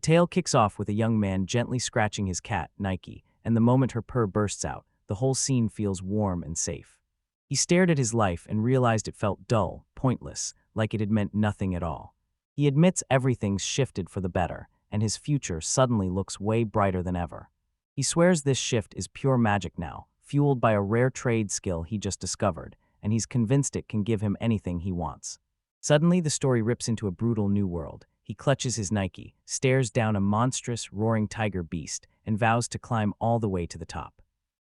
tale kicks off with a young man gently scratching his cat, Nike, and the moment her purr bursts out, the whole scene feels warm and safe. He stared at his life and realized it felt dull, pointless, like it had meant nothing at all. He admits everything's shifted for the better, and his future suddenly looks way brighter than ever. He swears this shift is pure magic now, fueled by a rare trade skill he just discovered, and he's convinced it can give him anything he wants. Suddenly, the story rips into a brutal new world. He clutches his Nike, stares down a monstrous, roaring tiger beast, and vows to climb all the way to the top.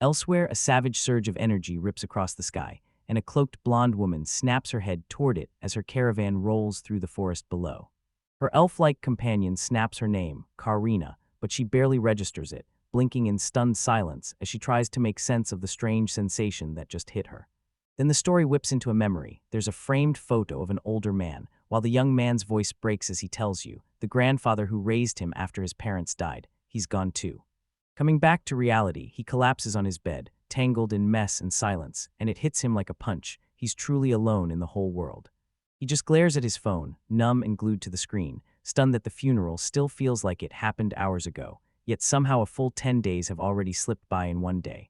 Elsewhere, a savage surge of energy rips across the sky, and a cloaked blonde woman snaps her head toward it as her caravan rolls through the forest below. Her elf-like companion snaps her name, Karina, but she barely registers it, blinking in stunned silence as she tries to make sense of the strange sensation that just hit her. Then the story whips into a memory. There's a framed photo of an older man, while the young man's voice breaks as he tells you, the grandfather who raised him after his parents died, he's gone too. Coming back to reality, he collapses on his bed, tangled in mess and silence, and it hits him like a punch. He's truly alone in the whole world. He just glares at his phone, numb and glued to the screen, stunned that the funeral still feels like it happened hours ago, yet somehow a full 10 days have already slipped by in one day.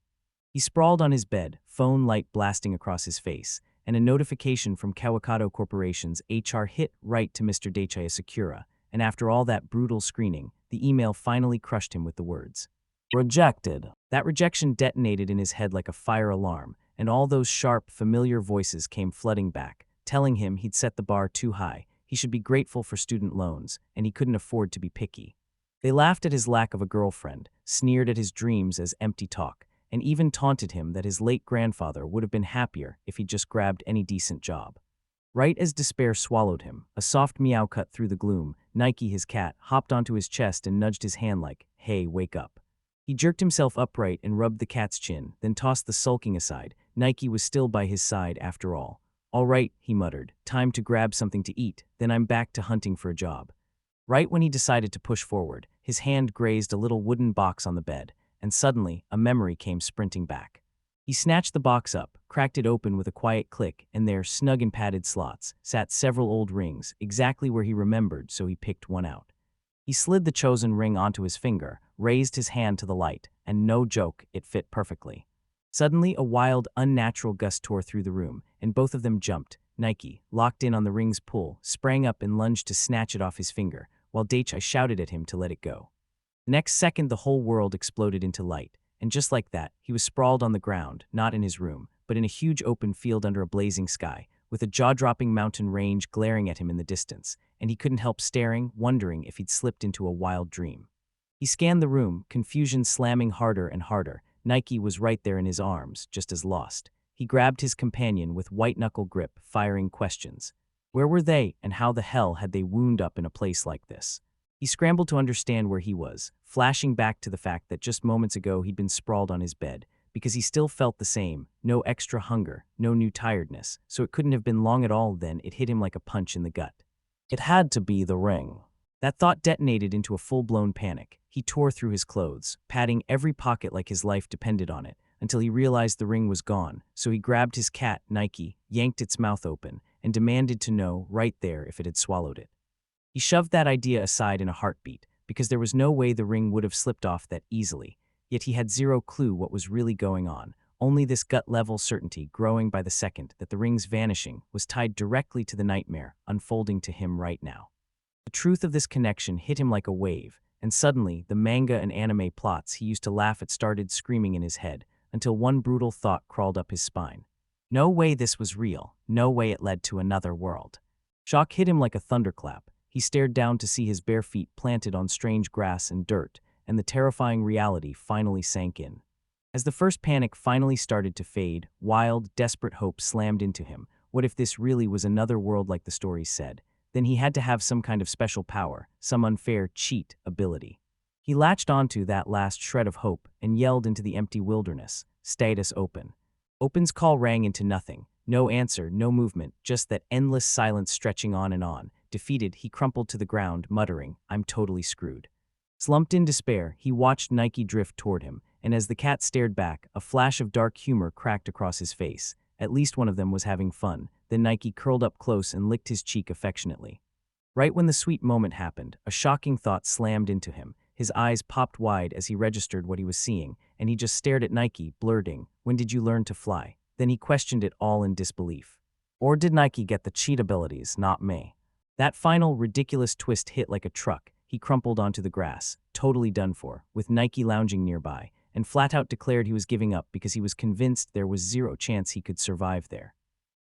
He sprawled on his bed, phone light blasting across his face, and a notification from Kawakato Corporation's HR hit right to Mr. Dechaya Sakura, and after all that brutal screening, the email finally crushed him with the words, "Rejected." That rejection detonated in his head like a fire alarm, and all those sharp, familiar voices came flooding back, telling him he'd set the bar too high, he should be grateful for student loans, and he couldn't afford to be picky. They laughed at his lack of a girlfriend, sneered at his dreams as empty talk, and even taunted him that his late grandfather would have been happier if he'd just grabbed any decent job. Right as despair swallowed him, a soft meow cut through the gloom. Nike, his cat, hopped onto his chest and nudged his hand like, "Hey, wake up." He jerked himself upright and rubbed the cat's chin, then tossed the sulking aside. Nike was still by his side after all. "All right," he muttered, "time to grab something to eat, then I'm back to hunting for a job." Right when he decided to push forward, his hand grazed a little wooden box on the bed, and suddenly, a memory came sprinting back. He snatched the box up, cracked it open with a quiet click, and there, snug in padded slots, sat several old rings, exactly where he remembered, so he picked one out. He slid the chosen ring onto his finger, raised his hand to the light, and no joke, it fit perfectly. Suddenly, a wild, unnatural gust tore through the room, and both of them jumped. Nike, locked in on the ring's pull, sprang up and lunged to snatch it off his finger, while Dechai shouted at him to let it go. The next second, the whole world exploded into light, and just like that, he was sprawled on the ground, not in his room, but in a huge open field under a blazing sky, with a jaw-dropping mountain range glaring at him in the distance, and he couldn't help staring, wondering if he'd slipped into a wild dream. He scanned the room, confusion slamming harder and harder. Nike was right there in his arms, just as lost. He grabbed his companion with white-knuckle grip, firing questions. Where were they, and how the hell had they wound up in a place like this? He scrambled to understand where he was, flashing back to the fact that just moments ago he'd been sprawled on his bed, because he still felt the same, no extra hunger, no new tiredness, so it couldn't have been long at all. Then it hit him like a punch in the gut. It had to be the ring. That thought detonated into a full-blown panic. He tore through his clothes, patting every pocket like his life depended on it, until he realized the ring was gone, so he grabbed his cat, Nike, yanked its mouth open, and demanded to know, right there, if it had swallowed it. He shoved that idea aside in a heartbeat, because there was no way the ring would have slipped off that easily, yet he had zero clue what was really going on, only this gut-level certainty growing by the second that the ring's vanishing was tied directly to the nightmare unfolding to him right now. The truth of this connection hit him like a wave, and suddenly the manga and anime plots he used to laugh at started screaming in his head, until one brutal thought crawled up his spine. No way this was real, no way it led to another world. Shock hit him like a thunderclap. He stared down to see his bare feet planted on strange grass and dirt, and the terrifying reality finally sank in. As the first panic finally started to fade, wild, desperate hope slammed into him. What if this really was another world like the stories said? Then he had to have some kind of special power, some unfair cheat ability. He latched onto that last shred of hope and yelled into the empty wilderness, "Status open." Open's call rang into nothing. No answer, no movement, just that endless silence stretching on and on. Defeated, he crumpled to the ground, muttering, "I'm totally screwed." Slumped in despair, he watched Nike drift toward him, and as the cat stared back, a flash of dark humor cracked across his face. At least one of them was having fun. Then Nike curled up close and licked his cheek affectionately. Right when the sweet moment happened, a shocking thought slammed into him. His eyes popped wide as he registered what he was seeing, and he just stared at Nike, blurting, "When did you learn to fly?" Then he questioned it all in disbelief. Or did Nike get the cheat abilities, not me? That final, ridiculous twist hit like a truck. He crumpled onto the grass, totally done for, with Nike lounging nearby, and flat out declared he was giving up because he was convinced there was zero chance he could survive there.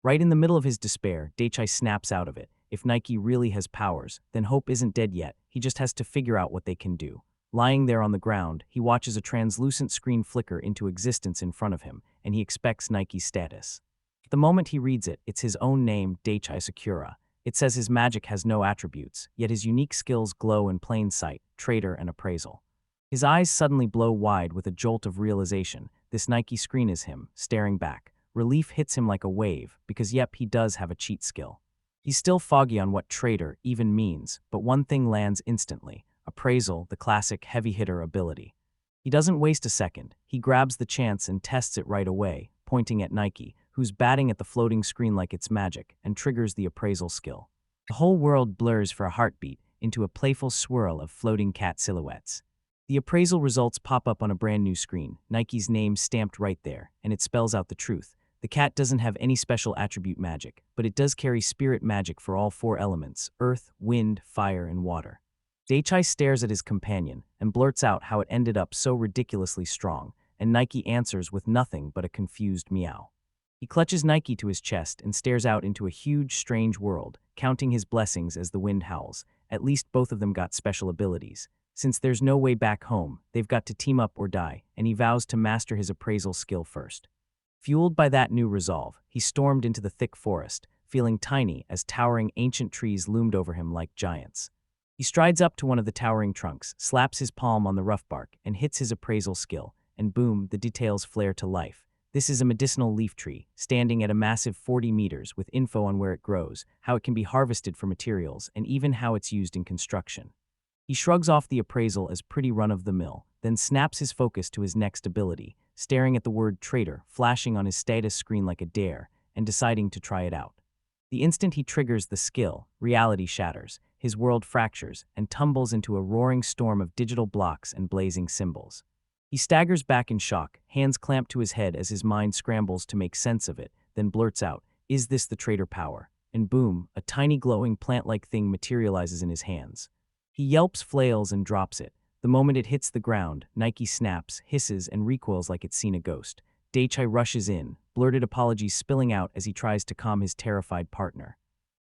Right in the middle of his despair, Daichai snaps out of it. If Nike really has powers, then Hope isn't dead yet, he just has to figure out what they can do. Lying there on the ground, he watches a translucent screen flicker into existence in front of him, and he expects Nike's status. The moment he reads it, it's his own name, Daichai Sakura. It says his magic has no attributes, yet his unique skills glow in plain sight, traitor and appraisal. His eyes suddenly blow wide with a jolt of realization. This Nike screen is him, staring back. Relief hits him like a wave, because yep, he does have a cheat skill. He's still foggy on what traitor even means, but one thing lands instantly: appraisal, the classic heavy hitter ability. He doesn't waste a second. He grabs the chance and tests it right away, pointing at Nike, who's batting at the floating screen like it's magic, and triggers the appraisal skill. The whole world blurs for a heartbeat into a playful swirl of floating cat silhouettes. The appraisal results pop up on a brand new screen, Nike's name stamped right there, and it spells out the truth. The cat doesn't have any special attribute magic, but it does carry spirit magic for all four elements: earth, wind, fire, and water. Daichai stares at his companion and blurts out how it ended up so ridiculously strong, and Nike answers with nothing but a confused meow. He clutches Nike to his chest and stares out into a huge, strange world, counting his blessings as the wind howls. At least both of them got special abilities. Since there's no way back home, they've got to team up or die, and he vows to master his appraisal skill first. Fueled by that new resolve, he stormed into the thick forest, feeling tiny as towering ancient trees loomed over him like giants. He strides up to one of the towering trunks, slaps his palm on the rough bark, and hits his appraisal skill, and boom, the details flare to life. This is a medicinal leaf tree, standing at a massive 40 meters with info on where it grows, how it can be harvested for materials, and even how it's used in construction. He shrugs off the appraisal as pretty run-of-the-mill, then snaps his focus to his next ability, staring at the word traitor flashing on his status screen like a dare, and deciding to try it out. The instant he triggers the skill, reality shatters, his world fractures, and tumbles into a roaring storm of digital blocks and blazing symbols. He staggers back in shock, hands clamped to his head as his mind scrambles to make sense of it, then blurts out, "Is this the traitor power?" And boom, a tiny glowing plant-like thing materializes in his hands. He yelps, flails, and drops it. The moment it hits the ground, Nike snaps, hisses, and recoils like it's seen a ghost. Daichai rushes in, blurted apologies spilling out as he tries to calm his terrified partner.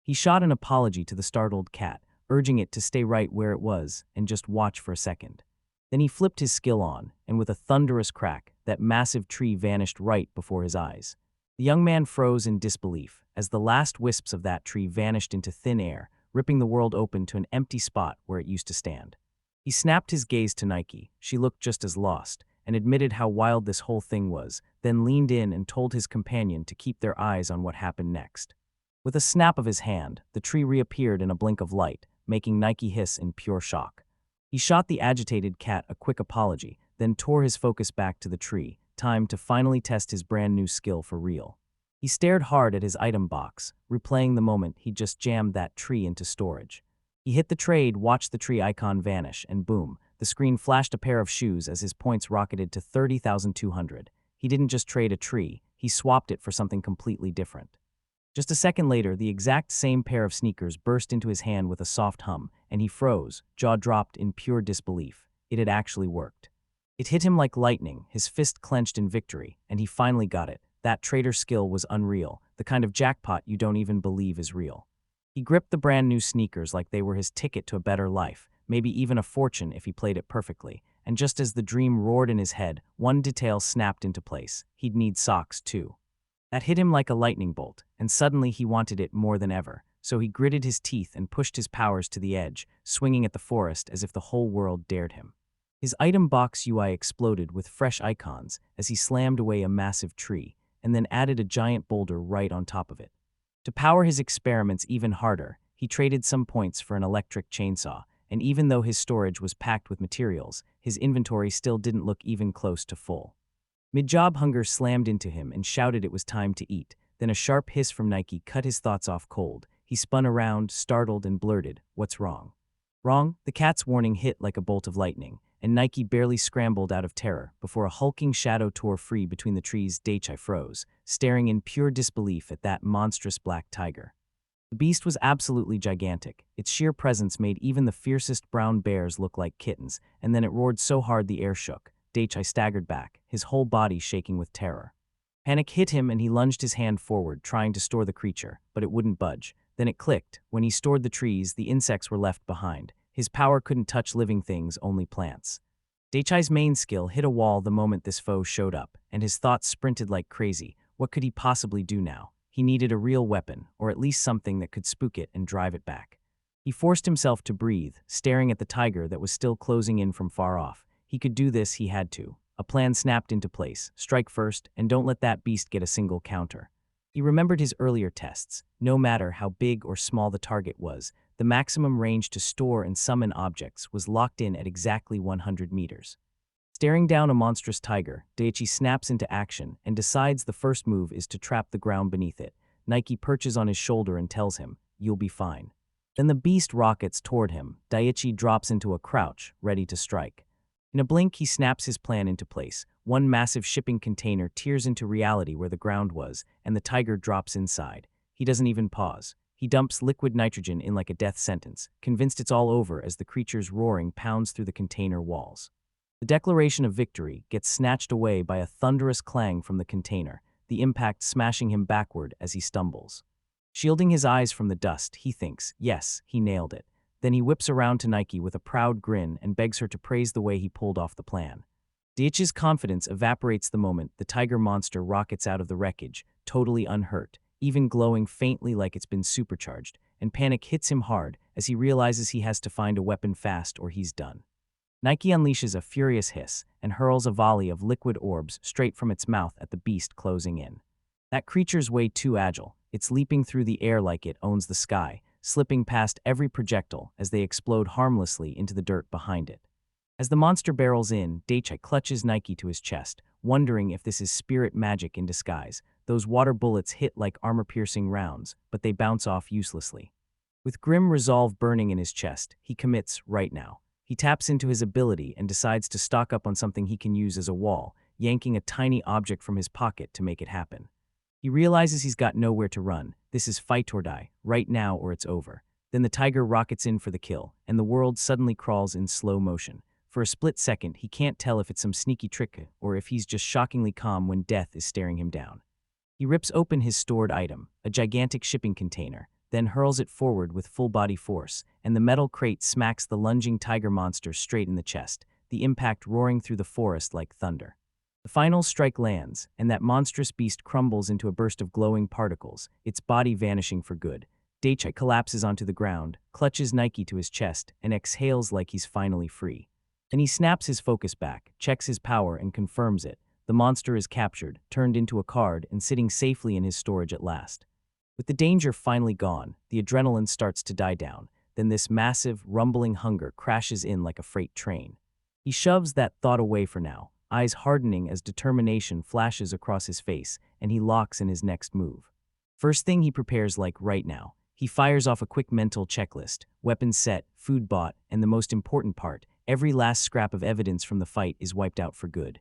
He shot an apology to the startled cat, urging it to stay right where it was and just watch for a second. Then he flipped his skill on, and with a thunderous crack, that massive tree vanished right before his eyes. The young man froze in disbelief as the last wisps of that tree vanished into thin air, ripping the world open to an empty spot where it used to stand. He snapped his gaze to Nike. She looked just as lost, and admitted how wild this whole thing was, then leaned in and told his companion to keep their eyes on what happened next. With a snap of his hand, the tree reappeared in a blink of light, making Nike hiss in pure shock. He shot the agitated cat a quick apology, then tore his focus back to the tree, time to finally test his brand new skill for real. He stared hard at his item box, replaying the moment he'd just jammed that tree into storage. He hit the trade, watched the tree icon vanish, and boom, the screen flashed a pair of shoes as his points rocketed to 30,200. He didn't just trade a tree, he swapped it for something completely different. Just a second later, the exact same pair of sneakers burst into his hand with a soft hum, and he froze, jaw dropped in pure disbelief. It had actually worked. It hit him like lightning, his fist clenched in victory, and he finally got it. That traitor skill was unreal, the kind of jackpot you don't even believe is real. He gripped the brand new sneakers like they were his ticket to a better life, maybe even a fortune if he played it perfectly, and just as the dream roared in his head, one detail snapped into place: he'd need socks too. That hit him like a lightning bolt, and suddenly he wanted it more than ever, so he gritted his teeth and pushed his powers to the edge, swinging at the forest as if the whole world dared him. His item box UI exploded with fresh icons as he slammed away a massive tree, and then added a giant boulder right on top of it. To power his experiments even harder, he traded some points for an electric chainsaw, and even though his storage was packed with materials, his inventory still didn't look even close to full. Mid-job hunger slammed into him and shouted it was time to eat. Then a sharp hiss from Nike cut his thoughts off cold. He spun around, startled, and blurted, "What's wrong?" Wrong? The cat's warning hit like a bolt of lightning, and Nike barely scrambled out of terror before a hulking shadow tore free between the trees. Daichai froze, staring in pure disbelief at that monstrous black tiger. The beast was absolutely gigantic. Its sheer presence made even the fiercest brown bears look like kittens, and then it roared so hard the air shook. Daichai staggered back, his whole body shaking with terror. Panic hit him and he lunged his hand forward, trying to store the creature, but it wouldn't budge. Then it clicked. When he stored the trees, the insects were left behind. His power couldn't touch living things, only plants. Daichai's main skill hit a wall the moment this foe showed up, and his thoughts sprinted like crazy. What could he possibly do now? He needed a real weapon, or at least something that could spook it and drive it back. He forced himself to breathe, staring at the tiger that was still closing in from far off. He could do this, he had to. A plan snapped into place. Strike first, and don't let that beast get a single counter. He remembered his earlier tests. No matter how big or small the target was, the maximum range to store and summon objects was locked in at exactly 100 meters. Staring down a monstrous tiger, Daichi snaps into action and decides the first move is to trap the ground beneath it. Nike perches on his shoulder and tells him, "You'll be fine." Then the beast rockets toward him. Daichi drops into a crouch, ready to strike. In a blink, he snaps his plan into place. One massive shipping container tears into reality where the ground was, and the tiger drops inside. He doesn't even pause. He dumps liquid nitrogen in like a death sentence, convinced it's all over as the creature's roaring pounds through the container walls. The declaration of victory gets snatched away by a thunderous clang from the container, the impact smashing him backward as he stumbles. Shielding his eyes from the dust, he thinks, yes, he nailed it. Then he whips around to Nike with a proud grin and begs her to praise the way he pulled off the plan. Daichi's confidence evaporates the moment the tiger monster rockets out of the wreckage, totally unhurt, even glowing faintly like it's been supercharged, and panic hits him hard as he realizes he has to find a weapon fast or he's done. Nike unleashes a furious hiss and hurls a volley of liquid orbs straight from its mouth at the beast closing in. That creature's way too agile. It's leaping through the air like it owns the sky, slipping past every projectile as they explode harmlessly into the dirt behind it. As the monster barrels in, Daichi clutches Nike to his chest, wondering if this is spirit magic in disguise. Those water bullets hit like armor-piercing rounds, but they bounce off uselessly. With grim resolve burning in his chest, he commits right now. He taps into his ability and decides to stock up on something he can use as a wall, yanking a tiny object from his pocket to make it happen. He realizes he's got nowhere to run. This is fight or die, right now or it's over. Then the tiger rockets in for the kill, and the world suddenly crawls in slow motion. For a split second, he can't tell if it's some sneaky trick or if he's just shockingly calm when death is staring him down. He rips open his stored item, a gigantic shipping container, then hurls it forward with full-body force, and the metal crate smacks the lunging tiger monster straight in the chest, the impact roaring through the forest like thunder. The final strike lands, and that monstrous beast crumbles into a burst of glowing particles, its body vanishing for good. Daichi collapses onto the ground, clutches Nike to his chest, and exhales like he's finally free. Then he snaps his focus back, checks his power, and confirms it. The monster is captured, turned into a card, and sitting safely in his storage at last. With the danger finally gone, the adrenaline starts to die down. Then this massive, rumbling hunger crashes in like a freight train. He shoves that thought away for now, eyes hardening as determination flashes across his face, and he locks in his next move. First thing he prepares like right now. He fires off a quick mental checklist, weapons set, food bought, and the most important part, every last scrap of evidence from the fight is wiped out for good.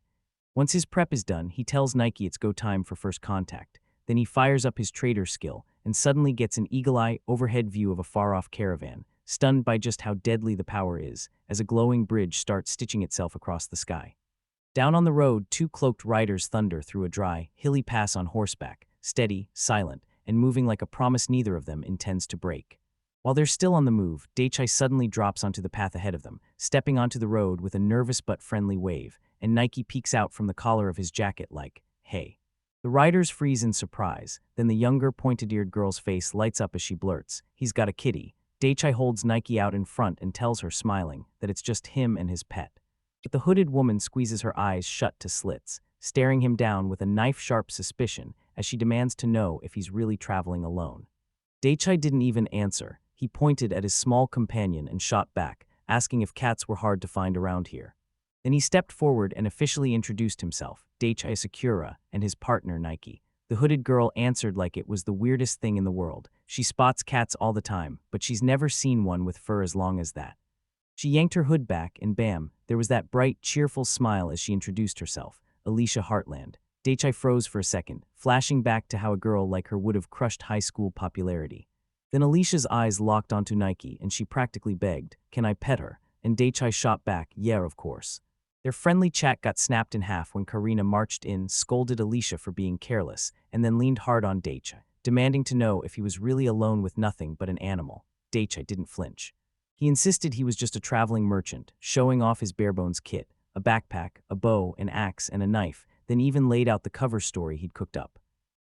Once his prep is done, he tells Nike it's go time for first contact. Then he fires up his traitor skill and suddenly gets an eagle-eye overhead view of a far-off caravan, stunned by just how deadly the power is, as a glowing bridge starts stitching itself across the sky. Down on the road, two cloaked riders thunder through a dry, hilly pass on horseback, steady, silent, and moving like a promise neither of them intends to break. While they're still on the move, Daichi suddenly drops onto the path ahead of them, stepping onto the road with a nervous but friendly wave, and Nike peeks out from the collar of his jacket like, "Hey." The riders freeze in surprise, then the younger, pointed-eared girl's face lights up as she blurts, "He's got a kitty." Daichi holds Nike out in front and tells her, smiling, that it's just him and his pet. But the hooded woman squeezes her eyes shut to slits, staring him down with a knife-sharp suspicion as she demands to know if he's really traveling alone. Daichi didn't even answer. He pointed at his small companion and shot back, asking if cats were hard to find around here. Then he stepped forward and officially introduced himself, Daichi Sakura, and his partner Nike. The hooded girl answered like it was the weirdest thing in the world. She spots cats all the time, but she's never seen one with fur as long as that. She yanked her hood back, and bam, there was that bright, cheerful smile as she introduced herself, Alicia Heartland. Daichai froze for a second, flashing back to how a girl like her would have crushed high school popularity. Then Alicia's eyes locked onto Nike, and she practically begged, "Can I pet her?" And Daichai shot back, "Yeah, of course." Their friendly chat got snapped in half when Karina marched in, scolded Alicia for being careless, and then leaned hard on Daichai, demanding to know if he was really alone with nothing but an animal. Daichai didn't flinch. He insisted he was just a traveling merchant, showing off his barebones kit, a backpack, a bow, an axe, and a knife, then even laid out the cover story he'd cooked up.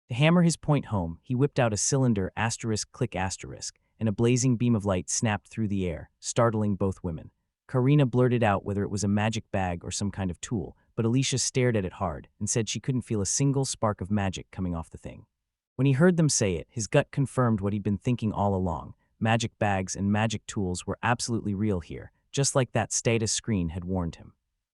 To hammer his point home, he whipped out a cylinder *click*, and a blazing beam of light snapped through the air, startling both women. Karina blurted out whether it was a magic bag or some kind of tool, but Alicia stared at it hard and said she couldn't feel a single spark of magic coming off the thing. When he heard them say it, his gut confirmed what he'd been thinking all along. Magic bags and magic tools were absolutely real here, just like that status screen had warned him.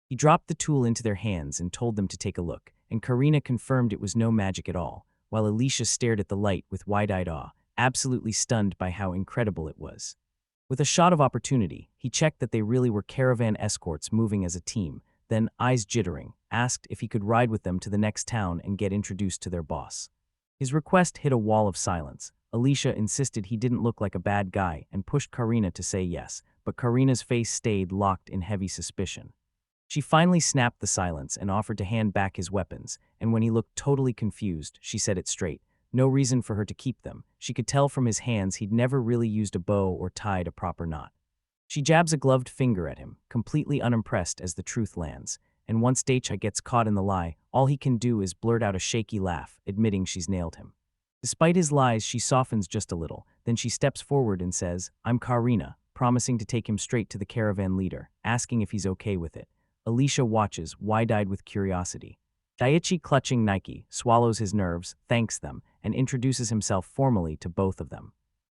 He dropped the tool into their hands and told them to take a look, and Karina confirmed it was no magic at all, while Alicia stared at the light with wide-eyed awe, absolutely stunned by how incredible it was. With a shot of opportunity, he checked that they really were caravan escorts moving as a team, then, eyes jittering, asked if he could ride with them to the next town and get introduced to their boss. His request hit a wall of silence. Alicia insisted he didn't look like a bad guy and pushed Karina to say yes, but Karina's face stayed locked in heavy suspicion. She finally snapped the silence and offered to hand back his weapons, and when he looked totally confused, she said it straight. No reason for her to keep them. She could tell from his hands he'd never really used a bow or tied a proper knot. She jabs a gloved finger at him, completely unimpressed as the truth lands, and once Daichai gets caught in the lie, all he can do is blurt out a shaky laugh, admitting she's nailed him. Despite his lies, she softens just a little, then she steps forward and says, "I'm Karina," promising to take him straight to the caravan leader, asking if he's okay with it. Alicia watches, wide-eyed with curiosity. Daichi, clutching Nike, swallows his nerves, thanks them, and introduces himself formally to both of them.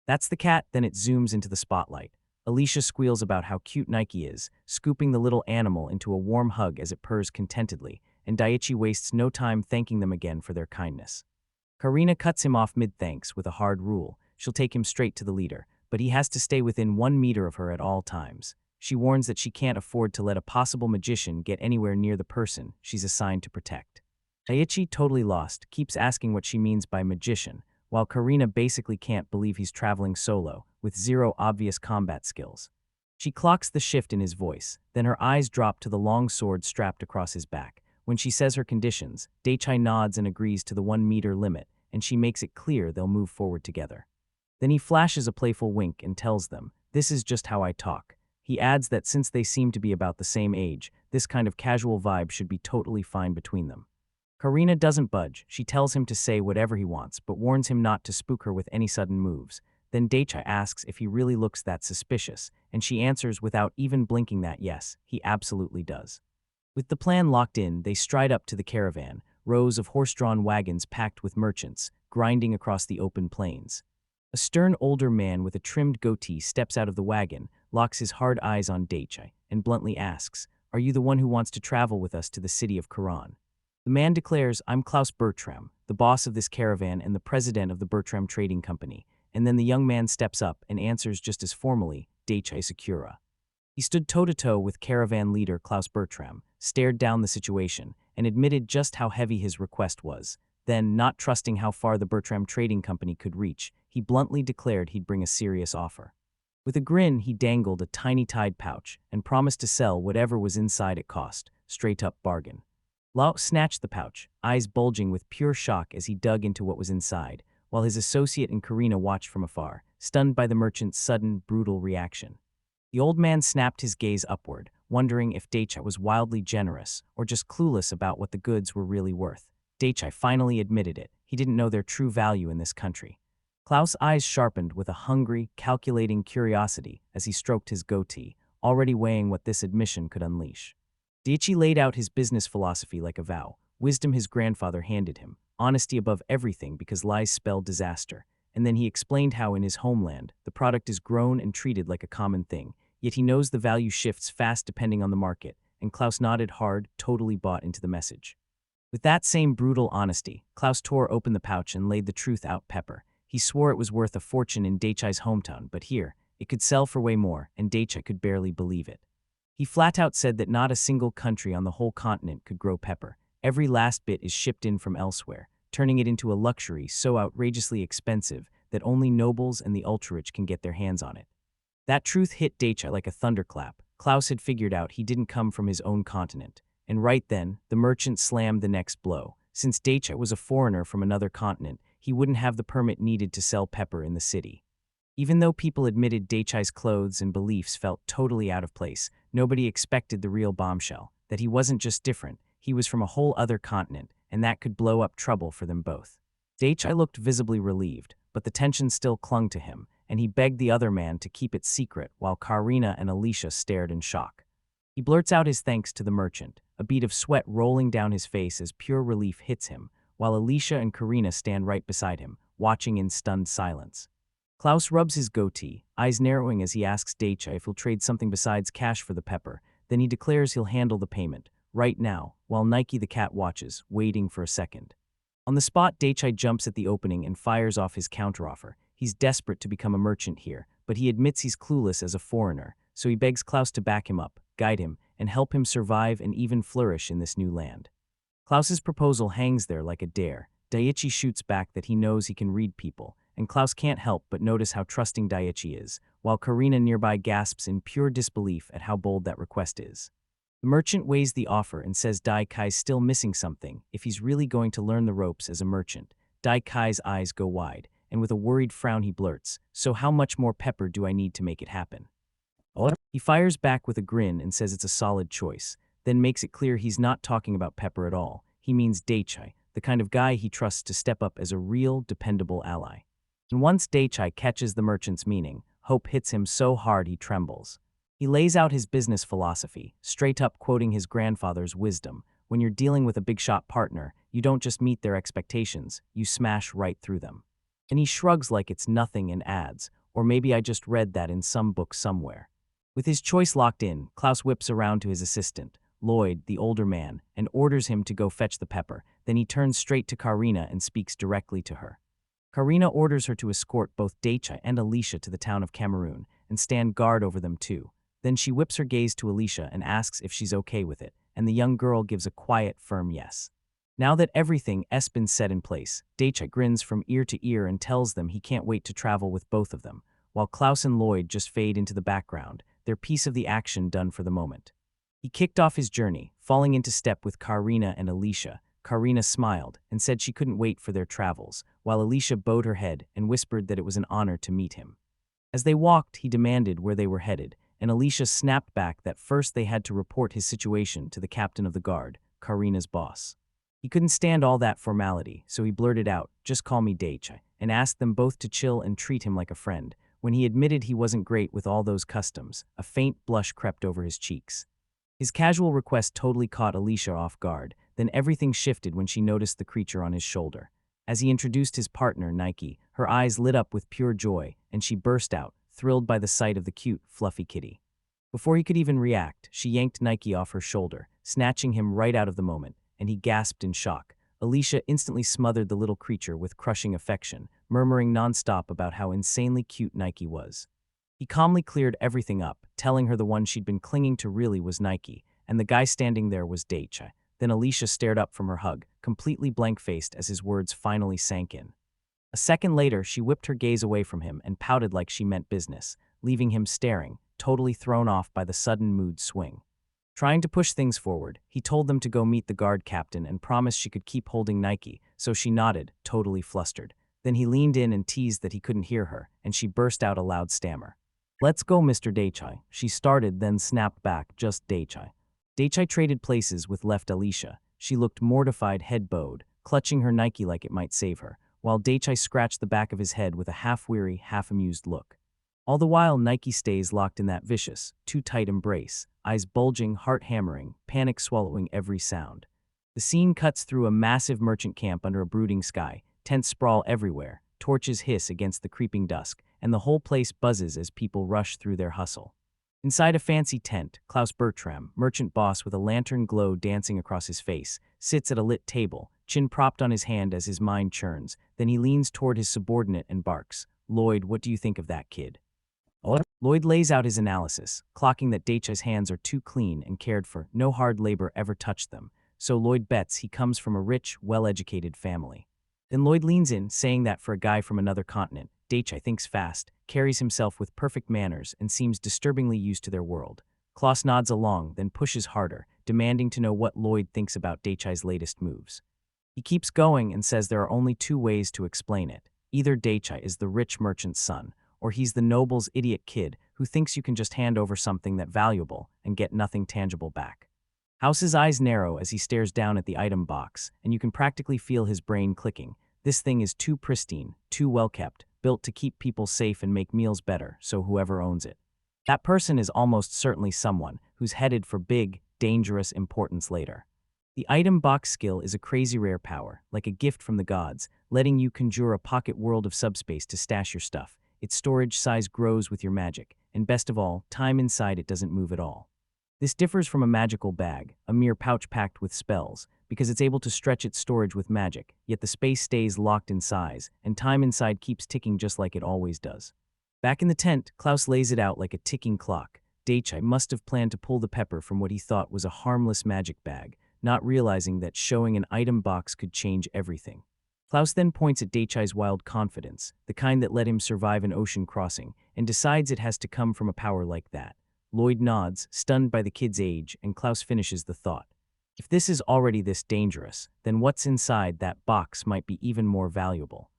That's the cat, then it zooms into the spotlight. Alicia squeals about how cute Nike is, scooping the little animal into a warm hug as it purrs contentedly, and Daichi wastes no time thanking them again for their kindness. Karina cuts him off mid-thanks with a hard rule. She'll take him straight to the leader, but he has to stay within 1 meter of her at all times. She warns that she can't afford to let a possible magician get anywhere near the person she's assigned to protect. Daichi, totally lost, keeps asking what she means by magician, while Karina basically can't believe he's traveling solo, with zero obvious combat skills. She clocks the shift in his voice, then her eyes drop to the long sword strapped across his back. When she says her conditions, Daichai nods and agrees to the 1 meter limit, and she makes it clear they'll move forward together. Then he flashes a playful wink and tells them, "This is just how I talk." He adds that since they seem to be about the same age, this kind of casual vibe should be totally fine between them. Karina doesn't budge. She tells him to say whatever he wants, but warns him not to spook her with any sudden moves. Then Daichai asks if he really looks that suspicious, and she answers without even blinking that yes, he absolutely does. With the plan locked in, they stride up to the caravan, rows of horse-drawn wagons packed with merchants, grinding across the open plains. A stern older man with a trimmed goatee steps out of the wagon, locks his hard eyes on Daichai, and bluntly asks, "Are you the one who wants to travel with us to the city of Karan?" The man declares, "I'm Klaus Bertram, the boss of this caravan and the president of the Bertram Trading Company," and then the young man steps up and answers just as formally, "Daichai Sakura." He stood toe-to-toe with caravan leader Klaus Bertram, stared down the situation, and admitted just how heavy his request was. Then, not trusting how far the Bertram Trading Company could reach, he bluntly declared he'd bring a serious offer. With a grin, he dangled a tiny tied pouch and promised to sell whatever was inside at cost, straight-up bargain. Lau snatched the pouch, eyes bulging with pure shock as he dug into what was inside, while his associate and Karina watched from afar, stunned by the merchant's sudden, brutal reaction. The old man snapped his gaze upward, wondering if Daichai was wildly generous or just clueless about what the goods were really worth. Daichai finally admitted it. He didn't know their true value in this country. Klaus' eyes sharpened with a hungry, calculating curiosity as he stroked his goatee, already weighing what this admission could unleash. Daichi laid out his business philosophy like a vow, wisdom his grandfather handed him, honesty above everything because lies spell disaster, and then he explained how in his homeland, the product is grown and treated like a common thing, yet he knows the value shifts fast depending on the market, and Klaus nodded hard, totally bought into the message. With that same brutal honesty, Klaus tore open the pouch and laid the truth out pepper. He swore it was worth a fortune in Daichai's hometown, but here, it could sell for way more, and Daichai could barely believe it. He flat out said that not a single country on the whole continent could grow pepper. Every last bit is shipped in from elsewhere, turning it into a luxury so outrageously expensive that only nobles and the ultra-rich can get their hands on it. That truth hit Daichai like a thunderclap. Klaus had figured out he didn't come from his own continent. And right then, the merchant slammed the next blow. Since Daichai was a foreigner from another continent, he wouldn't have the permit needed to sell pepper in the city. Even though people admitted Daichai's clothes and beliefs felt totally out of place, nobody expected the real bombshell, that he wasn't just different, he was from a whole other continent, and that could blow up trouble for them both. Daichai looked visibly relieved, but the tension still clung to him, and he begged the other man to keep it secret while Karina and Alicia stared in shock. He blurts out his thanks to the merchant, a bead of sweat rolling down his face as pure relief hits him, while Alicia and Karina stand right beside him, watching in stunned silence. Klaus rubs his goatee, eyes narrowing as he asks Daichai if he'll trade something besides cash for the pepper, then he declares he'll handle the payment, right now, while Nike the cat watches, waiting for a second. On the spot, Daichai jumps at the opening and fires off his counteroffer. He's desperate to become a merchant here, but he admits he's clueless as a foreigner, so he begs Klaus to back him up, guide him, and help him survive and even flourish in this new land. Klaus's proposal hangs there like a dare. Daichi shoots back that he knows he can read people, and Klaus can't help but notice how trusting Daichi is, while Karina nearby gasps in pure disbelief at how bold that request is. The merchant weighs the offer and says Daikai's still missing something if he's really going to learn the ropes as a merchant. Daikai's eyes go wide, and with a worried frown he blurts, "So how much more pepper do I need to make it happen?" He fires back with a grin and says it's a solid choice, then makes it clear he's not talking about pepper at all. He means Daichai, the kind of guy he trusts to step up as a real, dependable ally. And once Daichai catches the merchant's meaning, hope hits him so hard he trembles. He lays out his business philosophy, straight up quoting his grandfather's wisdom. When you're dealing with a big-shot partner, you don't just meet their expectations, you smash right through them. And he shrugs like it's nothing and adds, or maybe I just read that in some book somewhere. With his choice locked in, Klaus whips around to his assistant, Lloyd, the older man, and orders him to go fetch the pepper. Then he turns straight to Karina and speaks directly to her. Karina orders her to escort both Daichai and Alicia to the town of Cameroon and stand guard over them too. Then she whips her gaze to Alicia and asks if she's okay with it, and the young girl gives a quiet, firm yes. Now that everything has been set in place, Daichai grins from ear to ear and tells them he can't wait to travel with both of them, while Klaus and Lloyd just fade into the background, their piece of the action done for the moment. He kicked off his journey, falling into step with Karina and Alicia. Karina smiled and said she couldn't wait for their travels, while Alicia bowed her head and whispered that it was an honor to meet him. As they walked, he demanded where they were headed, and Alicia snapped back that first they had to report his situation to the captain of the guard, Karina's boss. He couldn't stand all that formality, so he blurted out, "Just call me Daichai," and asked them both to chill and treat him like a friend. When he admitted he wasn't great with all those customs, a faint blush crept over his cheeks. His casual request totally caught Alicia off guard, then everything shifted when she noticed the creature on his shoulder. As he introduced his partner, Nike, her eyes lit up with pure joy, and she burst out, thrilled by the sight of the cute, fluffy kitty. Before he could even react, she yanked Nike off her shoulder, snatching him right out of the moment, and he gasped in shock. Alicia instantly smothered the little creature with crushing affection, murmuring nonstop about how insanely cute Nike was. He calmly cleared everything up, telling her the one she'd been clinging to really was Nike, and the guy standing there was Daichai. Then Alicia stared up from her hug, completely blank-faced as his words finally sank in. A second later, she whipped her gaze away from him and pouted like she meant business, leaving him staring, totally thrown off by the sudden mood swing. Trying to push things forward, he told them to go meet the guard captain and promised she could keep holding Nike, so she nodded, totally flustered. Then he leaned in and teased that he couldn't hear her, and she burst out a loud stammer. "Let's go, Mr. Daichai," she started, then snapped back, "Just Daichai." Daichai traded places with left Alicia. She looked mortified, head bowed, clutching her Nike like it might save her, while Daichai scratched the back of his head with a half-weary, half-amused look. All the while, Nike stays locked in that vicious, too-tight embrace, eyes bulging, heart hammering, panic swallowing every sound. The scene cuts through a massive merchant camp under a brooding sky, tents sprawl everywhere, torches hiss against the creeping dusk, and the whole place buzzes as people rush through their hustle. Inside a fancy tent, Klaus Bertram, merchant boss with a lantern glow dancing across his face, sits at a lit table, chin propped on his hand as his mind churns. Then he leans toward his subordinate and barks, "Lloyd, what do you think of that kid?" Lloyd lays out his analysis, clocking that Daichai's hands are too clean and cared for, no hard labor ever touched them, so Lloyd bets he comes from a rich, well-educated family. Then Lloyd leans in, saying that for a guy from another continent, Daichai thinks fast, carries himself with perfect manners, and seems disturbingly used to their world. Klaus nods along, then pushes harder, demanding to know what Lloyd thinks about Daichai's latest moves. He keeps going and says there are only two ways to explain it. Either Daichai is the rich merchant's son, or he's the noble's idiot kid who thinks you can just hand over something that valuable and get nothing tangible back. House's eyes narrow as he stares down at the item box, and you can practically feel his brain clicking. This thing is too pristine, too well-kept, built to keep people safe and make meals better, so whoever owns it. That person is almost certainly someone who's headed for big, dangerous importance later. The item box skill is a crazy rare power, like a gift from the gods, letting you conjure a pocket world of subspace to stash your stuff. Its storage size grows with your magic, and best of all, time inside it doesn't move at all. This differs from a magical bag, a mere pouch packed with spells, because it's able to stretch its storage with magic, yet the space stays locked in size, and time inside keeps ticking just like it always does. Back in the tent, Klaus lays it out like a ticking clock. Daichai must have planned to pull the pepper from what he thought was a harmless magic bag, not realizing that showing an item box could change everything. Klaus then points at Daichai's wild confidence, the kind that let him survive an ocean crossing, and decides it has to come from a power like that. Lloyd nods, stunned by the kid's age, and Klaus finishes the thought. If this is already this dangerous, then what's inside that box might be even more valuable.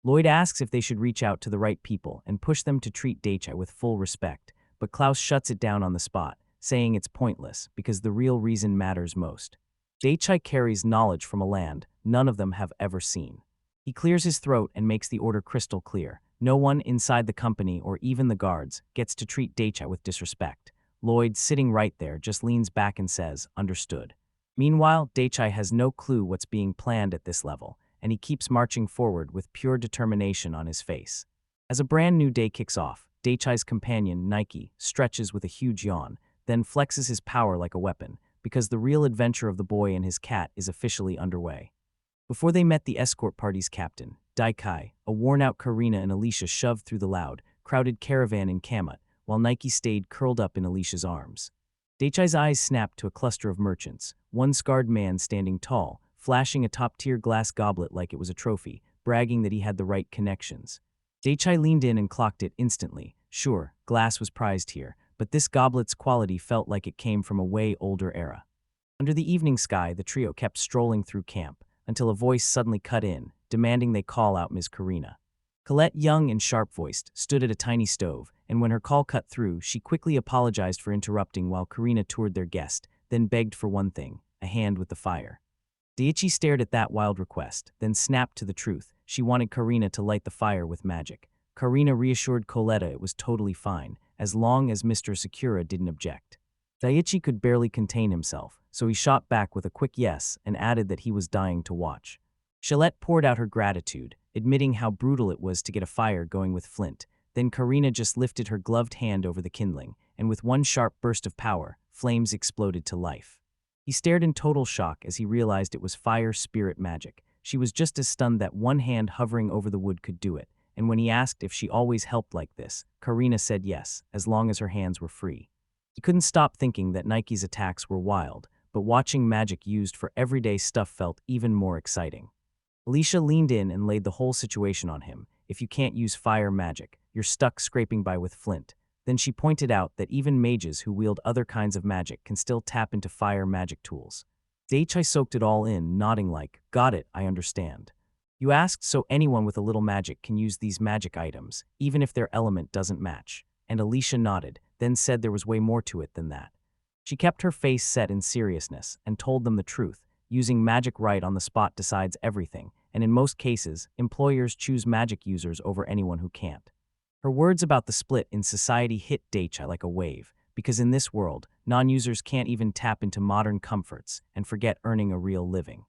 Lloyd asks if they should reach out to the right people and push them to treat Daichai with full respect, but Klaus shuts it down on the spot, saying it's pointless because the real reason matters most. Daichai carries knowledge from a land none of them have ever seen. He clears his throat and makes the order crystal clear. No one inside the company or even the guards gets to treat Daichai with disrespect. Lloyd, sitting right there, just leans back and says, "Understood." Meanwhile, Daichai has no clue what's being planned at this level, and he keeps marching forward with pure determination on his face. As a brand new day kicks off, Daichai's companion, Nike, stretches with a huge yawn, then flexes his power like a weapon, because the real adventure of the boy and his cat is officially underway. Before they met the escort party's captain, Daikai, a worn-out Karina and Alicia shoved through the loud, crowded caravan in Kamat, while Nike stayed curled up in Alicia's arms. Daichai's eyes snapped to a cluster of merchants, one scarred man standing tall, flashing a top-tier glass goblet like it was a trophy, bragging that he had the right connections. Daichai leaned in and clocked it instantly. Sure, glass was prized here, but this goblet's quality felt like it came from a way older era. Under the evening sky, the trio kept strolling through camp, until a voice suddenly cut in, demanding they call out Ms. Karina. Colette, young and sharp-voiced, stood at a tiny stove, and when her call cut through, she quickly apologized for interrupting while Karina toured their guest, then begged for one thing, a hand with the fire. Daichi stared at that wild request, then snapped to the truth. She wanted Karina to light the fire with magic. Karina reassured Coletta it was totally fine, as long as Mr. Sakura didn't object. Daichi could barely contain himself, so he shot back with a quick yes and added that he was dying to watch. Shalette poured out her gratitude, admitting how brutal it was to get a fire going with flint. Then Karina just lifted her gloved hand over the kindling, and with one sharp burst of power, flames exploded to life. He stared in total shock as he realized it was fire spirit magic. She was just as stunned that one hand hovering over the wood could do it, and when he asked if she always helped like this, Karina said yes, as long as her hands were free. He couldn't stop thinking that Nike's attacks were wild, but watching magic used for everyday stuff felt even more exciting. Alicia leaned in and laid the whole situation on him. If you can't use fire magic, you're stuck scraping by with flint. Then she pointed out that even mages who wield other kinds of magic can still tap into fire magic tools. Daichai soaked it all in, nodding like, "Got it, I understand." You asked so anyone with a little magic can use these magic items, even if their element doesn't match. And Alicia nodded, then said there was way more to it than that. She kept her face set in seriousness and told them the truth. Using magic right on the spot decides everything, and in most cases, employers choose magic users over anyone who can't. Her words about the split in society hit Daichai like a wave, because in this world, non-users can't even tap into modern comforts and forget earning a real living.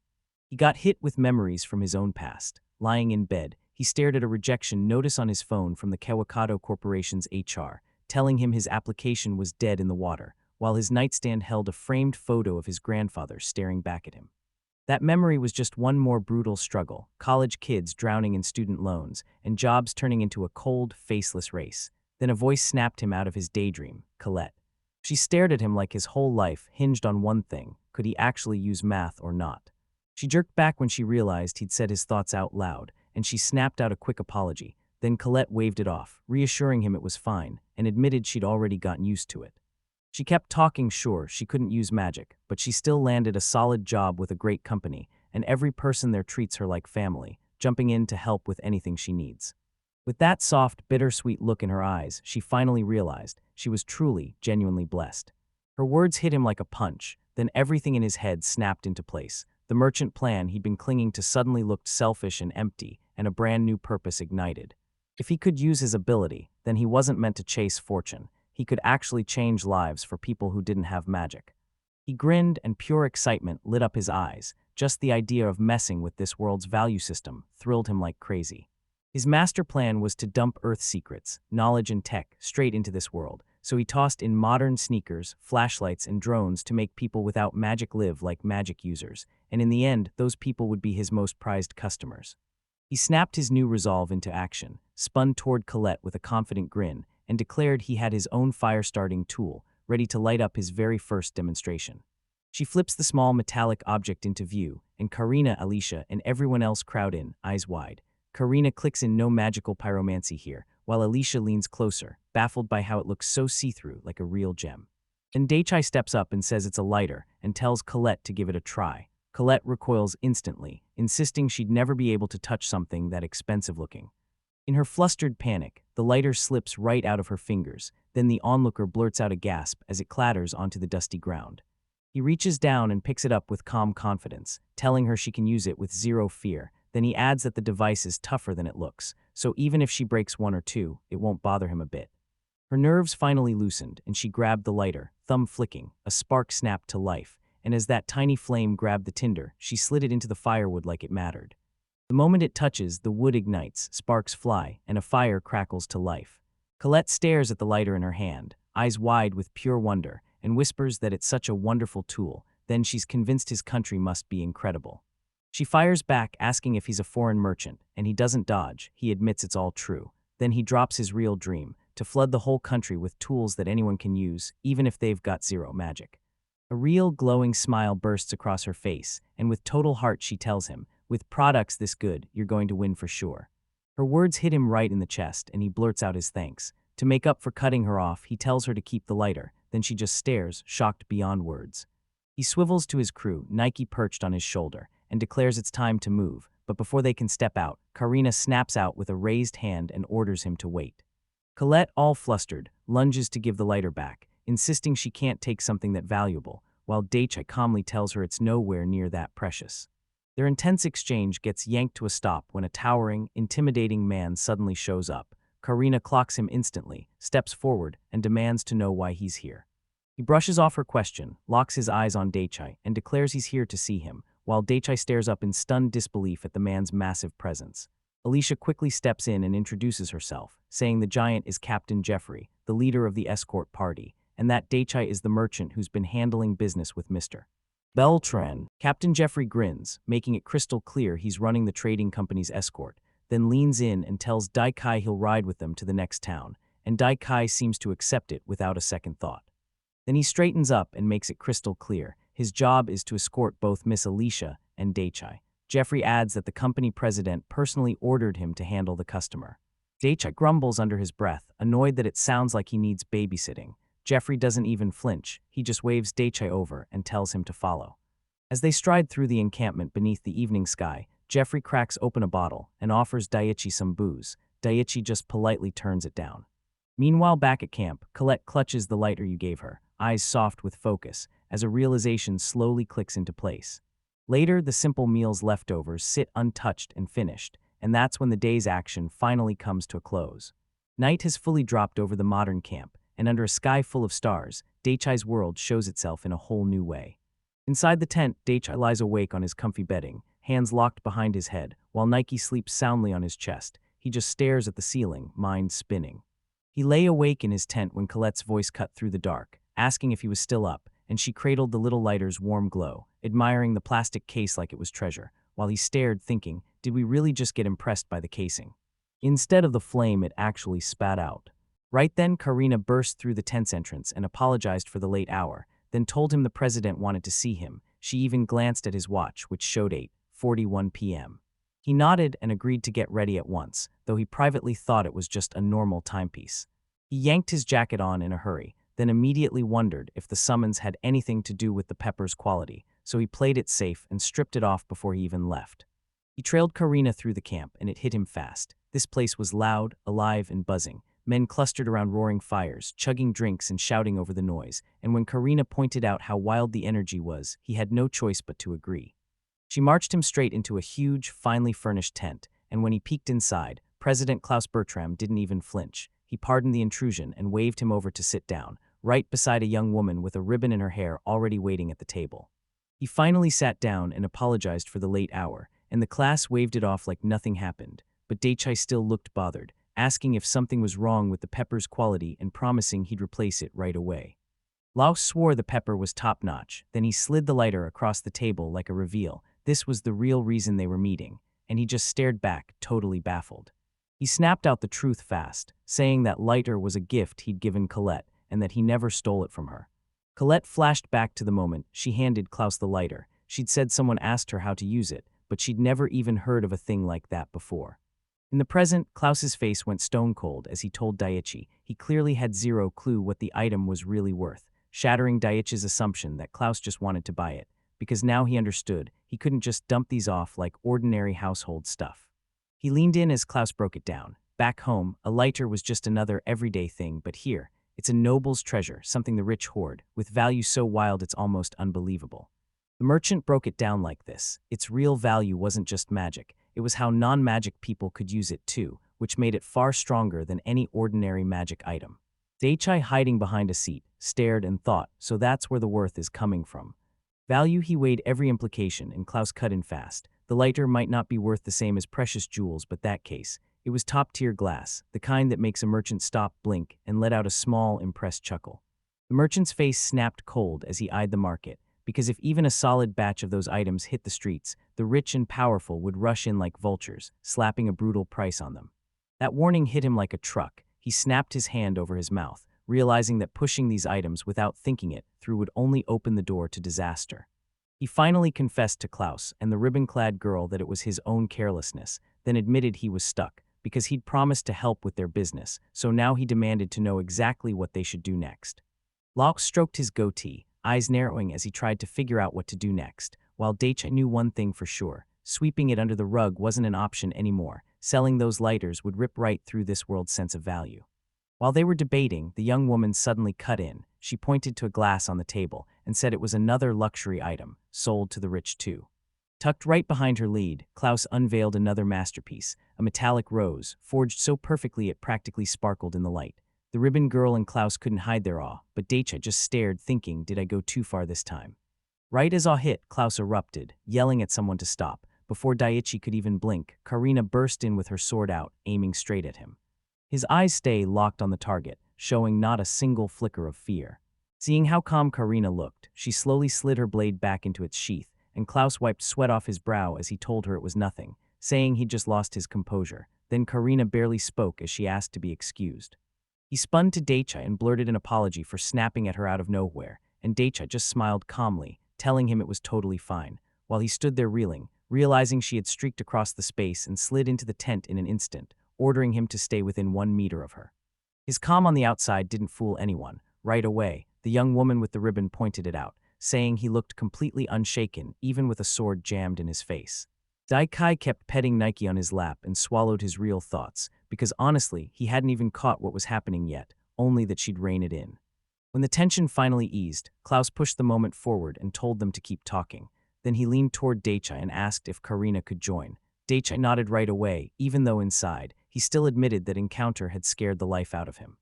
He got hit with memories from his own past. Lying in bed, he stared at a rejection notice on his phone from the Kawakato Corporation's HR, telling him his application was dead in the water, while his nightstand held a framed photo of his grandfather staring back at him. That memory was just one more brutal struggle, college kids drowning in student loans, and jobs turning into a cold, faceless race. Then a voice snapped him out of his daydream, Colette. She stared at him like his whole life hinged on one thing: could he actually use math or not? She jerked back when she realized he'd said his thoughts out loud, and she snapped out a quick apology. Then Colette waved it off, reassuring him it was fine, and admitted she'd already gotten used to it. She kept talking sure she couldn't use magic, but she still landed a solid job with a great company, and every person there treats her like family, jumping in to help with anything she needs. With that soft, bittersweet look in her eyes, she finally realized she was truly, genuinely blessed. Her words hit him like a punch, then everything in his head snapped into place. The merchant plan he'd been clinging to suddenly looked selfish and empty, and a brand new purpose ignited. If he could use his ability, then he wasn't meant to chase fortune. He could actually change lives for people who didn't have magic. He grinned, and pure excitement lit up his eyes. Just the idea of messing with this world's value system thrilled him like crazy. His master plan was to dump Earth secrets, knowledge and tech straight into this world, so he tossed in modern sneakers, flashlights, and drones to make people without magic live like magic users, and in the end, those people would be his most prized customers. He snapped his new resolve into action, spun toward Colette with a confident grin, and declared he had his own fire-starting tool, ready to light up his very first demonstration. She flips the small metallic object into view, and Karina, Alicia, and everyone else crowd in, eyes wide. Karina clicks in no magical pyromancy here, while Alicia leans closer, baffled by how it looks so see-through, like a real gem. Then Daichai steps up and says it's a lighter, and tells Colette to give it a try. Colette recoils instantly, insisting she'd never be able to touch something that expensive-looking. In her flustered panic, the lighter slips right out of her fingers, then the onlooker blurts out a gasp as it clatters onto the dusty ground. He reaches down and picks it up with calm confidence, telling her she can use it with zero fear. Then he adds that the device is tougher than it looks, so even if she breaks one or two, it won't bother him a bit. Her nerves finally loosened, and she grabbed the lighter, thumb flicking. A spark snapped to life, and as that tiny flame grabbed the tinder, she slid it into the firewood like it mattered. The moment it touches, the wood ignites, sparks fly, and a fire crackles to life. Colette stares at the lighter in her hand, eyes wide with pure wonder, and whispers that it's such a wonderful tool. Then she's convinced his country must be incredible. She fires back, asking if he's a foreign merchant, and he doesn't dodge. He admits it's all true. Then he drops his real dream, to flood the whole country with tools that anyone can use, even if they've got zero magic. A real glowing smile bursts across her face, and with total heart she tells him, with products this good, you're going to win for sure. Her words hit him right in the chest, and he blurts out his thanks. To make up for cutting her off, he tells her to keep the lighter, then she just stares, shocked beyond words. He swivels to his crew, Nike perched on his shoulder, and declares it's time to move, but before they can step out, Karina snaps out with a raised hand and orders him to wait. Colette, all flustered, lunges to give the lighter back, insisting she can't take something that valuable, while Daichai calmly tells her it's nowhere near that precious. Their intense exchange gets yanked to a stop when a towering, intimidating man suddenly shows up. Karina clocks him instantly, steps forward, and demands to know why he's here. He brushes off her question, locks his eyes on Daichai, and declares he's here to see him, while Daichai stares up in stunned disbelief at the man's massive presence. Alicia quickly steps in and introduces herself, saying the giant is Captain Jeffrey, the leader of the escort party, and that Daichai is the merchant who's been handling business with Mr. Beltran. Captain Jeffrey grins, making it crystal clear he's running the trading company's escort, then leans in and tells Daikai he'll ride with them to the next town, and Daikai seems to accept it without a second thought. Then he straightens up and makes it crystal clear. His job is to escort both Miss Alicia and Daichai. Jeffrey adds that the company president personally ordered him to handle the customer. Daichai grumbles under his breath, annoyed that it sounds like he needs babysitting. Jeffrey doesn't even flinch. He just waves Daichai over and tells him to follow. As they stride through the encampment beneath the evening sky, Jeffrey cracks open a bottle and offers Daichi some booze. Daichi just politely turns it down. Meanwhile, back at camp, Colette clutches the lighter you gave her, eyes soft with focus, as a realization slowly clicks into place. Later, the simple meal's leftovers sit untouched and finished, and that's when the day's action finally comes to a close. Night has fully dropped over the modern camp, and under a sky full of stars, Daichai's world shows itself in a whole new way. Inside the tent, Daichai lies awake on his comfy bedding, hands locked behind his head, while Nike sleeps soundly on his chest. He just stares at the ceiling, mind spinning. He lay awake in his tent when Colette's voice cut through the dark, asking if he was still up, and she cradled the little lighter's warm glow, admiring the plastic case like it was treasure, while he stared, thinking, did we really just get impressed by the casing? Instead of the flame, it actually spat out. Right then, Karina burst through the tent's entrance and apologized for the late hour, then told him the president wanted to see him. She even glanced at his watch, which showed 8:41 p.m. He nodded and agreed to get ready at once, though he privately thought it was just a normal timepiece. He yanked his jacket on in a hurry, then immediately wondered if the summons had anything to do with the pepper's quality, so he played it safe and stripped it off before he even left. He trailed Karina through the camp, and it hit him fast. This place was loud, alive, and buzzing. Men clustered around roaring fires, chugging drinks and shouting over the noise, and when Karina pointed out how wild the energy was, he had no choice but to agree. She marched him straight into a huge, finely furnished tent, and when he peeked inside, President Klaus Bertram didn't even flinch. He pardoned the intrusion and waved him over to sit down, right beside a young woman with a ribbon in her hair already waiting at the table. He finally sat down and apologized for the late hour, and the class waved it off like nothing happened, but Daichai still looked bothered, asking if something was wrong with the pepper's quality and promising he'd replace it right away. Klaus swore the pepper was top-notch, then he slid the lighter across the table like a reveal. This was the real reason they were meeting, and he just stared back, totally baffled. He snapped out the truth fast, saying that lighter was a gift he'd given Colette and that he never stole it from her. Colette flashed back to the moment she handed Klaus the lighter. She'd said someone asked her how to use it, but she'd never even heard of a thing like that before. In the present, Klaus's face went stone cold as he told Daichi he clearly had zero clue what the item was really worth, shattering Daichi's assumption that Klaus just wanted to buy it, because now he understood he couldn't just dump these off like ordinary household stuff. He leaned in as Klaus broke it down. Back home, a lighter was just another everyday thing, but here, it's a noble's treasure, something the rich hoard, with value so wild it's almost unbelievable. The merchant broke it down like this. Its real value wasn't just magic, it was how non-magic people could use it too, which made it far stronger than any ordinary magic item. Daichai, hiding behind a seat, stared and thought, so that's where the worth is coming from. Value, he weighed every implication, and Klaus cut in fast. The lighter might not be worth the same as precious jewels, but that case, it was top-tier glass, the kind that makes a merchant stop, blink, and let out a small, impressed chuckle. The merchant's face snapped cold as he eyed the market, because if even a solid batch of those items hit the streets, the rich and powerful would rush in like vultures, slapping a brutal price on them. That warning hit him like a truck. He snapped his hand over his mouth, realizing that pushing these items without thinking it through would only open the door to disaster. He finally confessed to Klaus and the ribbon-clad girl that it was his own carelessness, then admitted he was stuck, because he'd promised to help with their business, so now he demanded to know exactly what they should do next. Klaus stroked his goatee, eyes narrowing as he tried to figure out what to do next, while Daichai knew one thing for sure: sweeping it under the rug wasn't an option anymore. Selling those lighters would rip right through this world's sense of value. While they were debating, the young woman suddenly cut in. She pointed to a glass on the table and said it was another luxury item, sold to the rich too. Tucked right behind her lead, Klaus unveiled another masterpiece, a metallic rose, forged so perfectly it practically sparkled in the light. The ribbon girl and Klaus couldn't hide their awe, but Daichai just stared, thinking, did I go too far this time? Right as awe hit, Klaus erupted, yelling at someone to stop. Before Daichi could even blink, Karina burst in with her sword out, aiming straight at him. His eyes stay locked on the target, showing not a single flicker of fear. Seeing how calm Karina looked, she slowly slid her blade back into its sheath, and Klaus wiped sweat off his brow as he told her it was nothing, saying he'd just lost his composure. Then Karina barely spoke as she asked to be excused. He spun to Daichai and blurted an apology for snapping at her out of nowhere, and Daichai just smiled calmly, telling him it was totally fine, while he stood there reeling, realizing she had streaked across the space and slid into the tent in an instant, ordering him to stay within 1 meter of her. His calm on the outside didn't fool anyone. Right away, the young woman with the ribbon pointed it out, saying he looked completely unshaken, even with a sword jammed in his face. Daikai kept petting Nike on his lap and swallowed his real thoughts, because honestly, he hadn't even caught what was happening yet, only that she'd rein it in. When the tension finally eased, Klaus pushed the moment forward and told them to keep talking. Then he leaned toward Daichai and asked if Karina could join. Daichai nodded right away, even though inside, he still admitted that encounter had scared the life out of him.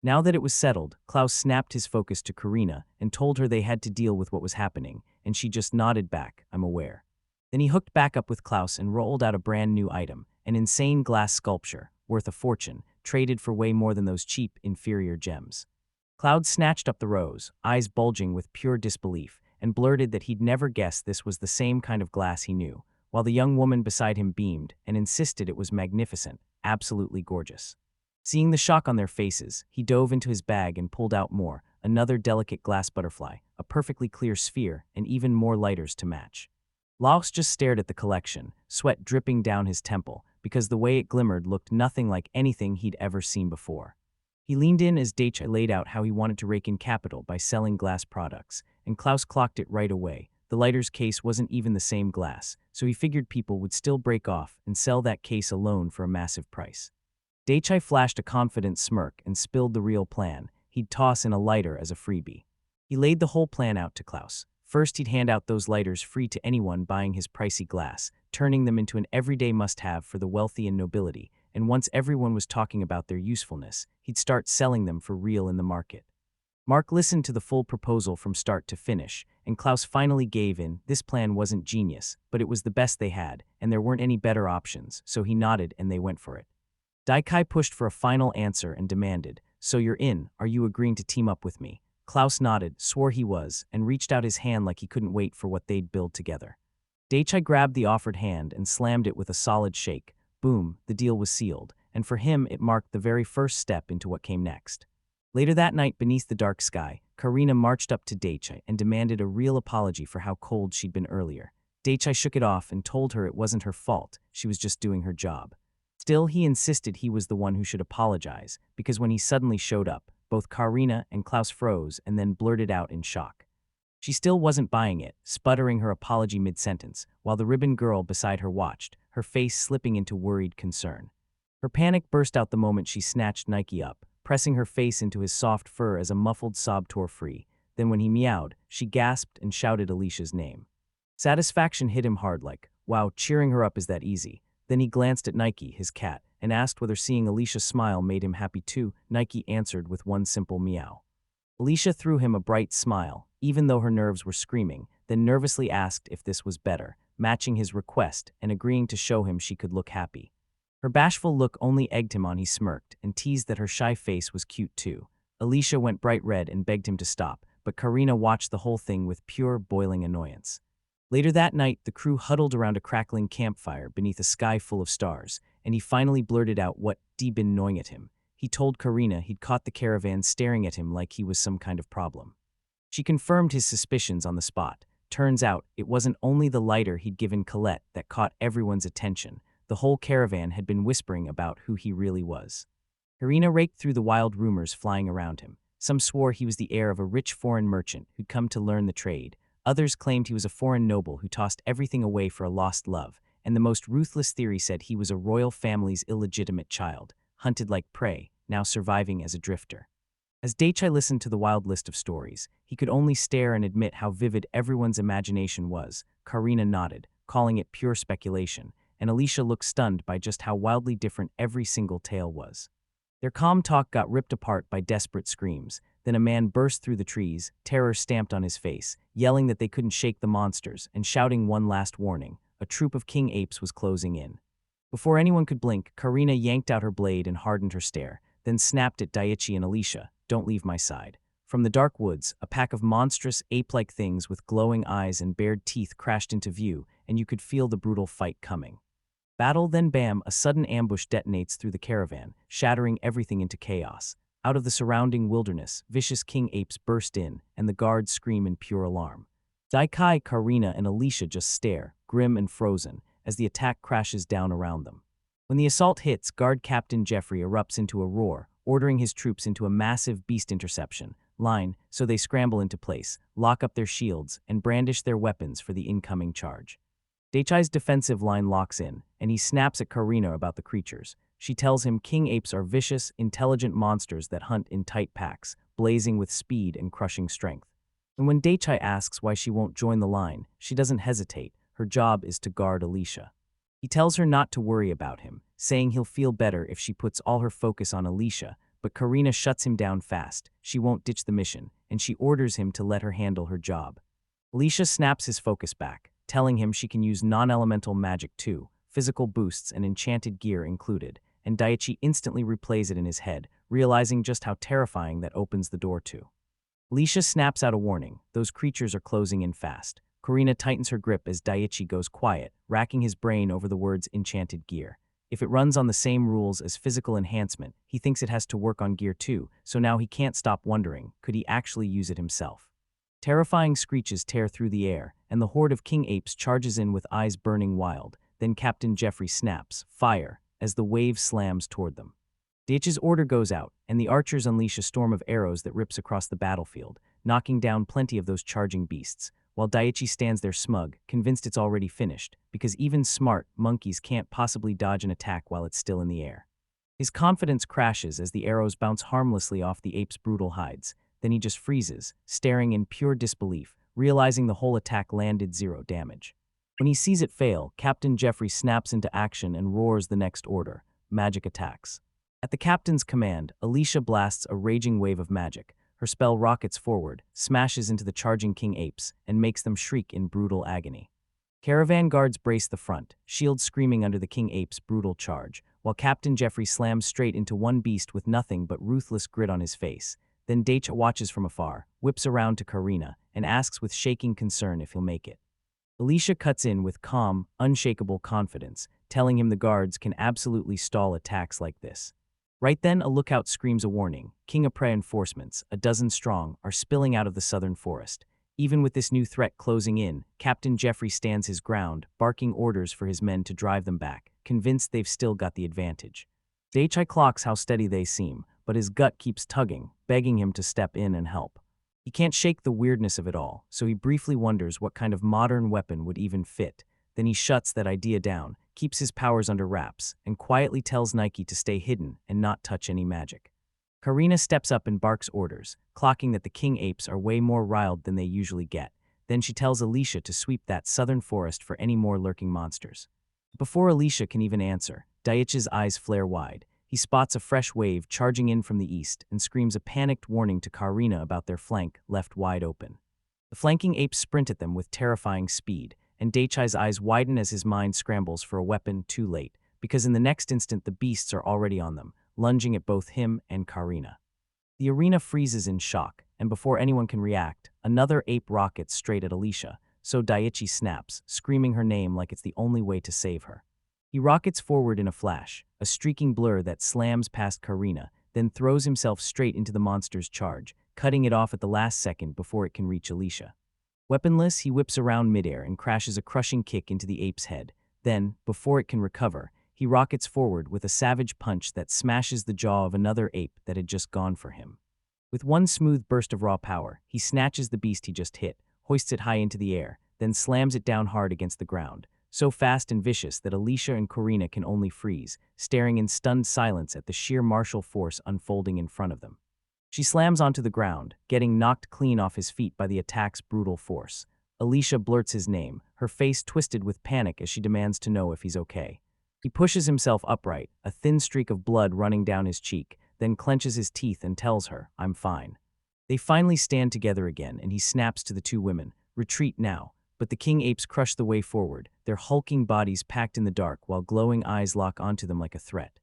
Now that it was settled, Klaus snapped his focus to Karina and told her they had to deal with what was happening, and she just nodded back, I'm aware. Then he hooked back up with Klaus and rolled out a brand new item, an insane glass sculpture, worth a fortune, traded for way more than those cheap, inferior gems. Cloud snatched up the rose, eyes bulging with pure disbelief, and blurted that he'd never guessed this was the same kind of glass he knew, while the young woman beside him beamed and insisted it was magnificent, absolutely gorgeous. Seeing the shock on their faces, he dove into his bag and pulled out more, another delicate glass butterfly, a perfectly clear sphere, and even more lighters to match. Klaus just stared at the collection, sweat dripping down his temple, because the way it glimmered looked nothing like anything he'd ever seen before. He leaned in as Daichi laid out how he wanted to rake in capital by selling glass products, and Klaus clocked it right away. The lighter's case wasn't even the same glass, so he figured people would still break off and sell that case alone for a massive price. Daichi flashed a confident smirk and spilled the real plan. He'd toss in a lighter as a freebie. He laid the whole plan out to Klaus. First, he'd hand out those lighters free to anyone buying his pricey glass, turning them into an everyday must-have for the wealthy and nobility, and once everyone was talking about their usefulness, he'd start selling them for real in the market. Mark listened to the full proposal from start to finish, and Klaus finally gave in. This plan wasn't genius, but it was the best they had, and there weren't any better options, so he nodded and they went for it. Daichi pushed for a final answer and demanded, "So you're in, are you agreeing to team up with me?" Klaus nodded, swore he was, and reached out his hand like he couldn't wait for what they'd build together. Daichi grabbed the offered hand and slammed it with a solid shake. Boom, the deal was sealed, and for him it marked the very first step into what came next. Later that night, beneath the dark sky, Karina marched up to Daichi and demanded a real apology for how cold she'd been earlier. Daichi shook it off and told her it wasn't her fault, she was just doing her job. Still, he insisted he was the one who should apologize, because when he suddenly showed up, both Karina and Klaus froze and then blurted out in shock. She still wasn't buying it, sputtering her apology mid-sentence, while the ribbon girl beside her watched, her face slipping into worried concern. Her panic burst out the moment she snatched Nike up, pressing her face into his soft fur as a muffled sob tore free. Then when he meowed, she gasped and shouted Alicia's name. Satisfaction hit him hard like, wow, cheering her up is that easy. Then he glanced at Nike, his cat, and asked whether seeing Alicia smile made him happy too. Nike answered with one simple meow. Alicia threw him a bright smile, even though her nerves were screaming, then nervously asked if this was better, matching his request and agreeing to show him she could look happy. Her bashful look only egged him on. He smirked and teased that her shy face was cute too. Alicia went bright red and begged him to stop, but Karina watched the whole thing with pure, boiling annoyance. Later that night, the crew huddled around a crackling campfire beneath a sky full of stars, and he finally blurted out what had been gnawing at him. He told Karina he'd caught the caravan staring at him like he was some kind of problem. She confirmed his suspicions on the spot. Turns out, it wasn't only the lighter he'd given Colette that caught everyone's attention. The whole caravan had been whispering about who he really was. Karina raked through the wild rumors flying around him. Some swore he was the heir of a rich foreign merchant who'd come to learn the trade. Others claimed he was a foreign noble who tossed everything away for a lost love, and the most ruthless theory said he was a royal family's illegitimate child, hunted like prey, now surviving as a drifter. As Daichi listened to the wild list of stories, he could only stare and admit how vivid everyone's imagination was. Karina nodded, calling it pure speculation, and Alicia looked stunned by just how wildly different every single tale was. Their calm talk got ripped apart by desperate screams. Then a man burst through the trees, terror stamped on his face, yelling that they couldn't shake the monsters, and shouting one last warning. A troop of king apes was closing in. Before anyone could blink, Karina yanked out her blade and hardened her stare, then snapped at Daichi and Alicia, "Don't leave my side." From the dark woods, a pack of monstrous, ape-like things with glowing eyes and bared teeth crashed into view, and you could feel the brutal fight coming. Battle, then bam, a sudden ambush detonates through the caravan, shattering everything into chaos. Out of the surrounding wilderness, vicious king apes burst in, and the guards scream in pure alarm. Daichi, Karina, and Alicia just stare, grim and frozen, as the attack crashes down around them. When the assault hits, Guard Captain Jeffrey erupts into a roar, ordering his troops into a massive beast interception line, so they scramble into place, lock up their shields, and brandish their weapons for the incoming charge. Daichi's defensive line locks in, and he snaps at Karina about the creatures. She tells him king apes are vicious, intelligent monsters that hunt in tight packs, blazing with speed and crushing strength. And when Daichi asks why she won't join the line, she doesn't hesitate. Her job is to guard Alicia. He tells her not to worry about him, saying he'll feel better if she puts all her focus on Alicia, but Karina shuts him down fast. She won't ditch the mission, and she orders him to let her handle her job. Alicia snaps his focus back, telling him she can use non-elemental magic too, physical boosts and enchanted gear included, and Daiichi instantly replays it in his head, realizing just how terrifying that opens the door to. Alicia snaps out a warning. Those creatures are closing in fast. Karina tightens her grip as Daiichi goes quiet, racking his brain over the words enchanted gear. If it runs on the same rules as physical enhancement, he thinks it has to work on gear too, so now he can't stop wondering, could he actually use it himself? Terrifying screeches tear through the air, and the horde of king apes charges in with eyes burning wild. Then Captain Jeffrey snaps, fire, as the wave slams toward them. Daiichi's order goes out, and the archers unleash a storm of arrows that rips across the battlefield, knocking down plenty of those charging beasts, while Daiichi stands there smug, convinced it's already finished, because even smart monkeys can't possibly dodge an attack while it's still in the air. His confidence crashes as the arrows bounce harmlessly off the ape's brutal hides. Then he just freezes, staring in pure disbelief, realizing the whole attack landed 0 damage. When he sees it fail, Captain Jeffrey snaps into action and roars the next order: magic attacks. At the captain's command, Alicia blasts a raging wave of magic. Her spell rockets forward, smashes into the charging king apes, and makes them shriek in brutal agony. Caravan guards brace the front, shields screaming under the king ape's brutal charge, while Captain Jeffrey slams straight into one beast with nothing but ruthless grit on his face. Then Daiichi watches from afar, whips around to Karina, and asks with shaking concern if he'll make it. Alicia cuts in with calm, unshakable confidence, telling him the guards can absolutely stall attacks like this. Right then, a lookout screams a warning. King of reinforcements, a dozen strong, are spilling out of the southern forest. Even with this new threat closing in, Captain Jeffrey stands his ground, barking orders for his men to drive them back, convinced they've still got the advantage. Daiichi clocks how steady they seem, but his gut keeps tugging, begging him to step in and help. He can't shake the weirdness of it all, so he briefly wonders what kind of modern weapon would even fit. Then he shuts that idea down, keeps his powers under wraps, and quietly tells Nike to stay hidden and not touch any magic. Karina steps up and barks orders, clocking that the king apes are way more riled than they usually get. Then she tells Alicia to sweep that southern forest for any more lurking monsters. Before Alicia can even answer, Daiichi's eyes flare wide. He spots a fresh wave charging in from the east and screams a panicked warning to Karina about their flank left wide open. The flanking apes sprint at them with terrifying speed, and Daiichi's eyes widen as his mind scrambles for a weapon too late, because in the next instant the beasts are already on them, lunging at both him and Karina. The arena freezes in shock, and before anyone can react, another ape rockets straight at Alicia, so Daiichi snaps, screaming her name like it's the only way to save her. He rockets forward in a flash, a streaking blur that slams past Karina, then throws himself straight into the monster's charge, cutting it off at the last second before it can reach Alicia. Weaponless, he whips around midair and crashes a crushing kick into the ape's head. Then, before it can recover, he rockets forward with a savage punch that smashes the jaw of another ape that had just gone for him. With one smooth burst of raw power, he snatches the beast he just hit, hoists it high into the air, then slams it down hard against the ground, so fast and vicious that Alicia and Karina can only freeze, staring in stunned silence at the sheer martial force unfolding in front of them. She slams onto the ground, getting knocked clean off his feet by the attack's brutal force. Alicia blurts his name, her face twisted with panic as she demands to know if he's okay. He pushes himself upright, a thin streak of blood running down his cheek, then clenches his teeth and tells her, "I'm fine." They finally stand together again, and he snaps to the two women, "Retreat now." But the king apes crush the way forward, their hulking bodies packed in the dark while glowing eyes lock onto them like a threat.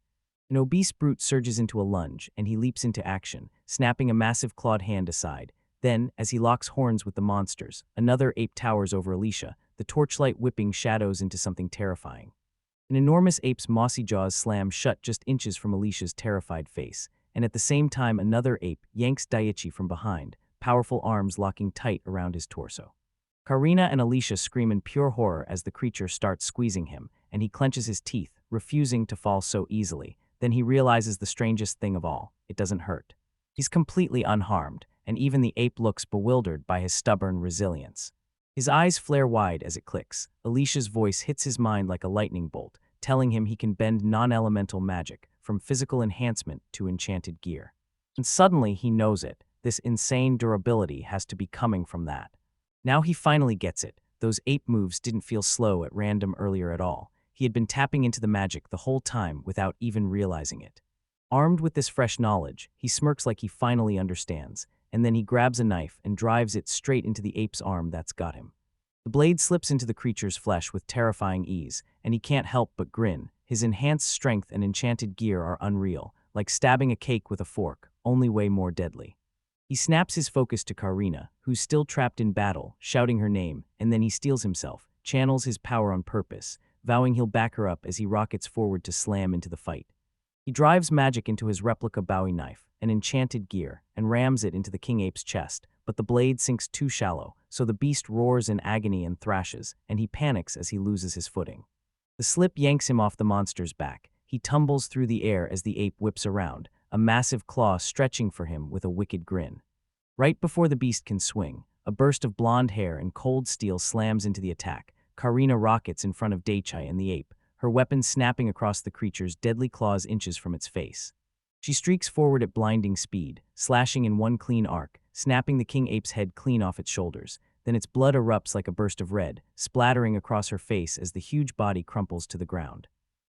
An obese brute surges into a lunge, and he leaps into action, snapping a massive clawed hand aside. Then, as he locks horns with the monsters, another ape towers over Alicia, the torchlight whipping shadows into something terrifying. An enormous ape's mossy jaws slam shut just inches from Alicia's terrified face, and at the same time another ape yanks Daiichi from behind, powerful arms locking tight around his torso. Karina and Alicia scream in pure horror as the creature starts squeezing him, and he clenches his teeth, refusing to fall so easily. Then he realizes the strangest thing of all: it doesn't hurt. He's completely unharmed, and even the ape looks bewildered by his stubborn resilience. His eyes flare wide as it clicks. Alicia's voice hits his mind like a lightning bolt, telling him he can bend non-elemental magic, from physical enhancement to enchanted gear. And suddenly he knows it. This insane durability has to be coming from that. Now he finally gets it. Those ape moves didn't feel slow at random earlier at all. He had been tapping into the magic the whole time without even realizing it. Armed with this fresh knowledge, he smirks like he finally understands, and then he grabs a knife and drives it straight into the ape's arm that's got him. The The blade slips into the creature's flesh with terrifying ease, and he can't help but grin. His enhanced strength and enchanted gear are unreal, like stabbing a cake with a fork, only way more deadly. He snaps his focus to Karina, who's still trapped in battle, shouting her name, and then he steels himself, channels his power on purpose, vowing he'll back her up as he rockets forward to slam into the fight. He drives magic into his replica Bowie knife, an enchanted gear, and rams it into the king ape's chest, but the blade sinks too shallow, so the beast roars in agony and thrashes, and he panics as he loses his footing. The slip yanks him off the monster's back. He tumbles through the air as the ape whips around, a massive claw stretching for him with a wicked grin. Right before the beast can swing, a burst of blonde hair and cold steel slams into the attack. Karina rockets in front of Daichai and the ape, her weapon snapping across the creature's deadly claws inches from its face. She streaks forward at blinding speed, slashing in one clean arc, snapping the king ape's head clean off its shoulders. Then its blood erupts like a burst of red, splattering across her face as the huge body crumples to the ground.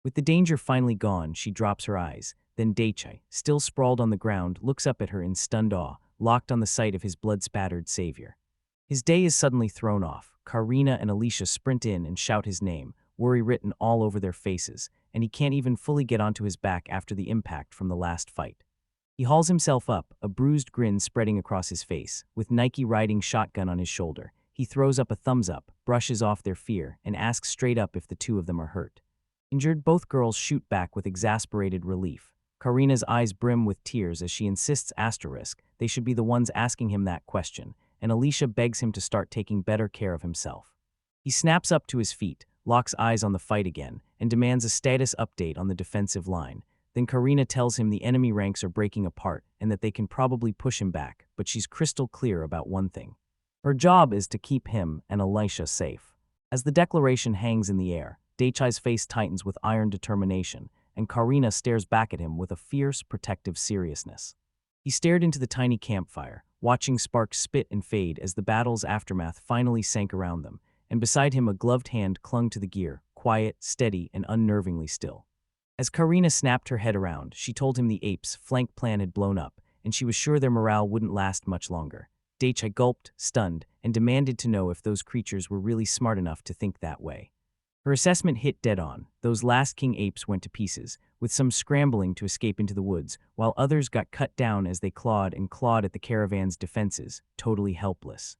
With the danger finally gone, she drops her eyes. Then Daichai, still sprawled on the ground, looks up at her in stunned awe, locked on the sight of his blood-spattered savior. His day is suddenly thrown off. Karina and Alicia sprint in and shout his name, worry written all over their faces, and he can't even fully get onto his back after the impact from the last fight. He hauls himself up, a bruised grin spreading across his face, with Nike riding shotgun on his shoulder. He throws up a thumbs up, brushes off their fear, and asks straight up if the two of them are hurt. Injured, both girls shoot back with exasperated relief. Karina's eyes brim with tears as she insists they should be the ones asking him that question, and Alicia begs him to start taking better care of himself. He snaps up to his feet, locks eyes on the fight again, and demands a status update on the defensive line. Then Karina tells him the enemy ranks are breaking apart and that they can probably push him back, but she's crystal clear about one thing. Her job is to keep him and Alicia safe. As the declaration hangs in the air, Daichai's face tightens with iron determination, and Karina stares back at him with a fierce, protective seriousness. He stared into the tiny campfire, watching sparks spit and fade as the battle's aftermath finally sank around them, and beside him a gloved hand clung to the gear, quiet, steady, and unnervingly still. As Karina snapped her head around, she told him the apes' flank plan had blown up, and she was sure their morale wouldn't last much longer. Daichai gulped, stunned, and demanded to know if those creatures were really smart enough to think that way. Her assessment hit dead on. Those last king apes went to pieces, with some scrambling to escape into the woods, while others got cut down as they clawed at the caravan's defenses, totally helpless.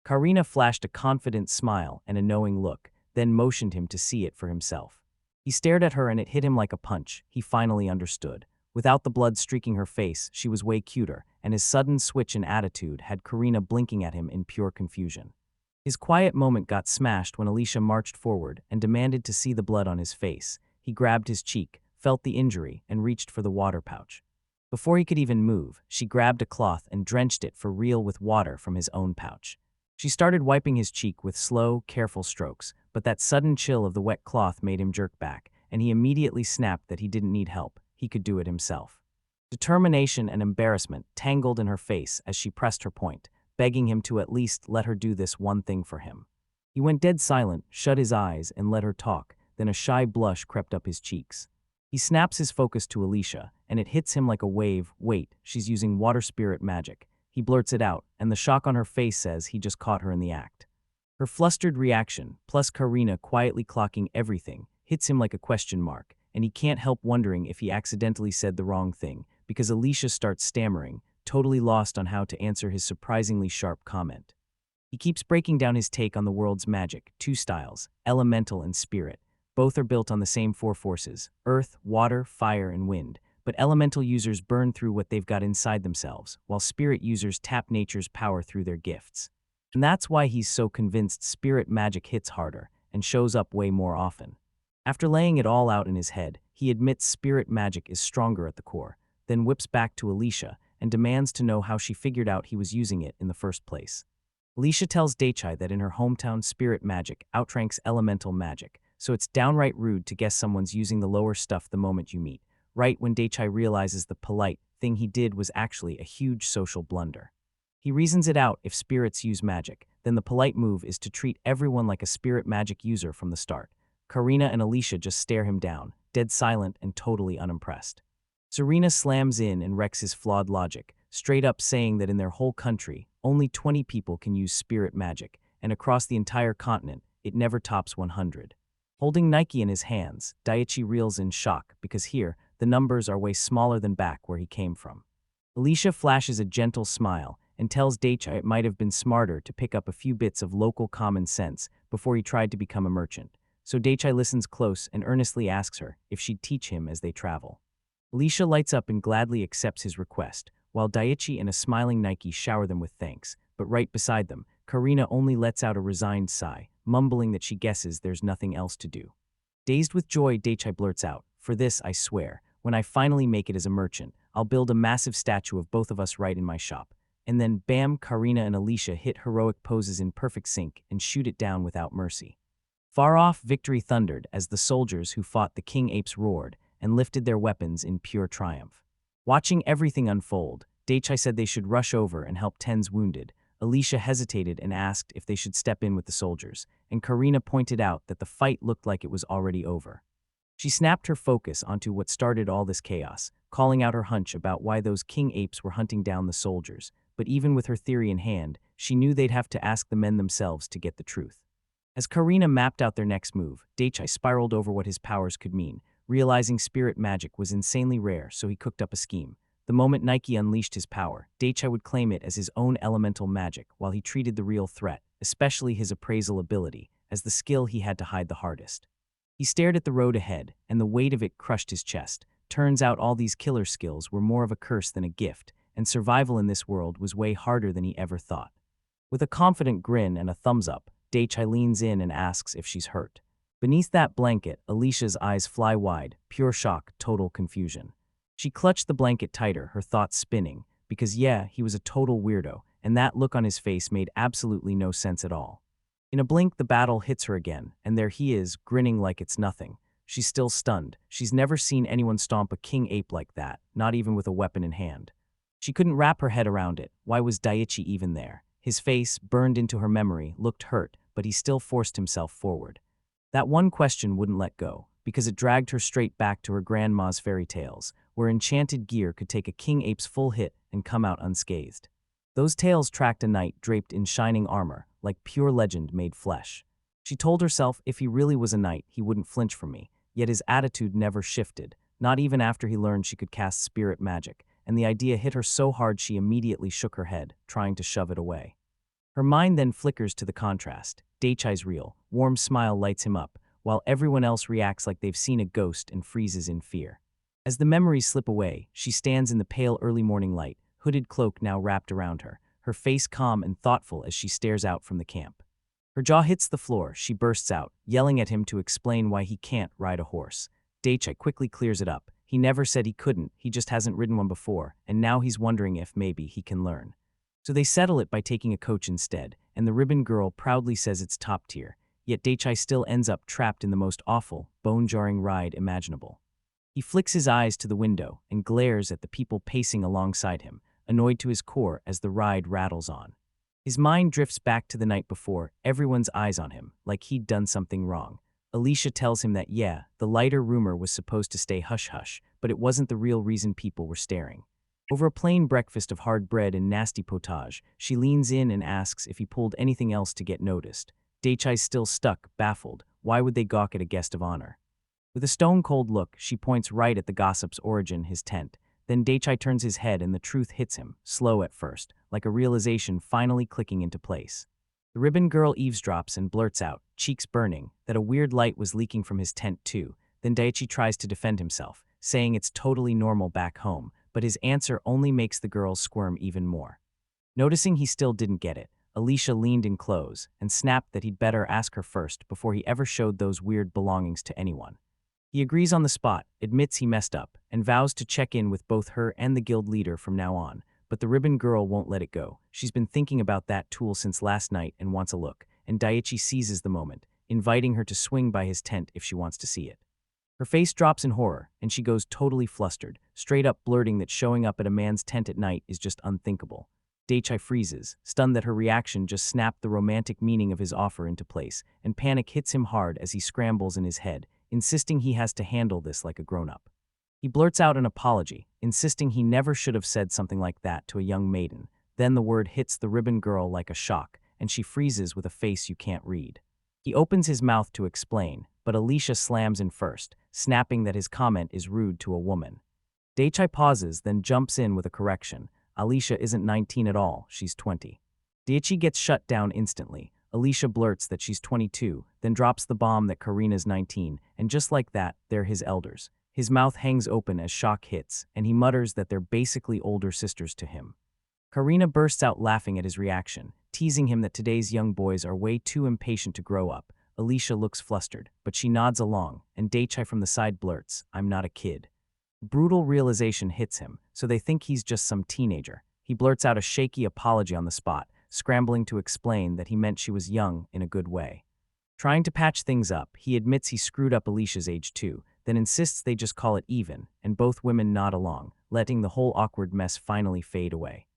Karina flashed a confident smile and a knowing look, then motioned him to see it for himself. He stared at her and it hit him like a punch. He finally understood. Without the blood streaking her face, she was way cuter, and his sudden switch in attitude had Karina blinking at him in pure confusion. His quiet moment got smashed when Alicia marched forward and demanded to see the blood on his face. He grabbed his cheek, felt the injury, and reached for the water pouch. Before he could even move, she grabbed a cloth and drenched it for real with water from his own pouch. She started wiping his cheek with slow, careful strokes, but that sudden chill of the wet cloth made him jerk back, and he immediately snapped that he didn't need help. He could do it himself. Determination and embarrassment tangled in her face as she pressed her point, begging him to at least let her do this one thing for him. He went dead silent, shut his eyes, and let her talk, then a shy blush crept up his cheeks. He snaps his focus to Alicia, and it hits him like a wave. Wait, she's using water spirit magic. He blurts it out, and the shock on her face says he just caught her in the act. Her flustered reaction, plus Karina quietly clocking everything, hits him like a question mark, and he can't help wondering if he accidentally said the wrong thing, because Alicia starts stammering, totally lost on how to answer his surprisingly sharp comment. He keeps breaking down his take on the world's magic, two styles, elemental and spirit. Both are built on the same four forces, earth, water, fire, and wind, but elemental users burn through what they've got inside themselves, while spirit users tap nature's power through their gifts. And that's why he's so convinced spirit magic hits harder and shows up way more often. After laying it all out in his head, he admits spirit magic is stronger at the core, then whips back to Alicia and demands to know how she figured out he was using it in the first place. Alicia tells Daichai that in her hometown spirit magic outranks elemental magic, so it's downright rude to guess someone's using the lower stuff the moment you meet, right when Daichai realizes the polite thing he did was actually a huge social blunder. He reasons it out: if spirits use magic, then the polite move is to treat everyone like a spirit magic user from the start. Karina and Alicia just stare him down, dead silent and totally unimpressed. Serena slams in and wrecks his flawed logic, straight up saying that in their whole country, only 20 people can use spirit magic, and across the entire continent, it never tops 100. Holding Nike in his hands, Daiichi reels in shock because here, the numbers are way smaller than back where he came from. Alicia flashes a gentle smile and tells Daiichi it might have been smarter to pick up a few bits of local common sense before he tried to become a merchant. So Daiichi listens close and earnestly asks her if she'd teach him as they travel. Alicia lights up and gladly accepts his request, while Daiichi and a smiling Nike shower them with thanks, but right beside them, Karina only lets out a resigned sigh, mumbling that she guesses there's nothing else to do. Dazed with joy, Daiichi blurts out, "For this, I swear, when I finally make it as a merchant, I'll build a massive statue of both of us right in my shop." And then, bam, Karina and Alicia hit heroic poses in perfect sync and shoot it down without mercy. Far off, victory thundered as the soldiers who fought the king apes roared and lifted their weapons in pure triumph. Watching everything unfold, Daiichi said they should rush over and help Ten's wounded. Alicia hesitated and asked if they should step in with the soldiers, and Karina pointed out that the fight looked like it was already over. She snapped her focus onto what started all this chaos, calling out her hunch about why those king apes were hunting down the soldiers, but even with her theory in hand, she knew they'd have to ask the men themselves to get the truth. As Karina mapped out their next move, Daiichi spiraled over what his powers could mean, realizing spirit magic was insanely rare, so he cooked up a scheme. The moment Nike unleashed his power, Daiichi would claim it as his own elemental magic while he treated the real threat, especially his appraisal ability, as the skill he had to hide the hardest. He stared at the road ahead, and the weight of it crushed his chest. Turns out all these killer skills were more of a curse than a gift, and survival in this world was way harder than he ever thought. With a confident grin and a thumbs up, Daiichi leans in and asks if she's hurt. Beneath that blanket, Alicia's eyes fly wide, pure shock, total confusion. She clutched the blanket tighter, her thoughts spinning, because yeah, he was a total weirdo, and that look on his face made absolutely no sense at all. In a blink, the battle hits her again, and there he is, grinning like it's nothing. She's still stunned. She's never seen anyone stomp a king ape like that, not even with a weapon in hand. She couldn't wrap her head around it. Why was Daiichi even there? His face, burned into her memory, looked hurt, but he still forced himself forward. That one question wouldn't let go, because it dragged her straight back to her grandma's fairy tales, where enchanted gear could take a king ape's full hit and come out unscathed. Those tales tracked a knight draped in shining armor, like pure legend made flesh. She told herself if he really was a knight, he wouldn't flinch from me, yet his attitude never shifted, not even after he learned she could cast spirit magic, and the idea hit her so hard she immediately shook her head, trying to shove it away. Her mind then flickers to the contrast. Daiichi's real, warm smile lights him up, while everyone else reacts like they've seen a ghost and freezes in fear. As the memories slip away, she stands in the pale early morning light, hooded cloak now wrapped around her, her face calm and thoughtful as she stares out from the camp. Her jaw hits the floor, she bursts out, yelling at him to explain why he can't ride a horse. Daiichi quickly clears it up. He never said he couldn't, he just hasn't ridden one before, and now he's wondering if maybe he can learn. So they settle it by taking a coach instead, and the ribbon girl proudly says it's top tier, yet Daiichi still ends up trapped in the most awful, bone-jarring ride imaginable. He flicks his eyes to the window and glares at the people pacing alongside him, annoyed to his core as the ride rattles on. His mind drifts back to the night before, everyone's eyes on him, like he'd done something wrong. Alicia tells him that yeah, the lighter rumor was supposed to stay hush-hush, but it wasn't the real reason people were staring. Over a plain breakfast of hard bread and nasty potage, she leans in and asks if he pulled anything else to get noticed. Daiichi's still stuck, baffled. Why would they gawk at a guest of honor? With a stone-cold look, she points right at the gossip's origin, his tent. Then Daiichi turns his head and the truth hits him, slow at first, like a realization finally clicking into place. The ribbon girl eavesdrops and blurts out, cheeks burning, that a weird light was leaking from his tent too. Then Daiichi tries to defend himself, saying it's totally normal back home, but his answer only makes the girls squirm even more. Noticing he still didn't get it, Alicia leaned in close and snapped that he'd better ask her first before he ever showed those weird belongings to anyone. He agrees on the spot, admits he messed up, and vows to check in with both her and the guild leader from now on, but the ribbon girl won't let it go. She's been thinking about that tool since last night and wants a look, and Daiichi seizes the moment, inviting her to swing by his tent if she wants to see it. Her face drops in horror, and she goes totally flustered, straight up blurting that showing up at a man's tent at night is just unthinkable. Daiichi freezes, stunned that her reaction just snapped the romantic meaning of his offer into place, and panic hits him hard as he scrambles in his head, insisting he has to handle this like a grown-up. He blurts out an apology, insisting he never should have said something like that to a young maiden. Then the word hits the ribbon girl like a shock, and she freezes with a face you can't read. He opens his mouth to explain, but Alicia slams in first, snapping that his comment is rude to a woman. Daichi pauses, then jumps in with a correction. Alicia isn't 19 at all, she's 20. Daichi gets shut down instantly. Alicia blurts that she's 22, then drops the bomb that Karina's 19, and just like that, they're his elders. His mouth hangs open as shock hits, and he mutters that they're basically older sisters to him. Karina bursts out laughing at his reaction, teasing him that today's young boys are way too impatient to grow up. Alicia looks flustered, but she nods along, and Daichi from the side blurts, "I'm not a kid." Brutal realization hits him, so they think he's just some teenager. He blurts out a shaky apology on the spot, scrambling to explain that he meant she was young in a good way. Trying to patch things up, he admits he screwed up Alicia's age too, then insists they just call it even, and both women nod along, letting the whole awkward mess finally fade away.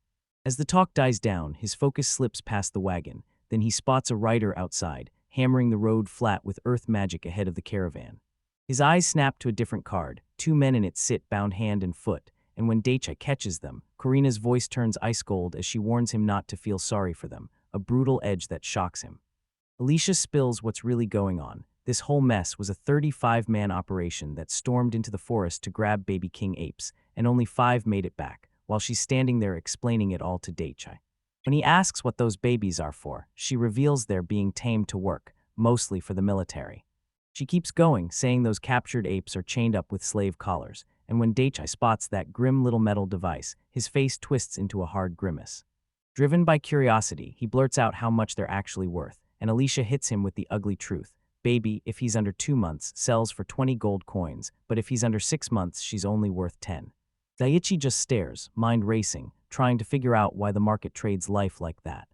As the talk dies down, his focus slips past the wagon, then he spots a rider outside, hammering the road flat with earth magic ahead of the caravan. His eyes snap to a different card. 2 men in it sit bound hand and foot, and when Daichi catches them, Karina's voice turns ice cold as she warns him not to feel sorry for them, a brutal edge that shocks him. Alicia spills what's really going on. This whole mess was a 35-man operation that stormed into the forest to grab baby king apes, and only 5 made it back, while she's standing there explaining it all to Daichi. When he asks what those babies are for, she reveals they're being tamed to work, mostly for the military. She keeps going, saying those captured apes are chained up with slave collars, and when Daichi spots that grim little metal device, his face twists into a hard grimace. Driven by curiosity, he blurts out how much they're actually worth, and Alicia hits him with the ugly truth. Baby, if he's under 2 months, sells for 20 gold coins, but if he's under 6 months, she's only worth 10. Daichi just stares, mind racing, trying to figure out why the market trades life like that.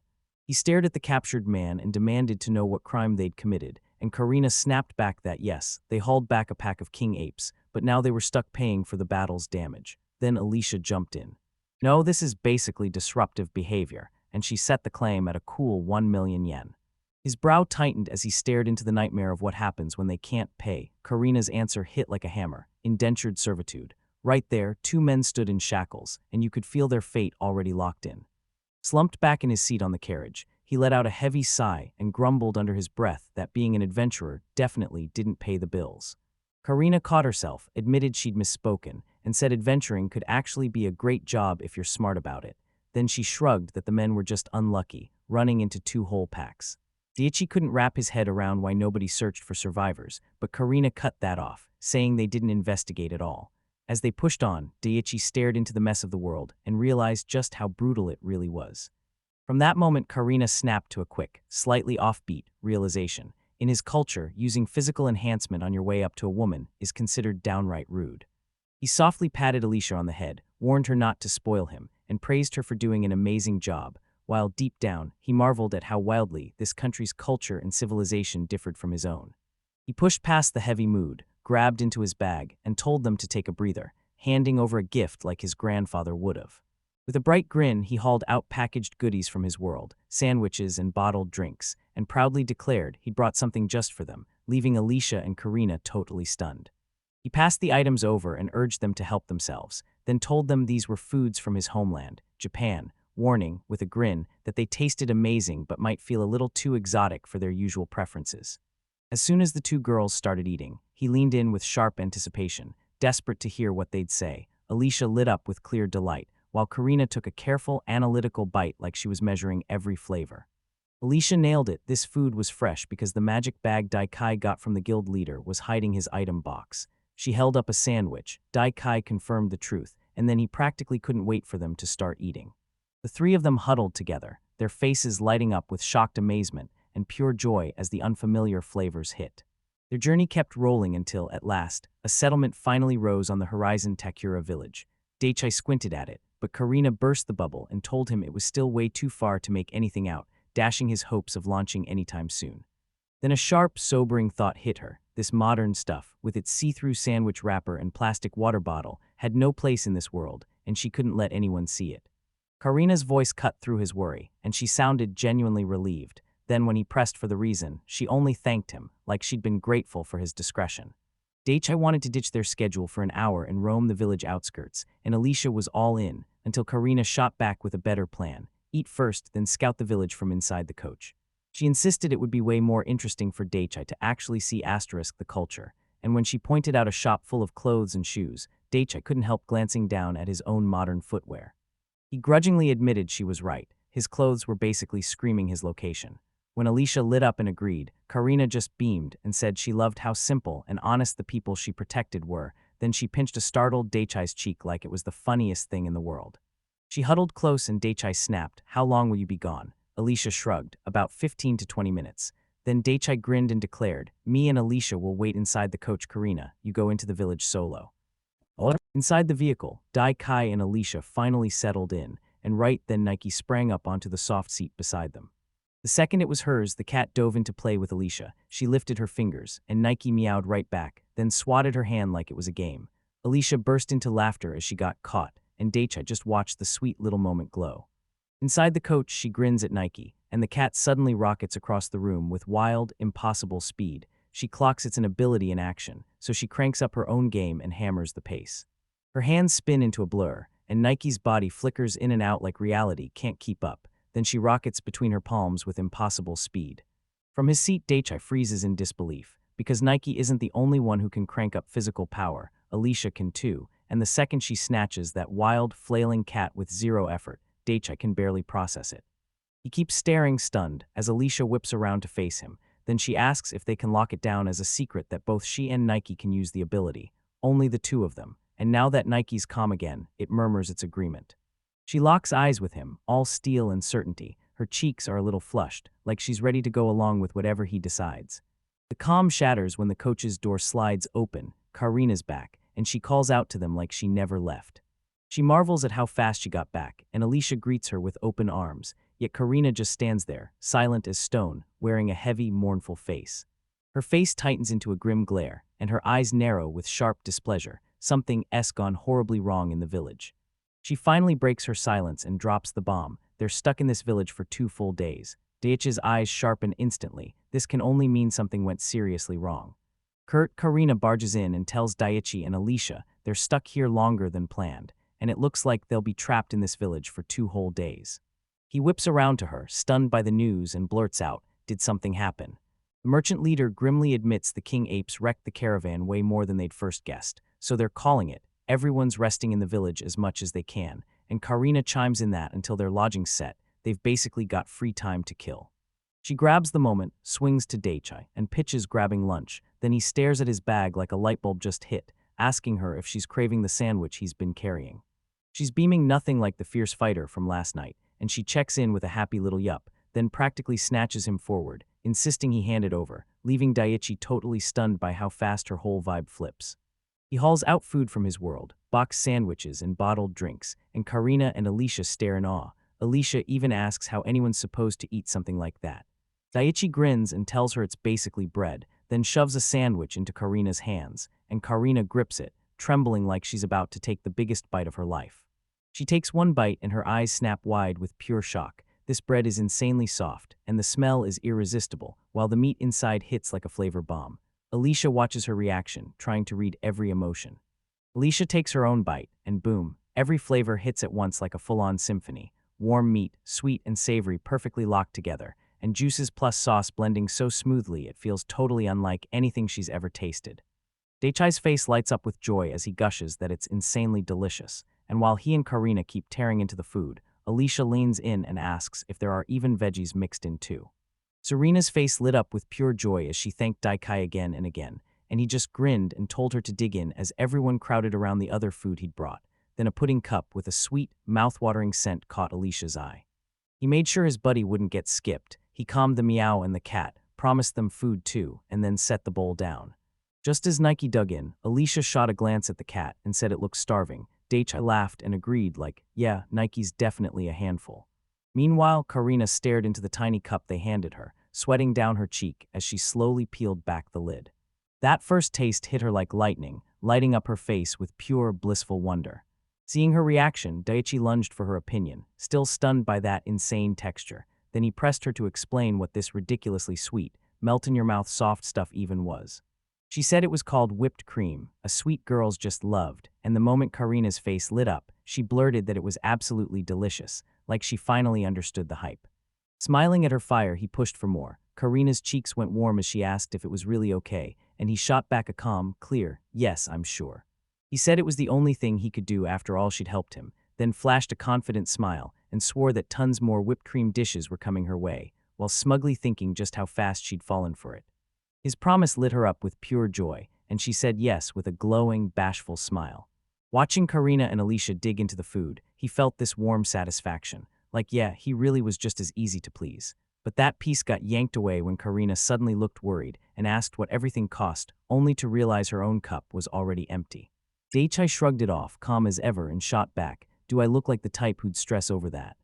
He stared at the captured man and demanded to know what crime they'd committed, and Karina snapped back that yes, they hauled back a pack of king apes, but now they were stuck paying for the battle's damage. Then Alicia jumped in. No, this is basically disruptive behavior, and she set the claim at a cool 1 million yen. His brow tightened as he stared into the nightmare of what happens when they can't pay. Karina's answer hit like a hammer: indentured servitude. Right there, 2 men stood in shackles, and you could feel their fate already locked in. Slumped back in his seat on the carriage, he let out a heavy sigh and grumbled under his breath that being an adventurer definitely didn't pay the bills. Karina caught herself, admitted she'd misspoken, and said adventuring could actually be a great job if you're smart about it. Then she shrugged that the men were just unlucky, running into 2 whole packs. Daichi couldn't wrap his head around why nobody searched for survivors, but Karina cut that off, saying they didn't investigate at all. As they pushed on, Daichi stared into the mess of the world and realized just how brutal it really was. From that moment, Karina snapped to a quick, slightly offbeat realization. In his culture, using physical enhancement on your way up to a woman is considered downright rude. He softly patted Alicia on the head, warned her not to spoil him, and praised her for doing an amazing job, while deep down, he marveled at how wildly this country's culture and civilization differed from his own. He pushed past the heavy mood, grabbed into his bag, and told them to take a breather, handing over a gift like his grandfather would have. With a bright grin, he hauled out packaged goodies from his world, sandwiches and bottled drinks, and proudly declared he'd brought something just for them, leaving Alicia and Karina totally stunned. He passed the items over and urged them to help themselves, then told them these were foods from his homeland, Japan, warning, with a grin, that they tasted amazing but might feel a little too exotic for their usual preferences. As soon as the 2 girls started eating, he leaned in with sharp anticipation, desperate to hear what they'd say. Alicia lit up with clear delight, while Karina took a careful, analytical bite like she was measuring every flavor. Alicia nailed it. This food was fresh because the magic bag Daikai got from the guild leader was hiding his item box. She held up a sandwich. Daikai confirmed the truth, and then he practically couldn't wait for them to start eating. The 3 of them huddled together, their faces lighting up with shocked amazement and pure joy as the unfamiliar flavors hit. Their journey kept rolling until, at last, a settlement finally rose on the horizon. Takura village. Daichi squinted at it, but Karina burst the bubble and told him it was still way too far to make anything out, dashing his hopes of launching anytime soon. Then a sharp, sobering thought hit her. This modern stuff, with its see-through sandwich wrapper and plastic water bottle, had no place in this world, and she couldn't let anyone see it. Karina's voice cut through his worry, and she sounded genuinely relieved. Then when he pressed for the reason, she only thanked him, like she'd been grateful for his discretion. Daichi wanted to ditch their schedule for an hour and roam the village outskirts, and Alicia was all in, until Karina shot back with a better plan. eat first, then scout the village from inside the coach. She insisted it would be way more interesting for Daichai to actually see the culture, and when she pointed out a shop full of clothes and shoes, Daichai couldn't help glancing down at his own modern footwear. He grudgingly admitted she was right. His clothes were basically screaming his location. When Alicia lit up and agreed, Karina just beamed and said she loved how simple and honest the people she protected were. Then she pinched a startled Daichai's cheek like it was the funniest thing in the world. She huddled close and Daichai snapped, "How long will you be gone?" Alicia shrugged, "About 15 to 20 minutes. Then Daichai grinned and declared, "Me and Alicia will wait inside the coach. Karina, you go into the village solo." Inside the vehicle, Daichai and Alicia finally settled in, and right then Nike sprang up onto the soft seat beside them. The second it was hers, the cat dove into play with Alicia. She lifted her fingers, and Nike meowed right back, then swatted her hand like it was a game. Alicia burst into laughter as she got caught, and Daichai just watched the sweet little moment glow. Inside the coach, she grins at Nike, and the cat suddenly rockets across the room with wild, impossible speed. She clocks it's an ability in action, so she cranks up her own game and hammers the pace. Her hands spin into a blur, and Nike's body flickers in and out like reality can't keep up. Then she rockets between her palms with impossible speed. From his seat, Daichai freezes in disbelief, because Nike isn't the only one who can crank up physical power. Alicia can too, and the second she snatches that wild, flailing cat with zero effort, Daichai can barely process it. He keeps staring stunned as Alicia whips around to face him. Then she asks if they can lock it down as a secret that both she and Nike can use the ability. Only the two of them, and now that Nike's calm again, it murmurs its agreement. She locks eyes with him, all steel and certainty. Her cheeks are a little flushed, like she's ready to go along with whatever he decides. The calm shatters when the coach's door slides open. Karina's back, and she calls out to them like she never left. She marvels at how fast she got back, and Alicia greets her with open arms, yet Karina just stands there, silent as stone, wearing a heavy, mournful face. Her face tightens into a grim glare, and her eyes narrow with sharp displeasure. Something's gone horribly wrong in the village. She finally breaks her silence and drops the bomb. They're stuck in this village for 2 full days. Daichi's eyes sharpen instantly. This can only mean something went seriously wrong. Karina barges in and tells Daichi and Alicia they're stuck here longer than planned, and it looks like they'll be trapped in this village for 2 whole days. He whips around to her, stunned by the news, and blurts out, "Did something happen?" The merchant leader grimly admits the king apes wrecked the caravan way more than they'd first guessed, so they're calling it. Everyone's resting in the village as much as they can, and Karina chimes in that until their lodging's set, they've basically got free time to kill. She grabs the moment, swings to Daichai, and pitches grabbing lunch. Then he stares at his bag like a light bulb just hit, asking her if she's craving the sandwich he's been carrying. She's beaming nothing like the fierce fighter from last night, and she checks in with a happy little yup, then practically snatches him forward, insisting he hand it over, leaving Daichi totally stunned by how fast her whole vibe flips. He hauls out food from his world, boxed sandwiches and bottled drinks, and Karina and Alicia stare in awe. Alicia even asks how anyone's supposed to eat something like that. Daichi grins and tells her it's basically bread, then shoves a sandwich into Karina's hands, and Karina grips it, trembling like she's about to take the biggest bite of her life. She takes one bite and her eyes snap wide with pure shock. This bread is insanely soft, and the smell is irresistible, while the meat inside hits like a flavor bomb. Alicia watches her reaction, trying to read every emotion. Alicia takes her own bite, and boom, every flavor hits at once like a full-on symphony. Warm meat, sweet and savory perfectly locked together, and juices plus sauce blending so smoothly it feels totally unlike anything she's ever tasted. Daichai's face lights up with joy as he gushes that it's insanely delicious, and while he and Karina keep tearing into the food, Alicia leans in and asks if there are even veggies mixed in too. Serena's face lit up with pure joy as she thanked Daichai again and again, and he just grinned and told her to dig in as everyone crowded around the other food he'd brought. Then a pudding cup with a sweet, mouth-watering scent caught Alicia's eye. He made sure his buddy wouldn't get skipped. He calmed the meow and the cat, promised them food too, and then set the bowl down. Just as Nike dug in, Alicia shot a glance at the cat and said it looked starving. Daichai laughed and agreed like, yeah, Nike's definitely a handful. Meanwhile, Karina stared into the tiny cup they handed her, sweating down her cheek as she slowly peeled back the lid. That first taste hit her like lightning, lighting up her face with pure, blissful wonder. Seeing her reaction, Daichi lunged for her opinion, still stunned by that insane texture. Then he pressed her to explain what this ridiculously sweet, melt-in-your-mouth soft stuff even was. She said it was called whipped cream, a sweet girls just loved, and the moment Karina's face lit up, she blurted that it was absolutely delicious, like she finally understood the hype. Smiling at her fire, he pushed for more. Karina's cheeks went warm as she asked if it was really okay, and he shot back a calm, clear, "Yes, I'm sure." He said it was the only thing he could do after all she'd helped him, then flashed a confident smile and swore that tons more whipped cream dishes were coming her way, while smugly thinking just how fast she'd fallen for it. His promise lit her up with pure joy, and she said yes with a glowing, bashful smile. Watching Karina and Alicia dig into the food, he felt this warm satisfaction, like yeah, he really was just as easy to please. But that piece got yanked away when Karina suddenly looked worried and asked what everything cost, only to realize her own cup was already empty. Daichai shrugged it off, calm as ever, and shot back, "Do I look like the type who'd stress over that?"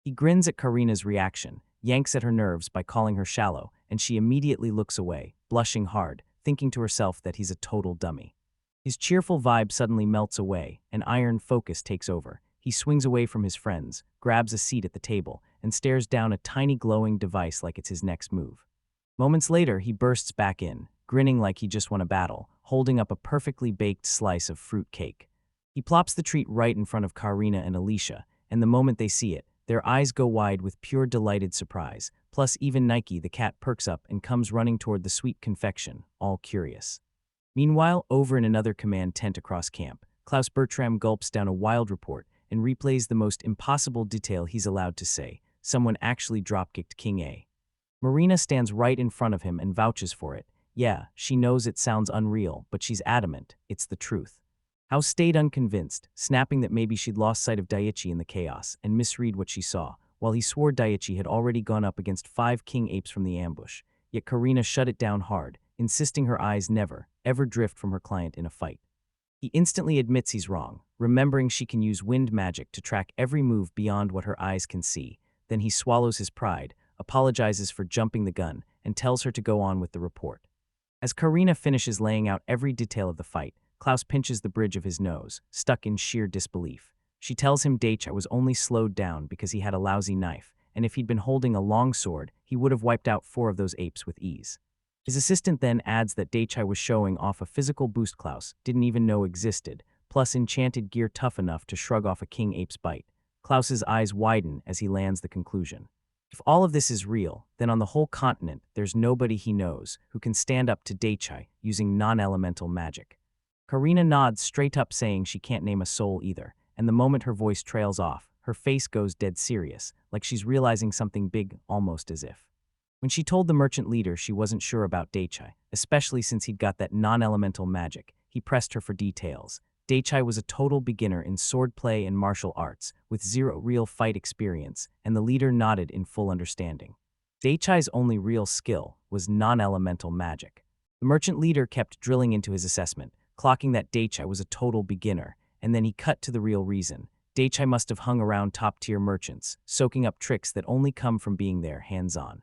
He grins at Karina's reaction, yanks at her nerves by calling her shallow, and she immediately looks away, blushing hard, thinking to herself that he's a total dummy. His cheerful vibe suddenly melts away, and iron focus takes over. He swings away from his friends, grabs a seat at the table, and stares down a tiny glowing device like it's his next move. Moments later, he bursts back in, grinning like he just won a battle, holding up a perfectly baked slice of fruit cake. He plops the treat right in front of Karina and Alicia, and the moment they see it, their eyes go wide with pure delighted surprise, plus even Nike the cat perks up and comes running toward the sweet confection, all curious. Meanwhile, over in another command tent across camp, Klaus Bertram gulps down a wild report and replays the most impossible detail he's allowed to say: someone actually dropkicked King A. Marina stands right in front of him and vouches for it. Yeah, she knows it sounds unreal, but she's adamant, it's the truth. House stayed unconvinced, snapping that maybe she'd lost sight of Daiichi in the chaos and misread what she saw, while he swore Daiichi had already gone up against 5 king apes from the ambush. Yet Karina shut it down hard, insisting her eyes never, ever drift from her client in a fight. He instantly admits he's wrong, remembering she can use wind magic to track every move beyond what her eyes can see. Then he swallows his pride, apologizes for jumping the gun, and tells her to go on with the report. As Karina finishes laying out every detail of the fight, Klaus pinches the bridge of his nose, stuck in sheer disbelief. She tells him Daichai was only slowed down because he had a lousy knife, and if he'd been holding a long sword, he would have wiped out 4 of those apes with ease. His assistant then adds that Daichai was showing off a physical boost Klaus didn't even know existed, plus enchanted gear tough enough to shrug off a king ape's bite. Klaus's eyes widen as he lands the conclusion. If all of this is real, then on the whole continent, there's nobody he knows who can stand up to Daichai using non-elemental magic. Karina nods straight up, saying she can't name a soul either, and the moment her voice trails off, her face goes dead serious, like she's realizing something big, almost as if. When she told the merchant leader she wasn't sure about Daichai, especially since he'd got that non-elemental magic, he pressed her for details. Daichai was a total beginner in swordplay and martial arts, with 0 real fight experience, and the leader nodded in full understanding. Daichai's only real skill was non-elemental magic. The merchant leader kept drilling into his assessment, clocking that Daichai was a total beginner, and then he cut to the real reason. Daichai must have hung around top-tier merchants, soaking up tricks that only come from being there hands-on.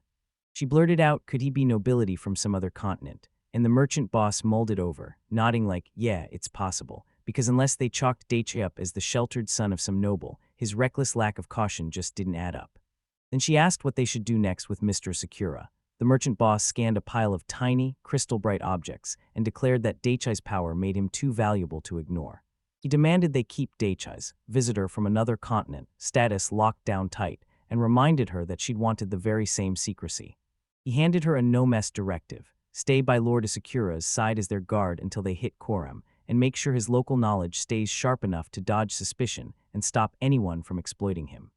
She blurted out, could he be nobility from some other continent? And the merchant boss mulled it over, nodding like, yeah, it's possible, because unless they chalked Daichai up as the sheltered son of some noble, his reckless lack of caution just didn't add up. Then she asked what they should do next with Mr. Sakura. The merchant boss scanned a pile of tiny, crystal-bright objects and declared that Daichai's power made him too valuable to ignore. He demanded they keep Daichai's, visitor from another continent, status locked down tight, and reminded her that she'd wanted the very same secrecy. He handed her a no-mess directive: stay by Lord Asakura's side as their guard until they hit Karum, and make sure his local knowledge stays sharp enough to dodge suspicion and stop anyone from exploiting him.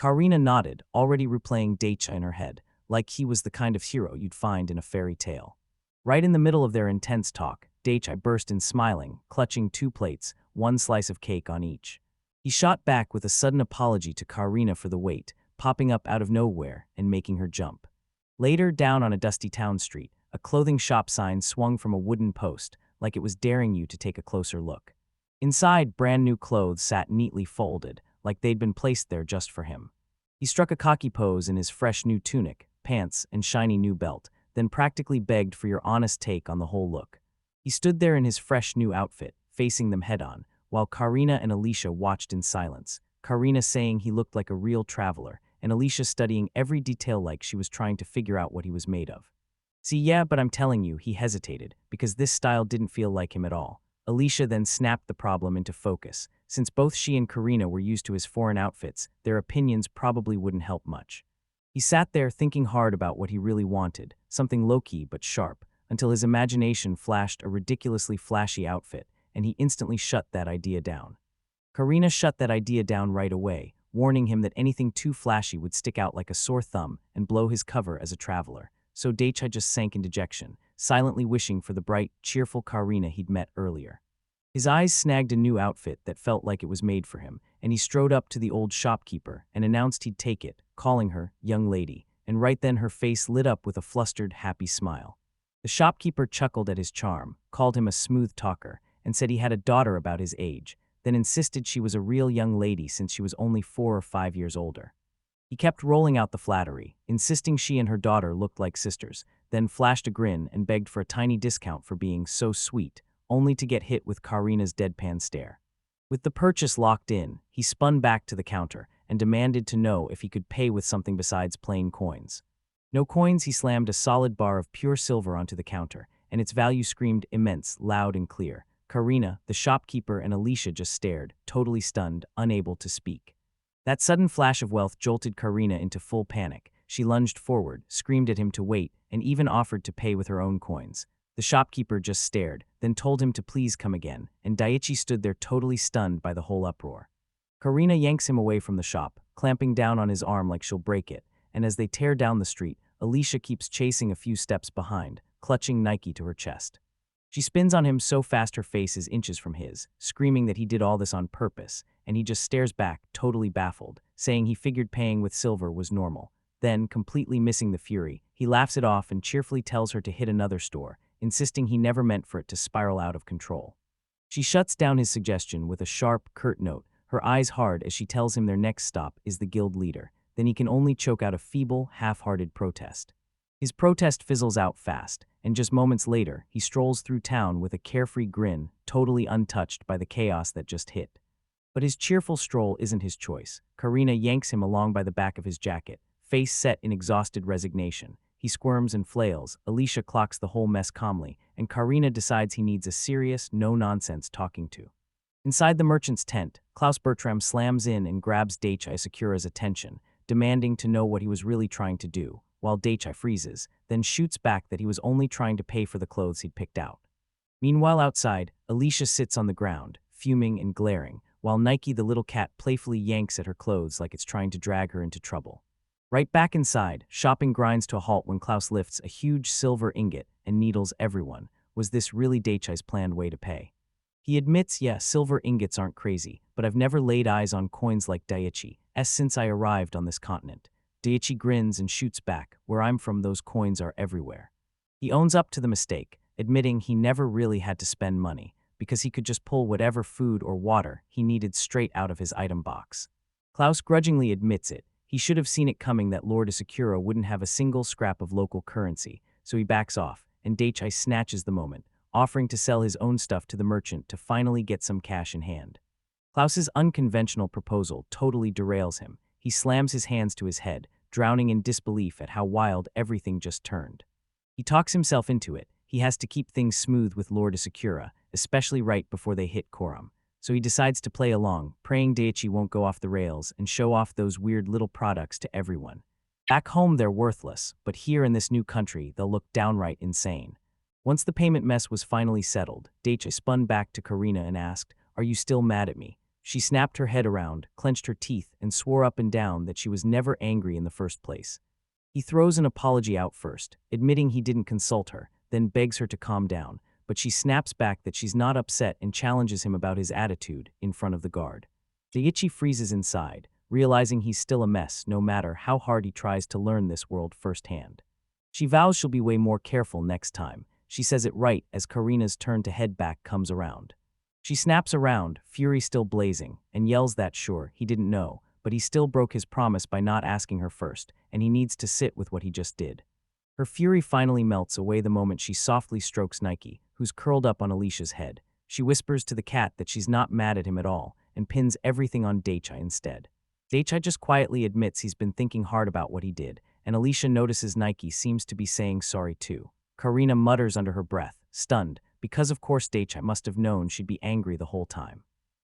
Karina nodded, already replaying Daichai in her head, like he was the kind of hero you'd find in a fairy tale. Right in the middle of their intense talk, Daichai burst in smiling, clutching 2 plates, 1 slice of cake on each. He shot back with a sudden apology to Karina for the wait, popping up out of nowhere and making her jump. Later, down on a dusty town street, a clothing shop sign swung from a wooden post, like it was daring you to take a closer look. Inside, brand new clothes sat neatly folded, like they'd been placed there just for him. He struck a cocky pose in his fresh new tunic, pants, and shiny new belt, then practically begged for your honest take on the whole look. He stood there in his fresh new outfit, facing them head-on, while Karina and Alicia watched in silence, Karina saying he looked like a real traveler, and Alicia studying every detail like she was trying to figure out what he was made of. See, yeah, but I'm telling you, he hesitated, because this style didn't feel like him at all. Alicia then snapped the problem into focus, Since both she and Karina were used to his foreign outfits, their opinions probably wouldn't help much. He sat there thinking hard about what he really wanted, something low-key but sharp, until his imagination flashed a ridiculously flashy outfit, and he instantly shut that idea down. Karina shut that idea down right away, warning him that anything too flashy would stick out like a sore thumb and blow his cover as a traveler. So Daichai just sank in dejection, silently wishing for the bright, cheerful Karina he'd met earlier. His eyes snagged a new outfit that felt like it was made for him, and he strode up to the old shopkeeper and announced he'd take it, calling her young lady, and right then her face lit up with a flustered, happy smile. The shopkeeper chuckled at his charm, called him a smooth talker, and said he had a daughter about his age, then insisted she was a real young lady since she was only 4 or 5 years older. He kept rolling out the flattery, insisting she and her daughter looked like sisters, then flashed a grin and begged for a tiny discount for being so sweet, only to get hit with Karina's deadpan stare. With the purchase locked in, he spun back to the counter and demanded to know if he could pay with something besides plain coins. No coins, he slammed a solid bar of pure silver onto the counter, and its value screamed immense, loud and clear. Karina, the shopkeeper, and Alicia just stared, totally stunned, unable to speak. That sudden flash of wealth jolted Karina into full panic. She lunged forward, screamed at him to wait, and even offered to pay with her own coins. The shopkeeper just stared, then told him to please come again, and Daichi stood there totally stunned by the whole uproar. Karina yanks him away from the shop, clamping down on his arm like she'll break it, and as they tear down the street, Alicia keeps chasing a few steps behind, clutching Nike to her chest. She spins on him so fast her face is inches from his, screaming that he did all this on purpose, and he just stares back, totally baffled, saying he figured paying with silver was normal. Then, completely missing the fury, he laughs it off and cheerfully tells her to hit another store, insisting he never meant for it to spiral out of control. She shuts down his suggestion with a sharp, curt note, her eyes hard as she tells him their next stop is the guild leader. Then he can only choke out a feeble, half-hearted protest. His protest fizzles out fast, and just moments later, he strolls through town with a carefree grin, totally untouched by the chaos that just hit. But his cheerful stroll isn't his choice. Karina yanks him along by the back of his jacket, face set in exhausted resignation. He squirms and flails, Alicia clocks the whole mess calmly, and Karina decides he needs a serious, no-nonsense talking to. Inside the merchant's tent, Klaus Bertram slams in and grabs Daichai Sakura's attention, demanding to know what he was really trying to do, while Daichai freezes, then shoots back that he was only trying to pay for the clothes he'd picked out. Meanwhile outside, Alicia sits on the ground, fuming and glaring, while Nike the little cat playfully yanks at her clothes like it's trying to drag her into trouble. Right back inside, shopping grinds to a halt when Klaus lifts a huge silver ingot and needles everyone. Was this really Daichai's planned way to pay? He admits, yeah, silver ingots aren't crazy, but I've never laid eyes on coins like Daichi's since I arrived on this continent. Daichi grins and shoots back, where I'm from those coins are everywhere. He owns up to the mistake, admitting he never really had to spend money, because he could just pull whatever food or water he needed straight out of his item box. Klaus grudgingly admits it. He should have seen it coming that Lord Asakura wouldn't have a single scrap of local currency, so he backs off, and Daichai snatches the moment, offering to sell his own stuff to the merchant to finally get some cash in hand. Klaus's unconventional proposal totally derails him. He slams his hands to his head, drowning in disbelief at how wild everything just turned. He talks himself into it. He has to keep things smooth with Lord Asakura, especially right before they hit Karum. So he decides to play along, praying Daichi won't go off the rails and show off those weird little products to everyone. Back home they're worthless, but here in this new country they'll look downright insane. Once the payment mess was finally settled, Daichi spun back to Karina and asked, "Are you still mad at me?" She snapped her head around, clenched her teeth, and swore up and down that she was never angry in the first place. He throws an apology out first, admitting he didn't consult her, then begs her to calm down, but she snaps back that she's not upset and challenges him about his attitude in front of the guard. Daichi freezes inside, realizing he's still a mess no matter how hard he tries to learn this world firsthand. She vows she'll be way more careful next time. She says it right as Karina's turn to head back comes around. She snaps around, fury still blazing, and yells that sure, he didn't know, but he still broke his promise by not asking her first, and he needs to sit with what he just did. Her fury finally melts away the moment she softly strokes Nike, who's curled up on Alicia's head. She whispers to the cat that she's not mad at him at all, and pins everything on Daichai instead. Daichai just quietly admits he's been thinking hard about what he did, and Alicia notices Nike seems to be saying sorry too. Karina mutters under her breath, stunned, because of course Daichai must have known she'd be angry the whole time.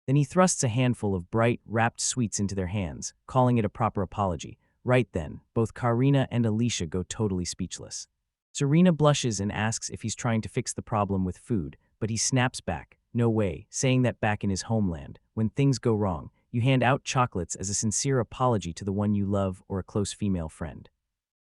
Then he thrusts a handful of bright, wrapped sweets into their hands, calling it a proper apology. Right then, both Karina and Alicia go totally speechless. Serena blushes and asks if he's trying to fix the problem with food, but he snaps back, "No way," saying that back in his homeland, when things go wrong, you hand out chocolates as a sincere apology to the one you love or a close female friend.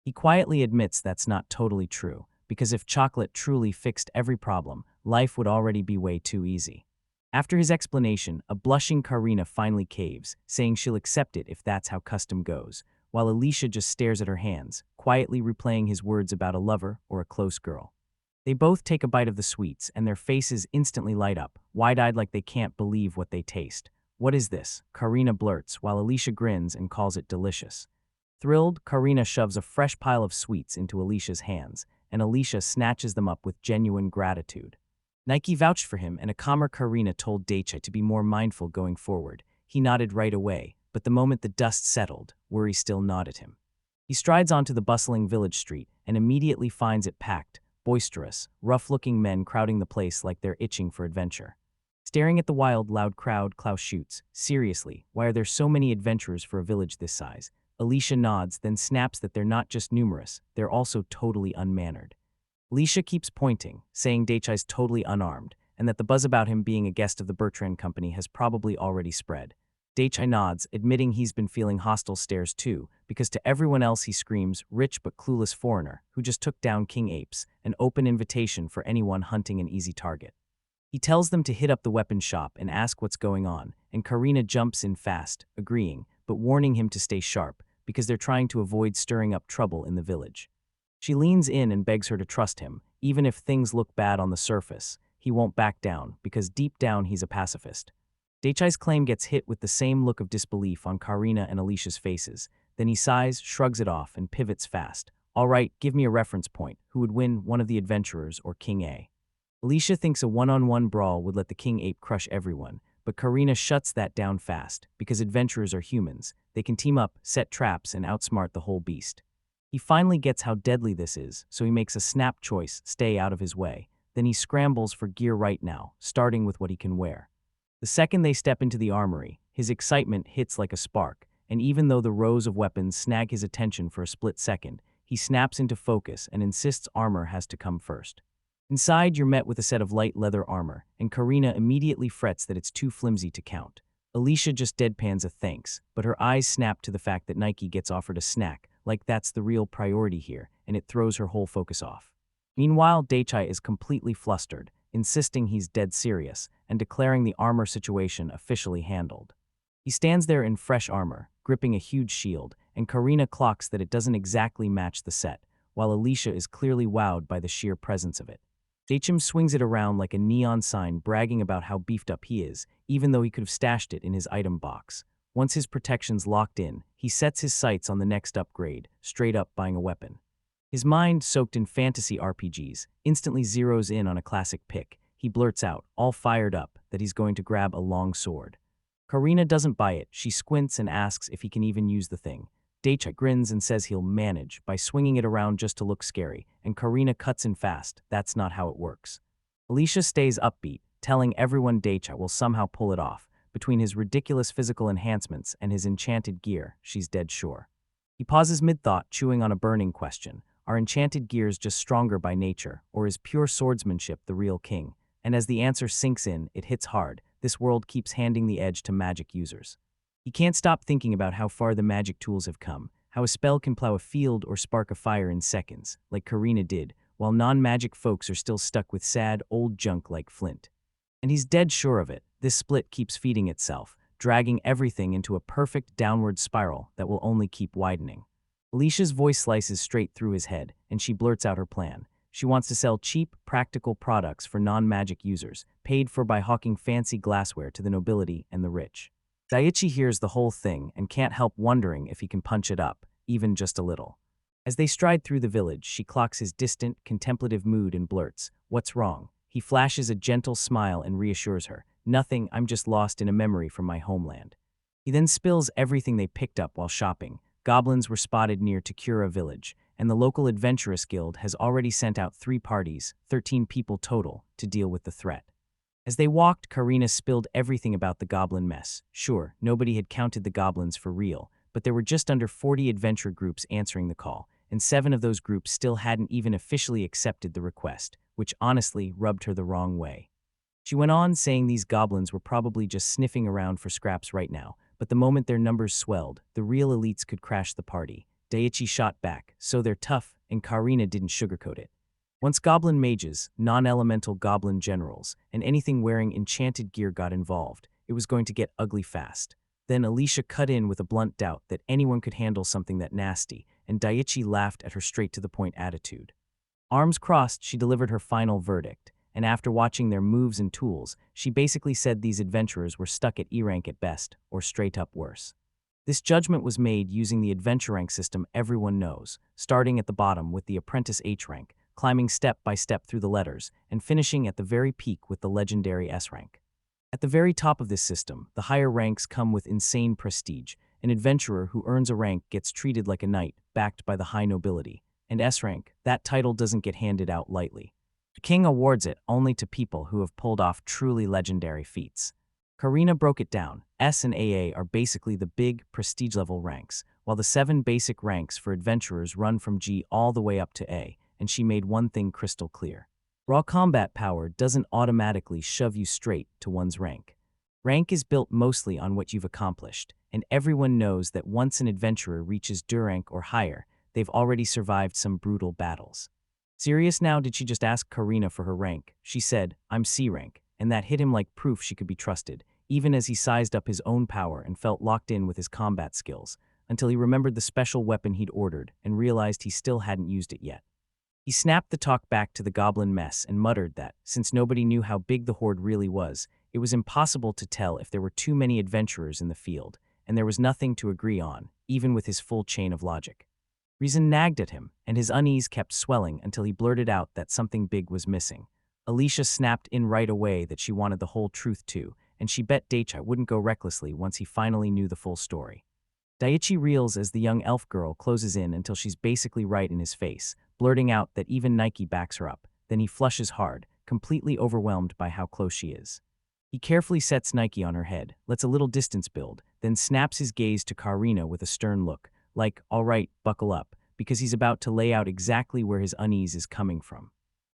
He quietly admits that's not totally true, because if chocolate truly fixed every problem, life would already be way too easy. After his explanation, a blushing Karina finally caves, saying she'll accept it if that's how custom goes, while Alicia just stares at her hands, quietly replaying his words about a lover or a close girl. They both take a bite of the sweets, and their faces instantly light up, wide-eyed like they can't believe what they taste. "What is this?" Karina blurts, while Alicia grins and calls it delicious. Thrilled, Karina shoves a fresh pile of sweets into Alicia's hands, and Alicia snatches them up with genuine gratitude. Nike vouched for him, and a calmer Karina told Daicha to be more mindful going forward. He nodded right away, but the moment the dust settled, worry still gnawed at him. He strides onto the bustling village street and immediately finds it packed, boisterous, rough-looking men crowding the place like they're itching for adventure. Staring at the wild, loud crowd, Klaus shoots, "Seriously, why are there so many adventurers for a village this size?" Alicia nods, then snaps that they're not just numerous, they're also totally unmannered. Alicia keeps pointing, saying Daichai's totally unarmed, and that the buzz about him being a guest of the Bertrand Company has probably already spread. Daichai nods, admitting he's been feeling hostile stares too, because to everyone else he screams, "Rich but clueless foreigner, who just took down King Apes," an open invitation for anyone hunting an easy target. He tells them to hit up the weapon shop and ask what's going on, and Karina jumps in fast, agreeing, but warning him to stay sharp, because they're trying to avoid stirring up trouble in the village. She leans in and begs her to trust him, even if things look bad on the surface. He won't back down, because deep down he's a pacifist. Daichai's claim gets hit with the same look of disbelief on Karina and Alicia's faces. Then he sighs, shrugs it off, and pivots fast. "All right, give me a reference point. Who would win, one of the adventurers or King A?" Alicia thinks a one-on-one brawl would let the King Ape crush everyone, but Karina shuts that down fast, because adventurers are humans. They can team up, set traps, and outsmart the whole beast. He finally gets how deadly this is, so he makes a snap choice, stay out of his way. Then he scrambles for gear right now, starting with what he can wear. The second they step into the armory, his excitement hits like a spark, and even though the rows of weapons snag his attention for a split second, he snaps into focus and insists armor has to come first. Inside, you're met with a set of light leather armor, and Karina immediately frets that it's too flimsy to count. Alicia just deadpans a thanks, but her eyes snap to the fact that Nike gets offered a snack, like that's the real priority here, and it throws her whole focus off. Meanwhile, Daichai is completely flustered, insisting he's dead serious, and declaring the armor situation officially handled. He stands there in fresh armor, gripping a huge shield, and Karina clocks that it doesn't exactly match the set, while Alicia is clearly wowed by the sheer presence of it. Daichim swings it around like a neon sign, bragging about how beefed up he is, even though he could have stashed it in his item box. Once his protection's locked in, he sets his sights on the next upgrade, straight up buying a weapon. His mind, soaked in fantasy RPGs, instantly zeroes in on a classic pick. He blurts out, all fired up, that he's going to grab a long sword. Karina doesn't buy it. She squints and asks if he can even use the thing. Daichai grins and says he'll manage by swinging it around just to look scary, and Karina cuts in fast. That's not how it works. Alicia stays upbeat, telling everyone Daichai will somehow pull it off. Between his ridiculous physical enhancements and his enchanted gear, she's dead sure. He pauses mid-thought, chewing on a burning question. Are enchanted gears just stronger by nature, or is pure swordsmanship the real king? And as the answer sinks in, it hits hard. This world keeps handing the edge to magic users. He can't stop thinking about how far the magic tools have come, how a spell can plow a field or spark a fire in seconds, like Karina did, while non-magic folks are still stuck with sad, old junk like flint. And he's dead sure of it. This split keeps feeding itself, dragging everything into a perfect downward spiral that will only keep widening. Alicia's voice slices straight through his head, and she blurts out her plan. She wants to sell cheap, practical products for non-magic users, paid for by hawking fancy glassware to the nobility and the rich. Daichi hears the whole thing and can't help wondering if he can punch it up, even just a little. As they stride through the village, she clocks his distant, contemplative mood and blurts, "What's wrong?" He flashes a gentle smile and reassures her, "Nothing, I'm just lost in a memory from my homeland." He then spills everything they picked up while shopping. Goblins were spotted near Takura village, and the local adventurous guild has already sent out 3 parties, 13 people total, to deal with the threat. As they walked, Karina spilled everything about the goblin mess. Sure, nobody had counted the goblins for real, but there were just under 40 adventure groups answering the call, and 7 of those groups still hadn't even officially accepted the request, which honestly rubbed her the wrong way. She went on saying these goblins were probably just sniffing around for scraps right now, but the moment their numbers swelled, the real elites could crash the party. Daiichi shot back, so they're tough, and Karina didn't sugarcoat it. Once goblin mages, non-elemental goblin generals, and anything wearing enchanted gear got involved, it was going to get ugly fast. Then Alicia cut in with a blunt doubt that anyone could handle something that nasty, and Daiichi laughed at her straight-to-the-point attitude. Arms crossed, she delivered her final verdict, and after watching their moves and tools, she basically said these adventurers were stuck at E rank at best, or straight up worse. This judgment was made using the adventure rank system everyone knows, starting at the bottom with the apprentice H rank, climbing step by step through the letters, and finishing at the very peak with the legendary S rank. At the very top of this system, the higher ranks come with insane prestige. An adventurer who earns a rank gets treated like a knight, backed by the high nobility. And S rank, that title doesn't get handed out lightly. The king awards it only to people who have pulled off truly legendary feats. Karina broke it down. S and AA are basically the big, prestige-level ranks, while the 7 basic ranks for adventurers run from G all the way up to A, and she made one thing crystal clear. Raw combat power doesn't automatically shove you straight to one's rank. Rank is built mostly on what you've accomplished, and everyone knows that once an adventurer reaches D rank or higher, they've already survived some brutal battles. Serious now, did she just ask Karina for her rank? She said, "I'm C rank," and that hit him like proof she could be trusted, even as he sized up his own power and felt locked in with his combat skills, until he remembered the special weapon he'd ordered and realized he still hadn't used it yet. He snapped the talk back to the goblin mess and muttered that, since nobody knew how big the horde really was, it was impossible to tell if there were too many adventurers in the field, and there was nothing to agree on, even with his full chain of logic. Reason nagged at him, and his unease kept swelling until he blurted out that something big was missing. Alicia snapped in right away that she wanted the whole truth too, and she bet Daichi wouldn't go recklessly once he finally knew the full story. Daichi reels as the young elf girl closes in until she's basically right in his face, blurting out that even Nike backs her up. Then he flushes hard, completely overwhelmed by how close she is. He carefully sets Nike on her head, lets a little distance build, then snaps his gaze to Karina with a stern look, like, all right, buckle up, because he's about to lay out exactly where his unease is coming from.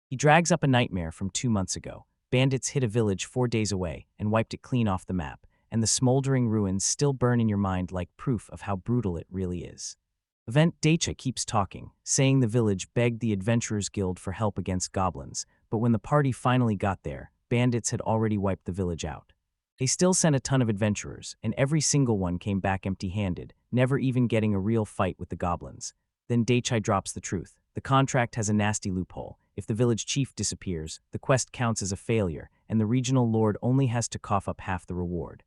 He drags up a nightmare from 2 months ago. Bandits hit a village 4 days away and wiped it clean off the map, and the smoldering ruins still burn in your mind like proof of how brutal it really is. Event Daichi keeps talking, saying the village begged the Adventurers Guild for help against goblins, but when the party finally got there, bandits had already wiped the village out. They still sent a ton of adventurers, and every single one came back empty-handed, never even getting a real fight with the goblins. Then Daichi drops the truth. The contract has a nasty loophole. If the village chief disappears, the quest counts as a failure, and the regional lord only has to cough up half the reward.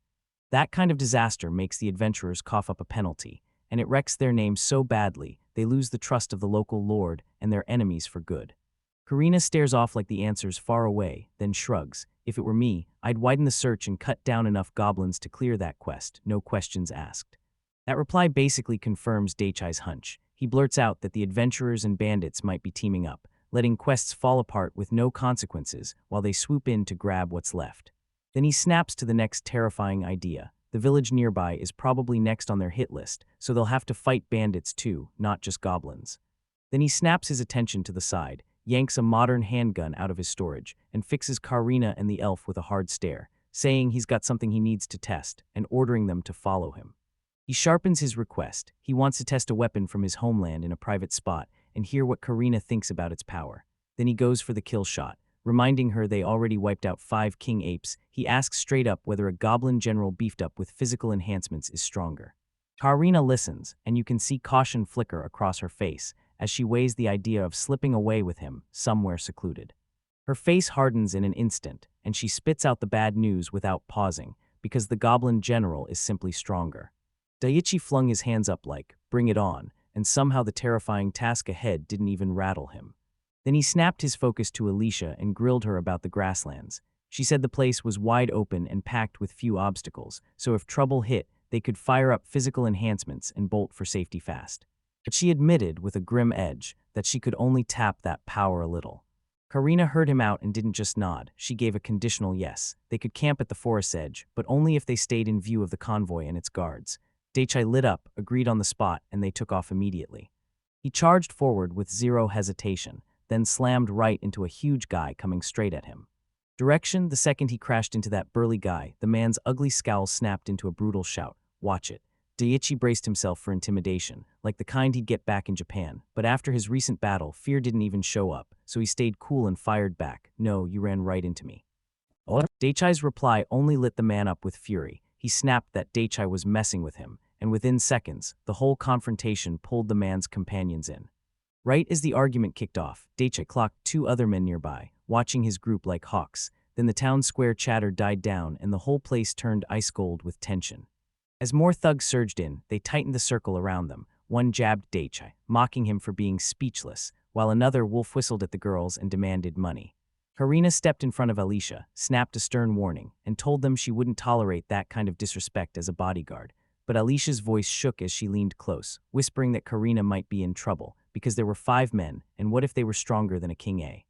That kind of disaster makes the adventurers cough up a penalty, and it wrecks their name so badly they lose the trust of the local lord and their enemies for good. Karina stares off like the answer's far away, then shrugs. If it were me, I'd widen the search and cut down enough goblins to clear that quest, no questions asked. That reply basically confirms Daichi's hunch. He blurts out that the adventurers and bandits might be teaming up, letting quests fall apart with no consequences while they swoop in to grab what's left. Then he snaps to the next terrifying idea. The village nearby is probably next on their hit list, so they'll have to fight bandits too, not just goblins. Then he snaps his attention to the side, yanks a modern handgun out of his storage, and fixes Karina and the elf with a hard stare, saying he's got something he needs to test, and ordering them to follow him. He sharpens his request. He wants to test a weapon from his homeland in a private spot and hear what Karina thinks about its power. Then he goes for the kill shot. Reminding her they already wiped out 5 king apes, he asks straight up whether a goblin general beefed up with physical enhancements is stronger. Karina listens, and you can see caution flicker across her face as she weighs the idea of slipping away with him somewhere secluded. Her face hardens in an instant, and she spits out the bad news without pausing, because the goblin general is simply stronger. Daichi flung his hands up like, bring it on, and somehow the terrifying task ahead didn't even rattle him. Then he snapped his focus to Alicia and grilled her about the grasslands. She said the place was wide open and packed with few obstacles, so if trouble hit, they could fire up physical enhancements and bolt for safety fast. But she admitted, with a grim edge, that she could only tap that power a little. Karina heard him out and didn't just nod, she gave a conditional yes. They could camp at the forest's edge, but only if they stayed in view of the convoy and its guards. Daichai lit up, agreed on the spot, and they took off immediately. He charged forward with zero hesitation, then slammed right into a huge guy coming straight at him. Direction, the second he crashed into that burly guy, the man's ugly scowl snapped into a brutal shout. Watch it. Daichi braced himself for intimidation, like the kind he'd get back in Japan, but after his recent battle, fear didn't even show up, so he stayed cool and fired back. No, you ran right into me. Daichai's reply only lit the man up with fury. He snapped that Daichai was messing with him, and within seconds, the whole confrontation pulled the man's companions in. Right as the argument kicked off, Daichai clocked two other men nearby, watching his group like hawks. Then the town square chatter died down and the whole place turned ice cold with tension. As more thugs surged in, they tightened the circle around them. One jabbed Daichai, mocking him for being speechless, while another wolf whistled at the girls and demanded money. Karina stepped in front of Alicia, snapped a stern warning, and told them she wouldn't tolerate that kind of disrespect as a bodyguard. But Alicia's voice shook as she leaned close, whispering that Karina might be in trouble, because there were 5 men, and what if they were stronger than a king A?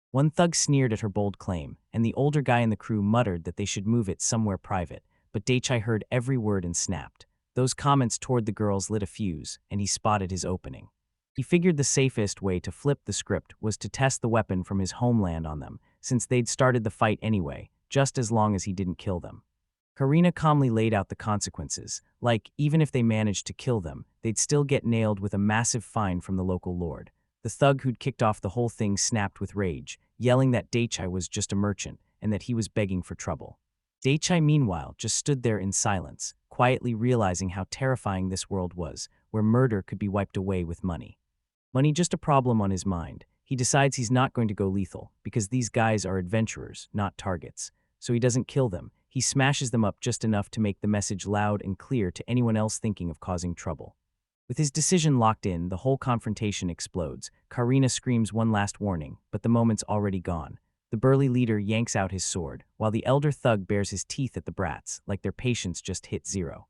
One thug sneered at her bold claim, and the older guy in the crew muttered that they should move it somewhere private, but Daichai heard every word and snapped. Those comments toward the girls lit a fuse, and he spotted his opening. He figured the safest way to flip the script was to test the weapon from his homeland on them, since they'd started the fight anyway, just as long as he didn't kill them. Karina calmly laid out the consequences, like, even if they managed to kill them, they'd still get nailed with a massive fine from the local lord. The thug who'd kicked off the whole thing snapped with rage, yelling that Daichai was just a merchant, and that he was begging for trouble. Daichai, meanwhile, just stood there in silence, quietly realizing how terrifying this world was, where murder could be wiped away with money. Money just a problem on his mind. He decides he's not going to go lethal, because these guys are adventurers, not targets. So he doesn't kill them, he smashes them up just enough to make the message loud and clear to anyone else thinking of causing trouble. With his decision locked in, the whole confrontation explodes. Karina screams one last warning, but the moment's already gone. The burly leader yanks out his sword, while the elder thug bares his teeth at the brats, like their patience just hit zero.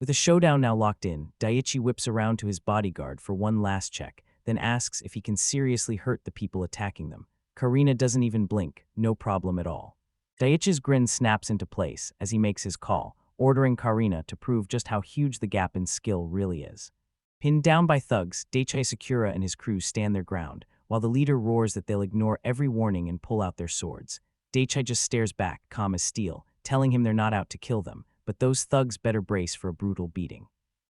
With a showdown now locked in, Daichi whips around to his bodyguard for one last check, then asks if he can seriously hurt the people attacking them. Karina doesn't even blink, no problem at all. Daichi's grin snaps into place as he makes his call, ordering Karina to prove just how huge the gap in skill really is. Pinned down by thugs, Daichi Sakura and his crew stand their ground, while the leader roars that they'll ignore every warning and pull out their swords. Daichi just stares back, calm as steel, telling him they're not out to kill them, but those thugs better brace for a brutal beating.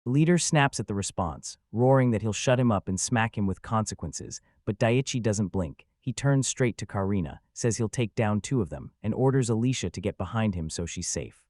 The leader snaps at the response, roaring that he'll shut him up and smack him with consequences, but Daichi doesn't blink. He turns straight to Karina, says he'll take down 2 of them, and orders Alicia to get behind him so she's safe.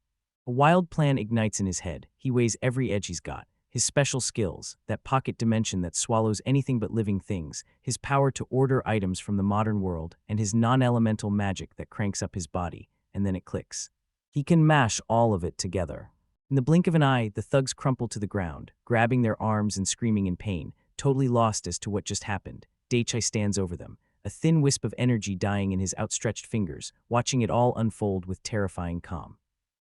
A wild plan ignites in his head. He weighs every edge he's got. His special skills, that pocket dimension that swallows anything but living things, his power to order items from the modern world, and his non-elemental magic that cranks up his body, and then it clicks. He can mash all of it together. In the blink of an eye, the thugs crumple to the ground, grabbing their arms and screaming in pain, totally lost as to what just happened. Daichi stands over them, a thin wisp of energy dying in his outstretched fingers, watching it all unfold with terrifying calm.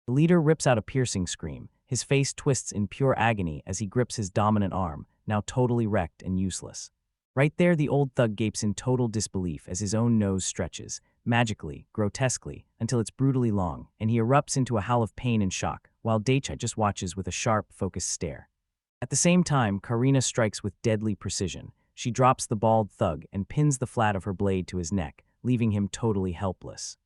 The leader rips out a piercing scream. His face twists in pure agony as he grips his dominant arm, now totally wrecked and useless. Right there, the old thug gapes in total disbelief as his own nose stretches, magically, grotesquely, until it's brutally long, and he erupts into a howl of pain and shock, while Daichi just watches with a sharp, focused stare. At the same time, Karina strikes with deadly precision. She drops the bald thug and pins the flat of her blade to his neck, leaving him totally helpless.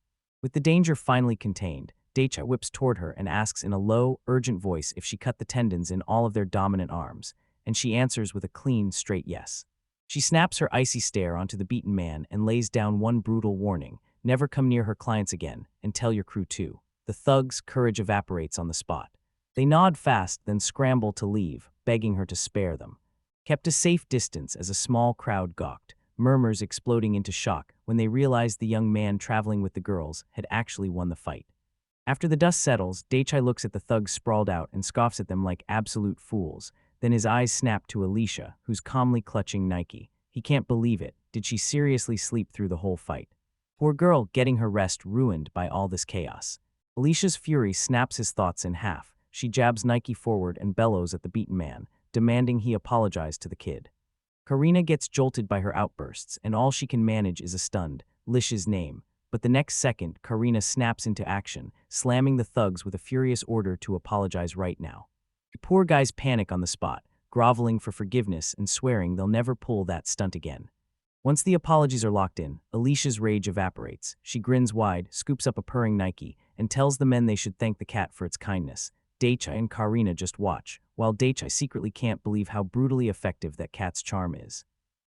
With the danger finally contained, Daichi whips toward her and asks in a low, urgent voice if she cut the tendons in all of their dominant arms, and she answers with a clean, straight yes. She snaps her icy stare onto the beaten man and lays down one brutal warning: never come near her clients again, and tell your crew too. The thug's courage evaporates on the spot. They nod fast, then scramble to leave, begging her to spare them. Kept a safe distance as a small crowd gawked, murmurs exploding into shock when they realized the young man traveling with the girls had actually won the fight. After the dust settles, Daichi looks at the thugs sprawled out and scoffs at them like absolute fools. Then his eyes snap to Alicia, who's calmly clutching Nike. He can't believe it. Did she seriously sleep through the whole fight? Poor girl, getting her rest ruined by all this chaos. Alicia's fury snaps his thoughts in half. She jabs Nike forward and bellows at the beaten man, demanding he apologize to the kid. Karina gets jolted by her outbursts, and all she can manage is a stunned, Lish's name, but the next second, Karina snaps into action, slamming the thugs with a furious order to apologize right now. The poor guys panic on the spot, groveling for forgiveness and swearing they'll never pull that stunt again. Once the apologies are locked in, Alicia's rage evaporates. She grins wide, scoops up a purring Nike, and tells the men they should thank the cat for its kindness. Daichai and Karina just watch, while Daichai secretly can't believe how brutally effective that cat's charm is.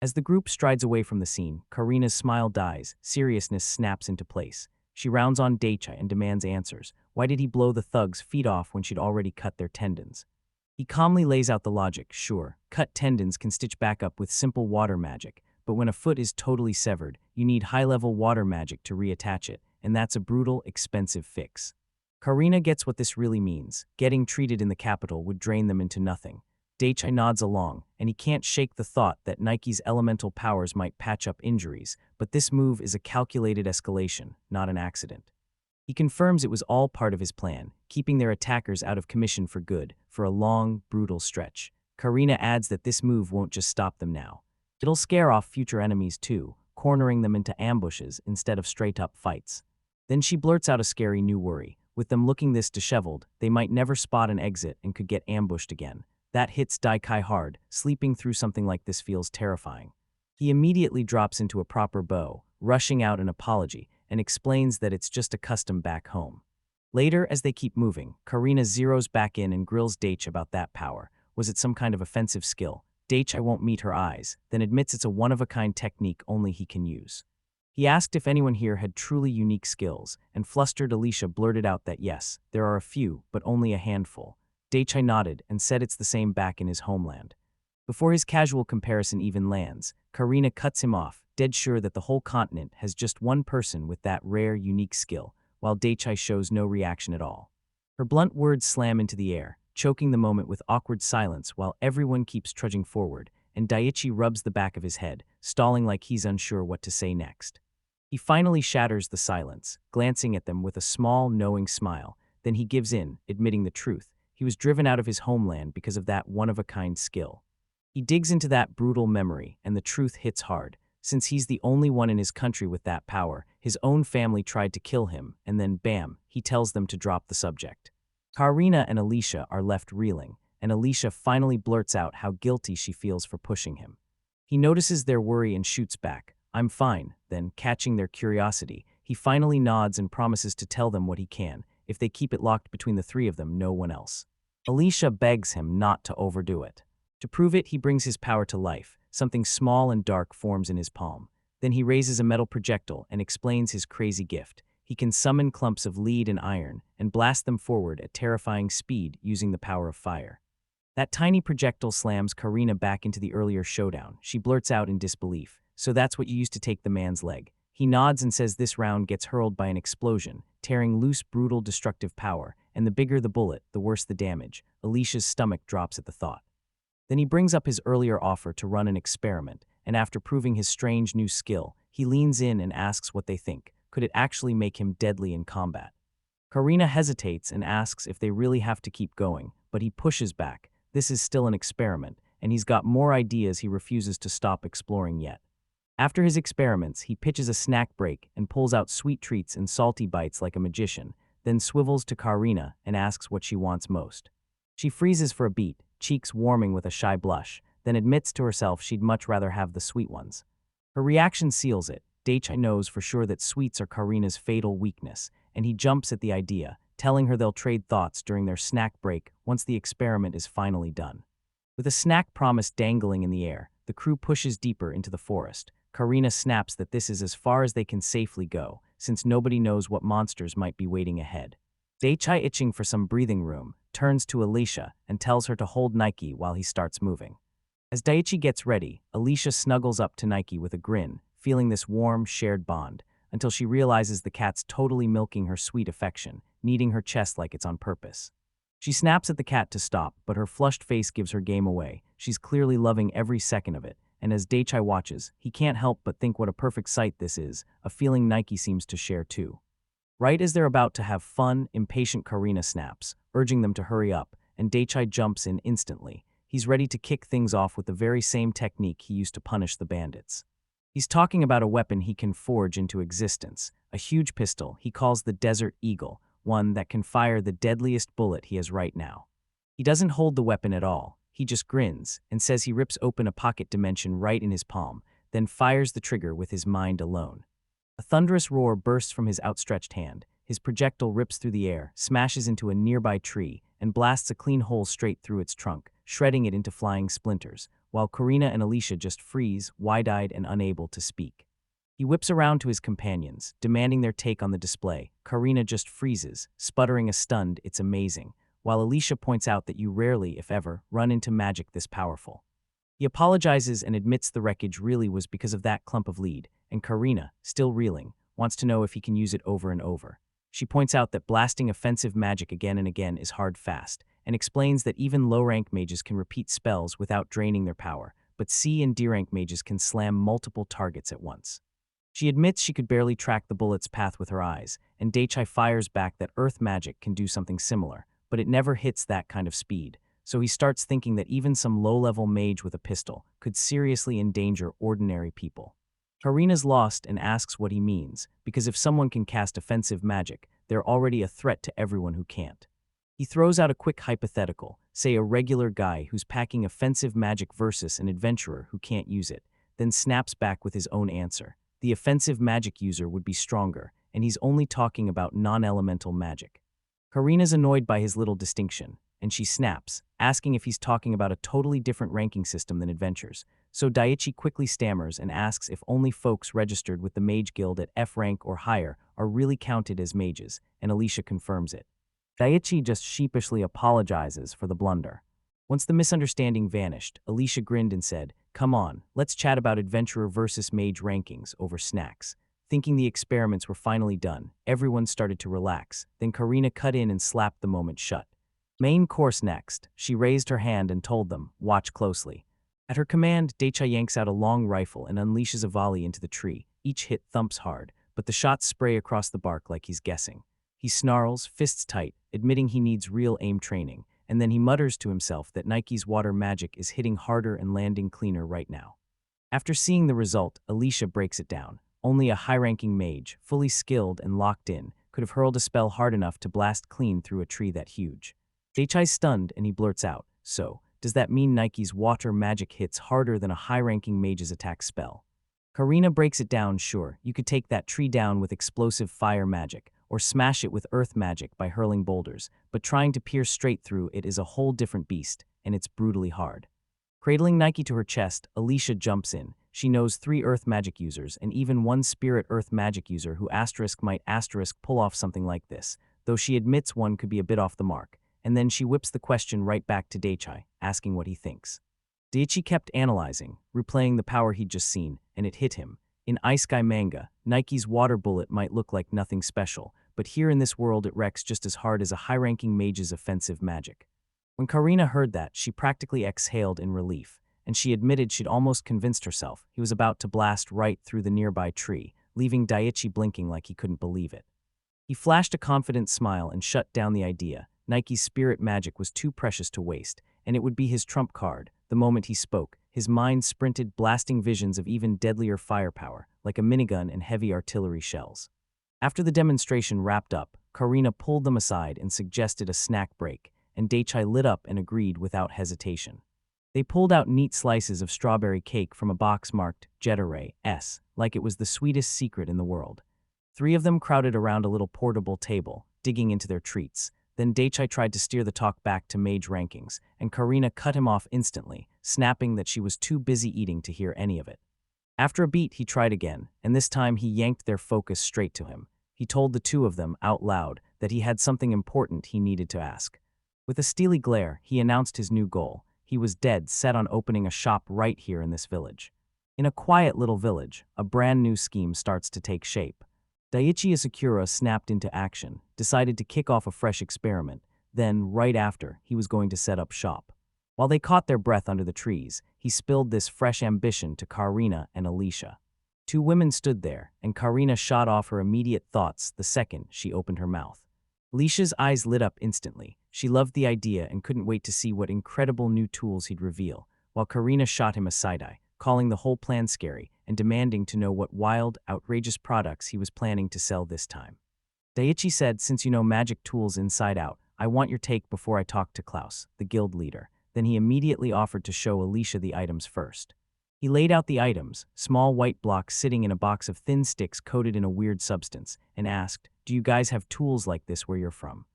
As the group strides away from the scene, Karina's smile dies, seriousness snaps into place. She rounds on Daichai and demands answers. Why did he blow the thugs' feet off when she'd already cut their tendons? He calmly lays out the logic. Sure, cut tendons can stitch back up with simple water magic, but when a foot is totally severed, you need high-level water magic to reattach it, and that's a brutal, expensive fix. Karina gets what this really means. Getting treated in the capital would drain them into nothing. Daichai nods along, and he can't shake the thought that Nike's elemental powers might patch up injuries, but this move is a calculated escalation, not an accident. He confirms it was all part of his plan, keeping their attackers out of commission for good, for a long, brutal stretch. Karina adds that this move won't just stop them now. It'll scare off future enemies too, cornering them into ambushes instead of straight-up fights. Then she blurts out a scary new worry. With them looking this disheveled, they might never spot an exit and could get ambushed again. That hits Daichai hard. Sleeping through something like this feels terrifying. He immediately drops into a proper bow, rushing out an apology, and explains that it's just a custom back home. Later, as they keep moving, Karina zeroes back in and grills Daichai about that power. Was it some kind of offensive skill? Daichai won't meet her eyes, then admits it's a one-of-a-kind technique only he can use. He asked if anyone here had truly unique skills, and flustered Alicia blurted out that yes, there are a few, but only a handful. Daichai nodded and said it's the same back in his homeland. Before his casual comparison even lands, Karina cuts him off, dead sure that the whole continent has just one person with that rare, unique skill, while Daichai shows no reaction at all. Her blunt words slam into the air, choking the moment with awkward silence while everyone keeps trudging forward, and Daichi rubs the back of his head, stalling like he's unsure what to say next. He finally shatters the silence, glancing at them with a small, knowing smile. Then he gives in, admitting the truth. He was driven out of his homeland because of that one-of-a-kind skill. He digs into that brutal memory, and the truth hits hard. Since he's the only one in his country with that power, his own family tried to kill him, and then bam, he tells them to drop the subject. Karina and Alicia are left reeling, and Alicia finally blurts out how guilty she feels for pushing him. He notices their worry and shoots back. I'm fine. Then, catching their curiosity, he finally nods and promises to tell them what he can. If they keep it locked between the three of them, no one else. Alicia begs him not to overdo it. To prove it, he brings his power to life. Something small and dark forms in his palm. Then he raises a metal projectile and explains his crazy gift. He can summon clumps of lead and iron and blast them forward at terrifying speed using the power of fire. That tiny projectile slams Karina back into the earlier showdown. She blurts out in disbelief. So that's what you used to take the man's leg. He nods and says this round gets hurled by an explosion, tearing loose brutal destructive power, and the bigger the bullet, the worse the damage. Alicia's stomach drops at the thought. Then he brings up his earlier offer to run an experiment, and after proving his strange new skill, he leans in and asks what they think. Could it actually make him deadly in combat? Karina hesitates and asks if they really have to keep going, but he pushes back. This is still an experiment, and he's got more ideas he refuses to stop exploring yet. After his experiments, he pitches a snack break and pulls out sweet treats and salty bites like a magician, then swivels to Karina and asks what she wants most. She freezes for a beat, cheeks warming with a shy blush, then admits to herself she'd much rather have the sweet ones. Her reaction seals it. Daichai knows for sure that sweets are Karina's fatal weakness, and he jumps at the idea, telling her they'll trade thoughts during their snack break once the experiment is finally done. With a snack promise dangling in the air, the crew pushes deeper into the forest. Karina snaps that this is as far as they can safely go, since nobody knows what monsters might be waiting ahead. Daichai, itching for some breathing room, turns to Alicia and tells her to hold Nike while he starts moving. As Daichi gets ready, Alicia snuggles up to Nike with a grin, feeling this warm, shared bond, until she realizes the cat's totally milking her sweet affection, kneading her chest like it's on purpose. She snaps at the cat to stop, but her flushed face gives her game away. She's clearly loving every second of it, and as Daichai watches, he can't help but think what a perfect sight this is, a feeling Nike seems to share too. Right as they're about to have fun, impatient Karina snaps, urging them to hurry up, and Daichai jumps in instantly. He's ready to kick things off with the very same technique he used to punish the bandits. He's talking about a weapon he can forge into existence, a huge pistol he calls the Desert Eagle, one that can fire the deadliest bullet he has right now. He doesn't hold the weapon at all, he just grins and says he rips open a pocket dimension right in his palm, then fires the trigger with his mind alone. A thunderous roar bursts from his outstretched hand, his projectile rips through the air, smashes into a nearby tree, and blasts a clean hole straight through its trunk, shredding it into flying splinters, while Karina and Alicia just freeze, wide-eyed and unable to speak. He whips around to his companions, demanding their take on the display. Karina just freezes, sputtering a stunned, "It's amazing," while Alicia points out that you rarely, if ever, run into magic this powerful. He apologizes and admits the wreckage really was because of that clump of lead, and Karina, still reeling, wants to know if he can use it over and over. She points out that blasting offensive magic again and again is hard fast, and explains that even low-rank mages can repeat spells without draining their power, but C and D-rank mages can slam multiple targets at once. She admits she could barely track the bullet's path with her eyes, and Daichai fires back that earth magic can do something similar, but it never hits that kind of speed, so he starts thinking that even some low-level mage with a pistol could seriously endanger ordinary people. Karina's lost and asks what he means, because if someone can cast offensive magic, they're already a threat to everyone who can't. He throws out a quick hypothetical, say a regular guy who's packing offensive magic versus an adventurer who can't use it, then snaps back with his own answer. The offensive magic user would be stronger, and he's only talking about non-elemental magic. Karina's annoyed by his little distinction, and she snaps, asking if he's talking about a totally different ranking system than adventures. So Daichi quickly stammers and asks if only folks registered with the Mage Guild at F rank or higher are really counted as mages, and Alicia confirms it. Daichi just sheepishly apologizes for the blunder. Once the misunderstanding vanished, Alicia grinned and said, "Come on, let's chat about adventurer versus mage rankings over snacks." Thinking the experiments were finally done, everyone started to relax, then Karina cut in and slapped the moment shut. Main course next, she raised her hand and told them, "Watch closely." At her command, Daichai yanks out a long rifle and unleashes a volley into the tree. Each hit thumps hard, but the shots spray across the bark like he's guessing. He snarls, fists tight, admitting he needs real aim training, and then he mutters to himself that Nike's water magic is hitting harder and landing cleaner right now. After seeing the result, Alicia breaks it down. Only a high-ranking mage, fully skilled and locked in, could have hurled a spell hard enough to blast clean through a tree that huge. Daichai's stunned and he blurts out, "So, does that mean Nike's water magic hits harder than a high-ranking mage's attack spell?" Karina breaks it down. "Sure, you could take that tree down with explosive fire magic, or smash it with earth magic by hurling boulders, but trying to pierce straight through it is a whole different beast, and it's brutally hard." Cradling Nike to her chest, Alicia jumps in. She knows 3 earth magic users and even 1 spirit earth magic user who might pull off something like this, though she admits one could be a bit off the mark, and then she whips the question right back to Daichai, asking what he thinks. Daichi kept analyzing, replaying the power he'd just seen, and it hit him. In Ice Sky Manga, Nike's water bullet might look like nothing special, but here in this world it wrecks just as hard as a high-ranking mage's offensive magic. When Karina heard that, she practically exhaled in relief, and she admitted she'd almost convinced herself he was about to blast right through the nearby tree, leaving Daichi blinking like he couldn't believe it. He flashed a confident smile and shut down the idea. Nike's spirit magic was too precious to waste, and it would be his trump card. The moment he spoke, his mind sprinted, blasting visions of even deadlier firepower, like a minigun and heavy artillery shells. After the demonstration wrapped up, Karina pulled them aside and suggested a snack break, and Daichai lit up and agreed without hesitation. They pulled out neat slices of strawberry cake from a box marked Jetteray S, like it was the sweetest secret in the world. 3 of them crowded around a little portable table, digging into their treats. Then Daichai tried to steer the talk back to mage rankings, and Karina cut him off instantly, snapping that she was too busy eating to hear any of it. After a beat, he tried again, and this time he yanked their focus straight to him. He told the 2 of them, out loud, that he had something important he needed to ask. With a steely glare, he announced his new goal. He was dead set on opening a shop right here in this village. In a quiet little village, a brand new scheme starts to take shape. Daichi Asakura snapped into action, decided to kick off a fresh experiment. Then, right after, he was going to set up shop. While they caught their breath under the trees, he spilled this fresh ambition to Karina and Alicia. 2 women stood there, and Karina shot off her immediate thoughts the second she opened her mouth. Alicia's eyes lit up instantly. She loved the idea and couldn't wait to see what incredible new tools he'd reveal, while Karina shot him a side-eye. calling the whole plan scary and demanding to know what wild, outrageous products he was planning to sell this time. Daiichi said, "Since you know magic tools inside out, I want your take before I talk to Klaus, the guild leader." Then he immediately offered to show Alicia the items first. He laid out the items, small white blocks sitting in a box of thin sticks coated in a weird substance, and asked, "Do you guys have tools like this where you're from?"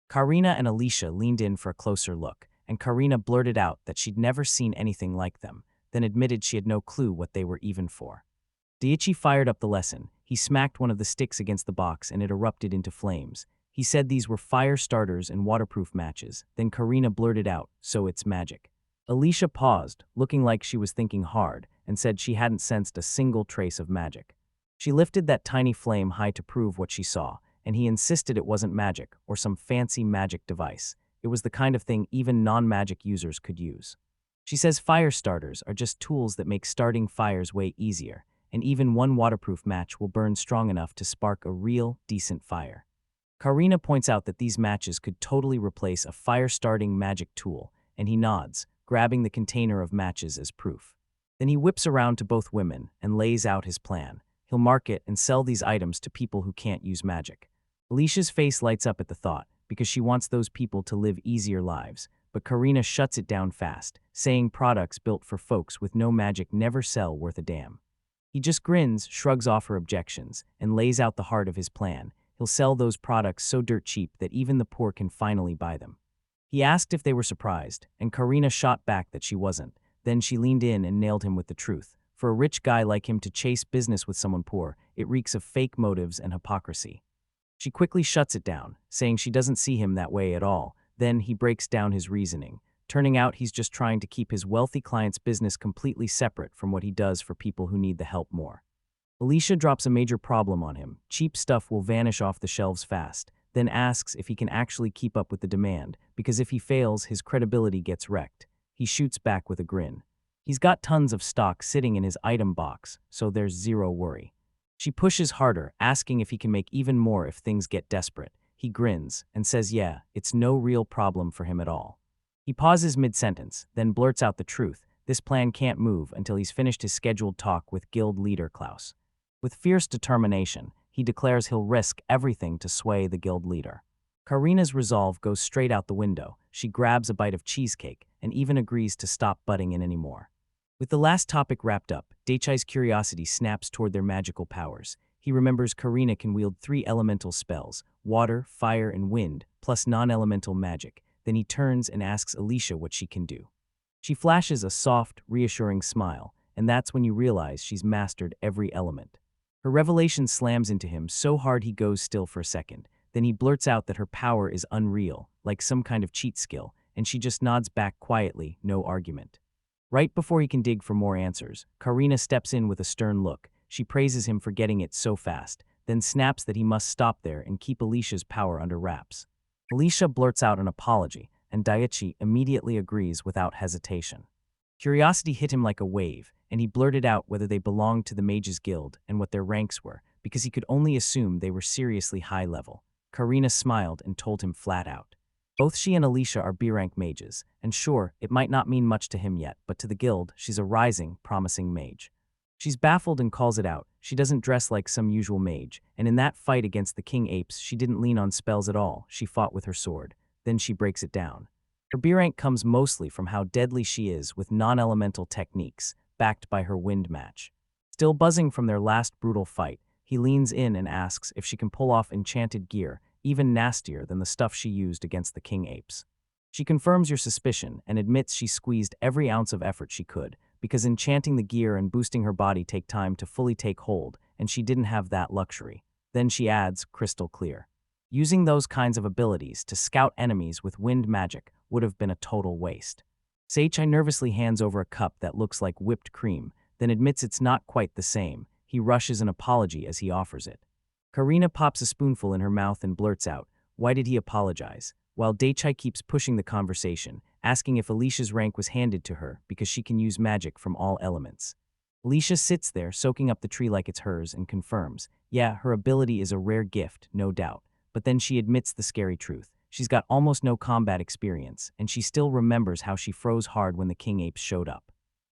Karina and Alicia leaned in for a closer look, and Karina blurted out that she'd never seen anything like them, then admitted she had no clue what they were even for. Daiichi fired up the lesson. He smacked one of the sticks against the box and it erupted into flames. He said these were fire starters and waterproof matches. Then Karina blurted out, "So it's magic." Alicia paused, looking like she was thinking hard, and said she hadn't sensed a single trace of magic. She lifted that tiny flame high to prove what she saw, and he insisted it wasn't magic or some fancy magic device. It was the kind of thing even non-magic users could use. She says fire starters are just tools that make starting fires way easier, and even one waterproof match will burn strong enough to spark a real, decent fire. Karina points out that these matches could totally replace a fire-starting magic tool, and he nods, grabbing the container of matches as proof. Then he whips around to both women and lays out his plan. He'll market and sell these items to people who can't use magic. Alicia's face lights up at the thought, because she wants those people to live easier lives, but Karina shuts it down fast, saying products built for folks with no magic never sell worth a damn. He just grins, shrugs off her objections, and lays out the heart of his plan. He'll sell those products so dirt cheap that even the poor can finally buy them. He asked if they were surprised, and Karina shot back that she wasn't. Then she leaned in and nailed him with the truth. For a rich guy like him to chase business with someone poor, it reeks of fake motives and hypocrisy. She quickly shuts it down, saying she doesn't see him that way at all. Then he breaks down his reasoning. Turning out he's just trying to keep his wealthy client's business completely separate from what he does for people who need the help more. Alicia drops a major problem on him. Cheap stuff will vanish off the shelves fast, then asks if he can actually keep up with the demand, because if he fails, his credibility gets wrecked. He shoots back with a grin. He's got tons of stock sitting in his item box, so there's zero worry. She pushes harder, asking if he can make even more if things get desperate. He grins and says yeah, it's no real problem for him at all. He pauses mid-sentence, then blurts out the truth. This plan can't move until he's finished his scheduled talk with guild leader Klaus. With fierce determination, he declares he'll risk everything to sway the guild leader. Karina's resolve goes straight out the window. She grabs a bite of cheesecake and even agrees to stop butting in anymore. With the last topic wrapped up, Daichi's curiosity snaps toward their magical powers. He remembers Karina can wield 3 elemental spells, water, fire, and wind, plus non-elemental magic. Then he turns and asks Alicia what she can do. She flashes a soft, reassuring smile, and that's when you realize she's mastered every element. Her revelation slams into him so hard he goes still for a second. Then he blurts out that her power is unreal, like some kind of cheat skill, and she just nods back quietly, no argument. Right before he can dig for more answers, Karina steps in with a stern look. She praises him for getting it so fast, then snaps that he must stop there and keep Alicia's power under wraps. Alicia blurts out an apology, and Daiichi immediately agrees without hesitation. Curiosity hit him like a wave, and he blurted out whether they belonged to the Mages Guild and what their ranks were, because he could only assume they were seriously high level. Karina smiled and told him flat out. Both she and Alicia are B-rank mages, and sure, it might not mean much to him yet, but to the guild, she's a rising, promising mage. She's baffled and calls it out. She doesn't dress like some usual mage, and in that fight against the king apes, she didn't lean on spells at all. She fought with her sword. Then she breaks it down. Her B-rank comes mostly from how deadly she is with non-elemental techniques, backed by her wind match. Still buzzing from their last brutal fight, he leans in and asks if she can pull off enchanted gear, even nastier than the stuff she used against the king apes. She confirms your suspicion and admits she squeezed every ounce of effort she could, because enchanting the gear and boosting her body take time to fully take hold, and she didn't have that luxury. Then she adds, crystal clear. Using those kinds of abilities to scout enemies with wind magic would have been a total waste. Daiichi nervously hands over a cup that looks like whipped cream, then admits it's not quite the same. He rushes an apology as he offers it. Karina pops a spoonful in her mouth and blurts out, why did he apologize? While Daiichi keeps pushing the conversation, asking if Alicia's rank was handed to her because she can use magic from all elements. Alicia sits there, soaking up the tree like it's hers, and confirms, yeah, her ability is a rare gift, no doubt. But then she admits the scary truth. She's got almost no combat experience, and she still remembers how she froze hard when the king apes showed up.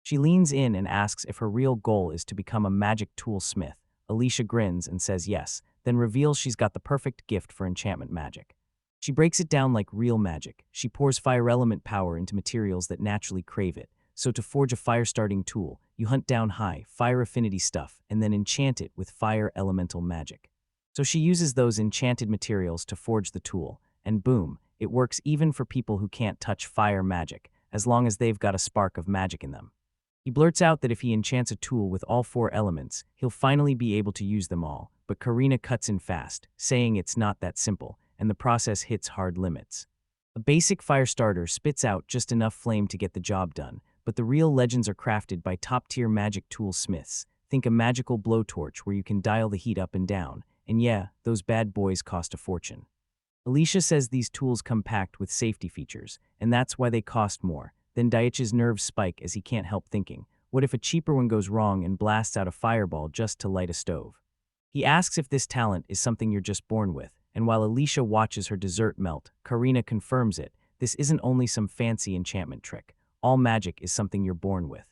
She leans in and asks if her real goal is to become a magic tool smith. Alicia grins and says yes, then reveals she's got the perfect gift for enchantment magic. She breaks it down like real magic. She pours fire element power into materials that naturally crave it. So to forge a fire-starting tool, you hunt down high, fire affinity stuff and then enchant it with fire elemental magic. So she uses those enchanted materials to forge the tool, and boom, it works even for people who can't touch fire magic, as long as they've got a spark of magic in them. He blurts out that if he enchants a tool with all 4 elements, he'll finally be able to use them all, but Karina cuts in fast, saying it's not that simple, and the process hits hard limits. A basic fire starter spits out just enough flame to get the job done, but the real legends are crafted by top-tier magic tool smiths. Think a magical blowtorch where you can dial the heat up and down, and yeah, those bad boys cost a fortune. Alicia says these tools come packed with safety features, and that's why they cost more. Then Daichi's nerves spike as he can't help thinking, what if a cheaper one goes wrong and blasts out a fireball just to light a stove? He asks if this talent is something you're just born with, and while Alicia watches her dessert melt, Karina confirms it. This isn't only some fancy enchantment trick. All magic is something you're born with.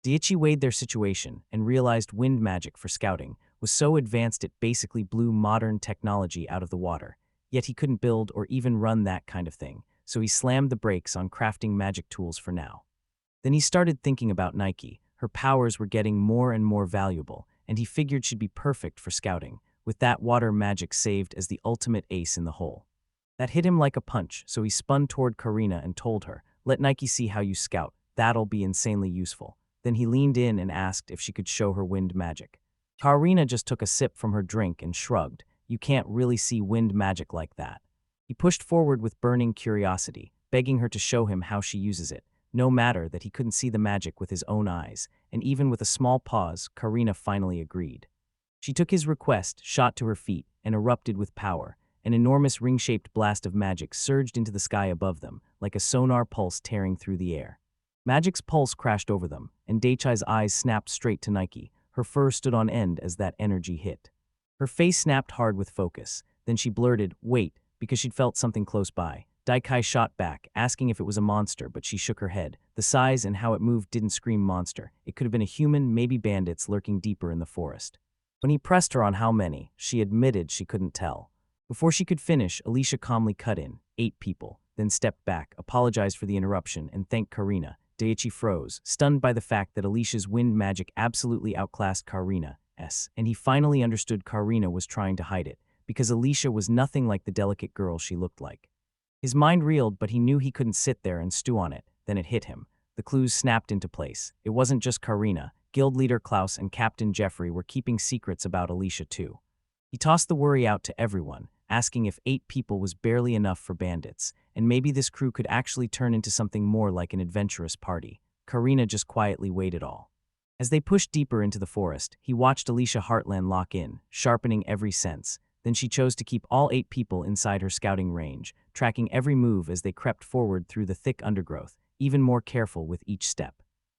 Daichi weighed their situation and realized wind magic for scouting was so advanced it basically blew modern technology out of the water. Yet he couldn't build or even run that kind of thing, so he slammed the brakes on crafting magic tools for now. Then he started thinking about Nike. Her powers were getting more and more valuable, and he figured she'd be perfect for scouting, with that water magic saved as the ultimate ace in the hole. That hit him like a punch, so he spun toward Karina and told her, let Nike see how you scout, that'll be insanely useful. Then he leaned in and asked if she could show her wind magic. Karina just took a sip from her drink and shrugged, you can't really see wind magic like that. He pushed forward with burning curiosity, begging her to show him how she uses it, no matter that he couldn't see the magic with his own eyes, and even with a small pause, Karina finally agreed. She took his request, shot to her feet, and erupted with power. An enormous ring-shaped blast of magic surged into the sky above them, like a sonar pulse tearing through the air. Magic's pulse crashed over them, and Daichi's eyes snapped straight to Nike. Her fur stood on end as that energy hit. Her face snapped hard with focus, then she blurted, wait, because she'd felt something close by. Daikai shot back, asking if it was a monster, but she shook her head. The size and how it moved didn't scream monster. It could have been a human, maybe bandits lurking deeper in the forest. When he pressed her on how many, she admitted she couldn't tell. Before she could finish, Alicia calmly cut in, 8 people, then stepped back, apologized for the interruption, and thanked Karina. Daichi froze, stunned by the fact that Alicia's wind magic absolutely outclassed Karina's, and he finally understood Karina was trying to hide it, because Alicia was nothing like the delicate girl she looked like. His mind reeled, but he knew he couldn't sit there and stew on it. Then it hit him. The clues snapped into place. It wasn't just Karina. Guild leader Klaus and Captain Jeffrey were keeping secrets about Alicia too. He tossed the worry out to everyone, asking if 8 people was barely enough for bandits, and maybe this crew could actually turn into something more like an adventurous party. Karina just quietly weighed it all. As they pushed deeper into the forest, he watched Alicia Heartland lock in, sharpening every sense. Then she chose to keep all 8 people inside her scouting range, tracking every move as they crept forward through the thick undergrowth, even more careful with each step.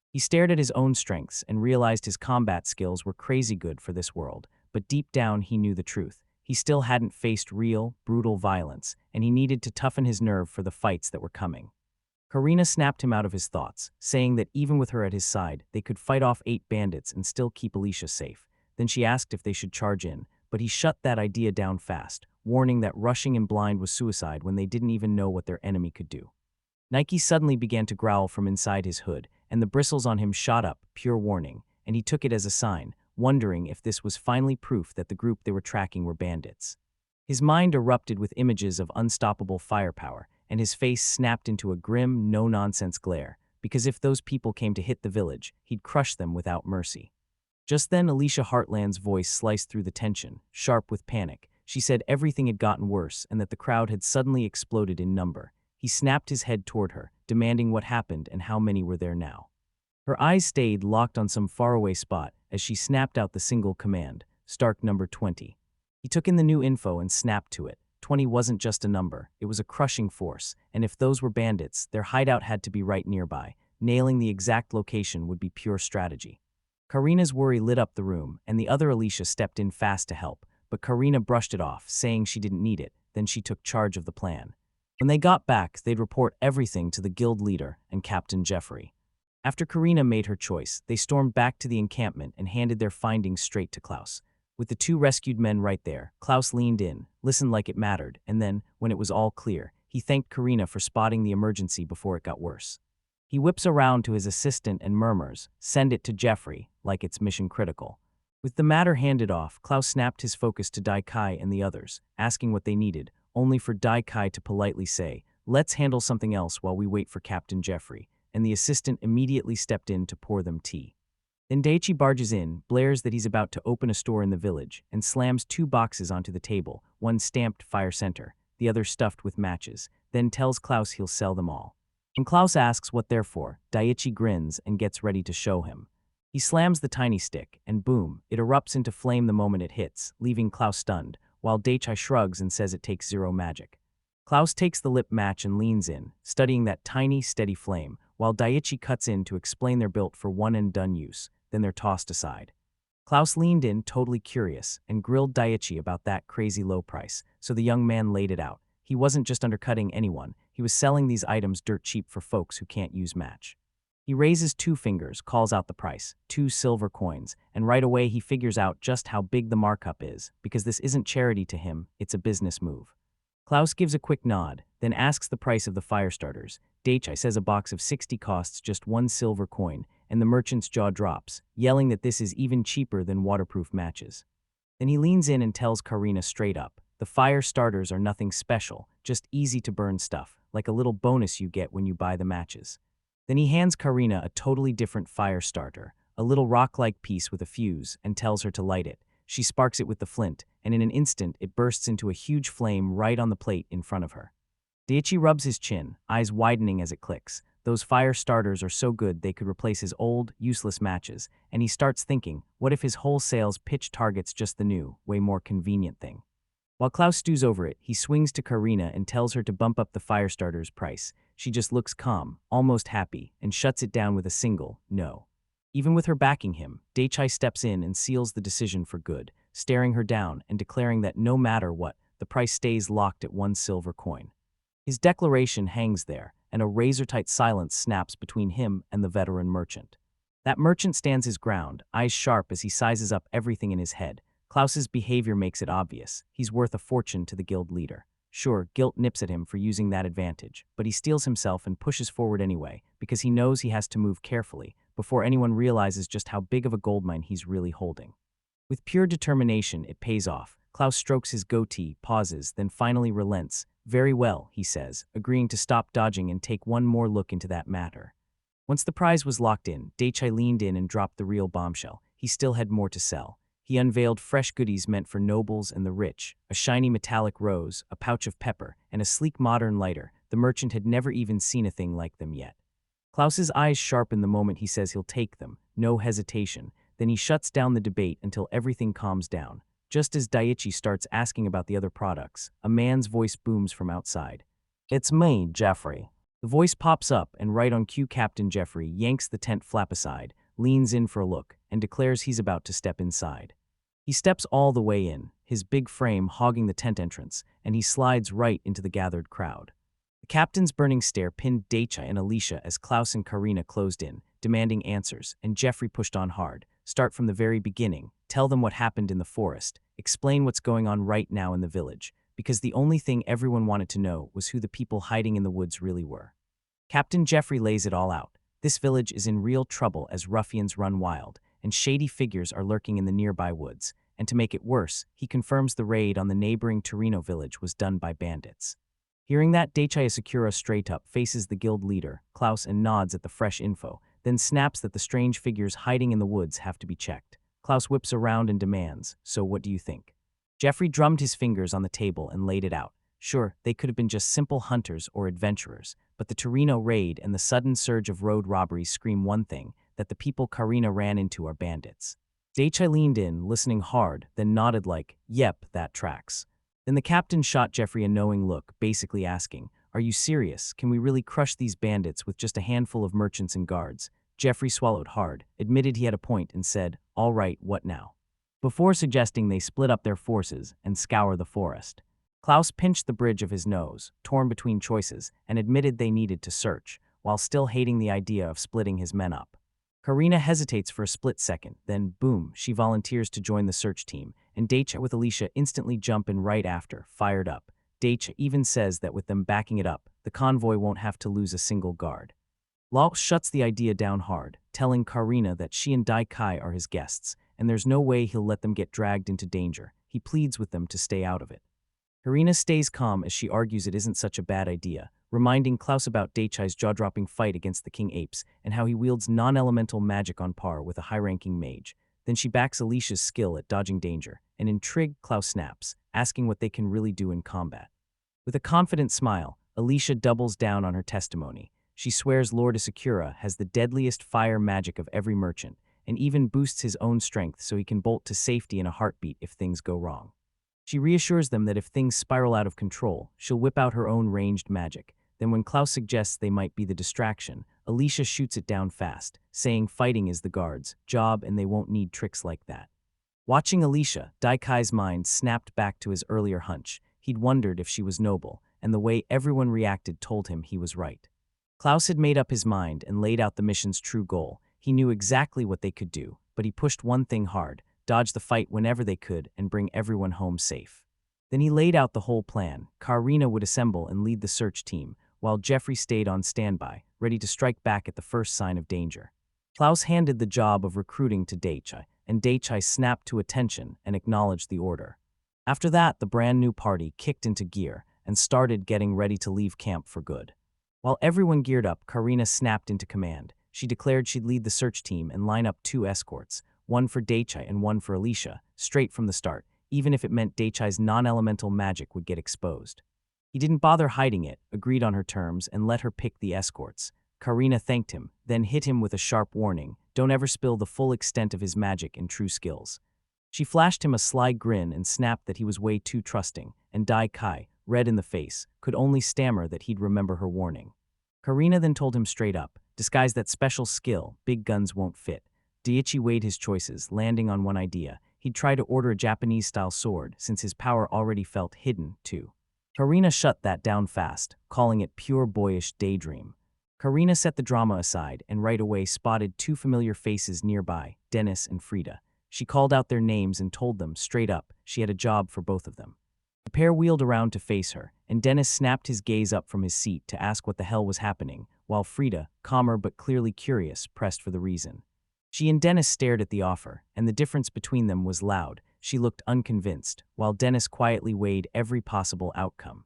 He stared at his own strengths and realized his combat skills were crazy good for this world, but deep down he knew the truth. He still hadn't faced real, brutal violence, and he needed to toughen his nerve for the fights that were coming. Karina snapped him out of his thoughts, saying that even with her at his side, they could fight off 8 bandits and still keep Alicia safe. Then she asked if they should charge in, but he shut that idea down fast, warning that rushing in blind was suicide when they didn't even know what their enemy could do. Nike suddenly began to growl from inside his hood, and the bristles on him shot up, pure warning, and he took it as a sign, wondering if this was finally proof that the group they were tracking were bandits. His mind erupted with images of unstoppable firepower, and his face snapped into a grim, no-nonsense glare, because if those people came to hit the village, he'd crush them without mercy. Just then, Alicia Heartland's voice sliced through the tension, sharp with panic. She said everything had gotten worse and that the crowd had suddenly exploded in number. He snapped his head toward her, demanding what happened and how many were there now. Her eyes stayed locked on some faraway spot as she snapped out the single command, Stark number 20. He took in the new info and snapped to it. 20 wasn't just a number, it was a crushing force, and if those were bandits, their hideout had to be right nearby. Nailing the exact location would be pure strategy. Karina's worry lit up the room, and the other Alicia stepped in fast to help, but Karina brushed it off, saying she didn't need it. Then she took charge of the plan. When they got back, they'd report everything to the guild leader and Captain Jeffrey. After Karina made her choice, they stormed back to the encampment and handed their findings straight to Klaus. With the two rescued men right there, Klaus leaned in, listened like it mattered, and then, when it was all clear, he thanked Karina for spotting the emergency before it got worse. He whips around to his assistant and murmurs, "Send it to Jeffrey," like it's mission critical. With the matter handed off, Klaus snapped his focus to Daikai and the others, asking what they needed, only for Daikai to politely say, "Let's handle something else while we wait for Captain Jeffrey," and the assistant immediately stepped in to pour them tea. Then Daichi barges in, blares that he's about to open a store in the village, and slams two boxes onto the table, one stamped Fire Center, the other stuffed with matches, then tells Klaus he'll sell them all. When Klaus asks what they're for, Daichi grins and gets ready to show him. He slams the tiny stick, and boom, it erupts into flame the moment it hits, leaving Klaus stunned, while Daichi shrugs and says it takes zero magic. Klaus takes the lit match and leans in, studying that tiny, steady flame, while Daichi cuts in to explain they're built for one-and-done use, then they're tossed aside. Klaus leaned in, totally curious, and grilled Daichi about that crazy low price, so the young man laid it out. He wasn't just undercutting anyone, he was selling these items dirt cheap for folks who can't use match. He raises two fingers, calls out the price, 2 silver coins, and right away he figures out just how big the markup is, because this isn't charity to him, it's a business move. Klaus gives a quick nod, then asks the price of the fire starters. Daichi says a box of 60 costs just 1 silver coin, and the merchant's jaw drops, yelling that this is even cheaper than waterproof matches. Then he leans in and tells Karina straight up, the fire starters are nothing special, just easy-to-burn stuff, like a little bonus you get when you buy the matches. Then he hands Karina a totally different fire starter, a little rock-like piece with a fuse, and tells her to light it. She sparks it with the flint, and in an instant it bursts into a huge flame right on the plate in front of her. Daichi rubs his chin, eyes widening as it clicks. Those fire starters are so good they could replace his old, useless matches, and he starts thinking, what if his whole sales pitch targets just the new, way more convenient thing? While Klaus stews over it, he swings to Karina and tells her to bump up the fire starter's price. She just looks calm, almost happy, and shuts it down with a single no. Even with her backing him, Daichi steps in and seals the decision for good, staring her down and declaring that no matter what, the price stays locked at 1 silver coin. His declaration hangs there, and a razor-tight silence snaps between him and the veteran merchant. That merchant stands his ground, eyes sharp as he sizes up everything in his head. Klaus's behavior makes it obvious. He's worth a fortune to the guild leader. Sure, guilt nips at him for using that advantage, but he steels himself and pushes forward anyway, because he knows he has to move carefully, before anyone realizes just how big of a goldmine he's really holding. With pure determination, it pays off. Klaus strokes his goatee, pauses, then finally relents. "Very well," he says, agreeing to stop dodging and take one more look into that matter. Once the prize was locked in, Daichi leaned in and dropped the real bombshell. He still had more to sell. He unveiled fresh goodies meant for nobles and the rich, a shiny metallic rose, a pouch of pepper, and a sleek modern lighter. The merchant had never even seen a thing like them yet. Klaus's eyes sharpen the moment he says he'll take them, no hesitation. Then he shuts down the debate until everything calms down. Just as Daichi starts asking about the other products, a man's voice booms from outside. "It's me, Jeffrey." The voice pops up, and right on cue Captain Jeffrey yanks the tent flap aside, leans in for a look, and declares he's about to step inside. He steps all the way in, his big frame hogging the tent entrance, and he slides right into the gathered crowd. The captain's burning stare pinned Daichi and Alicia as Klaus and Karina closed in, demanding answers, and Jeffrey pushed on hard. "Start from the very beginning, tell them what happened in the forest, explain what's going on right now in the village, because the only thing everyone wanted to know was who the people hiding in the woods really were." Captain Jeffrey lays it all out. This village is in real trouble as ruffians run wild, and shady figures are lurking in the nearby woods, and to make it worse, he confirms the raid on the neighboring Torino village was done by bandits. Hearing that, Daichi Asakura straight up faces the guild leader, Klaus, and nods at the fresh info, then snaps that the strange figures hiding in the woods have to be checked. Klaus whips around and demands, "So what do you think?" Jeffrey drummed his fingers on the table and laid it out. Sure, they could have been just simple hunters or adventurers, but the Torino raid and the sudden surge of road robberies scream one thing, that the people Karina ran into are bandits. Daichi leaned in, listening hard, then nodded like, "Yep, that tracks." Then the captain shot Jeffrey a knowing look, basically asking, "Are you serious? Can we really crush these bandits with just a handful of merchants and guards?" Jeffrey swallowed hard, admitted he had a point, and said, "All right, what now?" Before suggesting they split up their forces and scour the forest. Klaus pinched the bridge of his nose, torn between choices, and admitted they needed to search. while still hating the idea of splitting his men up. Karina hesitates for a split second, then boom, she volunteers to join the search team, and Daecha with Alicia instantly jump in right after, fired up. Daecha even says that with them backing it up, the convoy won't have to lose a single guard. Klaus shuts the idea down hard, telling Karina that she and Dai Kai are his guests, and there's no way he'll let them get dragged into danger. He pleads with them to stay out of it. Karina stays calm as she argues it isn't such a bad idea, reminding Klaus about Daechai's jaw-dropping fight against the king apes and how he wields non-elemental magic on par with a high-ranking mage. Then she backs Alicia's skill at dodging danger, and intrigued, Klaus snaps, asking what they can really do in combat. With a confident smile, Alicia doubles down on her testimony. She swears Lord Asakura has the deadliest fire magic of every merchant, and even boosts his own strength so he can bolt to safety in a heartbeat if things go wrong. She reassures them that if things spiral out of control, she'll whip out her own ranged magic. Then when Klaus suggests they might be the distraction, Alicia shoots it down fast, saying fighting is the guards' job and they won't need tricks like that. Watching Alicia, Daikai's mind snapped back to his earlier hunch. He'd wondered if she was noble, and the way everyone reacted told him he was right. Klaus had made up his mind and laid out the mission's true goal. He knew exactly what they could do, but he pushed one thing hard: dodge the fight whenever they could and bring everyone home safe. Then he laid out the whole plan. Karina would assemble and lead the search team, while Jeffrey stayed on standby, ready to strike back at the first sign of danger. Klaus handed the job of recruiting to Daechai, and Daechai snapped to attention and acknowledged the order. After that, the brand new party kicked into gear and started getting ready to leave camp for good. While everyone geared up, Karina snapped into command. She declared she'd lead the search team and line up 2 escorts, one for Daechai and one for Alicia, straight from the start, even if it meant Daechai's non-elemental magic would get exposed. He didn't bother hiding it, agreed on her terms, and let her pick the escorts. Karina thanked him, then hit him with a sharp warning: don't ever spill the full extent of his magic and true skills. She flashed him a sly grin and snapped that he was way too trusting, and Dai Kai, red in the face, could only stammer that he'd remember her warning. Karina then told him straight up, disguise that special skill, big guns won't fit. Daichi weighed his choices, landing on one idea. He'd try to order a Japanese-style sword, since his power already felt hidden, too. Karina shut that down fast, calling it pure boyish daydream. Karina set the drama aside and right away spotted 2 familiar faces nearby, Dennis and Frida. She called out their names and told them, straight up, she had a job for both of them. The pair wheeled around to face her, and Dennis snapped his gaze up from his seat to ask what the hell was happening, while Frida, calmer but clearly curious, pressed for the reason. She and Dennis stared at the offer, and the difference between them was loud. She looked unconvinced, while Dennis quietly weighed every possible outcome.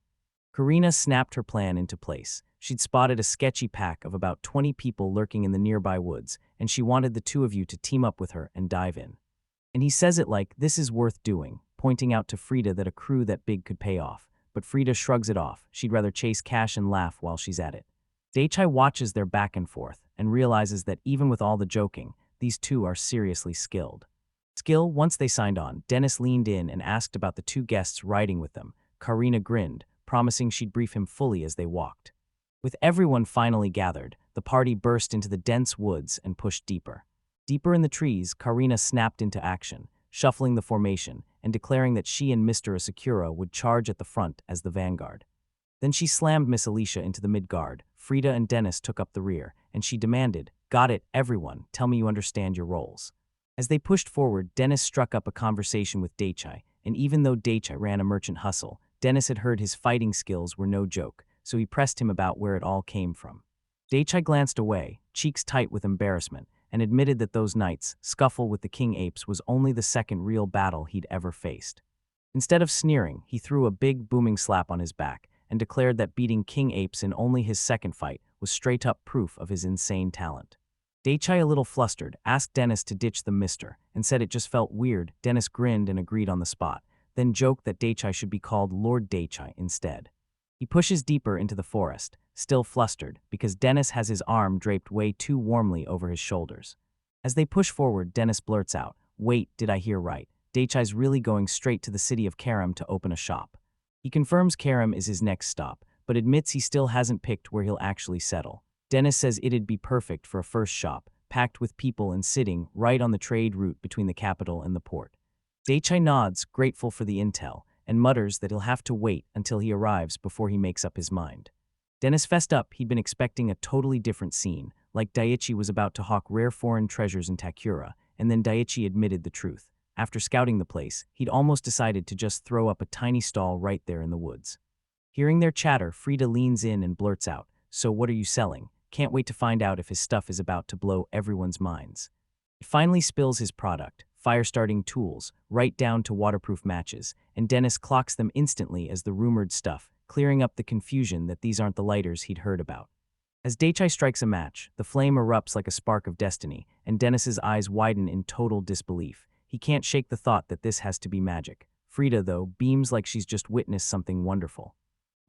Karina snapped her plan into place. She'd spotted a sketchy pack of about 20 people lurking in the nearby woods, and she wanted the 2 of you to team up with her and dive in. And he says it like, this is worth doing, pointing out to Frida that a crew that big could pay off. But Frida shrugs it off. She'd rather chase cash and laugh while she's at it. Daechai watches their back and forth and realizes that even with all the joking, these 2 are seriously skilled. Once they signed on, Dennis leaned in and asked about the 2 guests riding with them. Karina grinned, promising she'd brief him fully as they walked. With everyone finally gathered, the party burst into the dense woods and pushed deeper. Deeper in the trees, Karina snapped into action, shuffling the formation and declaring that she and Mr. Asakura would charge at the front as the vanguard. Then she slammed Miss Alicia into the mid-guard. Frida and Dennis took up the rear, and she demanded, got it, everyone, tell me you understand your roles. As they pushed forward, Dennis struck up a conversation with Daechai, and even though Daechai ran a merchant hustle, Dennis had heard his fighting skills were no joke, so he pressed him about where it all came from. Daechai glanced away, cheeks tight with embarrassment, and admitted that those nights' scuffle with the king apes was only the second real battle he'd ever faced. Instead of sneering, he threw a big booming slap on his back and declared that beating king apes in only his second fight was straight-up proof of his insane talent. Daechai, a little flustered, asked Dennis to ditch the mister and said it just felt weird. Dennis grinned and agreed on the spot, then joked that Daechai should be called Lord Daechai instead. He pushes deeper into the forest, still flustered, because Dennis has his arm draped way too warmly over his shoulders. As they push forward, Dennis blurts out, wait, did I hear right? Daechai's really going straight to the city of Karum to open a shop. He confirms Karum is his next stop, but admits he still hasn't picked where he'll actually settle. Dennis says it'd be perfect for a first shop, packed with people and sitting right on the trade route between the capital and the port. Daechai nods, grateful for the intel, and mutters that he'll have to wait until he arrives before he makes up his mind. Dennis fessed up he'd been expecting a totally different scene, like Daiichi was about to hawk rare foreign treasures in Takura, and then Daiichi admitted the truth. After scouting the place, he'd almost decided to just throw up a tiny stall right there in the woods. Hearing their chatter, Frida leans in and blurts out, "So what are you selling?" Can't wait to find out if his stuff is about to blow everyone's minds. He finally spills his product, fire-starting tools, right down to waterproof matches, and Dennis clocks them instantly as the rumored stuff, clearing up the confusion that these aren't the lighters he'd heard about. As Daichi strikes a match, the flame erupts like a spark of destiny, and Dennis's eyes widen in total disbelief. He can't shake the thought that this has to be magic. Frida, though, beams like she's just witnessed something wonderful.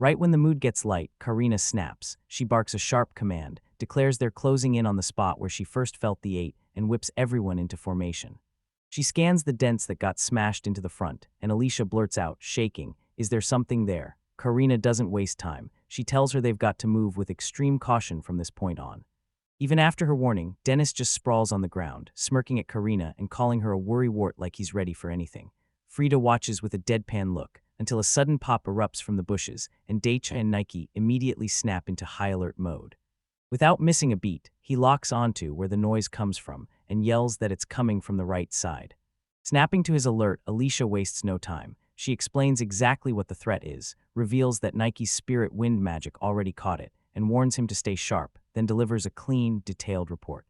Right when the mood gets light, Karina snaps. She barks a sharp command, declares they're closing in on the spot where she first felt the eight, and whips everyone into formation. She scans the dents that got smashed into the front, and Alicia blurts out, shaking, "Is there something there?" Karina doesn't waste time. She tells her they've got to move with extreme caution from this point on. Even after her warning, Dennis just sprawls on the ground, smirking at Karina and calling her a worrywart like he's ready for anything. Frida watches with a deadpan look, until a sudden pop erupts from the bushes, and Daichi and Nike immediately snap into high alert mode. Without missing a beat, he locks onto where the noise comes from and yells that it's coming from the right side. Snapping to his alert, Alicia wastes no time. She explains exactly what the threat is, reveals that Nike's spirit wind magic already caught it, and warns him to stay sharp, then delivers a clean, detailed report.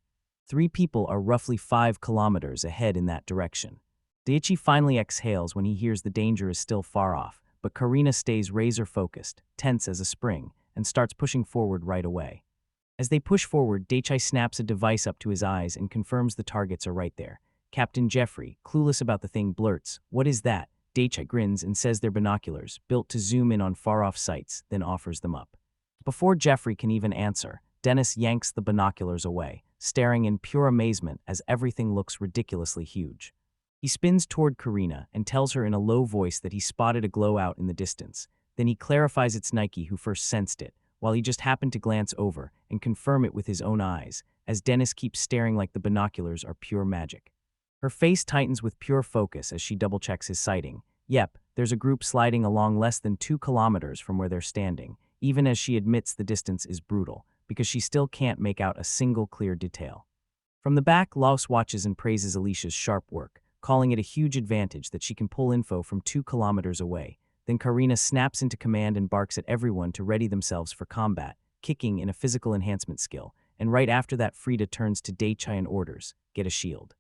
3 people are roughly 5 kilometers ahead in that direction. Daichi finally exhales when he hears the danger is still far off, but Karina stays razor-focused, tense as a spring, and starts pushing forward right away. As they push forward, Daichi snaps a device up to his eyes and confirms the targets are right there. Captain Jeffrey, clueless about the thing, blurts, "What is that?" Daichi grins and says they're binoculars, built to zoom in on far-off sights, then offers them up. Before Jeffrey can even answer, Dennis yanks the binoculars away, staring in pure amazement as everything looks ridiculously huge. He spins toward Karina and tells her in a low voice that he spotted a glow out in the distance. Then he clarifies it's Nike who first sensed it, while he just happened to glance over and confirm it with his own eyes, as Dennis keeps staring like the binoculars are pure magic. Her face tightens with pure focus as she double-checks his sighting. Yep, there's a group sliding along less than 2 kilometers from where they're standing, even as she admits the distance is brutal, because she still can't make out a single clear detail. From the back, Klaus watches and praises Alicia's sharp work, calling it a huge advantage that she can pull info from 2 kilometers away. Then Karina snaps into command and barks at everyone to ready themselves for combat, kicking in a physical enhancement skill, and right after that Frida turns to Daichi and orders, "Get a shield."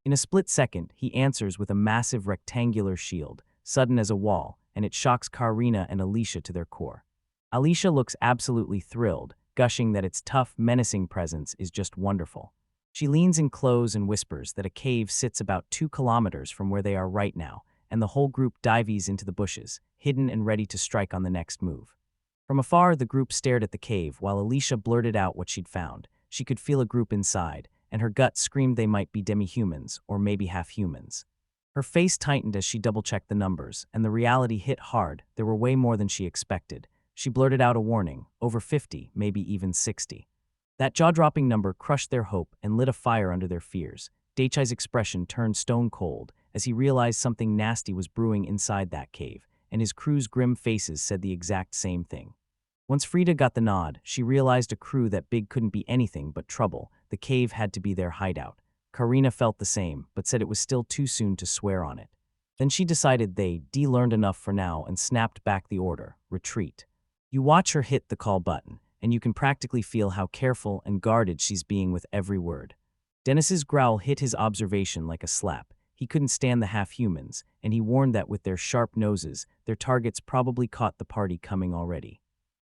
In a split second, he answers with a massive rectangular shield, sudden as a wall, and it shocks Karina and Alicia to their core. Alicia looks absolutely thrilled, gushing that its tough, menacing presence is just wonderful. She leans in close and whispers that a cave sits about 2 kilometers from where they are right now, and the whole group dives into the bushes, hidden and ready to strike on the next move. From afar, the group stared at the cave while Alicia blurted out what she'd found. She could feel a group inside, and her gut screamed they might be demi-humans, or maybe half-humans. Her face tightened as she double-checked the numbers, and the reality hit hard. There were way more than she expected. She blurted out a warning, over 50, maybe even 60. That jaw-dropping number crushed their hope and lit a fire under their fears. Daichi's expression turned stone cold as he realized something nasty was brewing inside that cave, and his crew's grim faces said the exact same thing. Once Frida got the nod, she realized a crew that big couldn't be anything but trouble. The cave had to be their hideout. Karina felt the same, but said it was still too soon to swear on it. Then she decided they'd learned enough for now and snapped back the order, retreat. You watch her hit the call button, and you can practically feel how careful and guarded she's being with every word. Dennis's growl hit his observation like a slap. He couldn't stand the half-humans, and he warned that with their sharp noses, their targets probably caught the party coming already.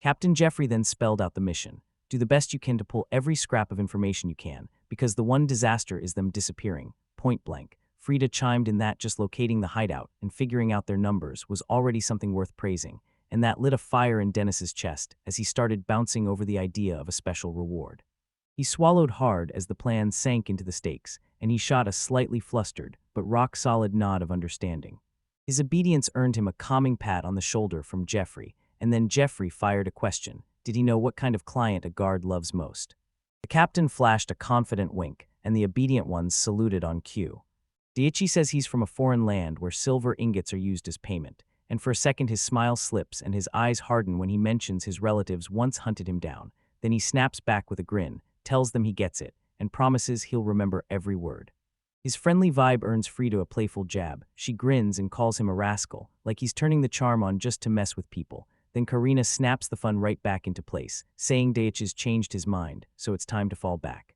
Captain Jeffrey then spelled out the mission. Do the best you can to pull every scrap of information you can, because the one disaster is them disappearing, point blank. Frida chimed in that just locating the hideout and figuring out their numbers was already something worth praising, and that lit a fire in Dennis's chest as he started bouncing over the idea of a special reward. He swallowed hard as the plan sank into the stakes, and he shot a slightly flustered but rock-solid nod of understanding. His obedience earned him a calming pat on the shoulder from Jeffrey, and then Jeffrey fired a question. Did he know what kind of client a guard loves most? The captain flashed a confident wink, and the obedient ones saluted on cue. Daichi says he's from a foreign land where silver ingots are used as payment, and for a second his smile slips and his eyes harden when he mentions his relatives once hunted him down. Then he snaps back with a grin, tells them he gets it, and promises he'll remember every word. His friendly vibe earns Frida a playful jab. She grins and calls him a rascal, like he's turning the charm on just to mess with people. Then Karina snaps the fun right back into place, saying Daichi's changed his mind, so it's time to fall back.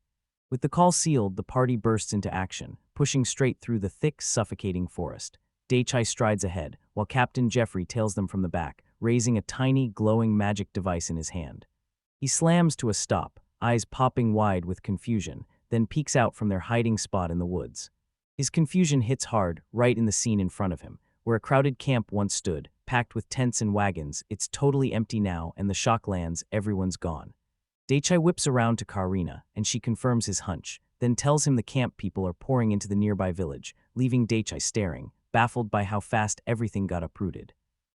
With the call sealed, the party bursts into action, pushing straight through the thick, suffocating forest. Daichi strides ahead, while Captain Jeffrey tails them from the back, raising a tiny, glowing magic device in his hand. He slams to a stop, eyes popping wide with confusion, then peeks out from their hiding spot in the woods. His confusion hits hard, right in the scene in front of him, where a crowded camp once stood, packed with tents and wagons. It's totally empty now, and the shock lands, everyone's gone. Daichi whips around to Karina, and she confirms his hunch, then tells him the camp people are pouring into the nearby village, leaving Daichi staring, baffled by how fast everything got uprooted.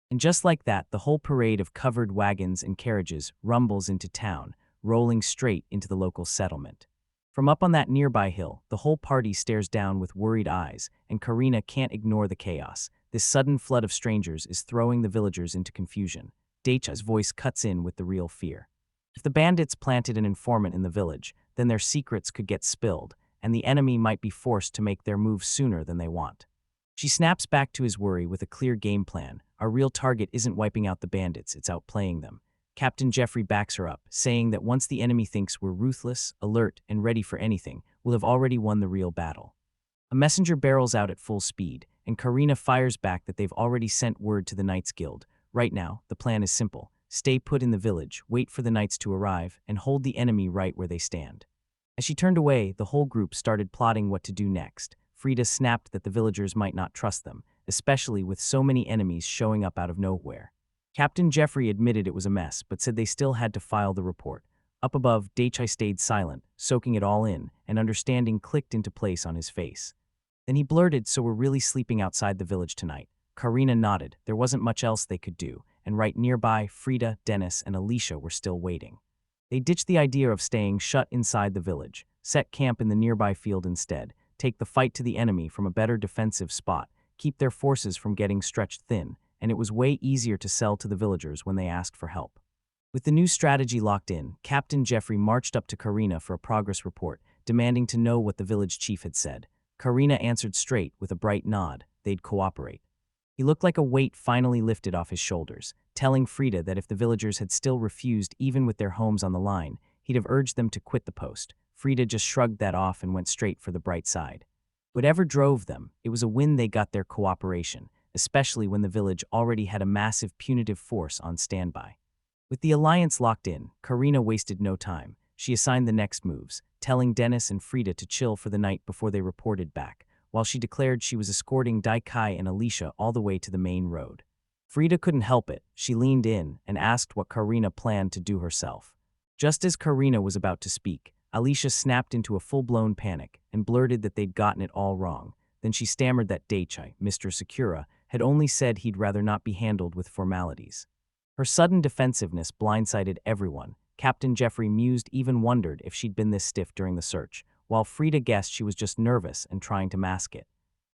And just like that, the whole parade of covered wagons and carriages rumbles into town, rolling straight into the local settlement. From up on that nearby hill, the whole party stares down with worried eyes, and Karina can't ignore the chaos. This sudden flood of strangers is throwing the villagers into confusion. Daichi's voice cuts in with the real fear. If the bandits planted an informant in the village, then their secrets could get spilled, and the enemy might be forced to make their move sooner than they want. She snaps back to his worry with a clear game plan. Our real target isn't wiping out the bandits, it's outplaying them. Captain Jeffrey backs her up, saying that once the enemy thinks we're ruthless, alert, and ready for anything, we'll have already won the real battle. A messenger barrels out at full speed, and Karina fires back that they've already sent word to the Knights Guild. Right now, the plan is simple. Stay put in the village, wait for the knights to arrive, and hold the enemy right where they stand. As she turned away, the whole group started plotting what to do next. Frida snapped that the villagers might not trust them, especially with so many enemies showing up out of nowhere. Captain Jeffrey admitted it was a mess, but said they still had to file the report. Up above, Daichi stayed silent, soaking it all in, and understanding clicked into place on his face. Then he blurted, "So we're really sleeping outside the village tonight." Karina nodded. There wasn't much else they could do, and right nearby, Frida, Dennis, and Alicia were still waiting. They ditched the idea of staying shut inside the village, set camp in the nearby field instead, take the fight to the enemy from a better defensive spot, keep their forces from getting stretched thin, and it was way easier to sell to the villagers when they asked for help. With the new strategy locked in, Captain Jeffrey marched up to Karina for a progress report, demanding to know what the village chief had said. Karina answered straight with a bright nod. They'd cooperate. He looked like a weight finally lifted off his shoulders, telling Frida that if the villagers had still refused even with their homes on the line, he'd have urged them to quit the post. Frida just shrugged that off and went straight for the bright side. Whatever drove them, it was a win they got their cooperation, especially when the village already had a massive punitive force on standby. With the alliance locked in, Karina wasted no time. She assigned the next moves, telling Dennis and Frida to chill for the night before they reported back, while she declared she was escorting Daikai and Alicia all the way to the main road. Frida couldn't help it. She leaned in and asked what Karina planned to do herself. Just as Karina was about to speak, Alicia snapped into a full-blown panic and blurted that they'd gotten it all wrong. Then she stammered that Daichi, Mr. Sakura, had only said he'd rather not be handled with formalities. Her sudden defensiveness blindsided everyone. Captain Jeffrey mused, even wondered if she'd been this stiff during the search, while Frida guessed she was just nervous and trying to mask it.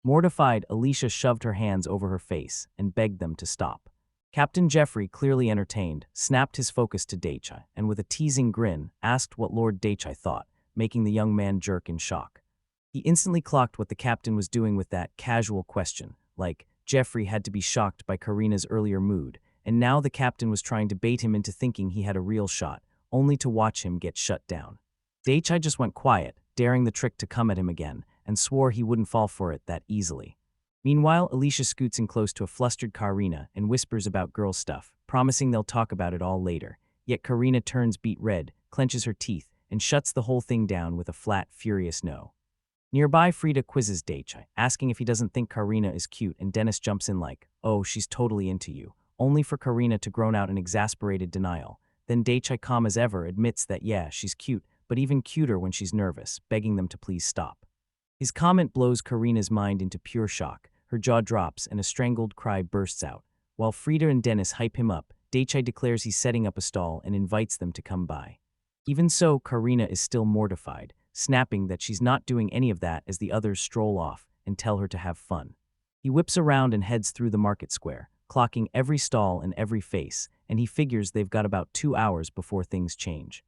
Mortified, Alicia shoved her hands over her face and begged them to stop. Captain Jeffrey, clearly entertained, snapped his focus to Daichi and with a teasing grin asked what Lord Daichi thought, making the young man jerk in shock. He instantly clocked what the captain was doing with that casual question, like Jeffrey had to be shocked by Karina's earlier mood, and now the captain was trying to bait him into thinking he had a real shot, only to watch him get shut down. Daichi just went quiet, daring the trick to come at him again, and swore he wouldn't fall for it that easily. Meanwhile, Alicia scoots in close to a flustered Karina and whispers about girl stuff, promising they'll talk about it all later. Yet Karina turns beet red, clenches her teeth, and shuts the whole thing down with a flat, furious no. Nearby, Frida quizzes Daichi, asking if he doesn't think Karina is cute, and Dennis jumps in like, "Oh, she's totally into you," only for Karina to groan out in exasperated denial. Then Daichi, calm as ever, admits that yeah, she's cute, but even cuter when she's nervous, begging them to please stop. His comment blows Karina's mind into pure shock. Her jaw drops and a strangled cry bursts out. While Frida and Dennis hype him up, Daichi declares he's setting up a stall and invites them to come by. Even so, Karina is still mortified, snapping that she's not doing any of that as the others stroll off and tell her to have fun. He whips around and heads through the market square, clocking every stall and every face, and he figures they've got about 2 hours before things change.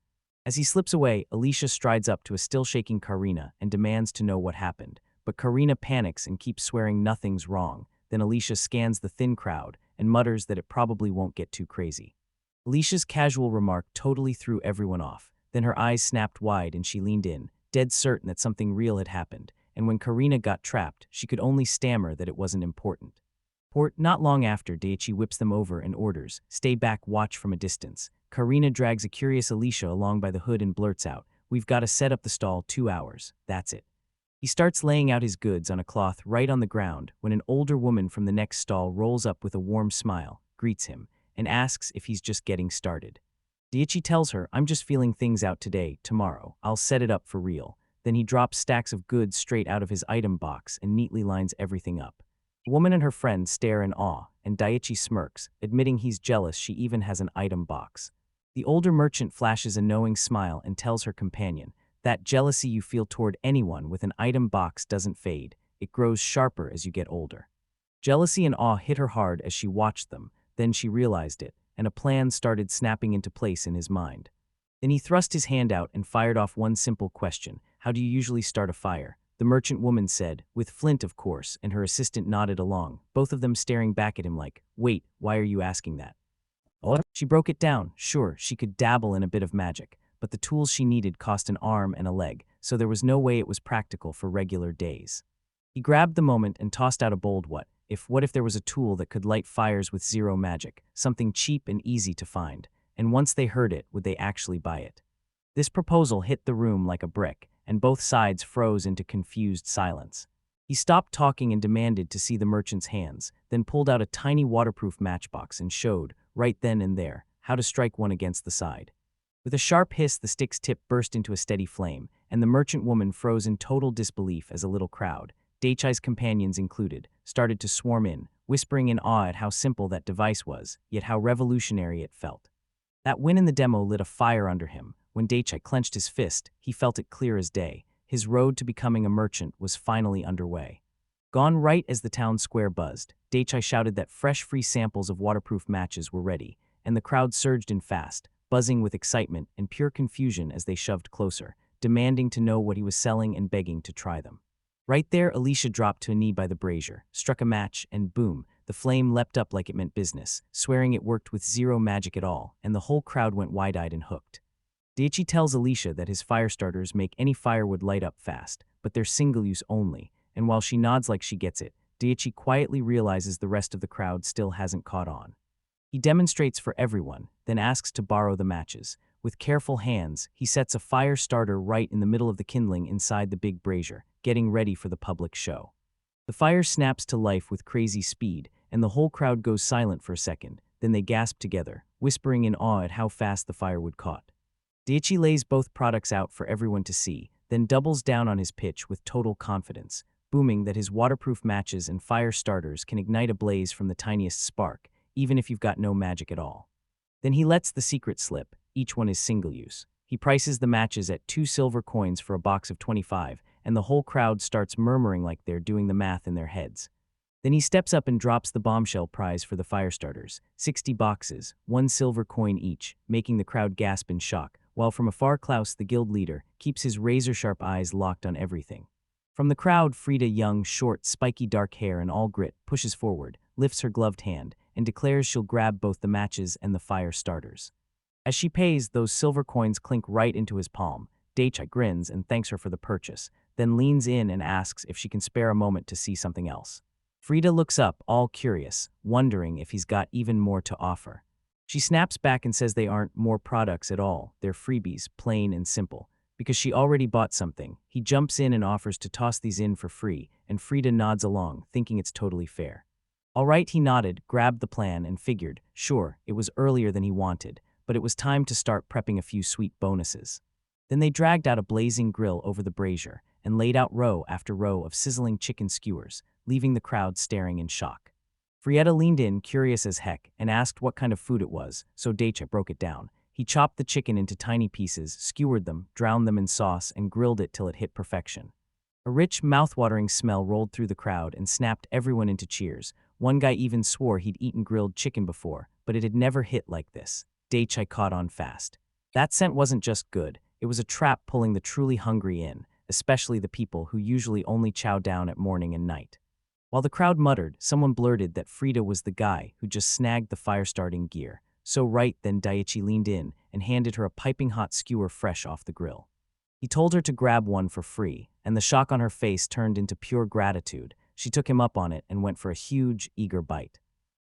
As he slips away, Alicia strides up to a still-shaking Karina and demands to know what happened, but Karina panics and keeps swearing nothing's wrong. Then Alicia scans the thin crowd and mutters that it probably won't get too crazy. Alicia's casual remark totally threw everyone off. Then her eyes snapped wide and she leaned in, dead certain that something real had happened, and when Karina got trapped, she could only stammer that it wasn't important. Not long after, Daichi whips them over and orders, "Stay back, watch from a distance." Karina drags a curious Alicia along by the hood and blurts out, "We've got to set up the stall 2 hours, that's it." He starts laying out his goods on a cloth right on the ground when an older woman from the next stall rolls up with a warm smile, greets him, and asks if he's just getting started. Daichi tells her, "I'm just feeling things out today, tomorrow, I'll set it up for real." Then he drops stacks of goods straight out of his item box and neatly lines everything up. The woman and her friend stare in awe, and Daichi smirks, admitting he's jealous she even has an item box. The older merchant flashes a knowing smile and tells her companion, "That jealousy you feel toward anyone with an item box doesn't fade, it grows sharper as you get older." Jealousy and awe hit her hard as she watched them, then she realized it, and a plan started snapping into place in his mind. Then he thrust his hand out and fired off one simple question, "How do you usually start a fire?" The merchant woman said, "With flint, of course," and her assistant nodded along, both of them staring back at him like, "Wait, why are you asking that?" Oh. She broke it down. Sure, she could dabble in a bit of magic, but the tools she needed cost an arm and a leg, so there was no way it was practical for regular days. He grabbed the moment and tossed out a bold what if there was a tool that could light fires with zero magic, something cheap and easy to find, and once they heard it, would they actually buy it? This proposal hit the room like a brick, and both sides froze into confused silence. He stopped talking and demanded to see the merchant's hands, then pulled out a tiny waterproof matchbox and showed, right then and there, how to strike one against the side. With a sharp hiss, the stick's tip burst into a steady flame, and the merchant woman froze in total disbelief as a little crowd, Daichi's companions included, started to swarm in, whispering in awe at how simple that device was, yet how revolutionary it felt. That win in the demo lit a fire under him. When Daichi clenched his fist, he felt it clear as day. His road to becoming a merchant was finally underway. Gone right as the town square buzzed, Daichi shouted that fresh free samples of waterproof matches were ready, and the crowd surged in fast, buzzing with excitement and pure confusion as they shoved closer, demanding to know what he was selling and begging to try them. Right there, Alicia dropped to a knee by the brazier, struck a match, and boom, the flame leapt up like it meant business, swearing it worked with zero magic at all, and the whole crowd went wide-eyed and hooked. Daichi tells Alicia that his fire starters make any firewood light up fast, but they're single-use only, and while she nods like she gets it, Daichi quietly realizes the rest of the crowd still hasn't caught on. He demonstrates for everyone, then asks to borrow the matches. With careful hands, he sets a fire starter right in the middle of the kindling inside the big brazier, getting ready for the public show. The fire snaps to life with crazy speed, and the whole crowd goes silent for a second, then they gasp together, whispering in awe at how fast the firewood caught. Daichi lays both products out for everyone to see, then doubles down on his pitch with total confidence, booming that his waterproof matches and fire starters can ignite a blaze from the tiniest spark, even if you've got no magic at all. Then he lets the secret slip, each one is single-use. He prices the matches at 2 silver coins for a box of 25, and the whole crowd starts murmuring like they're doing the math in their heads. Then he steps up and drops the bombshell prize for the fire starters, 60 boxes, 1 silver coin each, making the crowd gasp in shock, while from afar Klaus, the guild leader, keeps his razor-sharp eyes locked on everything. From the crowd, Frida, young, short, spiky dark hair and all grit, pushes forward, lifts her gloved hand, and declares she'll grab both the matches and the fire starters. As she pays, those silver coins clink right into his palm. Daichi grins and thanks her for the purchase, then leans in and asks if she can spare a moment to see something else. Frida looks up, all curious, wondering if he's got even more to offer. She snaps back and says they aren't more products at all, they're freebies, plain and simple. Because she already bought something, he jumps in and offers to toss these in for free, and Frida nods along, thinking it's totally fair. All right, he nodded, grabbed the plan, and figured, sure, it was earlier than he wanted, but it was time to start prepping a few sweet bonuses. Then they dragged out a blazing grill over the brazier and laid out row after row of sizzling chicken skewers, leaving the crowd staring in shock. Frietta leaned in, curious as heck, and asked what kind of food it was, so Daichi broke it down. He chopped the chicken into tiny pieces, skewered them, drowned them in sauce, and grilled it till it hit perfection. A rich, mouth-watering smell rolled through the crowd and snapped everyone into cheers. One guy even swore he'd eaten grilled chicken before, but it had never hit like this. Daichai caught on fast. That scent wasn't just good, it was a trap pulling the truly hungry in, especially the people who usually only chow down at morning and night. While the crowd muttered, someone blurted that Frida was the guy who just snagged the fire-starting gear. So right then Daichi leaned in and handed her a piping hot skewer fresh off the grill. He told her to grab one for free, and the shock on her face turned into pure gratitude. She took him up on it and went for a huge, eager bite.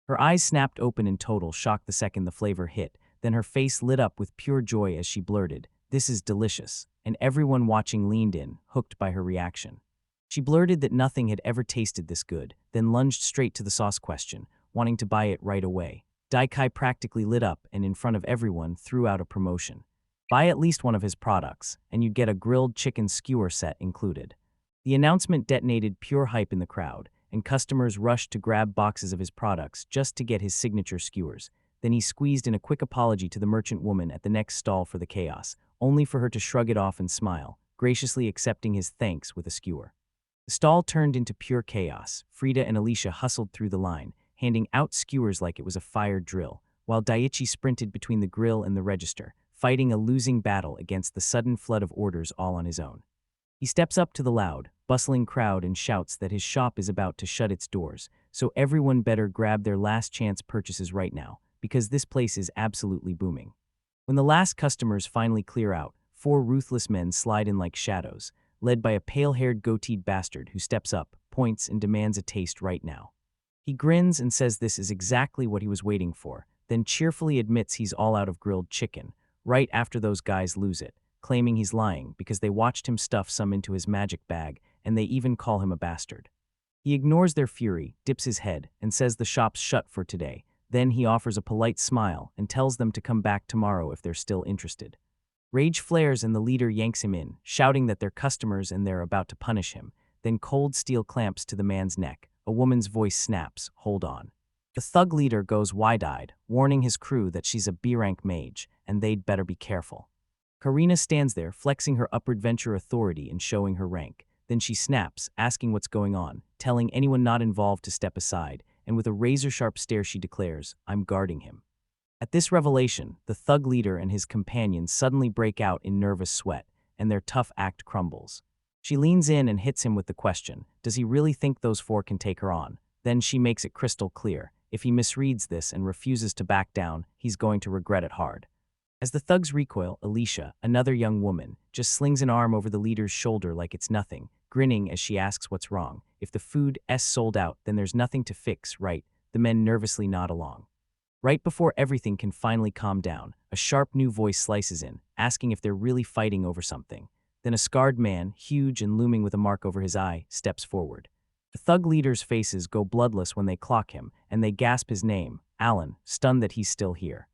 Her eyes snapped open in total shock the second the flavor hit, then her face lit up with pure joy as she blurted, "This is delicious," and everyone watching leaned in, hooked by her reaction. She blurted that nothing had ever tasted this good, then lunged straight to the sauce question, wanting to buy it right away. Daikai practically lit up and in front of everyone threw out a promotion. Buy at least one of his products, and you'd get a grilled chicken skewer set included. The announcement detonated pure hype in the crowd, and customers rushed to grab boxes of his products just to get his signature skewers. Then he squeezed in a quick apology to the merchant woman at the next stall for the chaos, only for her to shrug it off and smile, graciously accepting his thanks with a skewer. The stall turned into pure chaos. Frida and Alicia hustled through the line, handing out skewers like it was a fire drill, while Daichi sprinted between the grill and the register, fighting a losing battle against the sudden flood of orders all on his own. He steps up to the loud, bustling crowd and shouts that his shop is about to shut its doors, so everyone better grab their last chance purchases right now, because this place is absolutely booming. When the last customers finally clear out, 4 ruthless men slide in like shadows, led by a pale-haired goateed bastard who steps up, points, and demands a taste right now. He grins and says this is exactly what he was waiting for, then cheerfully admits he's all out of grilled chicken, right after those guys lose it, claiming he's lying because they watched him stuff some into his magic bag, and they even call him a bastard. He ignores their fury, dips his head, and says the shop's shut for today. Then he offers a polite smile and tells them to come back tomorrow if they're still interested. Rage flares and the leader yanks him in, shouting that they're customers and they're about to punish him. Then cold steel clamps to the man's neck. A woman's voice snaps, "Hold on." The thug leader goes wide-eyed, warning his crew that she's a B-rank mage, and they'd better be careful. Karina stands there, flexing her upward venture authority and showing her rank. Then she snaps, asking what's going on, telling anyone not involved to step aside, and with a razor-sharp stare she declares, "I'm guarding him." At this revelation, the thug leader and his companions suddenly break out in nervous sweat, and their tough act crumbles. She leans in and hits him with the question, does he really think those 4 can take her on? Then she makes it crystal clear, if he misreads this and refuses to back down, he's going to regret it hard. As the thugs recoil, Alicia, another young woman, just slings an arm over the leader's shoulder like it's nothing, grinning as she asks what's wrong. If the food's sold out, then there's nothing to fix, right? The men nervously nod along. Right before everything can finally calm down, a sharp new voice slices in, asking if they're really fighting over something. Then a scarred man, huge and looming with a mark over his eye, steps forward. The thug leaders' faces go bloodless when they clock him, and they gasp his name, Alan, stunned that he's still here.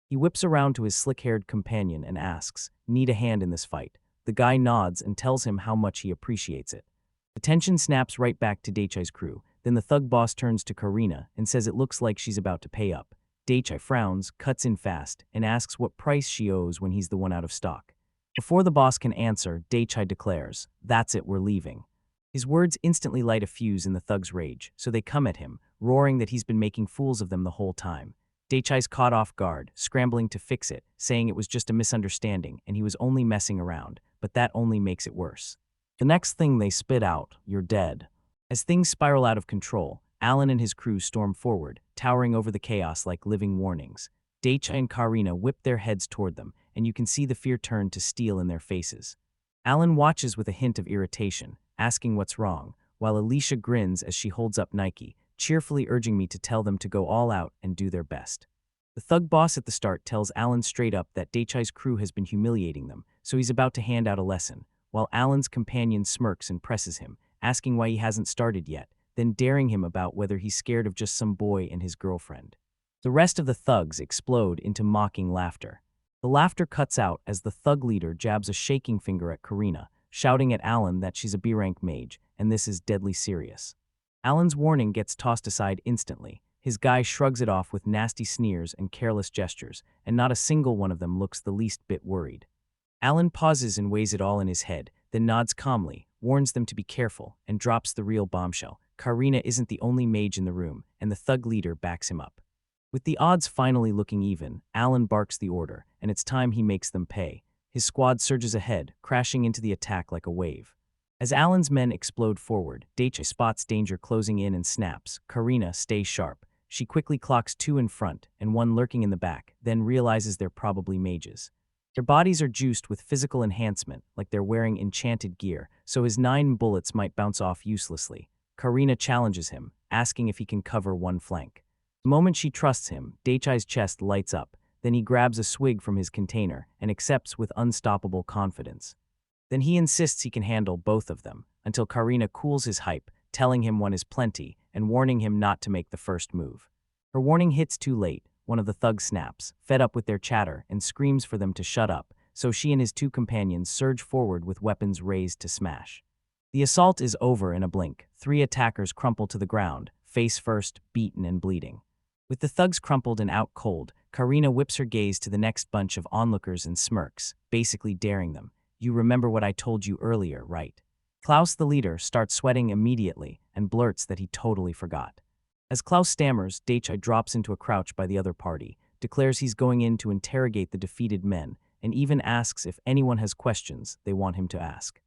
He whips around to his slick-haired companion and asks, "Need a hand in this fight?" The guy nods and tells him how much he appreciates it. The tension snaps right back to Daichai's crew. Then the thug boss turns to Karina and says it looks like she's about to pay up. Daichai frowns, cuts in fast, and asks what price she owes when he's the one out of stock. Before the boss can answer, Daichai declares, "That's it, we're leaving." His words instantly light a fuse in the thug's rage, so they come at him, roaring that he's been making fools of them the whole time. Daichai's caught off guard, scrambling to fix it, saying it was just a misunderstanding and he was only messing around, but that only makes it worse. The next thing they spit out, "You're dead." As things spiral out of control, Alan and his crew storm forward, towering over the chaos like living warnings. Daichai and Karina whip their heads toward them, and you can see the fear turn to steel in their faces. Alan watches with a hint of irritation, asking what's wrong, while Alicia grins as she holds up Nike, cheerfully urging me to tell them to go all out and do their best. The thug boss at the start tells Alan straight up that Daichai's crew has been humiliating them, so he's about to hand out a lesson, while Alan's companion smirks and presses him, asking why he hasn't started yet, then daring him about whether he's scared of just some boy and his girlfriend. The rest of the thugs explode into mocking laughter. The laughter cuts out as the thug leader jabs a shaking finger at Karina, shouting at Alan that she's a B-rank mage, and this is deadly serious. Alan's warning gets tossed aside instantly. His guy shrugs it off with nasty sneers and careless gestures, and not a single one of them looks the least bit worried. Alan pauses and weighs it all in his head, then nods calmly, warns them to be careful, and drops the real bombshell. Karina isn't the only mage in the room, and the thug leader backs him up. With the odds finally looking even, Alan barks the order, and it's time he makes them pay. His squad surges ahead, crashing into the attack like a wave. As Alan's men explode forward, Deepening spots danger closing in and snaps. Karina stays sharp. She quickly clocks 2 in front and 1 lurking in the back, then realizes they're probably mages. Their bodies are juiced with physical enhancement, like they're wearing enchanted gear, so his 9 bullets might bounce off uselessly. Karina challenges him, asking if he can cover one flank. The moment she trusts him, Deeping's chest lights up. Then he grabs a swig from his container and accepts with unstoppable confidence. Then he insists he can handle both of them, until Karina cools his hype, telling him one is plenty and warning him not to make the first move. Her warning hits too late. One of the thugs snaps, fed up with their chatter, and screams for them to shut up, so she and his 2 companions surge forward with weapons raised to smash. The assault is over in a blink. 3 attackers crumple to the ground, face first, beaten and bleeding. With the thugs crumpled and out cold, Karina whips her gaze to the next bunch of onlookers and smirks, basically daring them. You remember what I told you earlier, right? Klaus, the leader, starts sweating immediately and blurts that he totally forgot. As Klaus stammers, Deepening drops into a crouch by the other party, declares he's going in to interrogate the defeated men, and even asks if anyone has questions they want him to ask.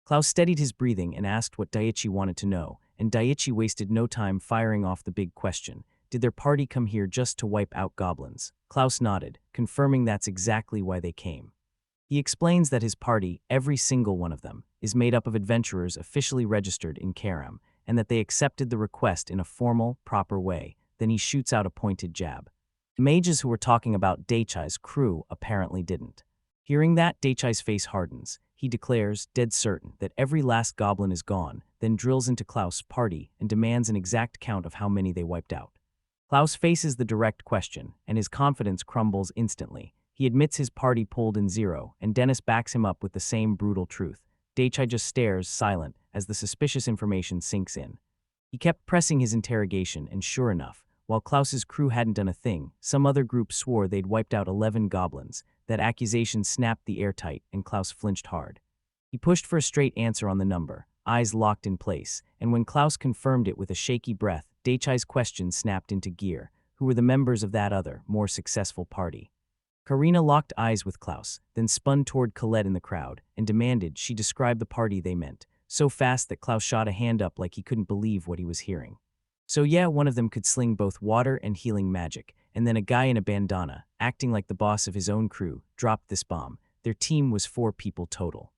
Klaus steadied his breathing and asked what Deepening wanted to know, and Deepening wasted no time firing off the big question. Did their party come here just to wipe out goblins? Klaus nodded, confirming that's exactly why they came. He explains that his party, every single one of them, is made up of adventurers officially registered in Karum, and that they accepted the request in a formal, proper way. Then he shoots out a pointed jab. The mages who were talking about Deeping's crew apparently didn't. Hearing that, Deeping's face hardens. He declares, dead certain, that every last goblin is gone, then drills into Klaus' party and demands an exact count of how many they wiped out. Klaus faces the direct question, and his confidence crumbles instantly. He admits his party pulled in 0, and Dennis backs him up with the same brutal truth. Deepening just stares, silent, as the suspicious information sinks in. He kept pressing his interrogation, and sure enough, while Klaus's crew hadn't done a thing, some other group swore they'd wiped out 11 goblins. That accusation snapped the air tight, and Klaus flinched hard. He pushed for a straight answer on the number, eyes locked in place, and when Klaus confirmed it with a shaky breath, Deeping's question snapped into gear. Who were the members of that other, more successful party? Karina locked eyes with Klaus, then spun toward Colette in the crowd, and demanded she describe the party they meant, so fast that Klaus shot a hand up like he couldn't believe what he was hearing. So yeah, one of them could sling both water and healing magic, and then a guy in a bandana, acting like the boss of his own crew, dropped this bomb. Their team was 4 people total.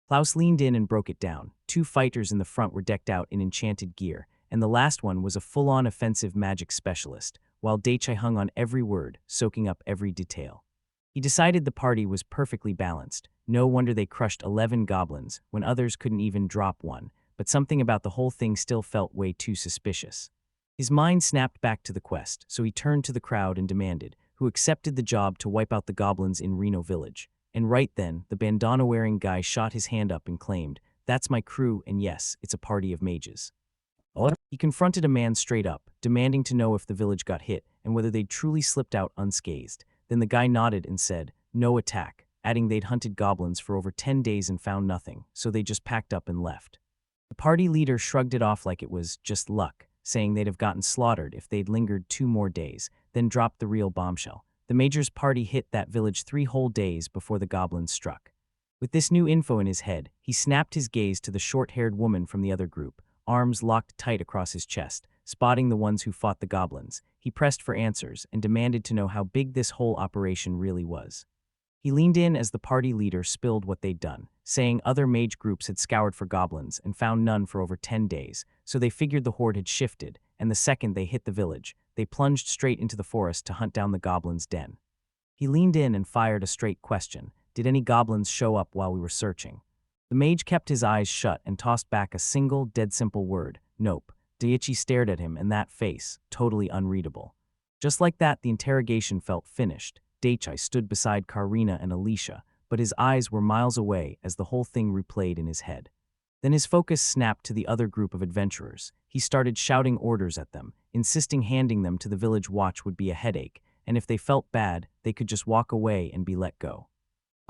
Klaus leaned in and broke it down. 2 fighters in the front were decked out in enchanted gear, and the last one was a full-on offensive magic specialist, while Deepening hung on every word, soaking up every detail. He decided the party was perfectly balanced. No wonder they crushed 11 goblins when others couldn't even drop one, but something about the whole thing still felt way too suspicious. His mind snapped back to the quest, so he turned to the crowd and demanded, who accepted the job to wipe out the goblins in Reno Village. And right then, the bandana-wearing guy shot his hand up and claimed, "That's my crew, and yes, it's a party of mages." He confronted a man straight up, demanding to know if the village got hit and whether they'd truly slipped out unscathed. Then the guy nodded and said, "No attack," adding they'd hunted goblins for over 10 days and found nothing, so they just packed up and left. The party leader shrugged it off like it was just luck, saying they'd have gotten slaughtered if they'd lingered 2 more days, then dropped the real bombshell. The major's party hit that village 3 whole days before the goblins struck. With this new info in his head, he snapped his gaze to the short-haired woman from the other group, arms locked tight across his chest, spotting the ones who fought the goblins. He pressed for answers and demanded to know how big this whole operation really was. He leaned in as the party leader spilled what they'd done, saying other mage groups had scoured for goblins and found none for over 10 days, so they figured the horde had shifted, and the second they hit the village, they plunged straight into the forest to hunt down the goblins' den. He leaned in and fired a straight question. Did any goblins show up while we were searching? The mage kept his eyes shut and tossed back a single, dead simple word, nope. Deepening stared at him, and that face, totally unreadable. Just like that, the interrogation felt finished. Deepening stood beside Karina and Alicia, but his eyes were miles away as the whole thing replayed in his head. Then his focus snapped to the other group of adventurers. He started shouting orders at them, insisting handing them to the village watch would be a headache, and if they felt bad, they could just walk away and be let go.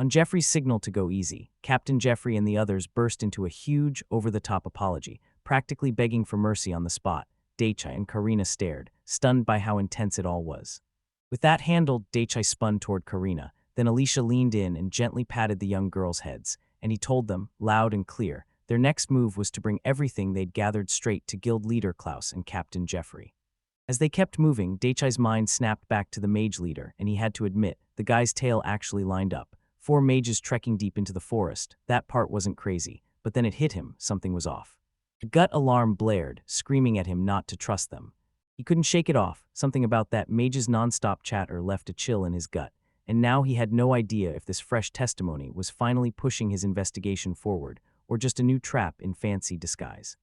On Jeffrey's signal to go easy, Captain Jeffrey and the others burst into a huge, over-the-top apology, practically begging for mercy on the spot. Daichai and Karina stared, stunned by how intense it all was. With that handled, Daichai spun toward Karina, then Alicia leaned in and gently patted the young girls' heads, and he told them, loud and clear, their next move was to bring everything they'd gathered straight to guild leader Klaus and Captain Jeffrey. As they kept moving, Daichai's mind snapped back to the mage leader, and he had to admit, the guy's tale actually lined up. 4 mages trekking deep into the forest. That part wasn't crazy, but then it hit him, something was off. A gut alarm blared, screaming at him not to trust them. He couldn't shake it off, something about that mage's non-stop chatter left a chill in his gut, and now he had no idea if this fresh testimony was finally pushing his investigation forward, or just a new trap in fancy disguise.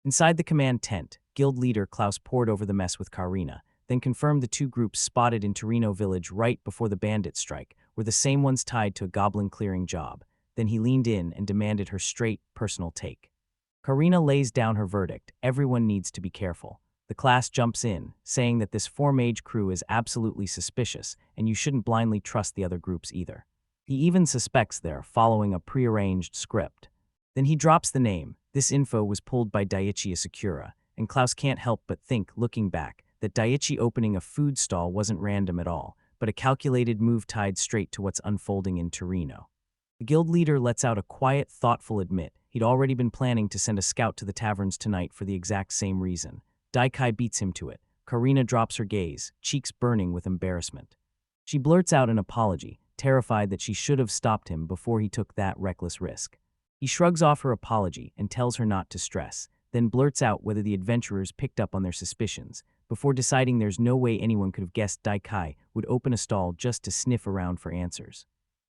Inside the command tent, guild leader Klaus pored over the mess with Karina, then confirmed the 2 groups spotted in Torino village right before the bandit strike were the same ones tied to a goblin-clearing job. Then he leaned in and demanded her straight, personal take. Karina lays down her verdict: everyone needs to be careful. The class jumps in, saying that this 4-mage crew is absolutely suspicious, and you shouldn't blindly trust the other groups either. He even suspects they're following a prearranged script. Then he drops the name. This info was pulled by Daichi Asakura, and Klaus can't help but think, looking back, that Daichi opening a food stall wasn't random at all, but a calculated move tied straight to what's unfolding in Torino. The guild leader lets out a quiet, thoughtful admit he'd already been planning to send a scout to the taverns tonight for the exact same reason. Daikai beats him to it. Karina drops her gaze, cheeks burning with embarrassment. She blurts out an apology, terrified that she should have stopped him before he took that reckless risk. He shrugs off her apology and tells her not to stress, then blurts out whether the adventurers picked up on their suspicions, before deciding there's no way anyone could have guessed Daikai would open a stall just to sniff around for answers.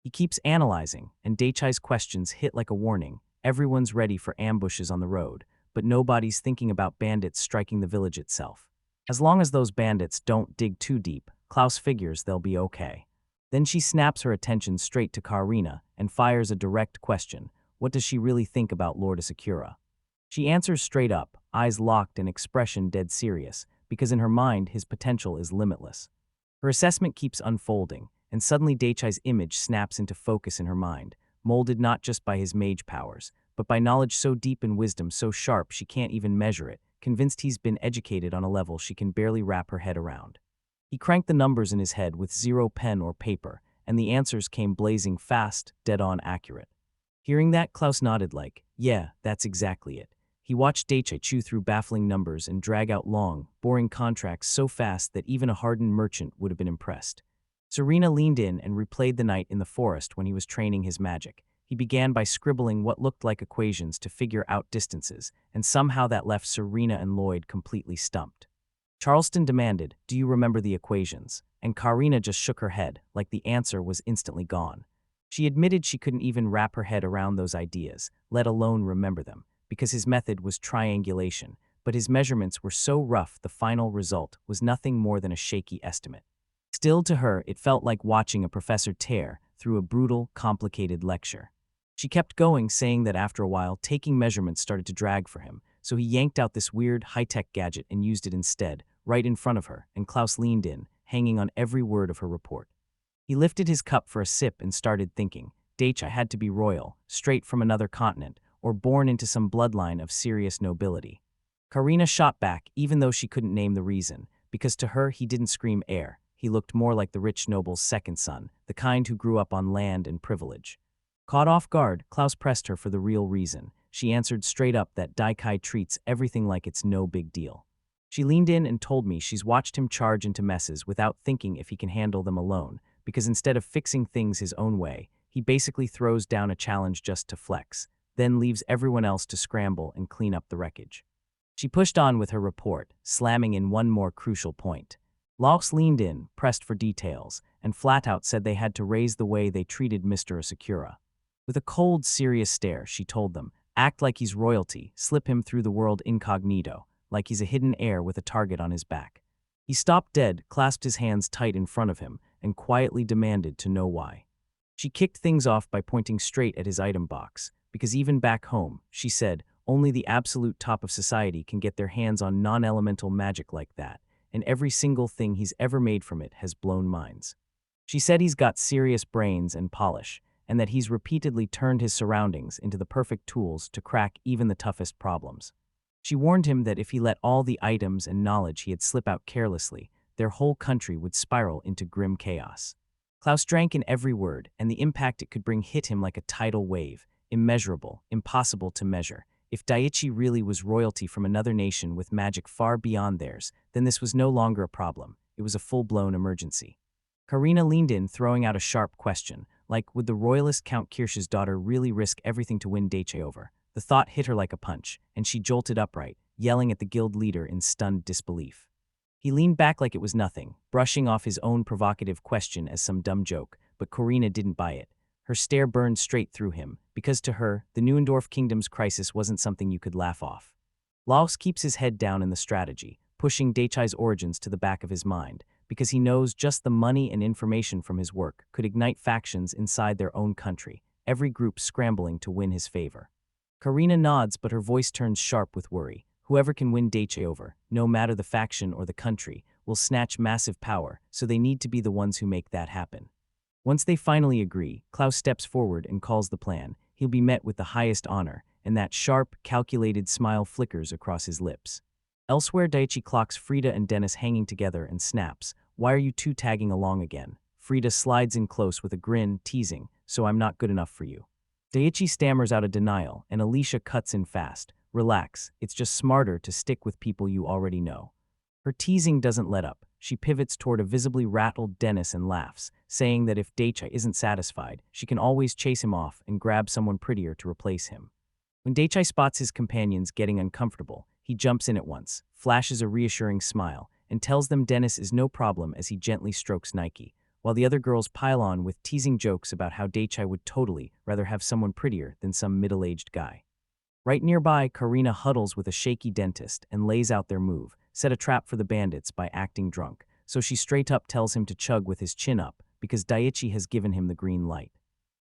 He keeps analyzing, and Daichai's questions hit like a warning. Everyone's ready for ambushes on the road, but nobody's thinking about bandits striking the village itself. As long as those bandits don't dig too deep, Klaus figures they'll be okay. Then she snaps her attention straight to Karina and fires a direct question. What does she really think about Lord Asakura? She answers straight up, eyes locked and expression dead serious, because in her mind his potential is limitless. Her assessment keeps unfolding, and suddenly Daichai's image snaps into focus in her mind, molded not just by his mage powers, but by knowledge so deep and wisdom so sharp she can't even measure it, convinced he's been educated on a level she can barely wrap her head around. He cranked the numbers in his head with zero pen or paper, and the answers came blazing fast, dead-on accurate. Hearing that, Klaus nodded like, yeah, that's exactly it. He watched Daichai chew through baffling numbers and drag out long, boring contracts so fast that even a hardened merchant would have been impressed. Serena leaned in and replayed the night in the forest when he was training his magic. He began by scribbling what looked like equations to figure out distances, and somehow that left Serena and Lloyd completely stumped. Charleston demanded, "Do you remember the equations?" And Karina just shook her head, like the answer was instantly gone. She admitted she couldn't even wrap her head around those ideas, let alone remember them, because his method was triangulation, but his measurements were so rough the final result was nothing more than a shaky estimate. Still, to her, it felt like watching a professor tear through a brutal, complicated lecture. She kept going, saying that after a while, taking measurements started to drag for him, so he yanked out this weird, high-tech gadget and used it instead, right in front of her, and Klaus leaned in, hanging on every word of her report. He lifted his cup for a sip and started thinking. Daichai had to be royal, straight from another continent, or born into some bloodline of serious nobility. Karina shot back, even though she couldn't name the reason, because to her he didn't scream heir. He looked more like the rich noble's second son, the kind who grew up on land and privilege. Caught off guard, Klaus pressed her for the real reason. She answered straight up that Daikai treats everything like it's no big deal. She leaned in and told me she's watched him charge into messes without thinking if he can handle them alone, because instead of fixing things his own way, he basically throws down a challenge just to flex, then leaves everyone else to scramble and clean up the wreckage. She pushed on with her report, slamming in one more crucial point. Klaus leaned in, pressed for details, and flat out said they had to raise the way they treated Mr. Asakura. With a cold, serious stare, she told them, act like he's royalty, slip him through the world incognito, like he's a hidden heir with a target on his back. He stopped dead, clasped his hands tight in front of him, and quietly demanded to know why. She kicked things off by pointing straight at his item box, because even back home, she said, only the absolute top of society can get their hands on non-elemental magic like that, and every single thing he's ever made from it has blown minds. She said he's got serious brains and polish, and that he's repeatedly turned his surroundings into the perfect tools to crack even the toughest problems. She warned him that if he let all the items and knowledge he had slip out carelessly, their whole country would spiral into grim chaos. Klaus drank in every word, and the impact it could bring hit him like a tidal wave, immeasurable, impossible to measure. If Daiichi really was royalty from another nation with magic far beyond theirs, then this was no longer a problem. It was a full-blown emergency. Karina leaned in, throwing out a sharp question, like, would the royalist Count Kirsch's daughter really risk everything to win Daichi over? The thought hit her like a punch, and she jolted upright, yelling at the guild leader in stunned disbelief. He leaned back like it was nothing, brushing off his own provocative question as some dumb joke, but Karina didn't buy it. Her stare burned straight through him, because to her, the Neuendorf Kingdom's crisis wasn't something you could laugh off. Klaus keeps his head down in the strategy, pushing Daichi's origins to the back of his mind, because he knows just the money and information from his work could ignite factions inside their own country, every group scrambling to win his favor. Karina nods, but her voice turns sharp with worry. Whoever can win Daichi over, no matter the faction or the country, will snatch massive power, so they need to be the ones who make that happen. Once they finally agree, Klaus steps forward and calls the plan. He'll be met with the highest honor, and that sharp, calculated smile flickers across his lips. Elsewhere, Daichi clocks Frida and Dennis hanging together and snaps, "Why are you two tagging along again?" Frida slides in close with a grin, teasing, "So I'm not good enough for you." Daichi stammers out a denial, and Alicia cuts in fast. "Relax, it's just smarter to stick with people you already know." Her teasing doesn't let up. She pivots toward a visibly rattled Dennis and laughs, saying that if Daichi isn't satisfied, she can always chase him off and grab someone prettier to replace him. When Daichi spots his companions getting uncomfortable, he jumps in at once, flashes a reassuring smile, and tells them Dennis is no problem as he gently strokes Nike, while the other girls pile on with teasing jokes about how Daichi would totally rather have someone prettier than some middle-aged guy. Right nearby, Karina huddles with a shaky dentist and lays out their move, set a trap for the bandits by acting drunk, so she straight up tells him to chug with his chin up because Daichi has given him the green light.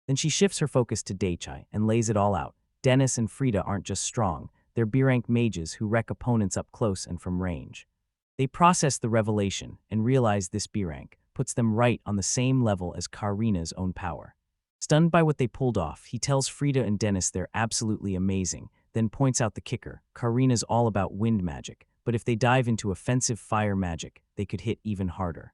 Then she shifts her focus to Daichi and lays it all out. Dennis and Frida aren't just strong, they're B-rank mages who wreck opponents up close and from range. They process the revelation and realize this B-rank puts them right on the same level as Karina's own power. Stunned by what they pulled off, he tells Frida and Dennis they're absolutely amazing, then points out the kicker. Karina's all about wind magic, but if they dive into offensive fire magic, they could hit even harder.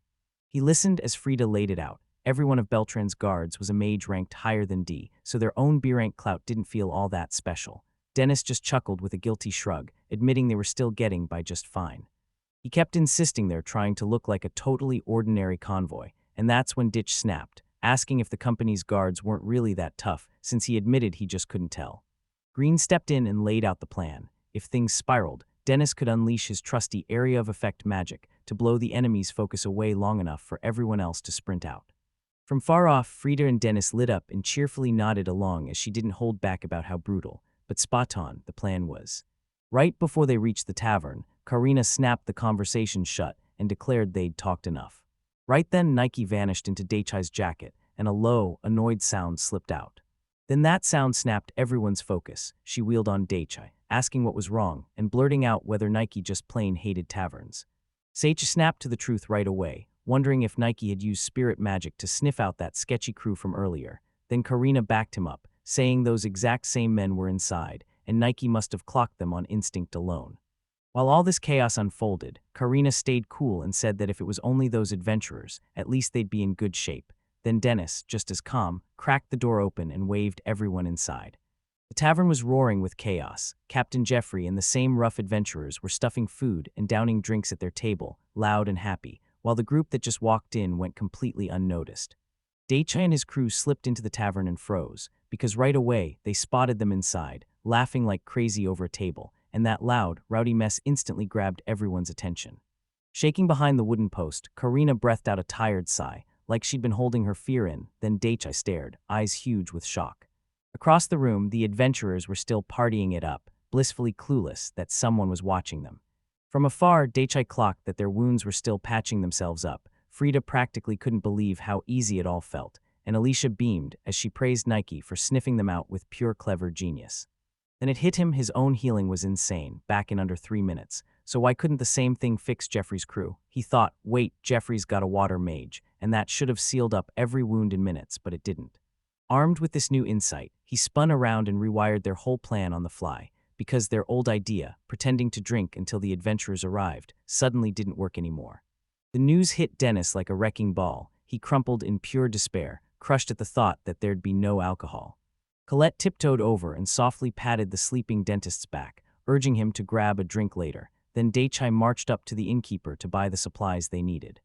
He listened as Frida laid it out. Every one of Beltran's guards was a mage ranked higher than D, so their own B-rank clout didn't feel all that special. Dennis just chuckled with a guilty shrug, admitting they were still getting by just fine. He kept insisting they're trying to look like a totally ordinary convoy, and that's when Ditch snapped, asking if the company's guards weren't really that tough, since he admitted he just couldn't tell. Green stepped in and laid out the plan. If things spiraled, Dennis could unleash his trusty area of effect magic to blow the enemy's focus away long enough for everyone else to sprint out. From far off, Frida and Dennis lit up and cheerfully nodded along as she didn't hold back about how brutal, but spot on, the plan was. Right before they reached the tavern, Karina snapped the conversation shut and declared they'd talked enough. Right then, Nike vanished into Daichi's jacket, and a low, annoyed sound slipped out. Then that sound snapped everyone's focus. She wheeled on Daichi, asking what was wrong, and blurting out whether Nike just plain hated taverns. Seichi snapped to the truth right away, wondering if Nike had used spirit magic to sniff out that sketchy crew from earlier. Then Karina backed him up, saying those exact same men were inside, and Nike must have clocked them on instinct alone. While all this chaos unfolded, Karina stayed cool and said that if it was only those adventurers, at least they'd be in good shape. Then Dennis, just as calm, cracked the door open and waved everyone inside. The tavern was roaring with chaos. Captain Jeffrey and the same rough adventurers were stuffing food and downing drinks at their table, loud and happy, while the group that just walked in went completely unnoticed. Daichi and his crew slipped into the tavern and froze, because right away they spotted them inside, laughing like crazy over a table, and that loud, rowdy mess instantly grabbed everyone's attention. Shaking behind the wooden post, Karina breathed out a tired sigh, like she'd been holding her fear in. Then Daichi stared, eyes huge with shock. Across the room, the adventurers were still partying it up, blissfully clueless that someone was watching them. From afar, Daichi clocked that their wounds were still patching themselves up. Frida practically couldn't believe how easy it all felt, and Alicia beamed as she praised Nike for sniffing them out with pure clever genius. Then it hit him his own healing was insane, back in under 3 minutes, so why couldn't the same thing fix Jeffrey's crew? He thought, wait, Jeffrey's got a water mage, and that should have sealed up every wound in minutes, but it didn't. Armed with this new insight, he spun around and rewired their whole plan on the fly, because their old idea, pretending to drink until the adventurers arrived, suddenly didn't work anymore. The news hit Dennis like a wrecking ball. He crumpled in pure despair, crushed at the thought that there'd be no alcohol. Colette tiptoed over and softly patted the sleeping dentist's back, urging him to grab a drink later. Then Daichai marched up to the innkeeper to buy the supplies they needed.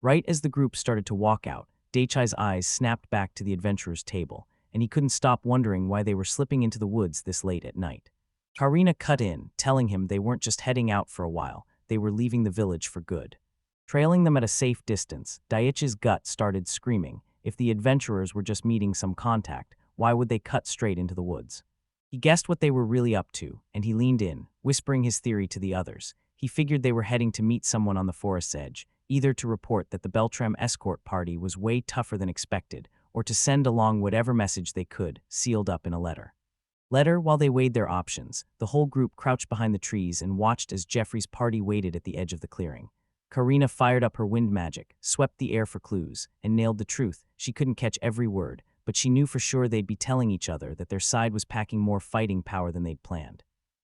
Right as the group started to walk out, Daichai's eyes snapped back to the adventurers' table, and he couldn't stop wondering why they were slipping into the woods this late at night. Karina cut in, telling him they weren't just heading out for a while, they were leaving the village for good. Trailing them at a safe distance, Daichi's gut started screaming. If the adventurers were just meeting some contact, why would they cut straight into the woods? He guessed what they were really up to, and he leaned in, whispering his theory to the others. He figured they were heading to meet someone on the forest's edge, either to report that the Beltram escort party was way tougher than expected, or to send along whatever message they could, sealed up in a letter. While they weighed their options, the whole group crouched behind the trees and watched as Jeffrey's party waited at the edge of the clearing. Karina fired up her wind magic, swept the air for clues, and nailed the truth. She couldn't catch every word, but she knew for sure they'd be telling each other that their side was packing more fighting power than they'd planned.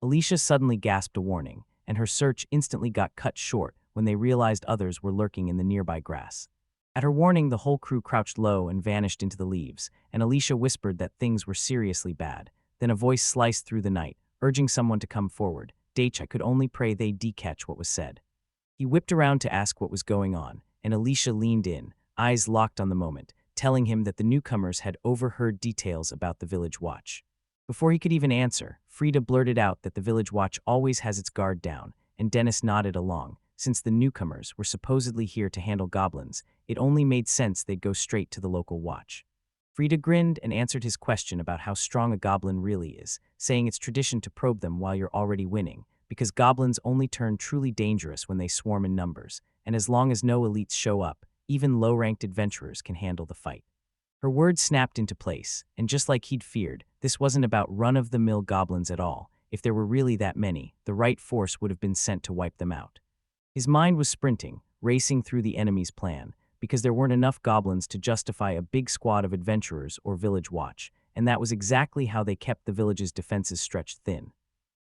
Alicia suddenly gasped a warning, and her search instantly got cut short when they realized others were lurking in the nearby grass. At her warning, the whole crew crouched low and vanished into the leaves, and Alicia whispered that things were seriously bad. Then a voice sliced through the night, urging someone to come forward. Daichai could only pray they'd catch what was said. He whipped around to ask what was going on, and Alicia leaned in, eyes locked on the moment, telling him that the newcomers had overheard details about the village watch. Before he could even answer, Frida blurted out that the village watch always has its guard down, and Dennis nodded along. Since the newcomers were supposedly here to handle goblins, it only made sense they'd go straight to the local watch. Frida grinned and answered his question about how strong a goblin really is, saying it's tradition to probe them while you're already winning, because goblins only turn truly dangerous when they swarm in numbers, and as long as no elites show up, even low-ranked adventurers can handle the fight. Her words snapped into place, and just like he'd feared, this wasn't about run-of-the-mill goblins at all. If there were really that many, the right force would have been sent to wipe them out. His mind was sprinting, racing through the enemy's plan, because there weren't enough goblins to justify a big squad of adventurers or village watch, and that was exactly how they kept the village's defenses stretched thin.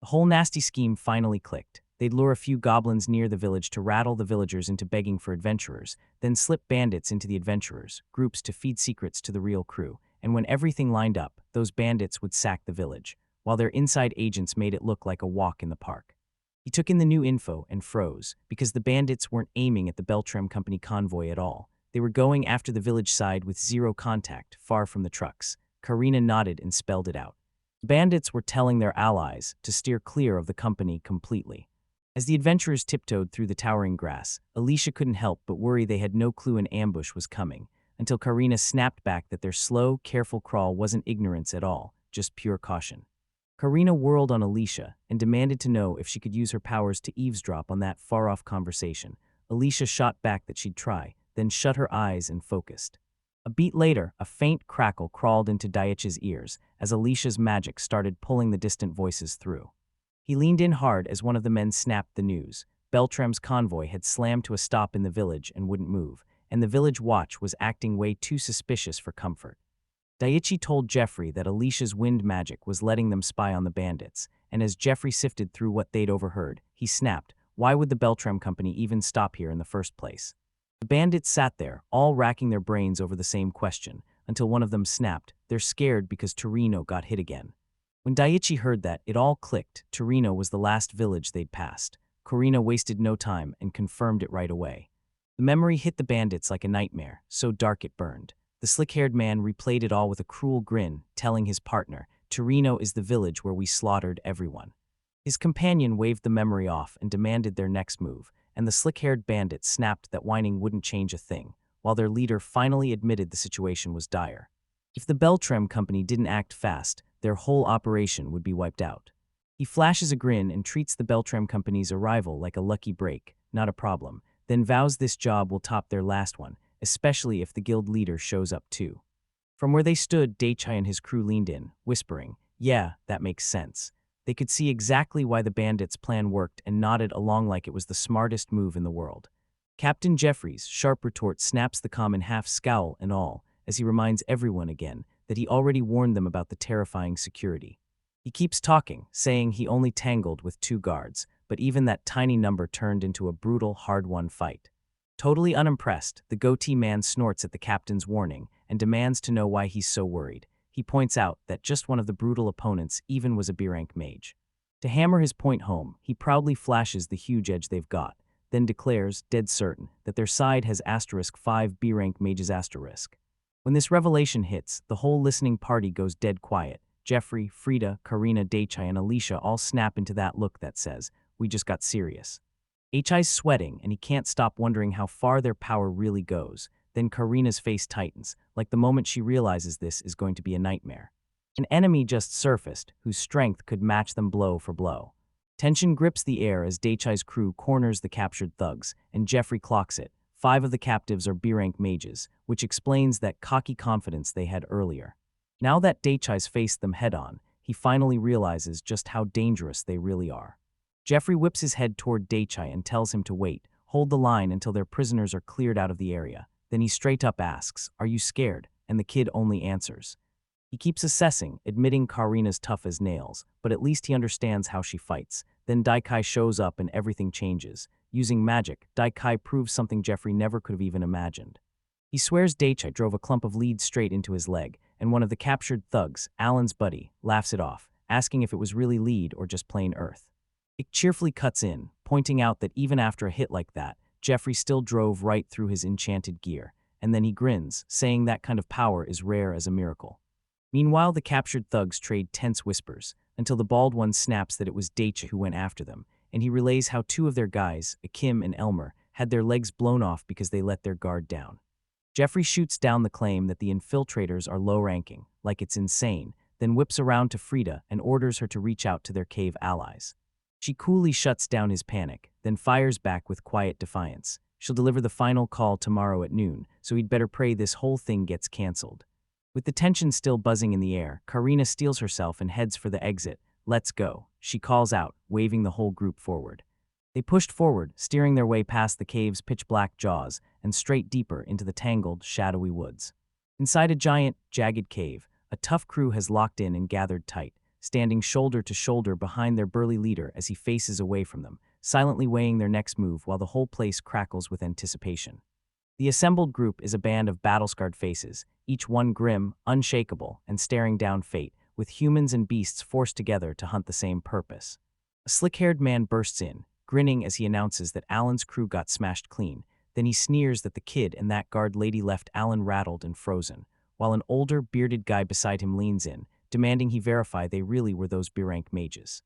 The whole nasty scheme finally clicked. They'd lure a few goblins near the village to rattle the villagers into begging for adventurers, then slip bandits into the adventurers' groups to feed secrets to the real crew, and when everything lined up, those bandits would sack the village, while their inside agents made it look like a walk in the park. He took in the new info and froze, because the bandits weren't aiming at the Beltram Company convoy at all. They were going after the village side with zero contact, far from the trucks. Karina nodded and spelled it out. The bandits were telling their allies to steer clear of the company completely. As the adventurers tiptoed through the towering grass, Alicia couldn't help but worry they had no clue an ambush was coming, until Karina snapped back that their slow, careful crawl wasn't ignorance at all, just pure caution. Karina whirled on Alicia and demanded to know if she could use her powers to eavesdrop on that far-off conversation. Alicia shot back that she'd try, then shut her eyes and focused. A beat later, a faint crackle crawled into Daichi's ears as Alicia's magic started pulling the distant voices through. He leaned in hard as one of the men snapped the news. Beltram's convoy had slammed to a stop in the village and wouldn't move, and the village watch was acting way too suspicious for comfort. Daichi told Jeffrey that Alicia's wind magic was letting them spy on the bandits, and as Jeffrey sifted through what they'd overheard, he snapped, why would the Beltram Company even stop here in the first place? The bandits sat there, all racking their brains over the same question, until one of them snapped, they're scared because Torino got hit again. When Daichi heard that, it all clicked. Torino was the last village they'd passed. Karina wasted no time and confirmed it right away. The memory hit the bandits like a nightmare, so dark it burned. The slick-haired man replayed it all with a cruel grin, telling his partner, Torino is the village where we slaughtered everyone. His companion waved the memory off and demanded their next move, and the slick-haired bandit snapped that whining wouldn't change a thing, while their leader finally admitted the situation was dire. If the Beltram Company didn't act fast, their whole operation would be wiped out. He flashes a grin and treats the Beltram Company's arrival like a lucky break, not a problem, then vows this job will top their last one, especially if the guild leader shows up too. From where they stood, Daichai and his crew leaned in, whispering, yeah, that makes sense. They could see exactly why the bandits' plan worked and nodded along like it was the smartest move in the world. Captain Jeffrey's sharp retort snaps the common half scowl and all, as he reminds everyone again that he already warned them about the terrifying security. He keeps talking, saying he only tangled with 2 guards, but even that tiny number turned into a brutal, hard-won fight. Totally unimpressed, the goatee man snorts at the captain's warning and demands to know why he's so worried. He points out that just one of the brutal opponents even was a B-rank mage. To hammer his point home, he proudly flashes the huge edge they've got, then declares, dead certain, that their side has *5 B-rank mages *. When this revelation hits, the whole listening party goes dead quiet. Jeffrey, Frida, Karina, Daichai, and Alicia all snap into that look that says, "We just got serious." Hi's sweating, and he can't stop wondering how far their power really goes. Then Karina's face tightens, like the moment she realizes this is going to be a nightmare. An enemy just surfaced, whose strength could match them blow for blow. Tension grips the air as Daichai's crew corners the captured thugs, and Jeffrey clocks it. 5 of the captives are B-rank mages, which explains that cocky confidence they had earlier. Now that Daichai's faced them head-on, he finally realizes just how dangerous they really are. Jeffrey whips his head toward Daichai and tells him to wait, hold the line until their prisoners are cleared out of the area. Then he straight up asks, "Are you scared?" And the kid only answers. He keeps assessing, admitting Karina's tough as nails, but at least he understands how she fights. Then Daikai shows up and everything changes. Using magic, Daikai proves something Jeffrey never could have even imagined. He swears Daichai drove a clump of leads straight into his leg, and one of the captured thugs, Alan's buddy, laughs it off, asking if it was really lead or just plain earth. It cheerfully cuts in, pointing out that even after a hit like that, Jeffrey still drove right through his enchanted gear, and then he grins, saying that kind of power is rare as a miracle. Meanwhile, the captured thugs trade tense whispers, until the bald one snaps that it was Daichai who went after them, and he relays how 2 of their guys, Akim and Elmer, had their legs blown off because they let their guard down. Jeffrey shoots down the claim that the infiltrators are low-ranking, like it's insane, then whips around to Frida and orders her to reach out to their cave allies. She coolly shuts down his panic, then fires back with quiet defiance. She'll deliver the final call tomorrow at noon, so he'd better pray this whole thing gets cancelled. With the tension still buzzing in the air, Karina steels herself and heads for the exit. "Let's go," she calls out, waving the whole group forward. They pushed forward, steering their way past the cave's pitch-black jaws and straight deeper into the tangled, shadowy woods. Inside a giant, jagged cave, a tough crew has locked in and gathered tight, standing shoulder to shoulder behind their burly leader as he faces away from them, silently weighing their next move while the whole place crackles with anticipation. The assembled group is a band of battle-scarred faces, each one grim, unshakable, and staring down fate, with humans and beasts forced together to hunt the same purpose. A slick-haired man bursts in, grinning as he announces that Alan's crew got smashed clean. Then he sneers that the kid and that guard lady left Alan rattled and frozen, while an older, bearded guy beside him leans in, demanding he verify they really were those B-rank mages.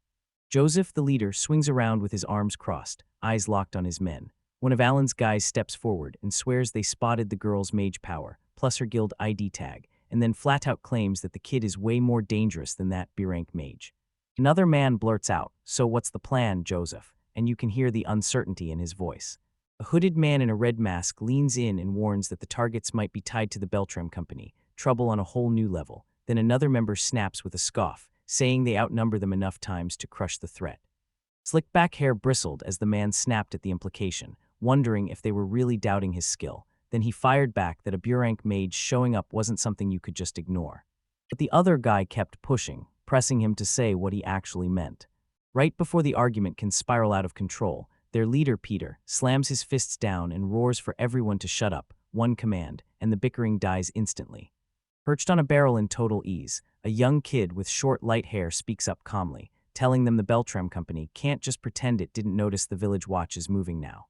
Joseph, the leader, swings around with his arms crossed, eyes locked on his men. One of Alan's guys steps forward and swears they spotted the girl's mage power, plus her guild ID tag, and then flat-out claims that the kid is way more dangerous than that B-rank mage. Another man blurts out, "So what's the plan, Joseph?" And you can hear the uncertainty in his voice. A hooded man in a red mask leans in and warns that the targets might be tied to the Beltram Company, trouble on a whole new level. Then another member snaps with a scoff, saying they outnumber them enough times to crush the threat. Slick back hair bristled as the man snapped at the implication, wondering if they were really doubting his skill. Then he fired back that a B-rank mage showing up wasn't something you could just ignore. But the other guy kept pushing, pressing him to say what he actually meant. Right before the argument can spiral out of control, their leader, Peter, slams his fists down and roars for everyone to shut up, one command, and the bickering dies instantly. Perched on a barrel in total ease, a young kid with short, light hair speaks up calmly, telling them the Beltram Company can't just pretend it didn't notice the village watch is moving now.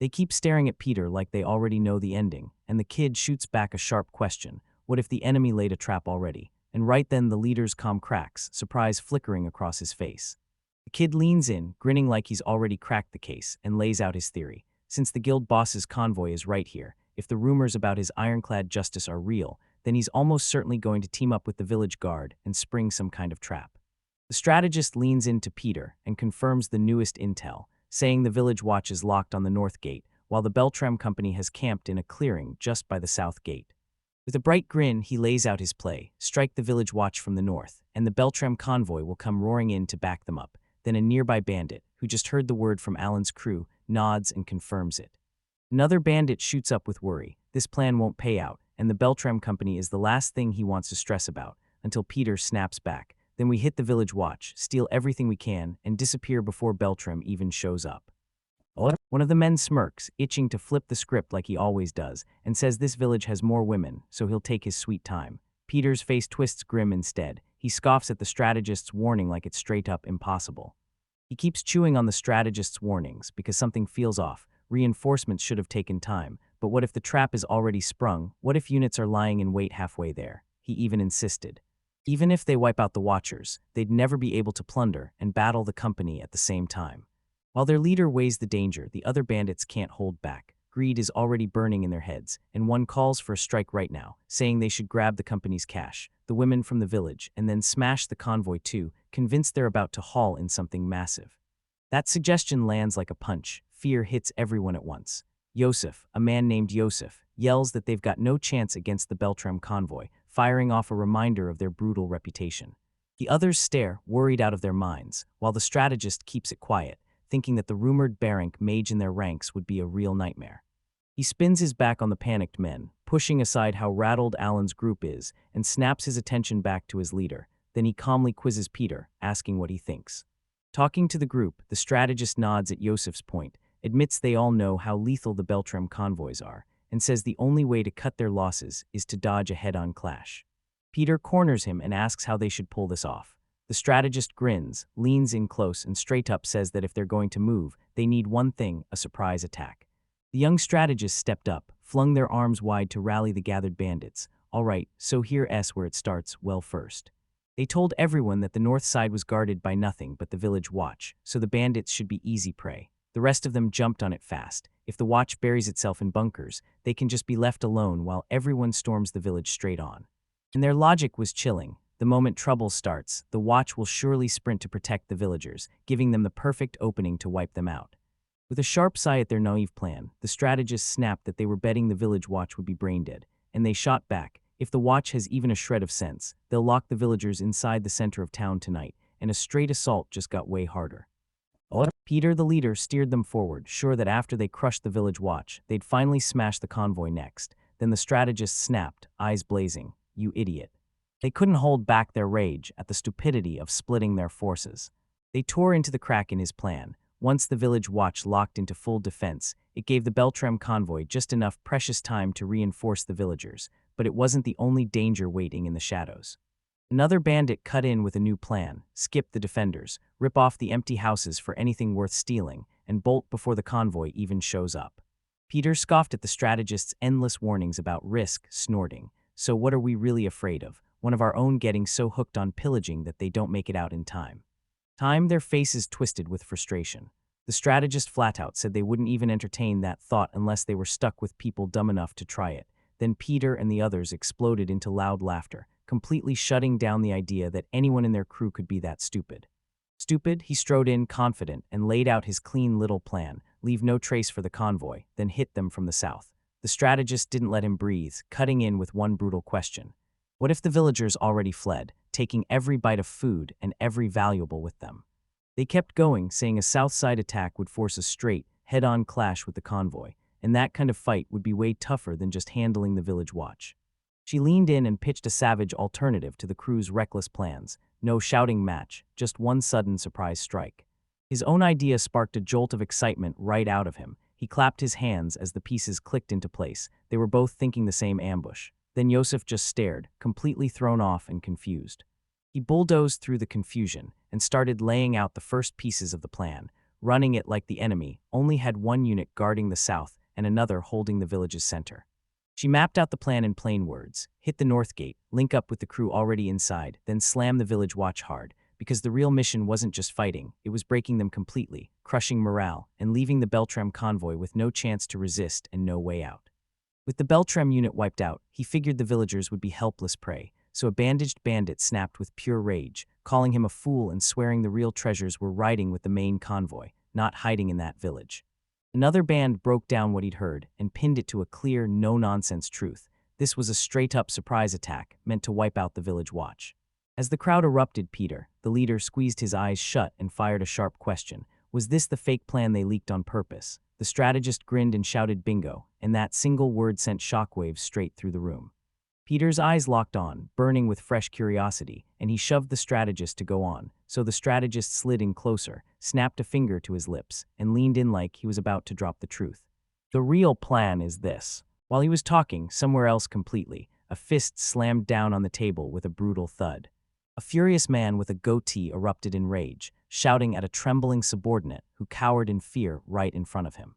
They keep staring at Peter like they already know the ending, and the kid shoots back a sharp question: what if the enemy laid a trap already? And right then the leader's calm cracks, surprise flickering across his face. The kid leans in, grinning like he's already cracked the case, and lays out his theory. Since the guild boss's convoy is right here, if the rumors about his ironclad justice are real, then he's almost certainly going to team up with the village guard and spring some kind of trap. The strategist leans into Peter and confirms the newest intel, saying the village watch is locked on the north gate, while the Beltram Company has camped in a clearing just by the south gate. With a bright grin, he lays out his play: strike the village watch from the north, and the Beltram convoy will come roaring in to back them up. Then a nearby bandit, who just heard the word from Alan's crew, nods and confirms it. Another bandit shoots up with worry. This plan won't pay out, and the Beltram company is the last thing he wants to stress about, until Peter snaps back. Then we hit the village watch, steal everything we can, and disappear before Beltram even shows up. One of the men smirks, itching to flip the script like he always does, and says this village has more women, so he'll take his sweet time. Peter's face twists grim instead. He scoffs at the strategist's warning like it's straight up impossible. He keeps chewing on the strategist's warnings because something feels off. Reinforcements should have taken time, but what if the trap is already sprung? What if units are lying in wait halfway there? He even insisted. Even if they wipe out the Watchers, they'd never be able to plunder and battle the company at the same time. While their leader weighs the danger, the other bandits can't hold back. Greed is already burning in their heads, and one calls for a strike right now, saying they should grab the company's cash, the women from the village, and then smash the convoy too, convinced they're about to haul in something massive. That suggestion lands like a punch. Fear hits everyone at once. Yosef, a man named Yosef, yells that they've got no chance against the Beltram convoy, firing off a reminder of their brutal reputation. The others stare, worried out of their minds, while the strategist keeps it quiet, thinking that the rumored Barank mage in their ranks would be a real nightmare. He spins his back on the panicked men, pushing aside how rattled Alan's group is, and snaps his attention back to his leader. Then he calmly quizzes Peter, asking what he thinks. Talking to the group, the strategist nods at Yosef's point, admits they all know how lethal the Beltram convoys are, and says the only way to cut their losses is to dodge a head-on clash. Peter corners him and asks how they should pull this off. The strategist grins, leans in close, and straight up says that if they're going to move, they need one thing: a surprise attack. The young strategist stepped up, flung their arms wide to rally the gathered bandits. All right, so here's where it starts. Well, first, they told everyone that the north side was guarded by nothing but the village watch, so the bandits should be easy prey. The rest of them jumped on it fast. If the watch buries itself in bunkers, they can just be left alone while everyone storms the village straight on. And their logic was chilling. The moment trouble starts, the watch will surely sprint to protect the villagers, giving them the perfect opening to wipe them out. With a sharp sigh at their naive plan, the strategists snapped that they were betting the village watch would be brain-dead, and they shot back. If the watch has even a shred of sense, they'll lock the villagers inside the center of town tonight, and a straight assault just got way harder. Peter, the leader, steered them forward, sure that after they crushed the village watch, they'd finally smash the convoy next. Then the strategist snapped, eyes blazing, "You idiot." They couldn't hold back their rage at the stupidity of splitting their forces. They tore into the crack in his plan. Once the village watch locked into full defense, it gave the Beltram convoy just enough precious time to reinforce the villagers, but it wasn't the only danger waiting in the shadows. Another bandit cut in with a new plan: skip the defenders, rip off the empty houses for anything worth stealing, and bolt before the convoy even shows up. Peter scoffed at the strategist's endless warnings about risk, snorting. So what are we really afraid of? One of our own getting so hooked on pillaging that they don't make it out in time. Their faces twisted with frustration. The strategist flat out said they wouldn't even entertain that thought unless they were stuck with people dumb enough to try it. Then Peter and the others exploded into loud laughter, completely shutting down the idea that anyone in their crew could be that stupid. Stupid, he strode in confident and laid out his clean little plan: leave no trace for the convoy, then hit them from the south. The strategist didn't let him breathe, cutting in with one brutal question. What if the villagers already fled, taking every bite of food and every valuable with them? They kept going, saying a south side attack would force a straight, head-on clash with the convoy, and that kind of fight would be way tougher than just handling the village watch. She leaned in and pitched a savage alternative to the crew's reckless plans. No shouting match, just one sudden surprise strike. His own idea sparked a jolt of excitement right out of him. He clapped his hands as the pieces clicked into place. They were both thinking the same ambush. Then Yosef just stared, completely thrown off and confused. He bulldozed through the confusion and started laying out the first pieces of the plan, running it like the enemy only had one unit guarding the south and another holding the village's center. She mapped out the plan in plain words: hit the north gate, link up with the crew already inside, then slam the village watch hard, because the real mission wasn't just fighting, it was breaking them completely, crushing morale, and leaving the Beltram convoy with no chance to resist and no way out. With the Beltram unit wiped out, he figured the villagers would be helpless prey, so a bandaged bandit snapped with pure rage, calling him a fool and swearing the real treasures were riding with the main convoy, not hiding in that village. Another band broke down what he'd heard and pinned it to a clear, no-nonsense truth. This was a straight-up surprise attack meant to wipe out the village watch. As the crowd erupted, Peter, the leader, squeezed his eyes shut and fired a sharp question. Was this the fake plan they leaked on purpose? the strategist grinned and shouted bingo, and that single word sent shockwaves straight through the room. Peter's eyes locked on, burning with fresh curiosity, and he shoved the strategist to go on, so the strategist slid in closer, snapped a finger to his lips, and leaned in like he was about to drop the truth. The real plan is this. While he was talking, somewhere else completely, a fist slammed down on the table with a brutal thud. A furious man with a goatee erupted in rage, shouting at a trembling subordinate who cowered in fear right in front of him.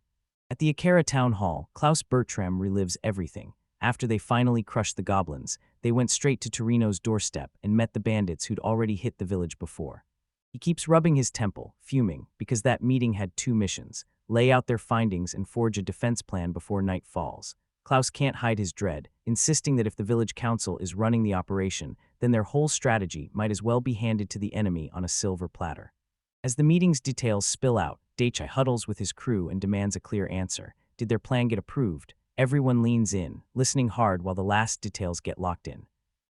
At the Akara town hall, Klaus Bertram relives everything. After they finally crushed the goblins, they went straight to Torino's doorstep and met the bandits who'd already hit the village before. He keeps rubbing his temple, fuming, because that meeting had two missions: lay out their findings and forge a defense plan before night falls. Klaus can't hide his dread, insisting that if the village council is running the operation, then their whole strategy might as well be handed to the enemy on a silver platter. As the meeting's details spill out, Daichi huddles with his crew and demands a clear answer. Did their plan get approved? Everyone leans in, listening hard while the last details get locked in.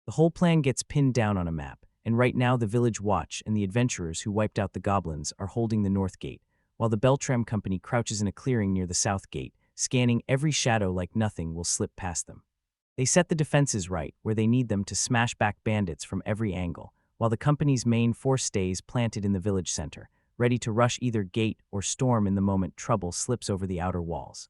The whole plan gets pinned down on a map, and right now the village watch and the adventurers who wiped out the goblins are holding the north gate, while the Beltram company crouches in a clearing near the south gate, scanning every shadow like nothing will slip past them. They set the defenses right where they need them to smash back bandits from every angle, while the company's main force stays planted in the village center, ready to rush either gate or storm in the moment trouble slips over the outer walls.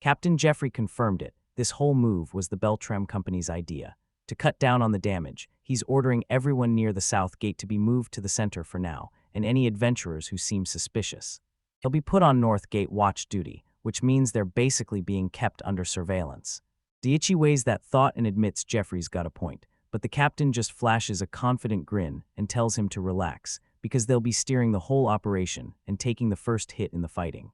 Captain Jeffrey confirmed it. This whole move was the Beltram company's idea. To cut down on the damage, he's ordering everyone near the south gate to be moved to the center for now, and any adventurers who seem suspicious. They'll be put on north gate watch duty, which means they're basically being kept under surveillance. Daichi weighs that thought and admits Jeffrey's got a point, but the captain just flashes a confident grin and tells him to relax, because they'll be steering the whole operation and taking the first hit in the fighting.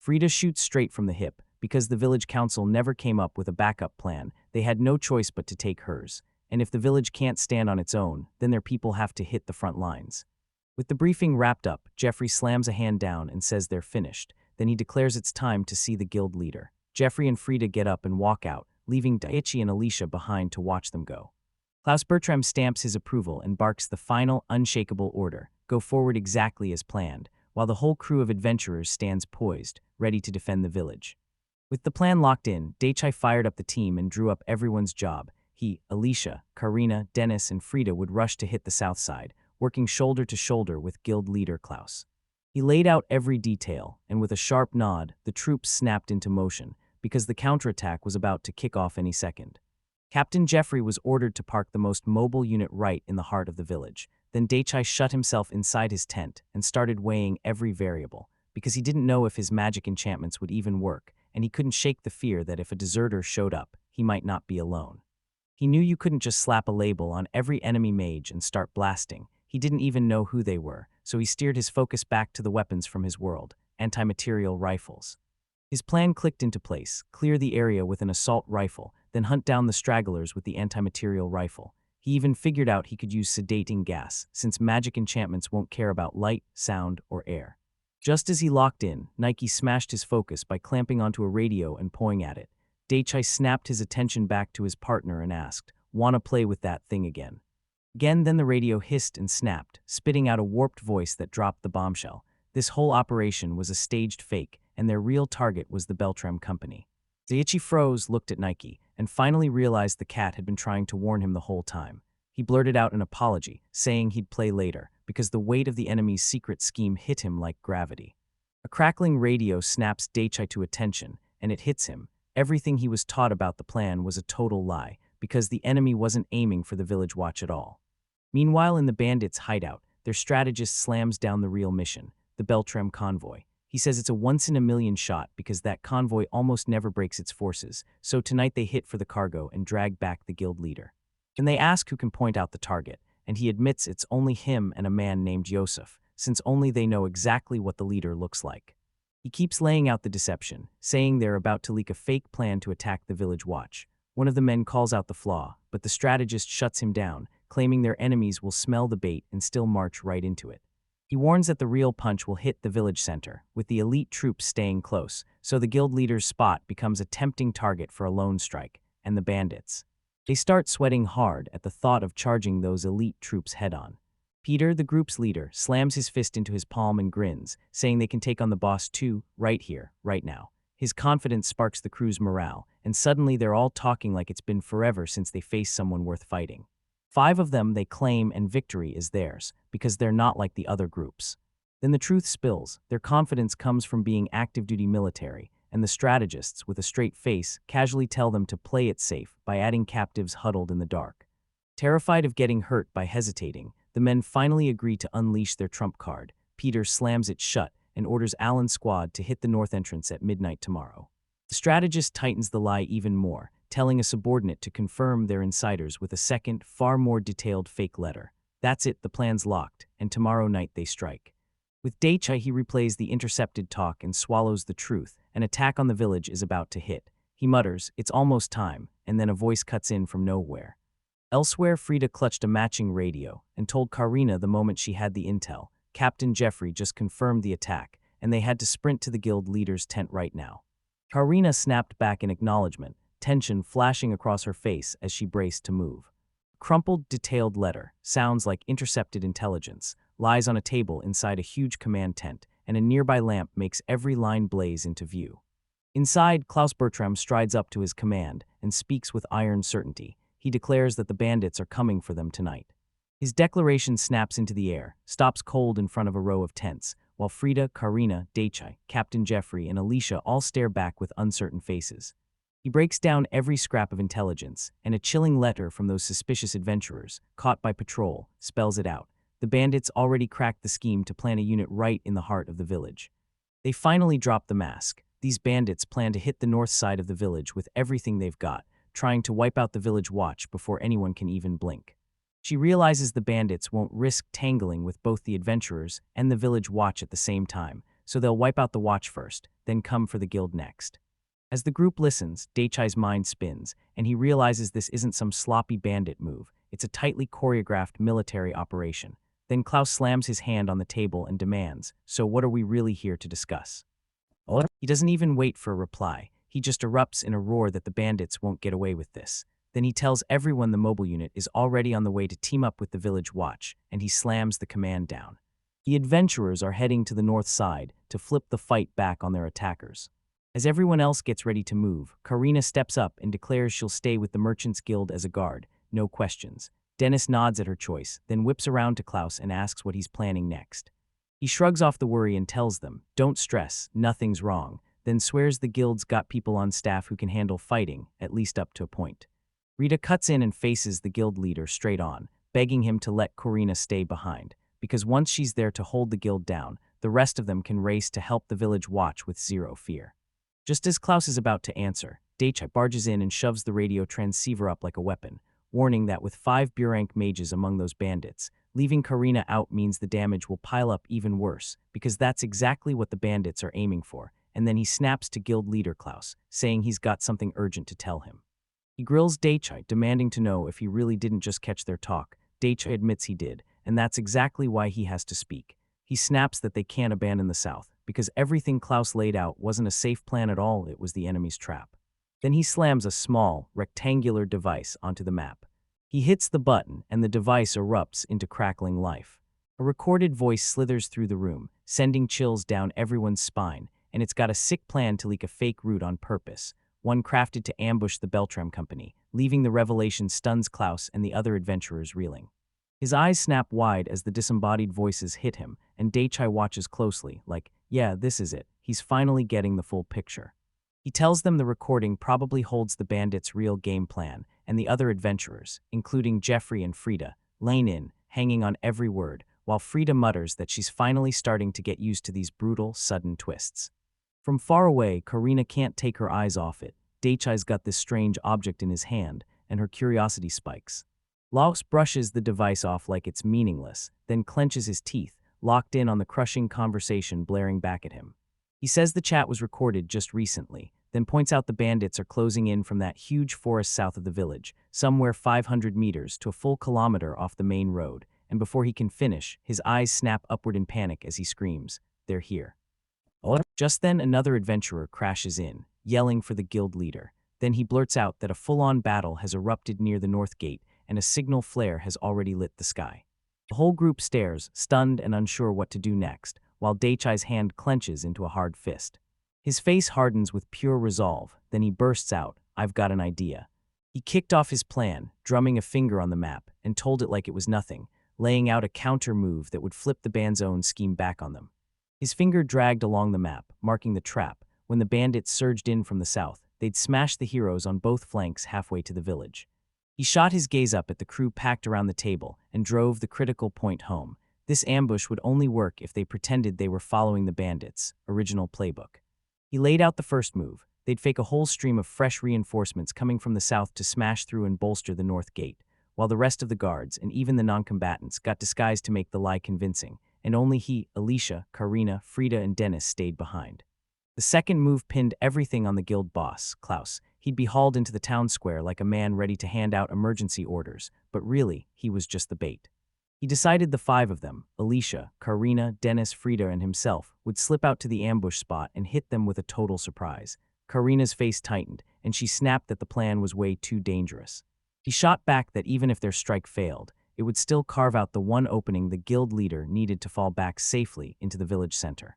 Frida shoots straight from the hip. Because the village council never came up with a backup plan, they had no choice but to take hers, and if the village can't stand on its own, then their people have to hit the front lines. With the briefing wrapped up, Jeffrey slams a hand down and says they're finished. Then he declares it's time to see the guild leader. Jeffrey and Frida get up and walk out, leaving Daichi and Alicia behind to watch them go. Klaus Bertram stamps his approval and barks the final, unshakable order: go forward exactly as planned, while the whole crew of adventurers stands poised, ready to defend the village. With the plan locked in, Daichi fired up the team and drew up everyone's job. He, Alicia, Karina, Dennis, and Frida would rush to hit the south side, working shoulder to shoulder with guild leader Klaus. He laid out every detail, and with a sharp nod, the troops snapped into motion, because the counterattack was about to kick off any second. Captain Jeffrey was ordered to park the most mobile unit right in the heart of the village. Then Daichi shut himself inside his tent and started weighing every variable, because he didn't know if his magic enchantments would even work, and he couldn't shake the fear that if a deserter showed up, he might not be alone. He knew you couldn't just slap a label on every enemy mage and start blasting. He didn't even know who they were, so he steered his focus back to the weapons from his world, anti-material rifles. His plan clicked into place: clear the area with an assault rifle, then hunt down the stragglers with the anti-material rifle. He even figured out he could use sedating gas, since magic enchantments won't care about light, sound, or air. Just as he locked in, Nike smashed his focus by clamping onto a radio and pawing at it. Daichi snapped his attention back to his partner and asked, "Wanna play with that thing again?" Then the radio hissed and snapped, spitting out a warped voice that dropped the bombshell. This whole operation was a staged fake, and their real target was the Beltram company. Daichi froze, looked at Nike, and finally realized the cat had been trying to warn him the whole time. He blurted out an apology, saying he'd play later, because the weight of the enemy's secret scheme hit him like gravity. A crackling radio snaps Daichi to attention, and it hits him. Everything he was taught about the plan was a total lie, because the enemy wasn't aiming for the village watch at all. Meanwhile, in the bandits' hideout, their strategist slams down the real mission, the Beltram convoy. He says it's a once-in-a-million shot because that convoy almost never breaks its forces, so tonight they hit for the cargo and drag back the guild leader. And they ask who can point out the target, and he admits it's only him and a man named Yosef, since only they know exactly what the leader looks like. He keeps laying out the deception, saying they're about to leak a fake plan to attack the village watch. One of the men calls out the flaw, but the strategist shuts him down, claiming their enemies will smell the bait and still march right into it. He warns that the real punch will hit the village center, with the elite troops staying close, so the guild leader's spot becomes a tempting target for a lone strike, and the bandits. They start sweating hard at the thought of charging those elite troops head-on. Peter, the group's leader, slams his fist into his palm and grins, saying they can take on the boss too, right here, right now. His confidence sparks the crew's morale, and suddenly they're all talking like it's been forever since they faced someone worth fighting. 5 of them they claim and victory is theirs, because they're not like the other groups. Then the truth spills. Their confidence comes from being active-duty military, and the strategists, with a straight face, casually tell them to play it safe by adding captives huddled in the dark. Terrified of getting hurt by hesitating, the men finally agree to unleash their trump card. Peter slams it shut and orders Alan's squad to hit the north entrance at midnight tomorrow. The strategist tightens the lie even more, telling a subordinate to confirm their insiders with a second, far more detailed fake letter. That's it, the plan's locked, and tomorrow night they strike. With Daichai, he replays the intercepted talk and swallows the truth. An attack on the village is about to hit. He mutters, "It's almost time," and then a voice cuts in from nowhere. Elsewhere, Frida clutched a matching radio and told Karina the moment she had the intel. Captain Jeffrey just confirmed the attack, and they had to sprint to the guild leader's tent right now. Karina snapped back in acknowledgement, tension flashing across her face as she braced to move. Crumpled, detailed letter, sounds like intercepted intelligence, lies on a table inside a huge command tent, and a nearby lamp makes every line blaze into view. Inside, Klaus Bertram strides up to his command and speaks with iron certainty. He declares that the bandits are coming for them tonight. His declaration snaps into the air, stops cold in front of a row of tents, while Frida, Karina, Daichai, Captain Jeffrey, and Alicia all stare back with uncertain faces. He breaks down every scrap of intelligence, and a chilling letter from those suspicious adventurers, caught by patrol, spells it out. The bandits already cracked the scheme to plant a unit right in the heart of the village. They finally drop the mask. These bandits plan to hit the north side of the village with everything they've got, trying to wipe out the village watch before anyone can even blink. She realizes the bandits won't risk tangling with both the adventurers and the village watch at the same time, so they'll wipe out the watch first, then come for the guild next. As the group listens, Daichai's mind spins, and he realizes this isn't some sloppy bandit move. It's a tightly choreographed military operation. Then Klaus slams his hand on the table and demands, "So what are we really here to discuss?" He doesn't even wait for a reply. He just erupts in a roar that the bandits won't get away with this. Then he tells everyone the mobile unit is already on the way to team up with the village watch, and he slams the command down. The adventurers are heading to the north side to flip the fight back on their attackers. As everyone else gets ready to move, Karina steps up and declares she'll stay with the Merchants Guild as a guard, no questions. Dennis nods at her choice, then whips around to Klaus and asks what he's planning next. He shrugs off the worry and tells them, "Don't stress, nothing's wrong," then swears the guild's got people on staff who can handle fighting, at least up to a point. Rita cuts in and faces the guild leader straight on, begging him to let Karina stay behind, because once she's there to hold the guild down, the rest of them can race to help the village watch with zero fear. Just as Klaus is about to answer, Daichai barges in and shoves the radio transceiver up like a weapon, warning that with 5 Burank mages among those bandits, leaving Karina out means the damage will pile up even worse, because that's exactly what the bandits are aiming for, and then he snaps to guild leader Klaus, saying he's got something urgent to tell him. He grills Daichai, demanding to know if he really didn't just catch their talk. Daichai admits he did, and that's exactly why he has to speak. He snaps that they can't abandon the south, because everything Klaus laid out wasn't a safe plan at all, it was the enemy's trap. Then he slams a small, rectangular device onto the map. He hits the button, and the device erupts into crackling life. A recorded voice slithers through the room, sending chills down everyone's spine, and it's got a sick plan to leak a fake route on purpose, one crafted to ambush the Beltram Company, leaving the revelation stuns Klaus and the other adventurers reeling. His eyes snap wide as the disembodied voices hit him, and Daichai watches closely, like, yeah, this is it, he's finally getting the full picture. He tells them the recording probably holds the bandits' real game plan, and the other adventurers, including Jeffrey and Frida, lean in, hanging on every word, while Frida mutters that she's finally starting to get used to these brutal, sudden twists. From far away, Karina can't take her eyes off it. Daichai's got this strange object in his hand, and her curiosity spikes. Klaus brushes the device off like it's meaningless, then clenches his teeth, locked in on the crushing conversation blaring back at him. He says the chat was recorded just recently, then points out the bandits are closing in from that huge forest south of the village, somewhere 500 meters to a full kilometer off the main road, and before he can finish, his eyes snap upward in panic as he screams, "They're here." Just then another adventurer crashes in, yelling for the guild leader. Then he blurts out that a full-on battle has erupted near the north gate, and a signal flare has already lit the sky. The whole group stares, stunned and unsure what to do next, while Daichai's hand clenches into a hard fist. His face hardens with pure resolve, then he bursts out, "I've got an idea." He kicked off his plan, drumming a finger on the map, and told it like it was nothing, laying out a counter move that would flip the band's own scheme back on them. His finger dragged along the map, marking the trap. When the bandits surged in from the south, they'd smash the heroes on both flanks halfway to the village. He shot his gaze up at the crew packed around the table and drove the critical point home. This ambush would only work if they pretended they were following the bandits' original playbook. He laid out the first move. They'd fake a whole stream of fresh reinforcements coming from the south to smash through and bolster the north gate, while the rest of the guards and even the non-combatants got disguised to make the lie convincing, and only he, Alicia, Karina, Frida, and Dennis stayed behind. The second move pinned everything on the guild boss, Klaus. He'd be hauled into the town square like a man ready to hand out emergency orders, but really, he was just the bait. He decided the five of them, Alicia, Karina, Dennis, Frida, and himself, would slip out to the ambush spot and hit them with a total surprise. Karina's face tightened, and she snapped that the plan was way too dangerous. He shot back that even if their strike failed, it would still carve out the one opening the guild leader needed to fall back safely into the village center.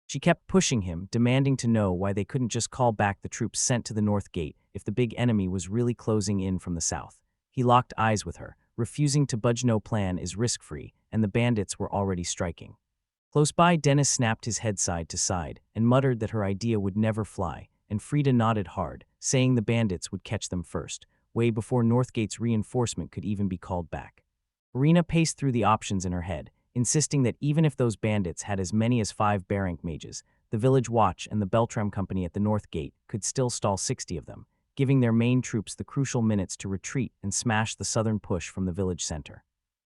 She kept pushing him, demanding to know why they couldn't just call back the troops sent to the north gate if the big enemy was really closing in from the south. He locked eyes with her, refusing to budge. No plan is risk-free, and the bandits were already striking. Close by, Dennis snapped his head side to side and muttered that her idea would never fly, and Frida nodded hard, saying the bandits would catch them first, way before Northgate's reinforcement could even be called back. Karina paced through the options in her head, insisting that even if those bandits had as many as 5 Barank mages, the village watch and the Beltram company at the north gate could still stall 60 of them, giving their main troops the crucial minutes to retreat and smash the southern push from the village center.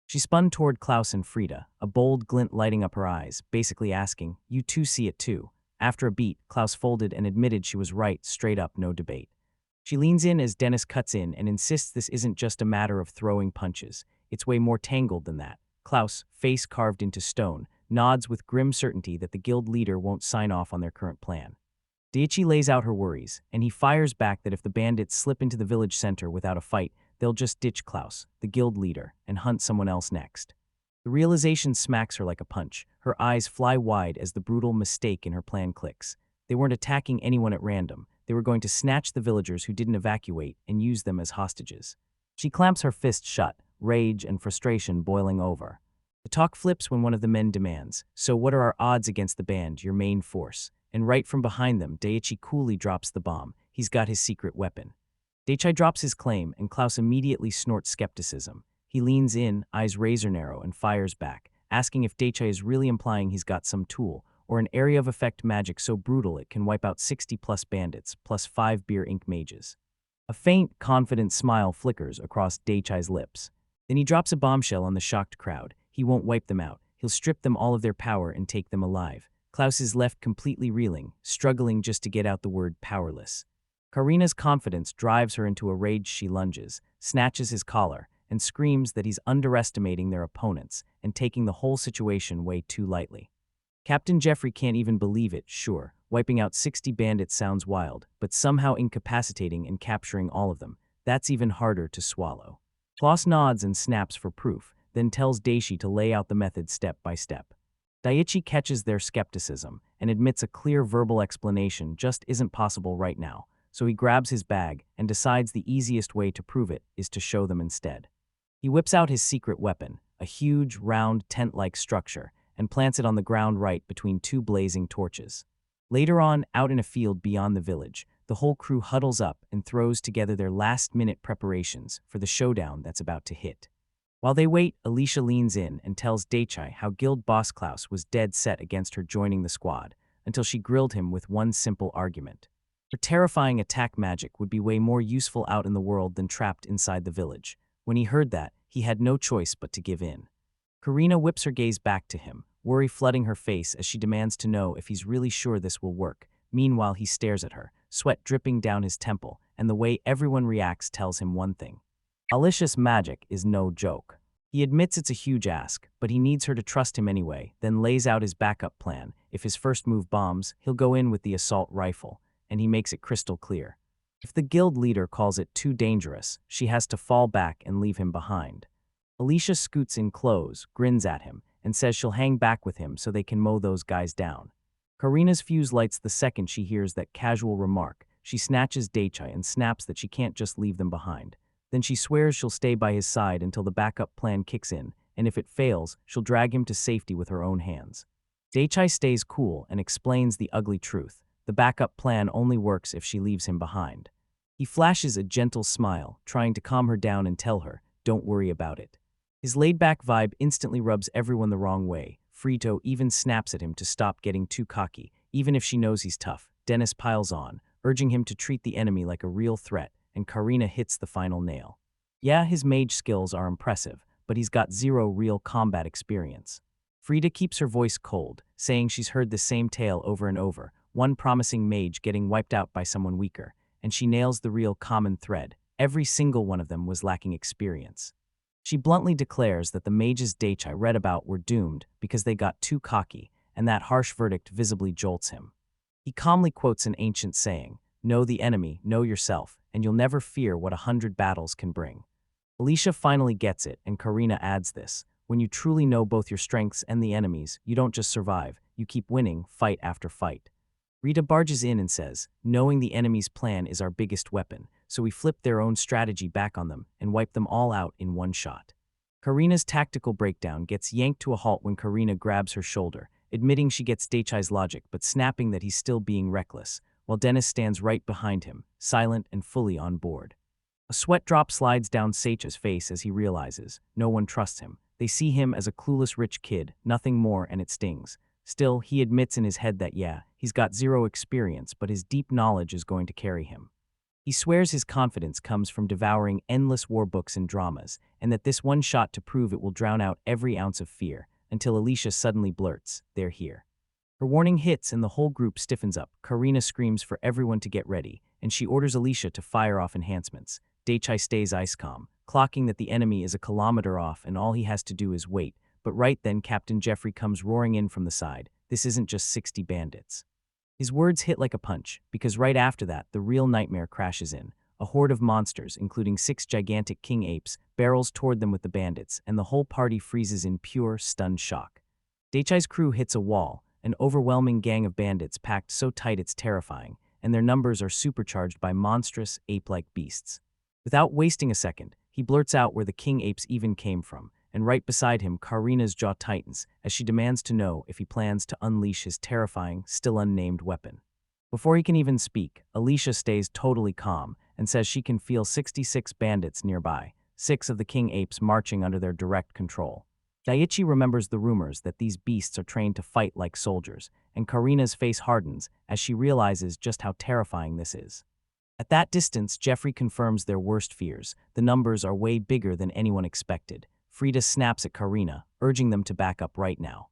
She spun toward Klaus and Frida, a bold glint lighting up her eyes, basically asking, "You two see it too?" After a beat, Klaus folded and admitted she was right, straight up, no debate. She leans in as Dennis cuts in and insists this isn't just a matter of throwing punches. It's way more tangled than that. Klaus, face carved into stone, nods with grim certainty that the guild leader won't sign off on their current plan. Daichi lays out her worries, and he fires back that if the bandits slip into the village center without a fight, they'll just ditch Klaus, the guild leader, and hunt someone else next. The realization smacks her like a punch. Her eyes fly wide as the brutal mistake in her plan clicks. They weren't attacking anyone at random. They were going to snatch the villagers who didn't evacuate and use them as hostages. She clamps her fist shut, rage and frustration boiling over. The talk flips when one of the men demands, "So what are our odds against the band, your main force?" And right from behind them, Daichi coolly drops the bomb. He's got his secret weapon. Daichi drops his claim, and Klaus immediately snorts skepticism. He leans in, eyes razor narrow, and fires back, asking if Daichi is really implying he's got some tool, or an area of effect magic so brutal it can wipe out 60-plus bandits, plus 5 beer ink mages. A faint, confident smile flickers across Daichi's lips. Then he drops a bombshell on the shocked crowd. He won't wipe them out. He'll strip them all of their power and take them alive. Klaus is left completely reeling, struggling just to get out the word powerless. Karina's confidence drives her into a rage. She lunges, snatches his collar, and screams that he's underestimating their opponents and taking the whole situation way too lightly. Captain Jeffrey can't even believe it. Sure, wiping out 60 bandits sounds wild, but somehow incapacitating and capturing all of them, that's even harder to swallow. Klaus nods and snaps for proof, then tells Daichi to lay out the method step by step. Daichi catches their skepticism and admits a clear verbal explanation just isn't possible right now, so he grabs his bag and decides the easiest way to prove it is to show them instead. He whips out his secret weapon, a huge, round, tent-like structure, and plants it on the ground right between 2 blazing torches. Later on, out in a field beyond the village, the whole crew huddles up and throws together their last-minute preparations for the showdown that's about to hit. While they wait, Alicia leans in and tells Daichi how guild boss Klaus was dead set against her joining the squad, until she grilled him with one simple argument. Her terrifying attack magic would be way more useful out in the world than trapped inside the village. When he heard that, he had no choice but to give in. Karina whips her gaze back to him, worry flooding her face as she demands to know if he's really sure this will work. Meanwhile, he stares at her, sweat dripping down his temple, and the way everyone reacts tells him one thing. Alicia's magic is no joke. He admits it's a huge ask, but he needs her to trust him anyway, then lays out his backup plan. If his first move bombs, he'll go in with the assault rifle, and he makes it crystal clear. If the guild leader calls it too dangerous, she has to fall back and leave him behind. Alicia scoots in close, grins at him, and says she'll hang back with him so they can mow those guys down. Karina's fuse lights the second she hears that casual remark. She snatches Daichai and snaps that she can't just leave them behind. Then she swears she'll stay by his side until the backup plan kicks in, and if it fails, she'll drag him to safety with her own hands. Daichai stays cool and explains the ugly truth. The backup plan only works if she leaves him behind. He flashes a gentle smile, trying to calm her down and tell her, "Don't worry about it." His laid-back vibe instantly rubs everyone the wrong way. Frito even snaps at him to stop getting too cocky, even if she knows he's tough. Dennis piles on, urging him to treat the enemy like a real threat, and Karina hits the final nail. Yeah, his mage skills are impressive, but he's got zero real combat experience. Frida keeps her voice cold, saying she's heard the same tale over and over, one promising mage getting wiped out by someone weaker, and she nails the real common thread. Every single one of them was lacking experience. She bluntly declares that the mages Daichai read about were doomed because they got too cocky, and that harsh verdict visibly jolts him. He calmly quotes an ancient saying, "Know the enemy, know yourself, and you'll never fear what 100 battles can bring." Alicia finally gets it, and Karina adds this: "When you truly know both your strengths and the enemies, you don't just survive, you keep winning, fight after fight." Rita barges in and says, "Knowing the enemy's plan is our biggest weapon, so we flip their own strategy back on them and wipe them all out in one shot." Karina's tactical breakdown gets yanked to a halt when Karina grabs her shoulder, admitting she gets Daichai's logic but snapping that he's still being reckless, while Dennis stands right behind him, silent and fully on board. A sweat drop slides down Seicha's face as he realizes no one trusts him. They see him as a clueless rich kid, nothing more, and it stings. Still, he admits in his head that he's got zero experience, but his deep knowledge is going to carry him. He swears his confidence comes from devouring endless war books and dramas, and that this one shot to prove it will drown out every ounce of fear, until Alicia suddenly blurts, "They're here." Her warning hits and the whole group stiffens up. Karina screams for everyone to get ready, and she orders Alicia to fire off enhancements. Daichai stays ice calm, clocking that the enemy is a kilometer off and all he has to do is wait. But right then Captain Jeffrey comes roaring in from the side. This isn't just 60 bandits. His words hit like a punch, because right after that, the real nightmare crashes in. A horde of monsters, including 6 gigantic king apes, barrels toward them with the bandits, and the whole party freezes in pure, stunned shock. Daichai's crew hits a wall, an overwhelming gang of bandits packed so tight it's terrifying, and their numbers are supercharged by monstrous, ape-like beasts. Without wasting a second, he blurts out where the king apes even came from, and right beside him, Karina's jaw tightens as she demands to know if he plans to unleash his terrifying, still unnamed weapon. Before he can even speak, Alicia stays totally calm and says she can feel 66 bandits nearby, 6 of the king apes marching under their direct control. Daichi remembers the rumors that these beasts are trained to fight like soldiers, and Karina's face hardens as she realizes just how terrifying this is. At that distance, Jeffrey confirms their worst fears. The numbers are way bigger than anyone expected. Frida snaps at Karina, urging them to back up right now.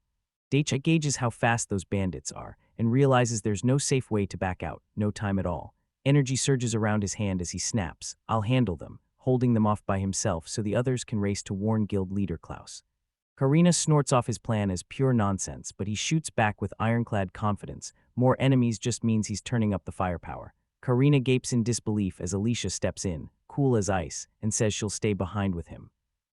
Daichi gauges how fast those bandits are and realizes there's no safe way to back out, no time at all. Energy surges around his hand as he snaps, "I'll handle them," holding them off by himself so the others can race to warn guild leader Klaus. Karina snorts off his plan as pure nonsense, but he shoots back with ironclad confidence. More enemies just means he's turning up the firepower. Karina gapes in disbelief as Alicia steps in, cool as ice, and says she'll stay behind with him.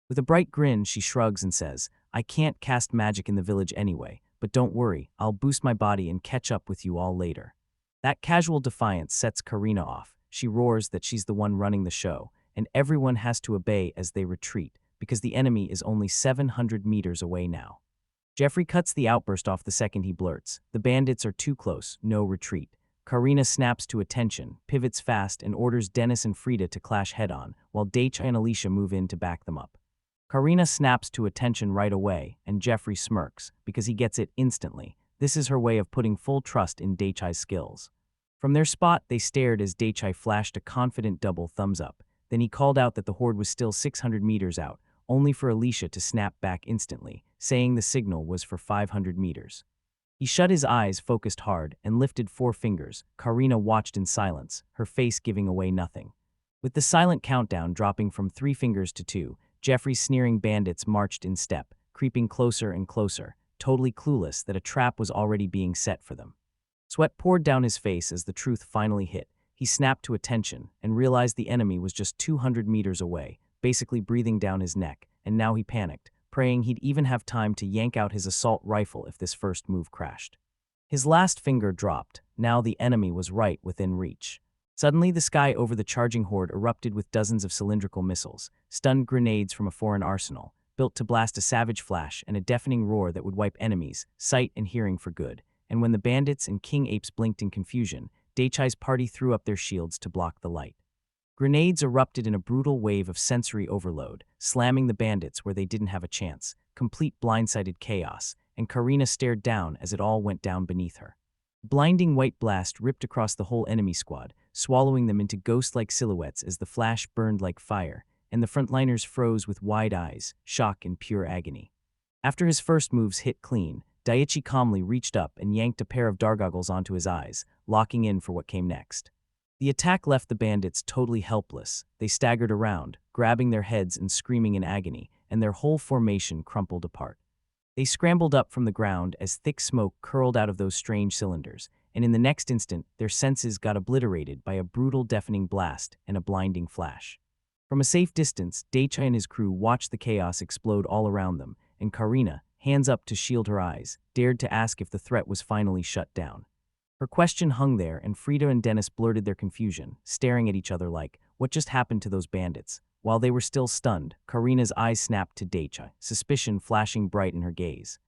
With a bright grin, she shrugs and says, "I can't cast magic in the village anyway, but don't worry, I'll boost my body and catch up with you all later." That casual defiance sets Karina off. She roars that she's the one running the show, and everyone has to obey as they retreat, because the enemy is only 700 meters away now. Jeffrey cuts the outburst off the second he blurts, "The bandits are too close, no retreat." Karina snaps to attention, pivots fast, and orders Dennis and Frida to clash head-on, while Daichi and Alicia move in to back them up. Karina snaps to attention right away, and Jeffrey smirks, because he gets it instantly. This is her way of putting full trust in Daichi's skills. From their spot, they stared as Daichi flashed a confident double thumbs up. Then he called out that the horde was still 600 meters out, only for Alicia to snap back instantly, saying the signal was for 500 meters. He shut his eyes, focused hard, and lifted 4 fingers. Karina watched in silence, her face giving away nothing. With the silent countdown dropping from 3 fingers to 2, Jeffrey's sneering bandits marched in step, creeping closer and closer, totally clueless that a trap was already being set for them. Sweat poured down his face as the truth finally hit. He snapped to attention and realized the enemy was just 200 meters away, basically breathing down his neck, and now he panicked, praying he'd even have time to yank out his assault rifle if this first move crashed. His last finger dropped. Now the enemy was right within reach. Suddenly, the sky over the charging horde erupted with dozens of cylindrical missiles, stunned grenades from a foreign arsenal, built to blast a savage flash and a deafening roar that would wipe enemies, sight and hearing for good. And when the bandits and king apes blinked in confusion, Daichai's party threw up their shields to block the light. Grenades erupted in a brutal wave of sensory overload, slamming the bandits where they didn't have a chance, complete blindsided chaos, and Karina stared down as it all went down beneath her. Blinding white blast ripped across the whole enemy squad, swallowing them into ghost-like silhouettes as the flash burned like fire, and the frontliners froze with wide eyes, shock and pure agony. After his first moves hit clean, Daichi calmly reached up and yanked a pair of dargoggles onto his eyes, locking in for what came next. The attack left the bandits totally helpless. They staggered around, grabbing their heads and screaming in agony, and their whole formation crumpled apart. They scrambled up from the ground as thick smoke curled out of those strange cylinders, and in the next instant, their senses got obliterated by a brutal deafening blast and a blinding flash. From a safe distance, Daichai and his crew watched the chaos explode all around them, and Karina, hands up to shield her eyes, dared to ask if the threat was finally shut down. Her question hung there, and Frida and Dennis blurted their confusion, staring at each other like, what just happened to those bandits? While they were still stunned, Karina's eyes snapped to Daichai, suspicion flashing bright in her gaze.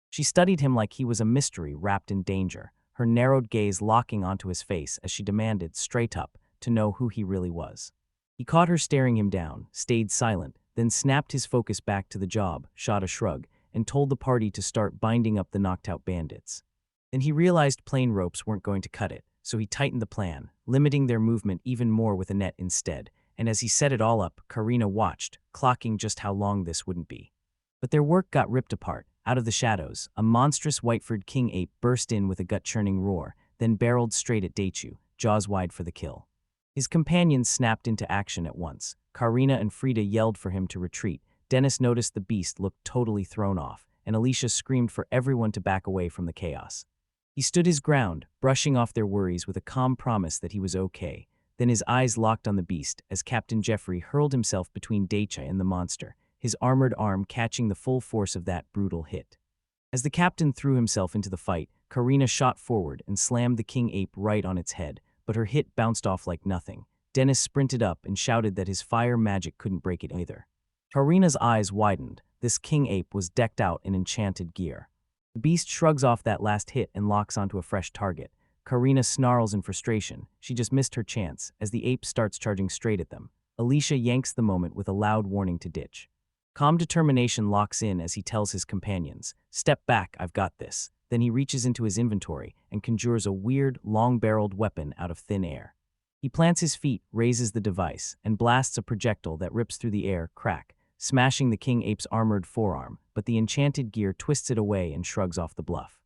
She studied him like he was a mystery wrapped in danger, her narrowed gaze locking onto his face as she demanded, straight up, to know who he really was. He caught her staring him down, stayed silent, then snapped his focus back to the job, shot a shrug, and told the party to start binding up the knocked-out bandits. Then he realized plain ropes weren't going to cut it, so he tightened the plan, limiting their movement even more with a net instead, and as he set it all up, Karina watched, clocking just how long this wouldn't be. But their work got ripped apart. Out of the shadows, a monstrous white-furred king ape burst in with a gut-churning roar, then barreled straight at Daichu, jaws wide for the kill. His companions snapped into action at once. Karina and Frida yelled for him to retreat. Dennis noticed the beast looked totally thrown off, and Alicia screamed for everyone to back away from the chaos. He stood his ground, brushing off their worries with a calm promise that he was okay. Then his eyes locked on the beast as Captain Jeffrey hurled himself between Daichai and the monster, his armored arm catching the full force of that brutal hit. As the captain threw himself into the fight, Karina shot forward and slammed the king ape right on its head, but her hit bounced off like nothing. Dennis sprinted up and shouted that his fire magic couldn't break it either. Karina's eyes widened. This king ape was decked out in enchanted gear. The beast shrugs off that last hit and locks onto a fresh target. Karina snarls in frustration. She just missed her chance as the ape starts charging straight at them. Alicia yanks the moment with a loud warning to ditch. Calm determination locks in as he tells his companions, "Step back, I've got this." Then he reaches into his inventory and conjures a weird, long-barreled weapon out of thin air. He plants his feet, raises the device, and blasts a projectile that rips through the air, crack, smashing the king ape's armored forearm, but the enchanted gear twists it away and shrugs off the bluff.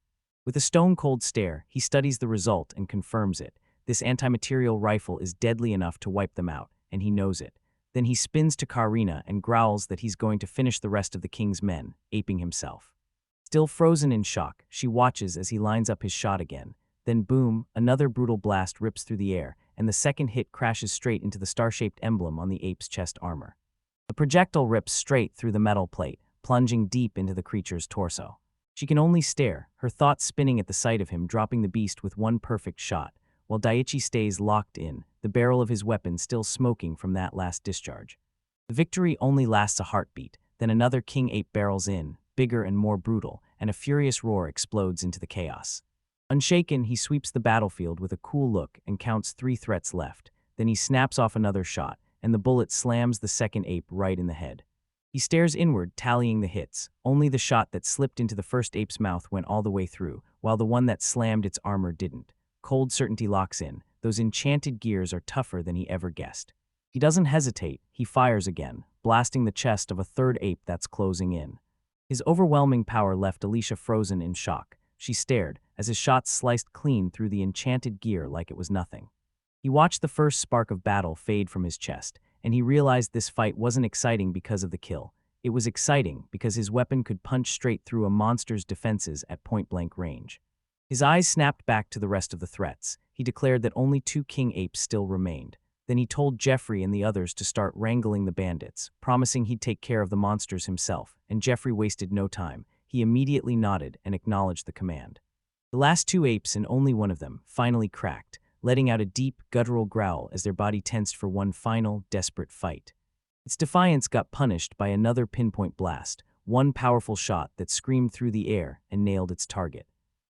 With a stone-cold stare, he studies the result and confirms it. This anti-material rifle is deadly enough to wipe them out, and he knows it. Then he spins to Karina and growls that he's going to finish the rest of the king's men, aping himself. Still frozen in shock, she watches as he lines up his shot again. Then boom, another brutal blast rips through the air, and the second hit crashes straight into the star-shaped emblem on the ape's chest armor. The projectile rips straight through the metal plate, plunging deep into the creature's torso. She can only stare, her thoughts spinning at the sight of him dropping the beast with one perfect shot, while Daichi stays locked in, the barrel of his weapon still smoking from that last discharge. The victory only lasts a heartbeat, then another king ape barrels in, bigger and more brutal, and a furious roar explodes into the chaos. Unshaken, he sweeps the battlefield with a cool look and counts 3 threats left. Then he snaps off another shot, and the bullet slams the second ape right in the head. He stares inward, tallying the hits. Only the shot that slipped into the first ape's mouth went all the way through, while the one that slammed its armor didn't. Cold certainty locks in. Those enchanted gears are tougher than he ever guessed. He doesn't hesitate. He fires again, blasting the chest of a third ape that's closing in. His overwhelming power left Alicia frozen in shock. She stared as his shots sliced clean through the enchanted gear like it was nothing. He watched the first spark of battle fade from his chest, and he realized this fight wasn't exciting because of the kill. It was exciting because his weapon could punch straight through a monster's defenses at point-blank range. His eyes snapped back to the rest of the threats. He declared that only 2 king apes still remained. Then he told Jeffrey and the others to start wrangling the bandits, promising he'd take care of the monsters himself, and Jeffrey wasted no time. He immediately nodded and acknowledged the command. The last two apes and only one of them finally cracked, letting out a deep, guttural growl as their body tensed for one final, desperate fight. Its defiance got punished by another pinpoint blast, one powerful shot that screamed through the air and nailed its target.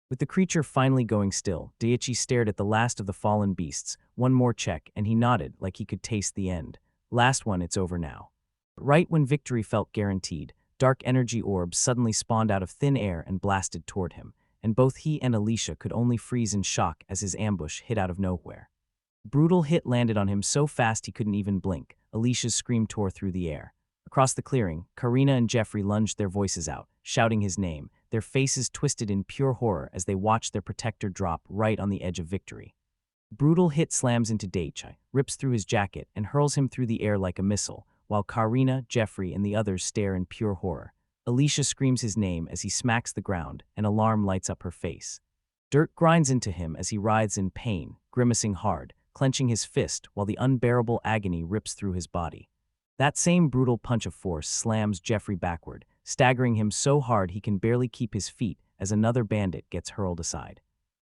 With the creature finally going still, Daiichi stared at the last of the fallen beasts. One more check, and he nodded like he could taste the end. Last one, it's over now. But right when victory felt guaranteed, dark energy orbs suddenly spawned out of thin air and blasted toward him, and both he and Alicia could only freeze in shock as his ambush hit out of nowhere. Brutal hit landed on him so fast he couldn't even blink. Alicia's scream tore through the air. Across the clearing, Karina and Jeffrey lunged their voices out, shouting his name, their faces twisted in pure horror as they watched their protector drop right on the edge of victory. Brutal hit slams into Daichi, rips through his jacket, and hurls him through the air like a missile, while Karina, Jeffrey, and the others stare in pure horror. Alicia screams his name as he smacks the ground, and alarm lights up her face. Dirt grinds into him as he writhes in pain, grimacing hard, clenching his fist while the unbearable agony rips through his body. That same brutal punch of force slams Jeffrey backward, staggering him so hard he can barely keep his feet as another bandit gets hurled aside.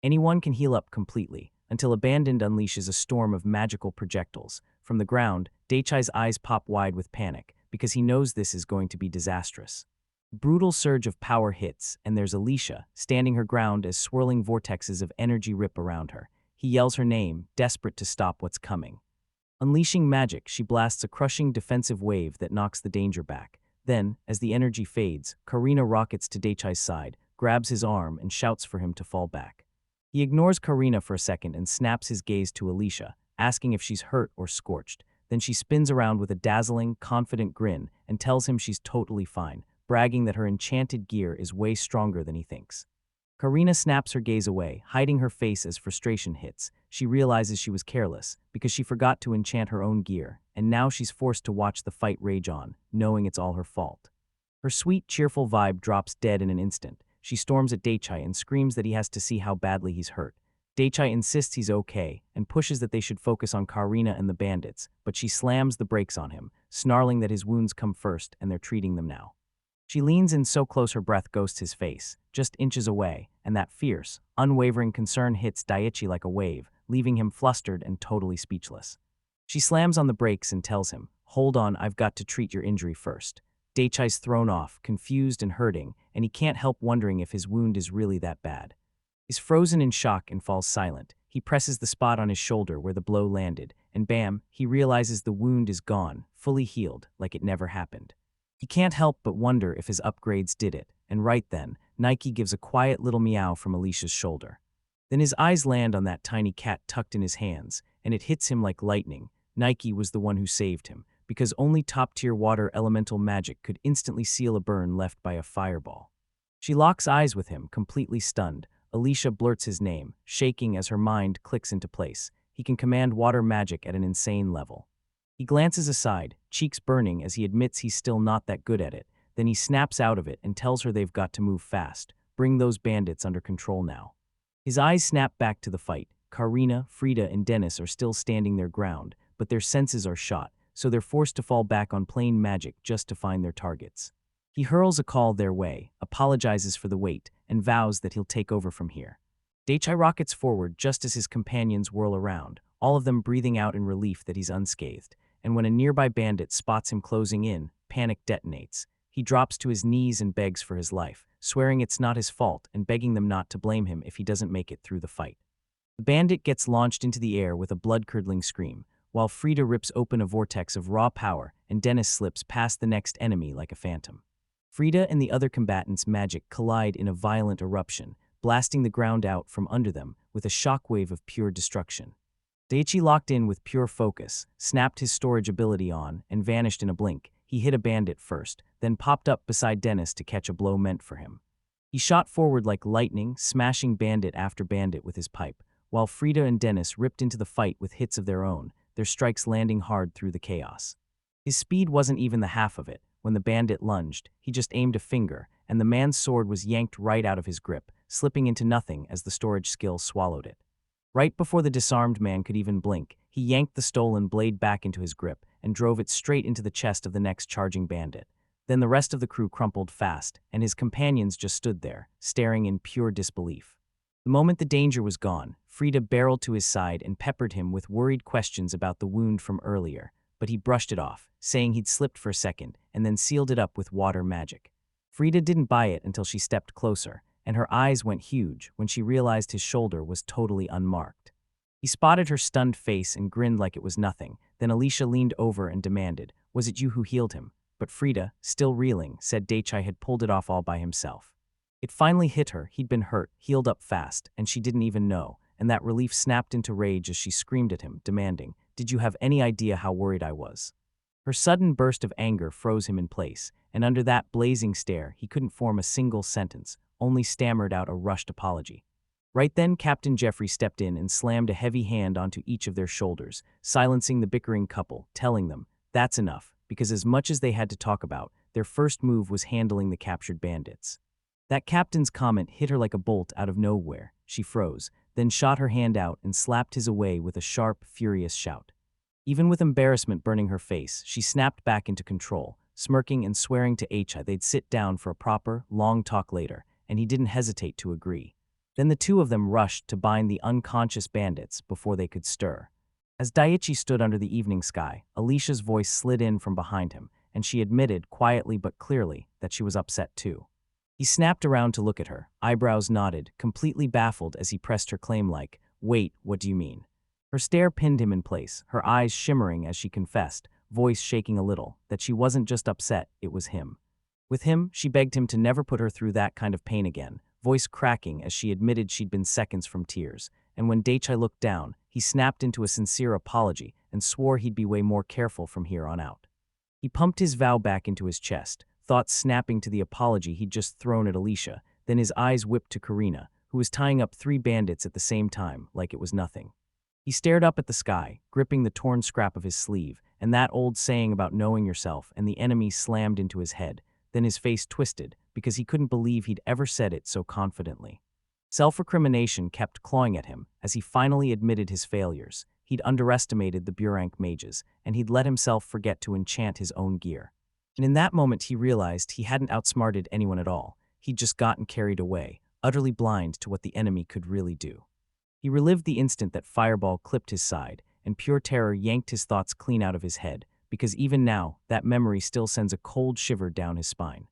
Anyone can heal up completely, until Abandoned unleashes a storm of magical projectiles. From the ground, Daichi's eyes pop wide with panic, because he knows this is going to be disastrous. Brutal surge of power hits, and there's Alicia, standing her ground as swirling vortexes of energy rip around her. He yells her name, desperate to stop what's coming. Unleashing magic, she blasts a crushing defensive wave that knocks the danger back. Then, as the energy fades, Karina rockets to Daichi's side, grabs his arm, and shouts for him to fall back. He ignores Karina for a second and snaps his gaze to Alicia, asking if she's hurt or scorched. Then she spins around with a dazzling, confident grin and tells him she's totally fine, bragging that her enchanted gear is way stronger than he thinks. Karina snaps her gaze away, hiding her face as frustration hits. She realizes she was careless, because she forgot to enchant her own gear, and now she's forced to watch the fight rage on, knowing it's all her fault. Her sweet, cheerful vibe drops dead in an instant. She storms at Daichi and screams that he has to see how badly he's hurt. Daichi insists he's okay, and pushes that they should focus on Karina and the bandits, but she slams the brakes on him, snarling that his wounds come first and they're treating them now. She leans in so close her breath ghosts his face, just inches away, and that fierce, unwavering concern hits Daichi like a wave, leaving him flustered and totally speechless. She slams on the brakes and tells him, "Hold on, I've got to treat your injury first." Daichi's thrown off, confused and hurting, and he can't help wondering if his wound is really that bad. He's frozen in shock and falls silent. He presses the spot on his shoulder where the blow landed, and bam, he realizes the wound is gone, fully healed, like it never happened. He can't help but wonder if his upgrades did it, and right then, Nike gives a quiet little meow from Alicia's shoulder. Then his eyes land on that tiny cat tucked in his hands, and it hits him like lightning. Nike was the one who saved him, because only top-tier water elemental magic could instantly seal a burn left by a fireball. She locks eyes with him, completely stunned. Alicia blurts his name, shaking as her mind clicks into place. He can command water magic at an insane level. He glances aside, cheeks burning as he admits he's still not that good at it. Then he snaps out of it and tells her they've got to move fast. Bring those bandits under control now. His eyes snap back to the fight. Karina, Frida, and Dennis are still standing their ground, but their senses are shot, so they're forced to fall back on plain magic just to find their targets. He hurls a call their way, apologizes for the wait, and vows that he'll take over from here. Daichi rockets forward just as his companions whirl around, all of them breathing out in relief that he's unscathed. And when a nearby bandit spots him closing in, panic detonates. He drops to his knees and begs for his life, swearing it's not his fault and begging them not to blame him if he doesn't make it through the fight. The bandit gets launched into the air with a blood-curdling scream, while Frida rips open a vortex of raw power and Dennis slips past the next enemy like a phantom. Frida and the other combatants' magic collide in a violent eruption, blasting the ground out from under them with a shockwave of pure destruction. Daichi locked in with pure focus, snapped his storage ability on, and vanished in a blink. He hit a bandit first, then popped up beside Dennis to catch a blow meant for him. He shot forward like lightning, smashing bandit after bandit with his pipe, while Frida and Dennis ripped into the fight with hits of their own, their strikes landing hard through the chaos. His speed wasn't even the half of it. When the bandit lunged, he just aimed a finger, and the man's sword was yanked right out of his grip, slipping into nothing as the storage skill swallowed it. Right before the disarmed man could even blink, he yanked the stolen blade back into his grip and drove it straight into the chest of the next charging bandit. Then the rest of the crew crumpled fast, and his companions just stood there, staring in pure disbelief. The moment the danger was gone, Frida barreled to his side and peppered him with worried questions about the wound from earlier, but he brushed it off, saying he'd slipped for a second and then sealed it up with water magic. Frida didn't buy it until she stepped closer, and her eyes went huge when she realized his shoulder was totally unmarked. He spotted her stunned face and grinned like it was nothing. Then Alicia leaned over and demanded, "Was it you who healed him?" But Frida, still reeling, said Daichai had pulled it off all by himself. It finally hit her. He'd been hurt, healed up fast, and she didn't even know, and that relief snapped into rage as she screamed at him, demanding, "Did you have any idea how worried I was?" Her sudden burst of anger froze him in place, and under that blazing stare, he couldn't form a single sentence, only stammered out a rushed apology. Right then, Captain Jeffrey stepped in and slammed a heavy hand onto each of their shoulders, silencing the bickering couple, telling them, "That's enough," because as much as they had to talk about, their first move was handling the captured bandits. That captain's comment hit her like a bolt out of nowhere. She froze, then shot her hand out and slapped his away with a sharp, furious shout. Even with embarrassment burning her face, she snapped back into control, smirking and swearing to Aicha they'd sit down for a proper, long talk later, and he didn't hesitate to agree. Then the two of them rushed to bind the unconscious bandits before they could stir. As Daichi stood under the evening sky, Alicia's voice slid in from behind him, and she admitted, quietly but clearly, that she was upset too. He snapped around to look at her, eyebrows knotted, completely baffled as he pressed her claim like, "Wait, what do you mean?" Her stare pinned him in place, her eyes shimmering as she confessed, voice shaking a little, that she wasn't just upset, it was him. With him, she begged him to never put her through that kind of pain again, voice cracking as she admitted she'd been seconds from tears, and when Daichai looked down, he snapped into a sincere apology and swore he'd be way more careful from here on out. He pumped his vow back into his chest, thoughts snapping to the apology he'd just thrown at Alicia, then his eyes whipped to Karina, who was tying up 3 bandits at the same time, like it was nothing. He stared up at the sky, gripping the torn scrap of his sleeve, and that old saying about knowing yourself and the enemy slammed into his head, then his face twisted, because he couldn't believe he'd ever said it so confidently. Self-recrimination kept clawing at him as he finally admitted his failures. He'd underestimated the Burank mages, and he'd let himself forget to enchant his own gear. And in that moment he realized he hadn't outsmarted anyone at all. He'd just gotten carried away, utterly blind to what the enemy could really do. He relived the instant that Fireball clipped his side, and pure terror yanked his thoughts clean out of his head, because even now, that memory still sends a cold shiver down his spine.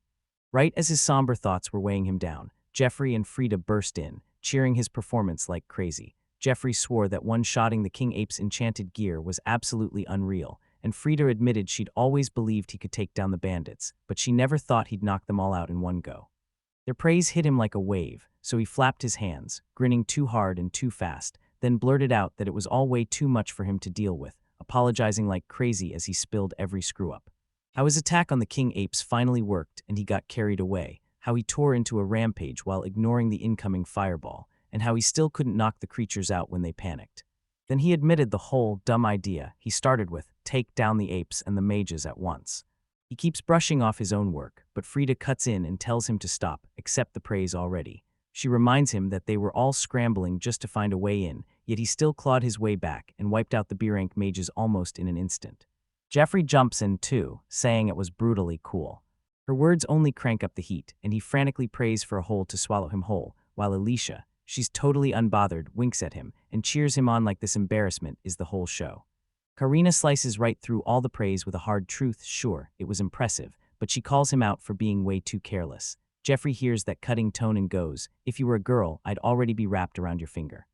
Right as his somber thoughts were weighing him down, Jeffrey and Frida burst in, cheering his performance like crazy. Jeffrey swore that one-shotting the King Ape's enchanted gear was absolutely unreal, and Frida admitted she'd always believed he could take down the bandits, but she never thought he'd knock them all out in one go. Their praise hit him like a wave, so he flapped his hands, grinning too hard and too fast, then blurted out that it was all way too much for him to deal with, apologizing like crazy as he spilled every screw-up. How his attack on the King Apes finally worked and he got carried away, how he tore into a rampage while ignoring the incoming fireball, and how he still couldn't knock the creatures out when they panicked. Then he admitted the whole dumb idea he started with, take down the apes and the mages at once. He keeps brushing off his own work, but Frida cuts in and tells him to stop, accept the praise already. She reminds him that they were all scrambling just to find a way in, yet he still clawed his way back and wiped out the Burank mages almost in an instant. Jeffrey jumps in too, saying it was brutally cool. Her words only crank up the heat, and he frantically prays for a hole to swallow him whole, while Alicia, she's totally unbothered, winks at him and cheers him on like this embarrassment is the whole show. Karina slices right through all the praise with a hard truth. Sure, it was impressive, but she calls him out for being way too careless. Jeffrey hears that cutting tone and goes, "If you were a girl, I'd already be wrapped around your finger."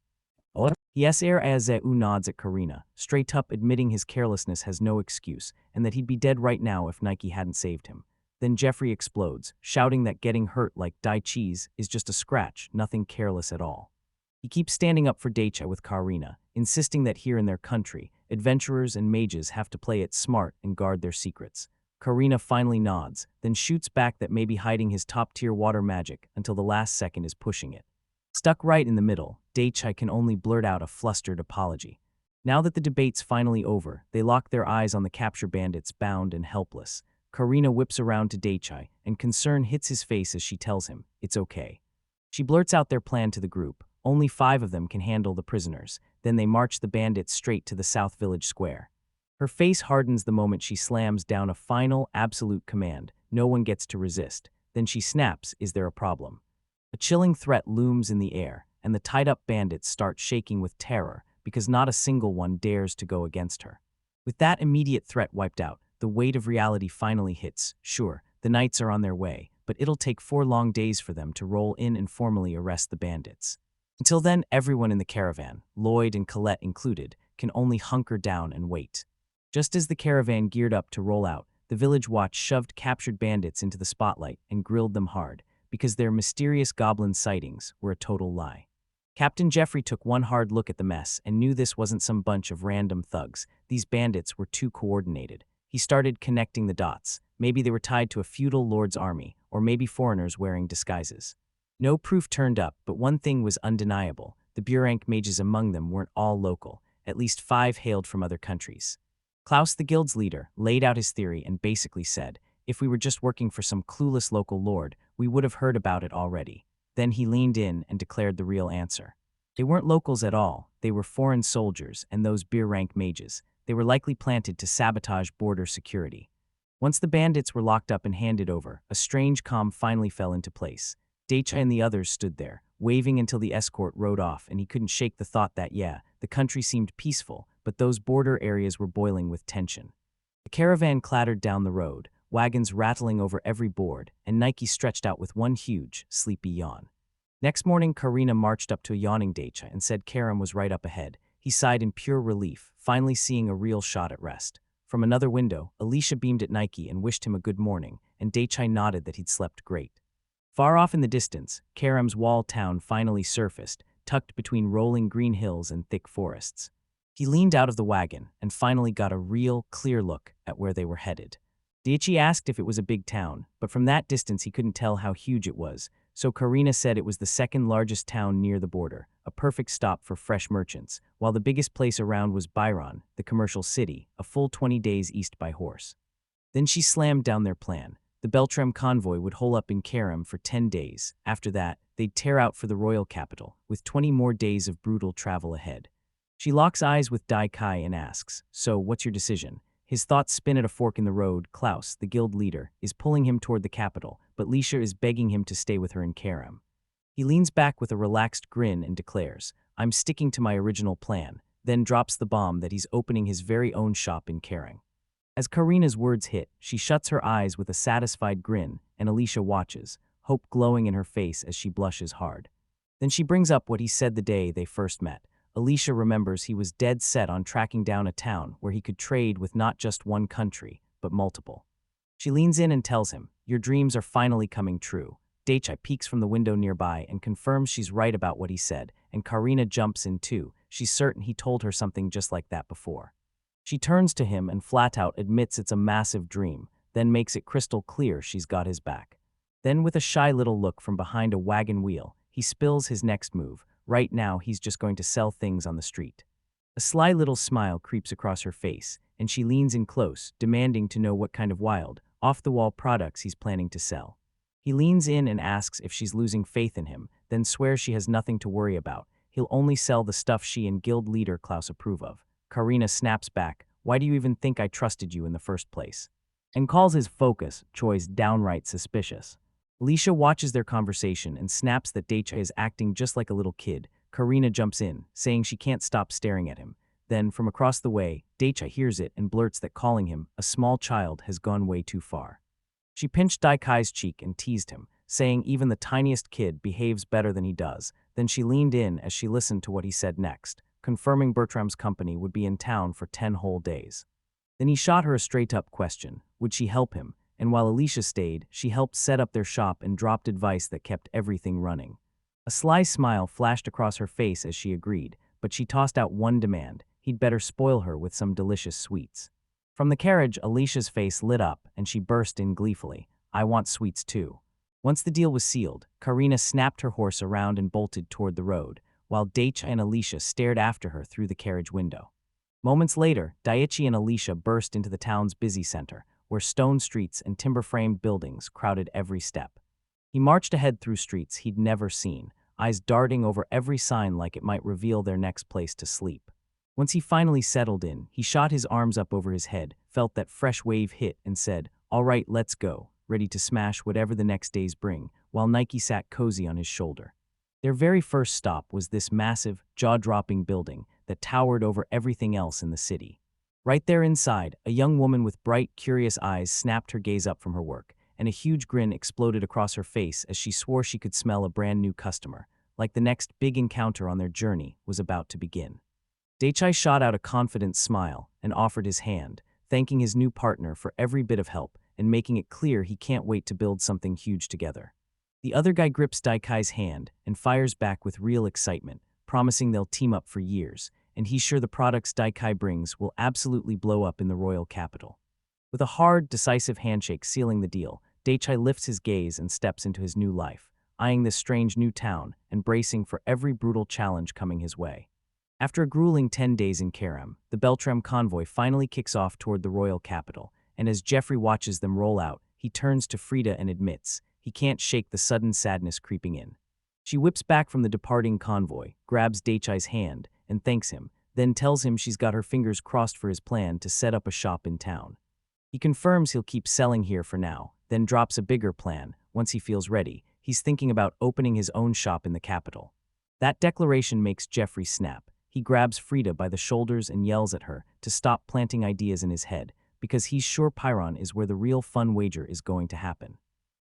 Yes, nods at Karina, straight up admitting his carelessness has no excuse, and that he'd be dead right now if Nike hadn't saved him. Then Jeffrey explodes, shouting that getting hurt like Dai Chi's is just a scratch, nothing careless at all. He keeps standing up for Daicha with Karina, insisting that here in their country, adventurers and mages have to play it smart and guard their secrets. Karina finally nods, then shoots back that maybe hiding his top-tier water magic until the last second is pushing it. Stuck right in the middle, Daichai can only blurt out a flustered apology. Now that the debate's finally over, they lock their eyes on the capture bandits bound and helpless. Karina whips around to Daichai, and concern hits his face as she tells him, it's okay. She blurts out their plan to the group. Only 5 of them can handle the prisoners. Then they march the bandits straight to the South Village Square. Her face hardens the moment she slams down a final, absolute command. No one gets to resist. Then she snaps, is there a problem? A chilling threat looms in the air, and the tied-up bandits start shaking with terror because not a single one dares to go against her. With that immediate threat wiped out, the weight of reality finally hits. Sure, the knights are on their way, but it'll take 4 long days for them to roll in and formally arrest the bandits. Until then, everyone in the caravan, Lloyd and Colette included, can only hunker down and wait. Just as the caravan geared up to roll out, the village watch shoved captured bandits into the spotlight and grilled them hard, because their mysterious goblin sightings were a total lie. Captain Jeffrey took one hard look at the mess and knew this wasn't some bunch of random thugs. These bandits were too coordinated. He started connecting the dots. Maybe they were tied to a feudal lord's army, or maybe foreigners wearing disguises. No proof turned up, but one thing was undeniable. The Burank mages among them weren't all local. At least 5 hailed from other countries. Klaus, the guild's leader, laid out his theory and basically said, if we were just working for some clueless local lord, we would have heard about it already. Then he leaned in and declared the real answer. They weren't locals at all. They were foreign soldiers and those Burank mages. They were likely planted to sabotage border security. Once the bandits were locked up and handed over, a strange calm finally fell into place. Daicha and the others stood there, waving until the escort rode off, and he couldn't shake the thought that, the country seemed peaceful, but those border areas were boiling with tension. The caravan clattered down the road, wagons rattling over every board, and Nike stretched out with one huge, sleepy yawn. Next morning, Karina marched up to a yawning Daicha and said Karum was right up ahead. He sighed in pure relief, finally seeing a real shot at rest. From another window, Alicia beamed at Nike and wished him a good morning, and Daichai nodded that he'd slept great. Far off in the distance, Karum's wall town finally surfaced, tucked between rolling green hills and thick forests. He leaned out of the wagon and finally got a real, clear look at where they were headed. Daichi asked if it was a big town, but from that distance he couldn't tell how huge it was, so Karina said it was the second largest town near the border, a perfect stop for fresh merchants, while the biggest place around was Byron, the commercial city, a full 20 days east by horse. Then she slammed down their plan. The Beltram convoy would hole up in Karum for 10 days. After that, they'd tear out for the royal capital, with 20 more days of brutal travel ahead. She locks eyes with Dai Kai and asks, so what's your decision? His thoughts spin at a fork in the road. Klaus, the guild leader, is pulling him toward the capital, but Lisha is begging him to stay with her in Karum. He leans back with a relaxed grin and declares, I'm sticking to my original plan, then drops the bomb that he's opening his very own shop in Karum. As Karina's words hit, she shuts her eyes with a satisfied grin, and Alicia watches, hope glowing in her face as she blushes hard. Then she brings up what he said the day they first met. Alicia remembers he was dead set on tracking down a town where he could trade with not just one country, but multiple. She leans in and tells him, your dreams are finally coming true. Daichai peeks from the window nearby and confirms she's right about what he said, and Karina jumps in too. She's certain he told her something just like that before. She turns to him and flat out admits it's a massive dream, then makes it crystal clear she's got his back. Then with a shy little look from behind a wagon wheel, he spills his next move. Right now, he's just going to sell things on the street. A sly little smile creeps across her face, and she leans in close, demanding to know what kind of wild, off-the-wall products he's planning to sell. He leans in and asks if she's losing faith in him, then swears she has nothing to worry about. He'll only sell the stuff she and guild leader Klaus approve of. Karina snaps back, why do you even think I trusted you in the first place? And calls his focus choice downright suspicious. Alicia watches their conversation and snaps that Daicha is acting just like a little kid. Karina jumps in, saying she can't stop staring at him. Then, from across the way, Daicha hears it and blurts that calling him a small child has gone way too far. She pinched Daikai's cheek and teased him, saying even the tiniest kid behaves better than he does. Then she leaned in as she listened to what he said next, confirming Bertram's company would be in town for 10 whole days. Then he shot her a straight-up question, would she help him? And while Alicia stayed, she helped set up their shop and dropped advice that kept everything running. A sly smile flashed across her face as she agreed, but she tossed out one demand. He'd better spoil her with some delicious sweets. From the carriage, Alicia's face lit up, and she burst in gleefully, I want sweets too. Once the deal was sealed, Karina snapped her horse around and bolted toward the road, while Daicha and Alicia stared after her through the carriage window. Moments later, Daichi and Alicia burst into the town's busy center, where stone streets and timber-framed buildings crowded every step. He marched ahead through streets he'd never seen, eyes darting over every sign like it might reveal their next place to sleep. Once he finally settled in, he shot his arms up over his head, felt that fresh wave hit, and said, all right, let's go, ready to smash whatever the next days bring, while Nike sat cozy on his shoulder. Their very first stop was this massive, jaw-dropping building that towered over everything else in the city. Right there inside, a young woman with bright, curious eyes snapped her gaze up from her work, and a huge grin exploded across her face as she swore she could smell a brand new customer, like the next big encounter on their journey was about to begin. Daichai shot out a confident smile and offered his hand, thanking his new partner for every bit of help and making it clear he can't wait to build something huge together. The other guy grips Daikai's hand and fires back with real excitement, promising they'll team up for years, and he's sure the products Daikai brings will absolutely blow up in the royal capital. With a hard, decisive handshake sealing the deal, Daichai lifts his gaze and steps into his new life, eyeing this strange new town and bracing for every brutal challenge coming his way. After a grueling 10 days in Karum, the Beltram convoy finally kicks off toward the royal capital, and as Jeffrey watches them roll out, he turns to Frida and admits he can't shake the sudden sadness creeping in. She whips back from the departing convoy, grabs Daichai's hand, and thanks him, then tells him she's got her fingers crossed for his plan to set up a shop in town. He confirms he'll keep selling here for now, then drops a bigger plan. Once he feels ready, he's thinking about opening his own shop in the capital. That declaration makes Jeffrey snap. He grabs Frida by the shoulders and yells at her to stop planting ideas in his head, because he's sure Pyron is where the real fun wager is going to happen.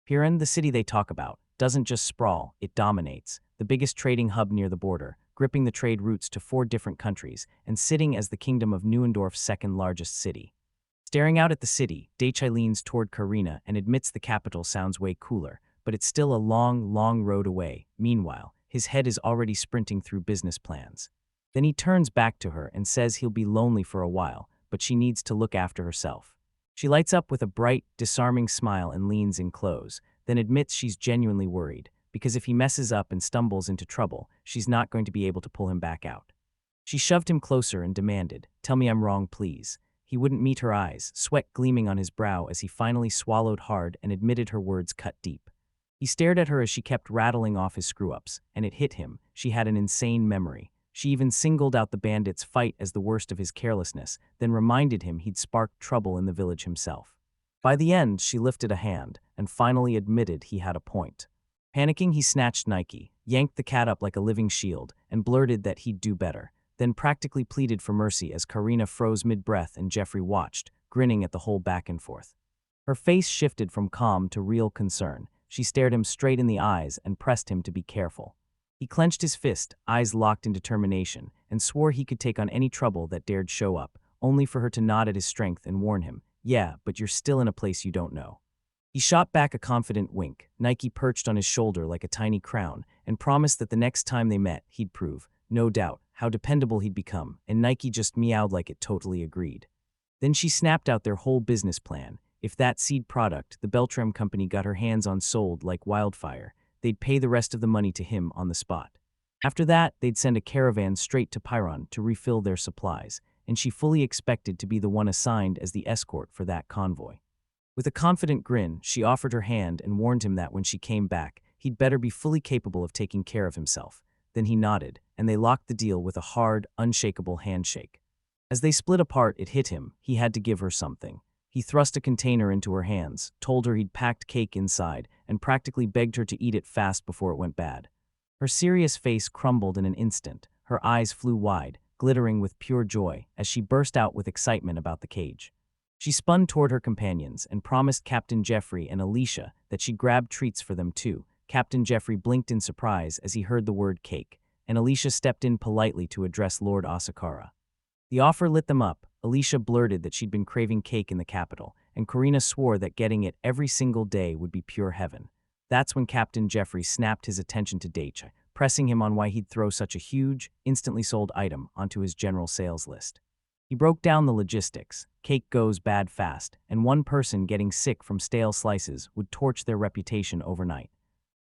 Pyron, the city they talk about, doesn't just sprawl, it dominates, the biggest trading hub near the border, gripping the trade routes to 4 different countries, and sitting as the kingdom of Neuendorf's second largest city. Staring out at the city, Daichai leans toward Karina and admits the capital sounds way cooler, but it's still a long, long road away. Meanwhile, his head is already sprinting through business plans. Then he turns back to her and says he'll be lonely for a while, but she needs to look after herself. She lights up with a bright, disarming smile and leans in close, then admits she's genuinely worried, because if he messes up and stumbles into trouble, she's not going to be able to pull him back out. She shoved him closer and demanded, "Tell me I'm wrong, please." He wouldn't meet her eyes, sweat gleaming on his brow as he finally swallowed hard and admitted her words cut deep. He stared at her as she kept rattling off his screw-ups, and it hit him. She had an insane memory. She even singled out the bandits' fight as the worst of his carelessness, then reminded him he'd sparked trouble in the village himself. By the end, she lifted a hand and finally admitted he had a point. Panicking, he snatched Nike, yanked the cat up like a living shield, and blurted that he'd do better, then practically pleaded for mercy as Karina froze mid-breath and Jeffrey watched, grinning at the whole back and forth. Her face shifted from calm to real concern. She stared him straight in the eyes and pressed him to be careful. He clenched his fist, eyes locked in determination, and swore he could take on any trouble that dared show up, only for her to nod at his strength and warn him, "Yeah, but you're still in a place you don't know." He shot back a confident wink, Nike perched on his shoulder like a tiny crown, and promised that the next time they met, he'd prove, no doubt, how dependable he'd become, and Nike just meowed like it totally agreed. Then she snapped out their whole business plan. If that seed product the Beltram company got her hands on sold like wildfire, they'd pay the rest of the money to him on the spot. After that, they'd send a caravan straight to Pyron to refill their supplies, and she fully expected to be the one assigned as the escort for that convoy. With a confident grin, she offered her hand and warned him that when she came back, he'd better be fully capable of taking care of himself. Then he nodded, and they locked the deal with a hard, unshakable handshake. As they split apart, it hit him. He had to give her something. He thrust a container into her hands, told her he'd packed cake inside, and practically begged her to eat it fast before it went bad. Her serious face crumbled in an instant. Her eyes flew wide, glittering with pure joy, as she burst out with excitement about the cage. She spun toward her companions and promised Captain Jeffrey and Alicia that she'd grab treats for them too. Captain Jeffrey blinked in surprise as he heard the word cake, and Alicia stepped in politely to address Lord Asakara. The offer lit them up. Alicia blurted that she'd been craving cake in the capital, and Karina swore that getting it every single day would be pure heaven. That's when Captain Jeffrey snapped his attention to Daichai, pressing him on why he'd throw such a huge, instantly sold item onto his general sales list. He broke down the logistics. Cake goes bad fast, and one person getting sick from stale slices would torch their reputation overnight.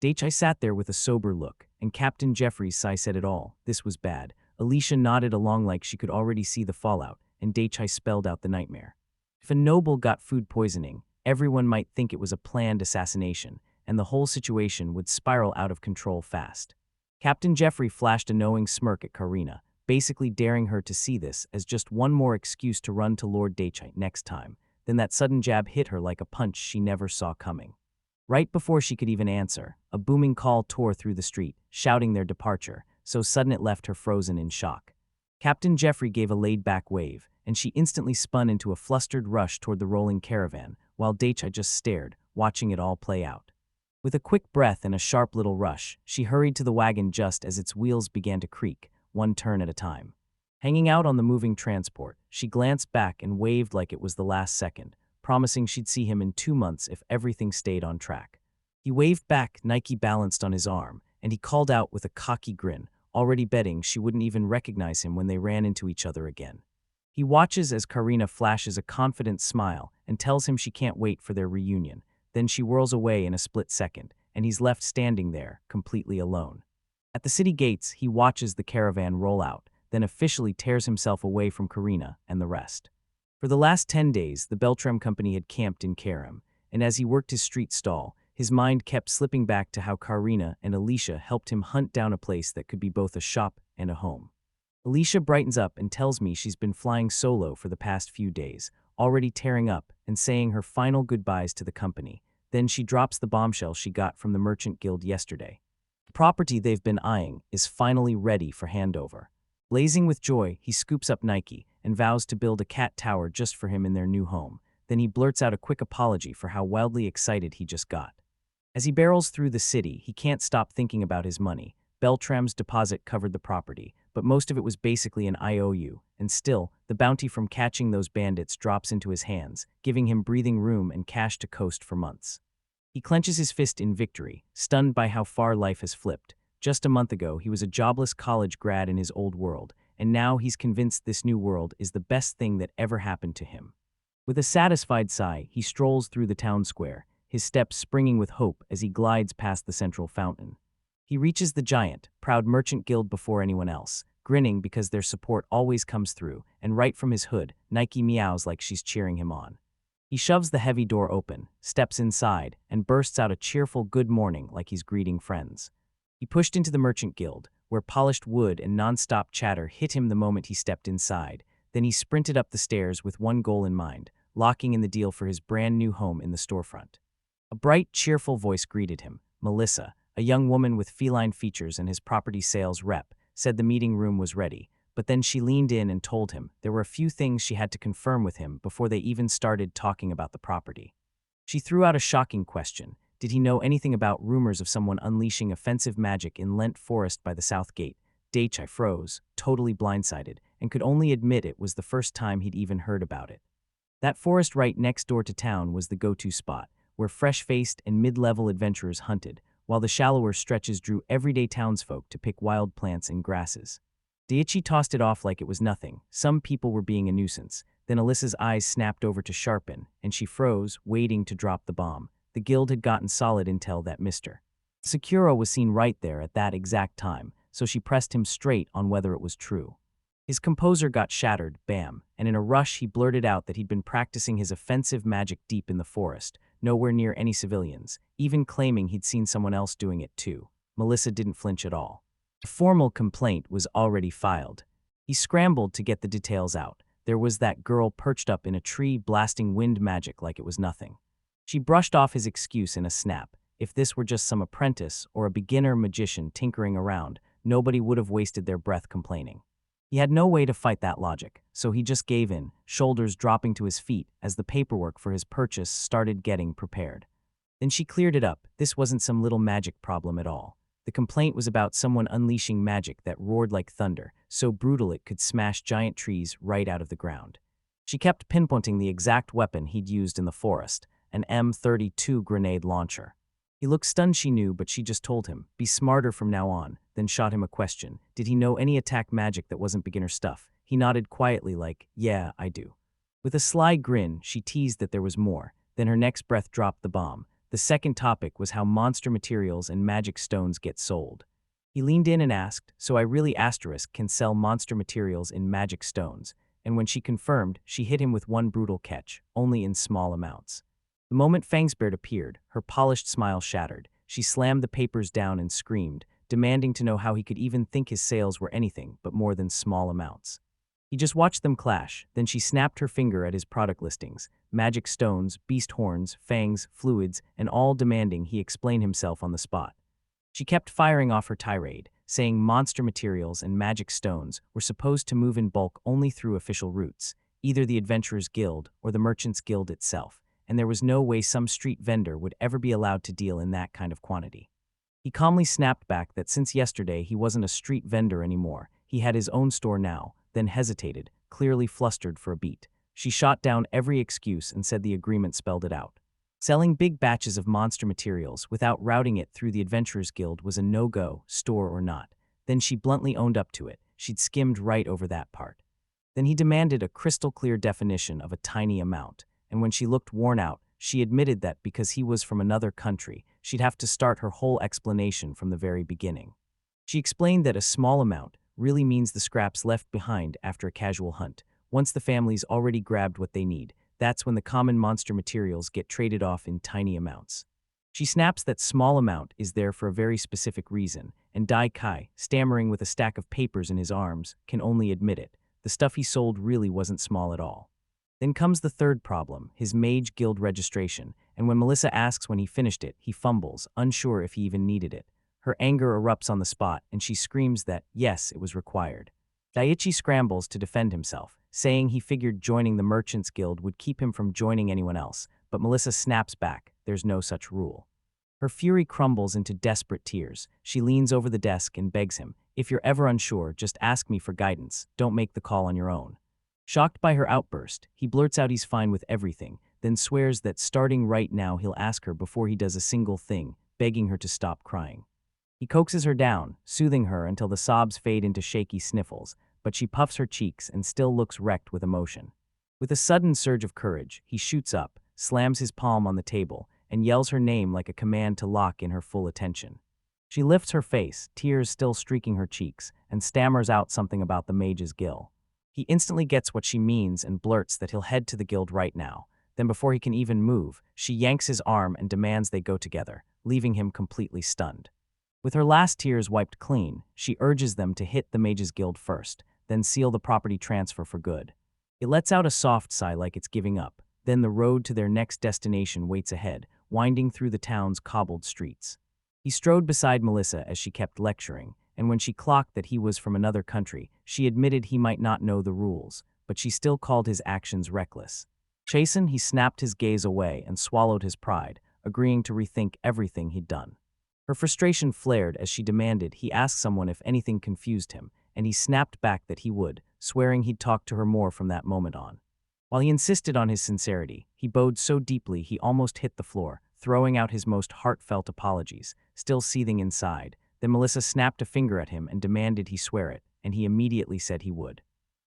Daichai sat there with a sober look, and Captain Jeffrey's sigh said it all. This was bad. Alicia nodded along like she could already see the fallout, and Daichai spelled out the nightmare. If a noble got food poisoning, everyone might think it was a planned assassination, and the whole situation would spiral out of control fast. Captain Jeffrey flashed a knowing smirk at Karina, basically daring her to see this as just one more excuse to run to Lord Daichai next time. Then that sudden jab hit her like a punch she never saw coming. Right before she could even answer, a booming call tore through the street, shouting their departure, so sudden it left her frozen in shock. Captain Jeffrey gave a laid-back wave, and she instantly spun into a flustered rush toward the rolling caravan, while Dacha just stared, watching it all play out. With a quick breath and a sharp little rush, she hurried to the wagon just as its wheels began to creak, one turn at a time. Hanging out on the moving transport, she glanced back and waved like it was the last second, promising she'd see him in 2 months if everything stayed on track. He waved back, Nike balanced on his arm, and he called out with a cocky grin, already betting she wouldn't even recognize him when they ran into each other again. He watches as Karina flashes a confident smile and tells him she can't wait for their reunion. Then she whirls away in a split second, and he's left standing there, completely alone. At the city gates, he watches the caravan roll out, then officially tears himself away from Karina and the rest. For the last 10 days, the Beltram company had camped in Karum, and as he worked his street stall, his mind kept slipping back to how Karina and Alicia helped him hunt down a place that could be both a shop and a home. Alicia brightens up and tells me she's been flying solo for the past few days, already tearing up and saying her final goodbyes to the company. Then she drops the bombshell she got from the Merchant Guild yesterday. The property they've been eyeing is finally ready for handover. Blazing with joy, he scoops up Nike and vows to build a cat tower just for him in their new home. Then he blurts out a quick apology for how wildly excited he just got. As he barrels through the city, he can't stop thinking about his money. Beltram's deposit covered the property, but most of it was basically an IOU, and still, the bounty from catching those bandits drops into his hands, giving him breathing room and cash to coast for months. He clenches his fist in victory, stunned by how far life has flipped. Just a month ago, he was a jobless college grad in his old world, and now he's convinced this new world is the best thing that ever happened to him. With a satisfied sigh, he strolls through the town square, his steps springing with hope as he glides past the central fountain. He reaches the giant, proud Merchant Guild before anyone else, grinning because their support always comes through, and right from his hood, Nike meows like she's cheering him on. He shoves the heavy door open, steps inside, and bursts out a cheerful good morning like he's greeting friends. He pushed into the Merchant Guild, where polished wood and non-stop chatter hit him the moment he stepped inside. Then he sprinted up the stairs with one goal in mind, locking in the deal for his brand new home in the storefront. A bright, cheerful voice greeted him. Melissa, a young woman with feline features and his property sales rep, said the meeting room was ready, but then she leaned in and told him there were a few things she had to confirm with him before they even started talking about the property. She threw out a shocking question. Did he know anything about rumors of someone unleashing offensive magic in Lent Forest by the South Gate? Daichai froze, totally blindsided, and could only admit it was the first time he'd even heard about it. That forest right next door to town was the go-to spot, where fresh-faced and mid-level adventurers hunted, while the shallower stretches drew everyday townsfolk to pick wild plants and grasses. Daichi tossed it off like it was nothing. Some people were being a nuisance. Then Alyssa's eyes snapped over to sharpen, and she froze, waiting to drop the bomb. The guild had gotten solid intel that Mr. Sakura was seen right there at that exact time, so she pressed him straight on whether it was true. His composure got shattered, bam, and in a rush he blurted out that he'd been practicing his offensive magic deep in the forest, nowhere near any civilians, even claiming he'd seen someone else doing it too. Melissa didn't flinch at all. A formal complaint was already filed. He scrambled to get the details out. There was that girl perched up in a tree blasting wind magic like it was nothing. She brushed off his excuse in a snap. If this were just some apprentice or a beginner magician tinkering around, nobody would have wasted their breath complaining. He had no way to fight that logic, so he just gave in, shoulders dropping to his feet as the paperwork for his purchase started getting prepared. Then she cleared it up. This wasn't some little magic problem at all. The complaint was about someone unleashing magic that roared like thunder, so brutal it could smash giant trees right out of the ground. She kept pinpointing the exact weapon he'd used in the forest, an M32 grenade launcher. He looked stunned, she knew, but she just told him, be smarter from now on, then shot him a question. Did he know any attack magic that wasn't beginner stuff? He nodded quietly like, yeah, I do. With a sly grin, she teased that there was more. Then her next breath dropped the bomb. The second topic was how monster materials and magic stones get sold. He leaned in and asked, so I really can sell monster materials in magic stones, and when she confirmed, she hit him with one brutal catch, only in small amounts. The moment Fangsbeard appeared, her polished smile shattered. She slammed the papers down and screamed, demanding to know how he could even think his sales were anything but more than small amounts. He just watched them clash, then she snapped her finger at his product listings: magic stones, beast horns, fangs, fluids, and all demanding he explain himself on the spot. She kept firing off her tirade, saying monster materials and magic stones were supposed to move in bulk only through official routes, either the Adventurers Guild or the Merchants Guild itself, and there was no way some street vendor would ever be allowed to deal in that kind of quantity. He calmly snapped back that since yesterday he wasn't a street vendor anymore, he had his own store now, then hesitated, clearly flustered for a beat. She shot down every excuse and said the agreement spelled it out. Selling big batches of monster materials without routing it through the Adventurers Guild was a no-go, store or not. Then she bluntly owned up to it. She'd skimmed right over that part. Then he demanded a crystal-clear definition of a tiny amount, and when she looked worn out, she admitted that because he was from another country, she'd have to start her whole explanation from the very beginning. She explained that a small amount really means the scraps left behind after a casual hunt. Once the family's already grabbed what they need, that's when the common monster materials get traded off in tiny amounts. She snaps that small amount is there for a very specific reason, and Dai Kai, stammering with a stack of papers in his arms, can only admit it. The stuff he sold really wasn't small at all. Then comes the third problem, his Mage Guild registration, and when Melissa asks when he finished it, he fumbles, unsure if he even needed it. Her anger erupts on the spot, and she screams that, yes, it was required. Daiichi scrambles to defend himself, saying he figured joining the Merchants Guild would keep him from joining anyone else, but Melissa snaps back, there's no such rule. Her fury crumbles into desperate tears. She leans over the desk and begs him, if you're ever unsure, just ask me for guidance, don't make the call on your own. Shocked by her outburst, he blurts out he's fine with everything, then swears that starting right now he'll ask her before he does a single thing, begging her to stop crying. He coaxes her down, soothing her until the sobs fade into shaky sniffles, but she puffs her cheeks and still looks wrecked with emotion. With a sudden surge of courage, he shoots up, slams his palm on the table, and yells her name like a command to lock in her full attention. She lifts her face, tears still streaking her cheeks, and stammers out something about the Mage's Guild. He instantly gets what she means and blurts that he'll head to the guild right now. Then before he can even move, she yanks his arm and demands they go together, leaving him completely stunned. With her last tears wiped clean, she urges them to hit the Mage's Guild first, then seal the property transfer for good. It lets out a soft sigh like it's giving up. Then the road to their next destination waits ahead, winding through the town's cobbled streets. He strode beside Melissa as she kept lecturing, and when she clocked that he was from another country, she admitted he might not know the rules, but she still called his actions reckless. Chastened, he snapped his gaze away and swallowed his pride, agreeing to rethink everything he'd done. Her frustration flared as she demanded he ask someone if anything confused him, and he snapped back that he would, swearing he'd talk to her more from that moment on. While he insisted on his sincerity, he bowed so deeply he almost hit the floor, throwing out his most heartfelt apologies, still seething inside. Then Melissa snapped a finger at him and demanded he swear it, and he immediately said he would.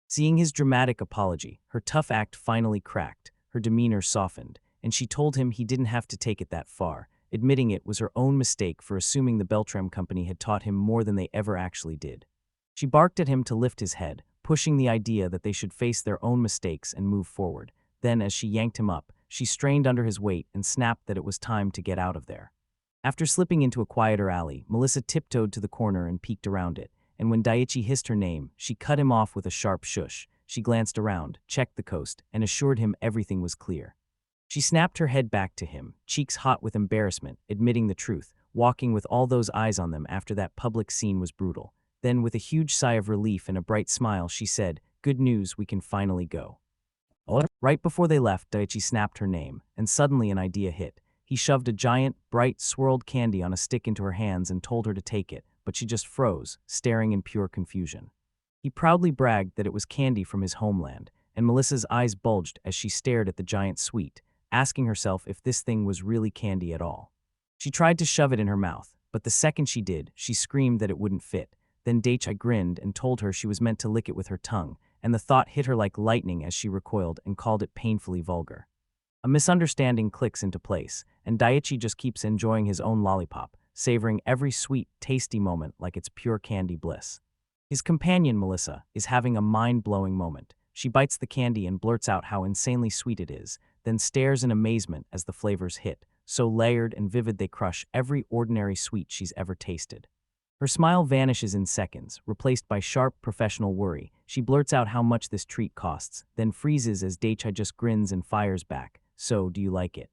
Seeing his dramatic apology, her tough act finally cracked, her demeanor softened, and she told him he didn't have to take it that far, admitting it was her own mistake for assuming the Beltram Company had taught him more than they ever actually did. She barked at him to lift his head, pushing the idea that they should face their own mistakes and move forward. Then, as she yanked him up, she strained under his weight and snapped that it was time to get out of there. After slipping into a quieter alley, Melissa tiptoed to the corner and peeked around it, and when Daiichi hissed her name, she cut him off with a sharp shush. She glanced around, checked the coast, and assured him everything was clear. She snapped her head back to him, cheeks hot with embarrassment, admitting the truth, walking with all those eyes on them after that public scene was brutal. Then, with a huge sigh of relief and a bright smile, she said, "Good news, we can finally go." Right before they left, Daiichi snapped her name, and suddenly an idea hit. He shoved a giant, bright, swirled candy on a stick into her hands and told her to take it, but she just froze, staring in pure confusion. He proudly bragged that it was candy from his homeland, and Melissa's eyes bulged as she stared at the giant sweet, asking herself if this thing was really candy at all. She tried to shove it in her mouth, but the second she did, she screamed that it wouldn't fit. Then Daiichi grinned and told her she was meant to lick it with her tongue, and the thought hit her like lightning as she recoiled and called it painfully vulgar. A misunderstanding clicks into place, and Daiichi just keeps enjoying his own lollipop, savoring every sweet, tasty moment like it's pure candy bliss. His companion, Melissa, is having a mind-blowing moment. She bites the candy and blurts out how insanely sweet it is, then stares in amazement as the flavors hit, so layered and vivid they crush every ordinary sweet she's ever tasted. Her smile vanishes in seconds, replaced by sharp professional worry. She blurts out how much this treat costs, then freezes as Daichai just grins and fires back. So, do you like it?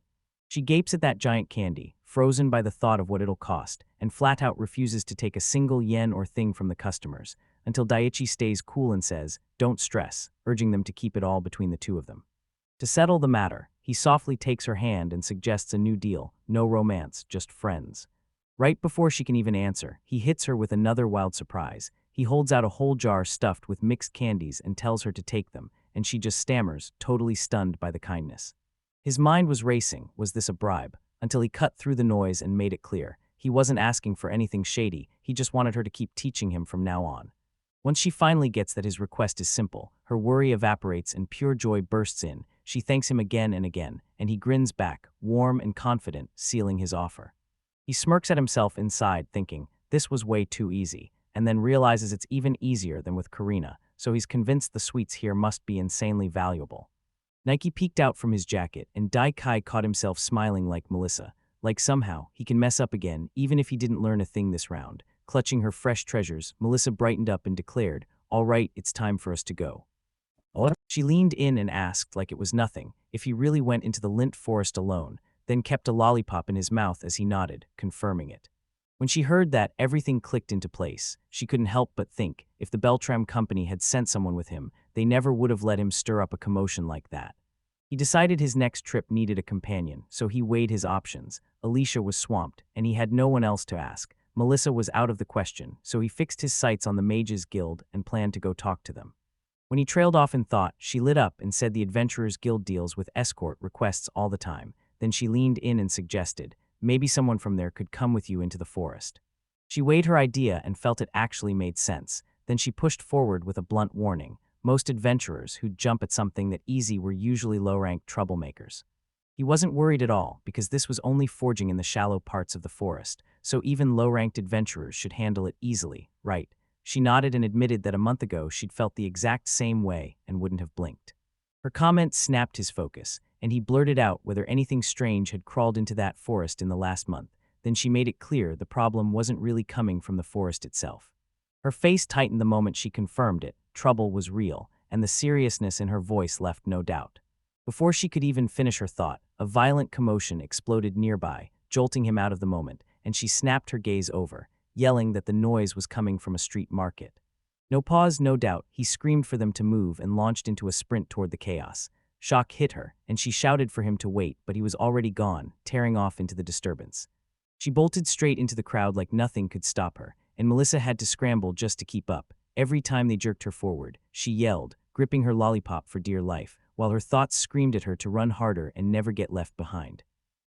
She gapes at that giant candy, frozen by the thought of what it'll cost, and flat out refuses to take a single yen or thing from the customers, until Daichi stays cool and says, "Don't stress," urging them to keep it all between the two of them. To settle the matter, he softly takes her hand and suggests a new deal: no romance, just friends. Right before she can even answer, he hits her with another wild surprise. He holds out a whole jar stuffed with mixed candies and tells her to take them, and she just stammers, totally stunned by the kindness. His mind was racing. Was this a bribe? Until he cut through the noise and made it clear. He wasn't asking for anything shady, he just wanted her to keep teaching him from now on. Once she finally gets that his request is simple, her worry evaporates and pure joy bursts in. She thanks him again, and he grins back, warm and confident, sealing his offer. He smirks at himself inside, thinking, this was way too easy, and then realizes it's even easier than with Karina, so he's convinced the sweets here must be insanely valuable. Nike peeked out from his jacket, and Daikai caught himself smiling like Melissa. Like somehow, he can mess up again, even if he didn't learn a thing this round. Clutching her fresh treasures, Melissa brightened up and declared, "All right, it's time for us to go." What? She leaned in and asked, like it was nothing, if he really went into the lint forest alone, then kept a lollipop in his mouth as he nodded, confirming it. When she heard that, everything clicked into place. She couldn't help but think, if the Beltram company had sent someone with him, they never would have let him stir up a commotion like that. He decided his next trip needed a companion, so he weighed his options. Alicia was swamped, and he had no one else to ask. Melissa was out of the question, so he fixed his sights on the Mages Guild and planned to go talk to them. When he trailed off in thought, she lit up and said the Adventurers Guild deals with escort requests all the time. Then she leaned in and suggested, maybe someone from there could come with you into the forest. She weighed her idea and felt it actually made sense. Then she pushed forward with a blunt warning. Most adventurers who'd jump at something that easy were usually low-ranked troublemakers. He wasn't worried at all, because this was only forging in the shallow parts of the forest, so even low-ranked adventurers should handle it easily, right? She nodded and admitted that a month ago she'd felt the exact same way and wouldn't have blinked. Her comment snapped his focus, and he blurted out whether anything strange had crawled into that forest in the last month. Then she made it clear the problem wasn't really coming from the forest itself. Her face tightened the moment she confirmed it. Trouble was real, and the seriousness in her voice left no doubt. Before she could even finish her thought, a violent commotion exploded nearby, jolting him out of the moment, and she snapped her gaze over, yelling that the noise was coming from a street market. No pause, no doubt, he screamed for them to move and launched into a sprint toward the chaos. Shock hit her, and she shouted for him to wait, but he was already gone, tearing off into the disturbance. She bolted straight into the crowd like nothing could stop her, and Melissa had to scramble just to keep up. Every time they jerked her forward, she yelled, gripping her lollipop for dear life, while her thoughts screamed at her to run harder and never get left behind.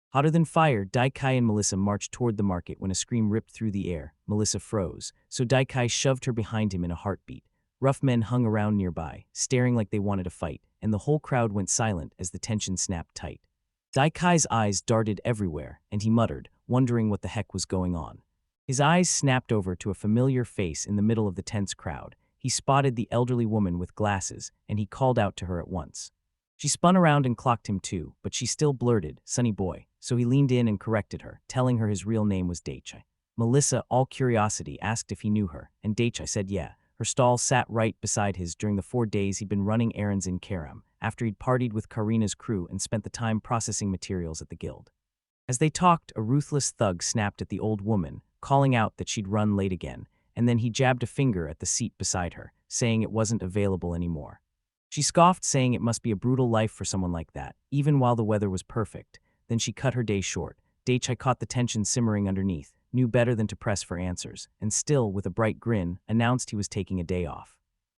Hotter than fire, Daikai and Melissa marched toward the market when a scream ripped through the air. Melissa froze, so Daikai shoved her behind him in a heartbeat. Rough men hung around nearby, staring like they wanted to fight, and the whole crowd went silent as the tension snapped tight. Daikai's eyes darted everywhere, and he muttered, wondering what the heck was going on. His eyes snapped over to a familiar face in the middle of the tense crowd. He spotted the elderly woman with glasses, and he called out to her at once. She spun around and clocked him too, but she still blurted, "Sonny boy," so he leaned in and corrected her, telling her his real name was Daichai. Melissa, all curiosity, asked if he knew her, and Daichai said yeah. Her stall sat right beside his during the 4 days he'd been running errands in Karum, after he'd partied with Karina's crew and spent the time processing materials at the guild. As they talked, a ruthless thug snapped at the old woman, calling out that she'd run late again, and then he jabbed a finger at the seat beside her, saying it wasn't available anymore. She scoffed, saying it must be a brutal life for someone like that, even while the weather was perfect. Then she cut her day short. Daichai caught the tension simmering underneath, knew better than to press for answers, and still, with a bright grin, announced he was taking a day off.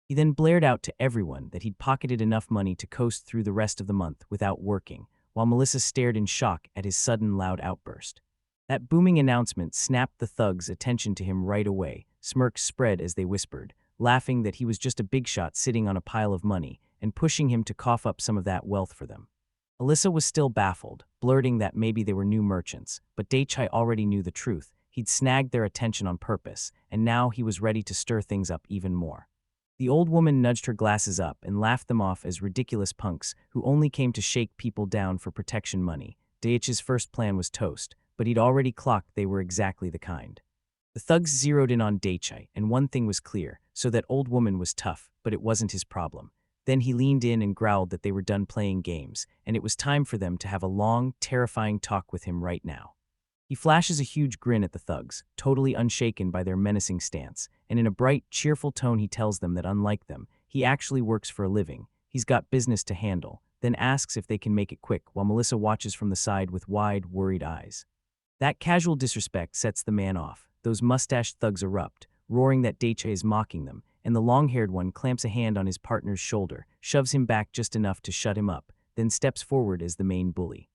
He then blared out to everyone that he'd pocketed enough money to coast through the rest of the month without working, while Melissa stared in shock at his sudden loud outburst. That booming announcement snapped the thugs' attention to him right away. Smirks spread as they whispered, laughing that he was just a big shot sitting on a pile of money and pushing him to cough up some of that wealth for them. Alyssa was still baffled, blurting that maybe they were new merchants, but Daichai already knew the truth. He'd snagged their attention on purpose, and now he was ready to stir things up even more. The old woman nudged her glasses up and laughed them off as ridiculous punks who only came to shake people down for protection money. Daichai's first plan was toast, but he'd already clocked they were exactly the kind. The thugs zeroed in on Daichai, and one thing was clear, so that old woman was tough, but it wasn't his problem. Then he leaned in and growled that they were done playing games, and it was time for them to have a long, terrifying talk with him right now. He flashes a huge grin at the thugs, totally unshaken by their menacing stance, and in a bright, cheerful tone he tells them that unlike them, he actually works for a living, he's got business to handle, then asks if they can make it quick while Melissa watches from the side with wide, worried eyes. That casual disrespect sets the man off. Those mustached thugs erupt, roaring that Daichai is mocking them, and the long-haired one clamps a hand on his partner's shoulder, shoves him back just enough to shut him up, then steps forward as the main bully.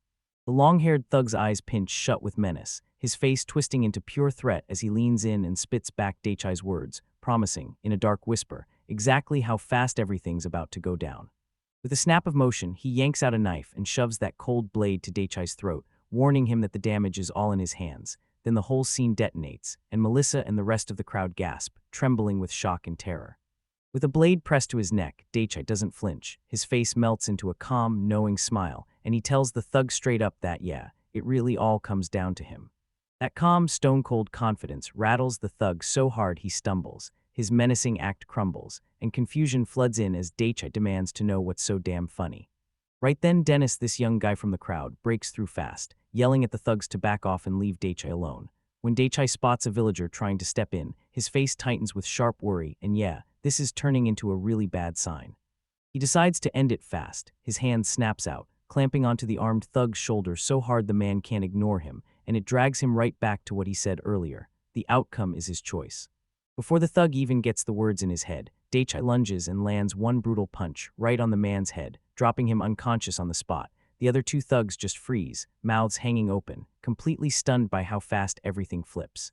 The long-haired thug's eyes pinch shut with menace, his face twisting into pure threat as he leans in and spits back Daichai's words, promising, in a dark whisper, exactly how fast everything's about to go down. With a snap of motion, he yanks out a knife and shoves that cold blade to Daichai's throat, warning him that the damage is all in his hands. Then the whole scene detonates, and Melissa and the rest of the crowd gasp, trembling with shock and terror. With a blade pressed to his neck, Daichai doesn't flinch. His face melts into a calm, knowing smile, and he tells the thug straight up that, yeah, it really all comes down to him. That calm, stone-cold confidence rattles the thug so hard he stumbles, his menacing act crumbles, and confusion floods in as Daichai demands to know what's so damn funny. Right then, Dennis, this young guy from the crowd, breaks through fast, yelling at the thugs to back off and leave Daichai alone. When Daichai spots a villager trying to step in, his face tightens with sharp worry, and yeah, this is turning into a really bad sign. He decides to end it fast. His hand snaps out, clamping onto the armed thug's shoulder so hard the man can't ignore him, and it drags him right back to what he said earlier. The outcome is his choice. Before the thug even gets the words in his head, Daichai lunges and lands one brutal punch right on the man's head, dropping him unconscious on the spot. The other two thugs just freeze, mouths hanging open, completely stunned by how fast everything flips.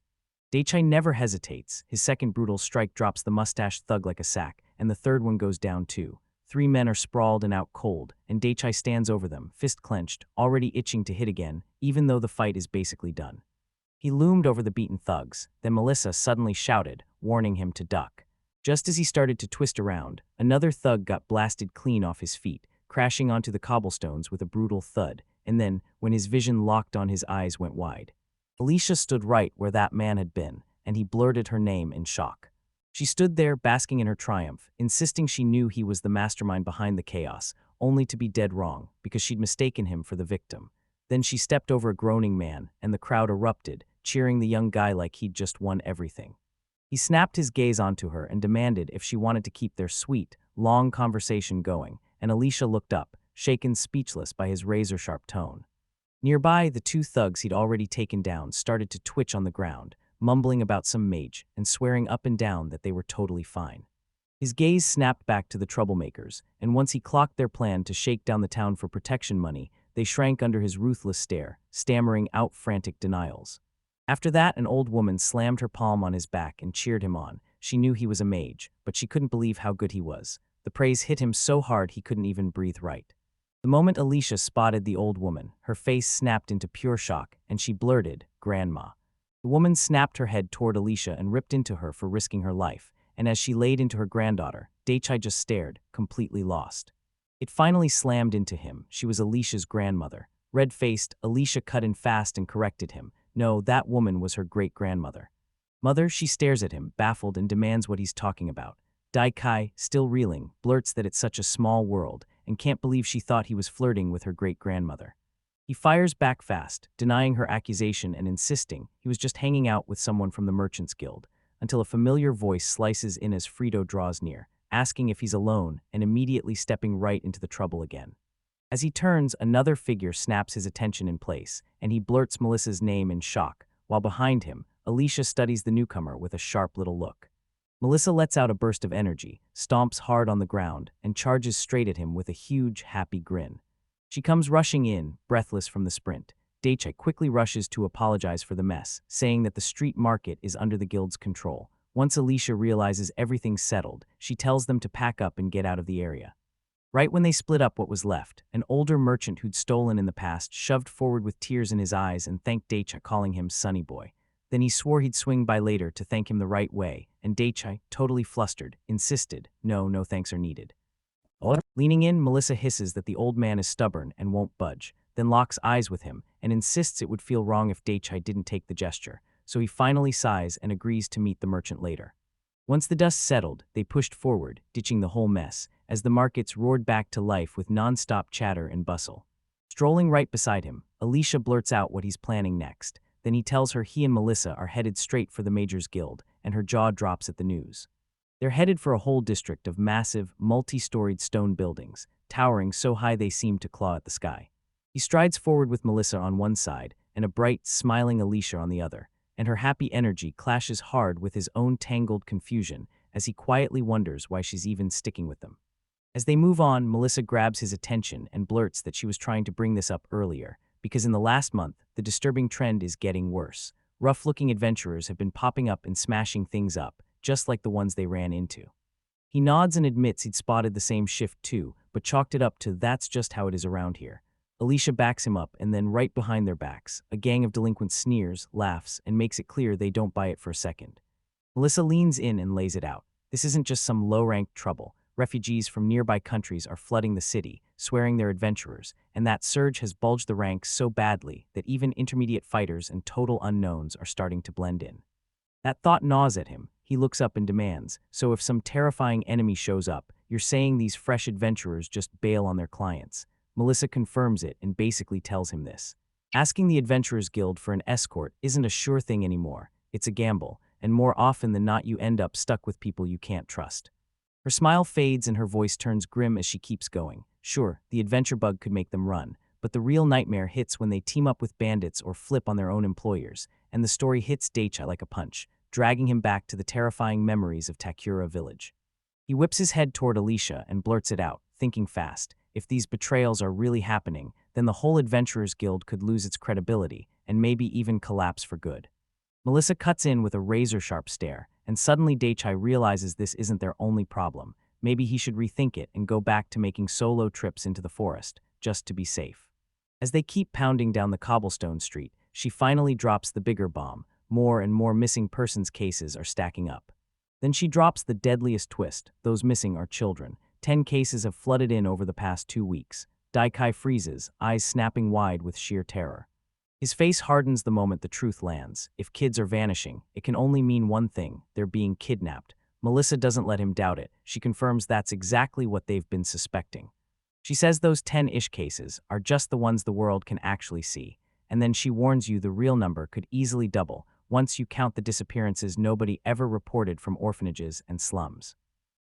Daichai never hesitates. His second brutal strike drops the mustached thug like a sack, and the third one goes down too. 3 men are sprawled and out cold, and Daichai stands over them, fist clenched, already itching to hit again, even though the fight is basically done. He loomed over the beaten thugs, then Melissa suddenly shouted, warning him to duck. Just as he started to twist around, another thug got blasted clean off his feet, crashing onto the cobblestones with a brutal thud, and then, when his vision locked on, his eyes went wide. Alicia stood right where that man had been, and he blurted her name in shock. She stood there, basking in her triumph, insisting she knew he was the mastermind behind the chaos, only to be dead wrong, because she'd mistaken him for the victim. Then she stepped over a groaning man, and the crowd erupted, cheering the young guy like he'd just won everything. He snapped his gaze onto her and demanded if she wanted to keep their sweet, long conversation going, and Alicia looked up, shaken speechless by his razor-sharp tone. Nearby, the 2 thugs he'd already taken down started to twitch on the ground, mumbling about some mage and swearing up and down that they were totally fine. His gaze snapped back to the troublemakers, and once he clocked their plan to shake down the town for protection money, they shrank under his ruthless stare, stammering out frantic denials. After that, an old woman slammed her palm on his back and cheered him on. She knew he was a mage, but she couldn't believe how good he was. The praise hit him so hard he couldn't even breathe right. The moment Alicia spotted the old woman, her face snapped into pure shock, and she blurted, "Grandma." The woman snapped her head toward Alicia and ripped into her for risking her life, and as she laid into her granddaughter, Daichai just stared, completely lost. It finally slammed into him. She was Alicia's grandmother. Red-faced, Alicia cut in fast and corrected him. No, that woman was her great-grandmother. Mother, she stares at him, baffled, and demands what he's talking about. Daichai, still reeling, blurts that it's such a small world, and can't believe she thought he was flirting with her great-grandmother. He fires back fast, denying her accusation and insisting he was just hanging out with someone from the Merchants Guild, until a familiar voice slices in as Frito draws near, asking if he's alone and immediately stepping right into the trouble again. As he turns, another figure snaps his attention in place, and he blurts Melissa's name in shock, while behind him, Alicia studies the newcomer with a sharp little look. Melissa lets out a burst of energy, stomps hard on the ground, and charges straight at him with a huge, happy grin. She comes rushing in, breathless from the sprint. Daichai quickly rushes to apologize for the mess, saying that the street market is under the guild's control. Once Alicia realizes everything's settled, she tells them to pack up and get out of the area. Right when they split up what was left, an older merchant who'd stolen in the past shoved forward with tears in his eyes and thanked Daichai, calling him Sonny Boy. Then he swore he'd swing by later to thank him the right way, and Daichai, totally flustered, insisted, no thanks are needed. Leaning in, Melissa hisses that the old man is stubborn and won't budge, then locks eyes with him and insists it would feel wrong if Daichai didn't take the gesture. so he finally sighs and agrees to meet the merchant later. Once the dust settled, they pushed forward, ditching the whole mess, as the markets roared back to life with non-stop chatter and bustle. Strolling right beside him, Alicia blurts out what he's planning next. Then he tells her he and Melissa are headed straight for the Major's Guild, and her jaw drops at the news. They're headed for a whole district of massive, multi-storied stone buildings, towering so high they seem to claw at the sky. He strides forward with Melissa on one side and a bright, smiling Alicia on the other, and her happy energy clashes hard with his own tangled confusion as he quietly wonders why she's even sticking with them. As they move on, Melissa grabs his attention and blurts that she was trying to bring this up earlier, because in the last month, the disturbing trend is getting worse. Rough-looking adventurers have been popping up and smashing things up, just like the ones they ran into. He nods and admits he'd spotted the same shift too, but chalked it up to "that's just how it is around here." Alicia backs him up, and then right behind their backs, a gang of delinquents sneers, laughs, and makes it clear they don't buy it for a second. Melissa leans in and lays it out. This isn't just some low-ranked trouble. Refugees from nearby countries are flooding the city, swearing they're adventurers, and that surge has bulged the ranks so badly that even intermediate fighters and total unknowns are starting to blend in. That thought gnaws at him. He looks up and demands, "So if some terrifying enemy shows up, you're saying these fresh adventurers just bail on their clients?" Melissa confirms it and basically tells him this. Asking the Adventurers Guild for an escort isn't a sure thing anymore. It's a gamble, and more often than not you end up stuck with people you can't trust. Her smile fades and her voice turns grim as she keeps going. Sure, the adventure bug could make them run, but the real nightmare hits when they team up with bandits or flip on their own employers, and the story hits Daicha like a punch, dragging him back to the terrifying memories of Takura Village. He whips his head toward Alicia and blurts it out, thinking fast. If these betrayals are really happening, then the whole Adventurers Guild could lose its credibility and maybe even collapse for good. Melissa cuts in with a razor-sharp stare, and suddenly Daichai realizes this isn't their only problem. Maybe he should rethink it and go back to making solo trips into the forest, just to be safe. As they keep pounding down the cobblestone street, she finally drops the bigger bomb. More and more missing persons cases are stacking up. Then she drops the deadliest twist. Those missing are children. 10 cases have flooded in over the past 2 weeks. Daikai freezes, eyes snapping wide with sheer terror. His face hardens the moment the truth lands. If kids are vanishing, it can only mean one thing: they're being kidnapped. Melissa doesn't let him doubt it. She confirms that's exactly what they've been suspecting. She says those 10-ish cases are just the ones the world can actually see, and then she warns you the real number could easily double once you count the disappearances nobody ever reported from orphanages and slums.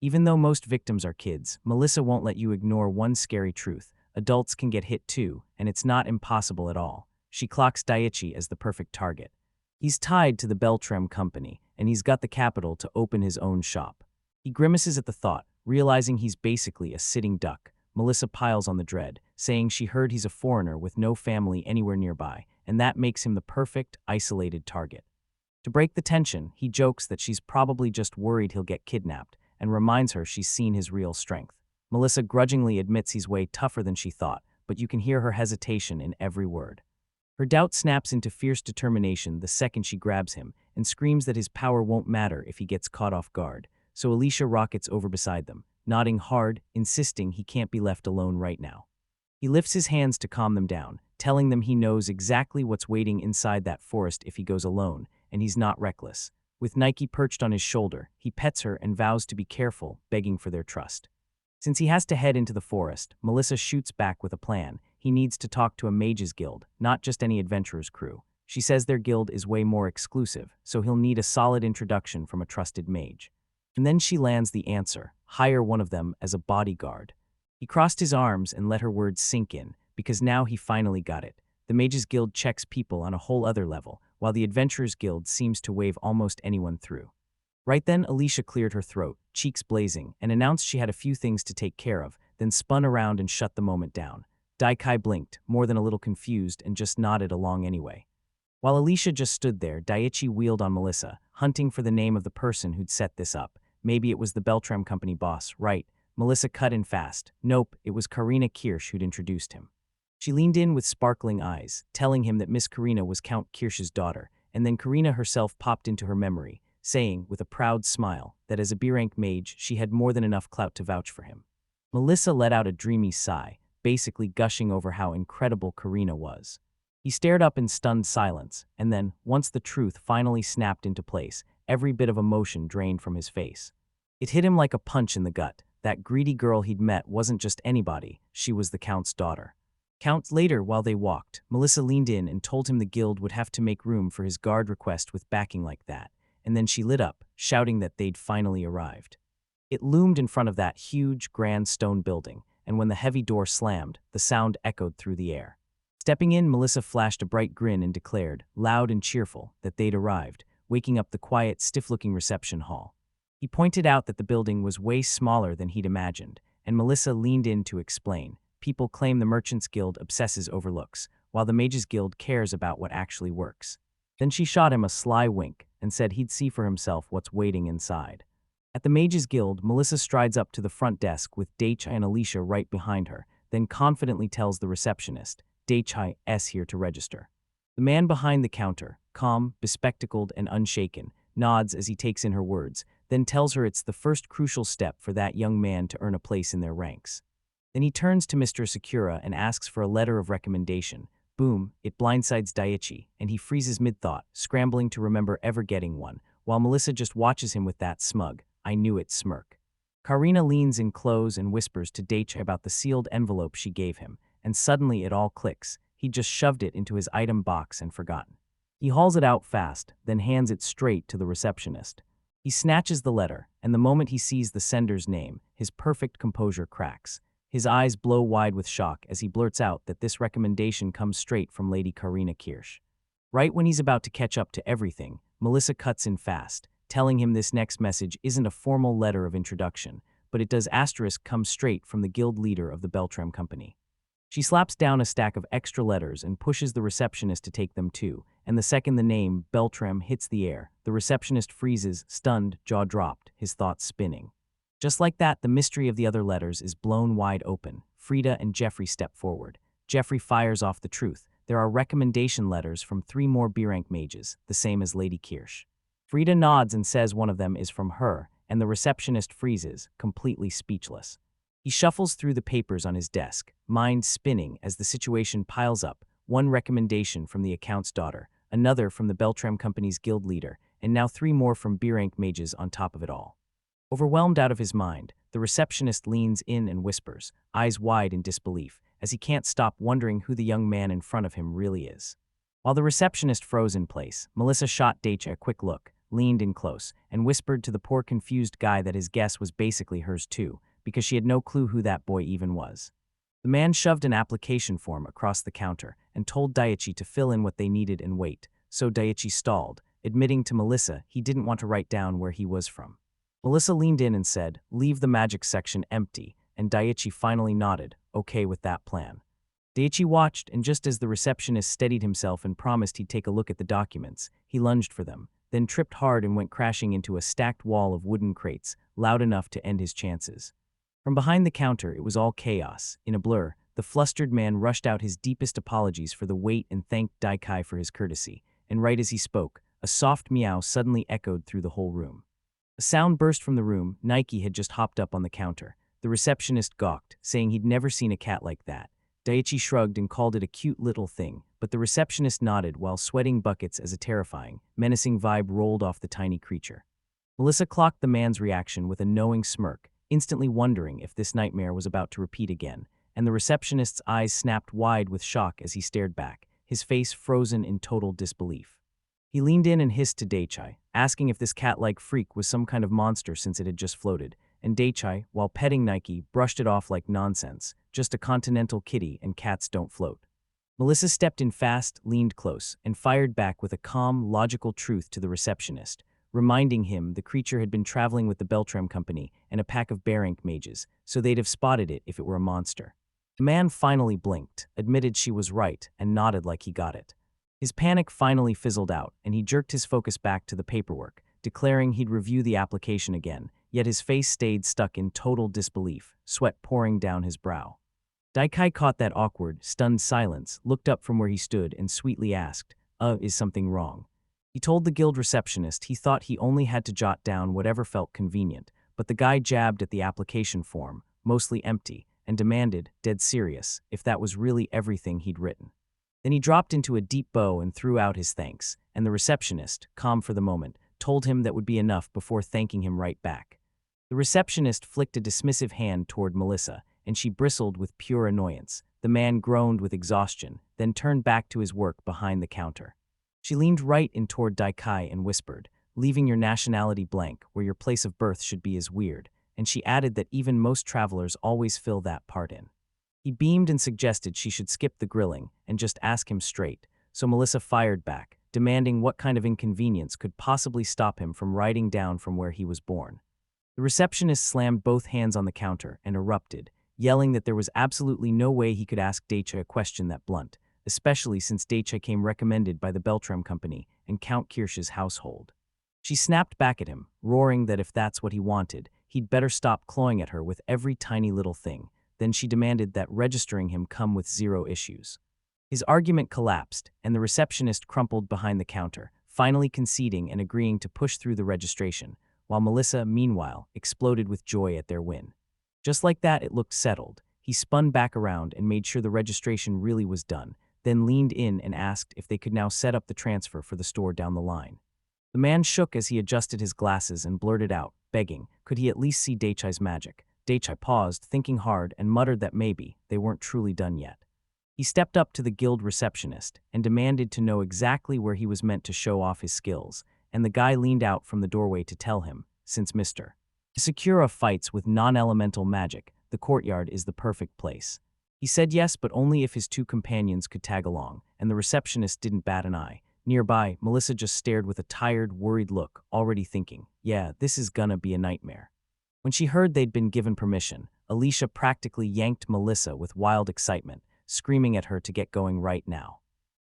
Even though most victims are kids, Melissa won't let you ignore one scary truth: adults can get hit too, and it's not impossible at all. She clocks Daichi as the perfect target. He's tied to the Beltrem company, and he's got the capital to open his own shop. He grimaces at the thought, realizing he's basically a sitting duck. Melissa piles on the dread, saying she heard he's a foreigner with no family anywhere nearby, and that makes him the perfect, isolated target. To break the tension, he jokes that she's probably just worried he'll get kidnapped, and reminds her she's seen his real strength. Melissa grudgingly admits he's way tougher than she thought, but you can hear her hesitation in every word. Her doubt snaps into fierce determination the second she grabs him, and screams that his power won't matter if he gets caught off guard, so Alicia rockets over beside them, nodding hard, insisting he can't be left alone right now. He lifts his hands to calm them down, telling them he knows exactly what's waiting inside that forest if he goes alone, and he's not reckless. With Nike perched on his shoulder, he pets her and vows to be careful, begging for their trust. Since he has to head into the forest, Melissa shoots back with a plan. He needs to talk to a mages guild, not just any adventurer's crew. She says their guild is way more exclusive, so he'll need a solid introduction from a trusted mage. And then she lands the answer: hire one of them as a bodyguard. He crossed his arms and let her words sink in, because now he finally got it. The mages guild checks people on a whole other level, while the adventurers guild seems to wave almost anyone through. Right then, Alicia cleared her throat, cheeks blazing, and announced she had a few things to take care of, then spun around and shut the moment down. Daikai blinked, more than a little confused, and just nodded along anyway. While Alicia just stood there, Daichi wheeled on Melissa, hunting for the name of the person who'd set this up. Maybe it was the Beltrem company boss, right? Melissa cut in fast. Nope, it was Karina Kirsch who'd introduced him. She leaned in with sparkling eyes, telling him that Miss Karina was Count Kirsch's daughter, and then Karina herself popped into her memory, saying, with a proud smile, that as a B-rank mage, she had more than enough clout to vouch for him. Melissa let out a dreamy sigh, basically gushing over how incredible Karina was. He stared up in stunned silence, and then, once the truth finally snapped into place, every bit of emotion drained from his face. It hit him like a punch in the gut. That greedy girl he'd met wasn't just anybody, she was the Count's daughter. Later, while they walked, Melissa leaned in and told him the guild would have to make room for his guard request with backing like that, and then she lit up, shouting that they'd finally arrived. It loomed in front of that huge, grand stone building, and when the heavy door slammed, the sound echoed through the air. Stepping in, Melissa flashed a bright grin and declared, loud and cheerful, that they'd arrived, waking up the quiet, stiff-looking reception hall. He pointed out that the building was way smaller than he'd imagined, and Melissa leaned in to explain. People claim the Merchants Guild obsesses over looks, while the Mages Guild cares about what actually works. Then she shot him a sly wink and said he'd see for himself what's waiting inside. At the Mages Guild, Melissa strides up to the front desk with Daichi and Alicia right behind her, then confidently tells the receptionist, Daichi's here to register. The man behind the counter, calm, bespectacled, and unshaken, nods as he takes in her words, then tells her it's the first crucial step for that young man to earn a place in their ranks. Then he turns to Mr. Sakura and asks for a letter of recommendation. Boom, it blindsides Daichi, and he freezes mid-thought, scrambling to remember ever getting one, while Melissa just watches him with that smug, I knew it smirk. Karina leans in close and whispers to Daichi about the sealed envelope she gave him, and suddenly it all clicks. He just shoved it into his item box and forgotten. He hauls it out fast, then hands it straight to the receptionist. He snatches the letter, and the moment he sees the sender's name, his perfect composure cracks. His eyes blow wide with shock as he blurts out that this recommendation comes straight from Lady Karina Kirsch. Right when he's about to catch up to everything, Melissa cuts in fast, telling him this next message isn't a formal letter of introduction, but it does come straight from the guild leader of the Beltram Company. She slaps down a stack of extra letters and pushes the receptionist to take them too, and the second the name Beltram hits the air, the receptionist freezes, stunned, jaw dropped, his thoughts spinning. Just like that, the mystery of the other letters is blown wide open. Frida and Jeffrey step forward. Jeffrey fires off the truth. There are recommendation letters from 3 more B-rank mages, the same as Lady Kirsch. Frida nods and says one of them is from her, and the receptionist freezes, completely speechless. He shuffles through the papers on his desk, mind spinning as the situation piles up. One recommendation from the account's daughter, another from the Beltram Company's guild leader, and now 3 more from B-rank mages on top of it all. Overwhelmed out of his mind, the receptionist leans in and whispers, eyes wide in disbelief, as he can't stop wondering who the young man in front of him really is. While the receptionist froze in place, Melissa shot Daichi a quick look, leaned in close, and whispered to the poor confused guy that his guess was basically hers too, because she had no clue who that boy even was. The man shoved an application form across the counter and told Daichi to fill in what they needed and wait, so Daichi stalled, admitting to Melissa he didn't want to write down where he was from. Melissa leaned in and said, leave the magic section empty, and Daichi finally nodded, okay with that plan. Daichi watched, and just as the receptionist steadied himself and promised he'd take a look at the documents, he lunged for them, then tripped hard and went crashing into a stacked wall of wooden crates, loud enough to end his chances. From behind the counter, it was all chaos. In a blur, the flustered man rushed out his deepest apologies for the wait and thanked Daichi for his courtesy, and right as he spoke, a soft meow suddenly echoed through the whole room. A sound burst from the room. Nike had just hopped up on the counter. The receptionist gawked, saying he'd never seen a cat like that. Daichi shrugged and called it a cute little thing, but the receptionist nodded while sweating buckets as a terrifying, menacing vibe rolled off the tiny creature. Melissa clocked the man's reaction with a knowing smirk, instantly wondering if this nightmare was about to repeat again, and the receptionist's eyes snapped wide with shock as he stared back, his face frozen in total disbelief. He leaned in and hissed to Daichi, asking if this cat-like freak was some kind of monster since it had just floated, and Daichi, while petting Nike, brushed it off like nonsense, just a continental kitty and cats don't float. Melissa stepped in fast, leaned close, and fired back with a calm, logical truth to the receptionist, reminding him the creature had been traveling with the Beltram Company and a pack of B-rank mages, so they'd have spotted it if it were a monster. The man finally blinked, admitted she was right, and nodded like he got it. His panic finally fizzled out, and he jerked his focus back to the paperwork, declaring he'd review the application again, yet his face stayed stuck in total disbelief, sweat pouring down his brow. Daichi caught that awkward, stunned silence, looked up from where he stood, and sweetly asked, is something wrong? He told the guild receptionist he thought he only had to jot down whatever felt convenient, but the guy jabbed at the application form, mostly empty, and demanded, dead serious, if that was really everything he'd written. Then he dropped into a deep bow and threw out his thanks, and the receptionist, calm for the moment, told him that would be enough before thanking him right back. The receptionist flicked a dismissive hand toward Melissa, and she bristled with pure annoyance. The man groaned with exhaustion, then turned back to his work behind the counter. She leaned right in toward Daikai and whispered, "Leaving your nationality blank where your place of birth should be is weird," and she added that even most travelers always fill that part in. He beamed and suggested she should skip the grilling and just ask him straight, so Melissa fired back, demanding what kind of inconvenience could possibly stop him from riding down from where he was born. The receptionist slammed both hands on the counter and erupted, yelling that there was absolutely no way he could ask Daicha a question that blunt, especially since Daicha came recommended by the Beltram Company and Count Kirsch's household. She snapped back at him, roaring that if that's what he wanted, he'd better stop clawing at her with every tiny little thing. Then she demanded that registering him come with zero issues. His argument collapsed, and the receptionist crumpled behind the counter, finally conceding and agreeing to push through the registration, while Melissa, meanwhile, exploded with joy at their win. Just like that, it looked settled. He spun back around and made sure the registration really was done, then leaned in and asked if they could now set up the transfer for the store down the line. The man shook as he adjusted his glasses and blurted out, begging, could he at least see Daichai's magic? Daichai paused, thinking hard, and muttered that maybe they weren't truly done yet. He stepped up to the guild receptionist and demanded to know exactly where he was meant to show off his skills, and the guy leaned out from the doorway to tell him, since Mr. Sakura fights with non-elemental magic, the courtyard is the perfect place. He said yes, but only if his two companions could tag along, and the receptionist didn't bat an eye. Nearby, Melissa just stared with a tired, worried look, already thinking, yeah, this is gonna be a nightmare. When she heard they'd been given permission, Alicia practically yanked Melissa with wild excitement, screaming at her to get going right now.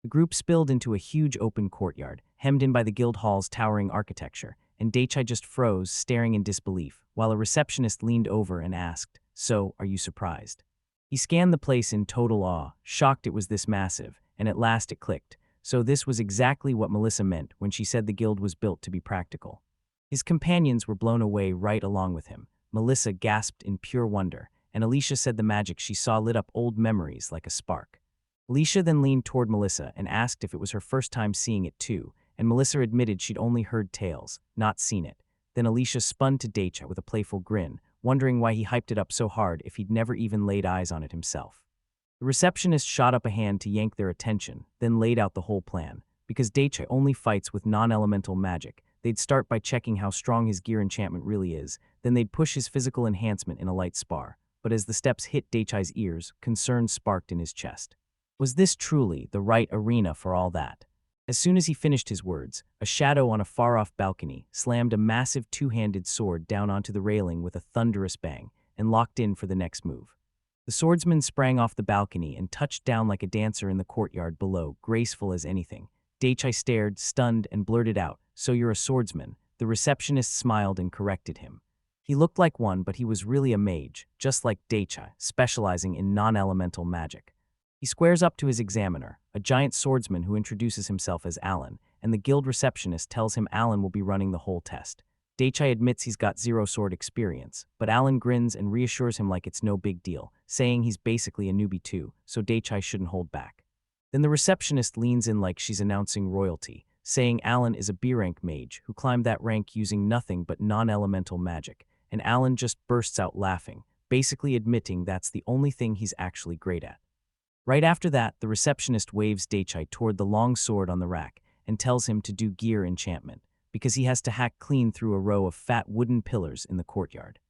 The group spilled into a huge open courtyard, hemmed in by the guild hall's towering architecture, and Daichai just froze, staring in disbelief, while a receptionist leaned over and asked, "So, are you surprised?" He scanned the place in total awe, shocked it was this massive, and at last it clicked. So this was exactly what Melissa meant when she said the guild was built to be practical. His companions were blown away right along with him. Melissa gasped in pure wonder, and Alicia said the magic she saw lit up old memories like a spark. Alicia then leaned toward Melissa and asked if it was her first time seeing it too, and Melissa admitted she'd only heard tales, not seen it. Then Alicia spun to Daicha with a playful grin, wondering why he hyped it up so hard if he'd never even laid eyes on it himself. The receptionist shot up a hand to yank their attention, then laid out the whole plan. Because Daicha only fights with non-elemental magic, they'd start by checking how strong his gear enchantment really is, then they'd push his physical enhancement in a light spar. But as the steps hit Daichai's ears, concern sparked in his chest. Was this truly the right arena for all that? As soon as he finished his words, a shadow on a far-off balcony slammed a massive two-handed sword down onto the railing with a thunderous bang, and locked in for the next move. The swordsman sprang off the balcony and touched down like a dancer in the courtyard below, graceful as anything. Daichai stared, stunned, and blurted out, "So you're a swordsman." The receptionist smiled and corrected him. He looked like one, but he was really a mage, just like Daichai, specializing in non-elemental magic. He squares up to his examiner, a giant swordsman who introduces himself as Alan, and the guild receptionist tells him Alan will be running the whole test. Daichai admits he's got zero sword experience, but Alan grins and reassures him like it's no big deal, saying he's basically a newbie too, so Daichai shouldn't hold back. Then the receptionist leans in like she's announcing royalty, saying Alan is a B-rank mage who climbed that rank using nothing but non-elemental magic, and Alan just bursts out laughing, basically admitting that's the only thing he's actually great at. Right after that, the receptionist waves Daichai toward the long sword on the rack and tells him to do gear enchantment, because he has to hack clean through a row of fat wooden pillars in the courtyard.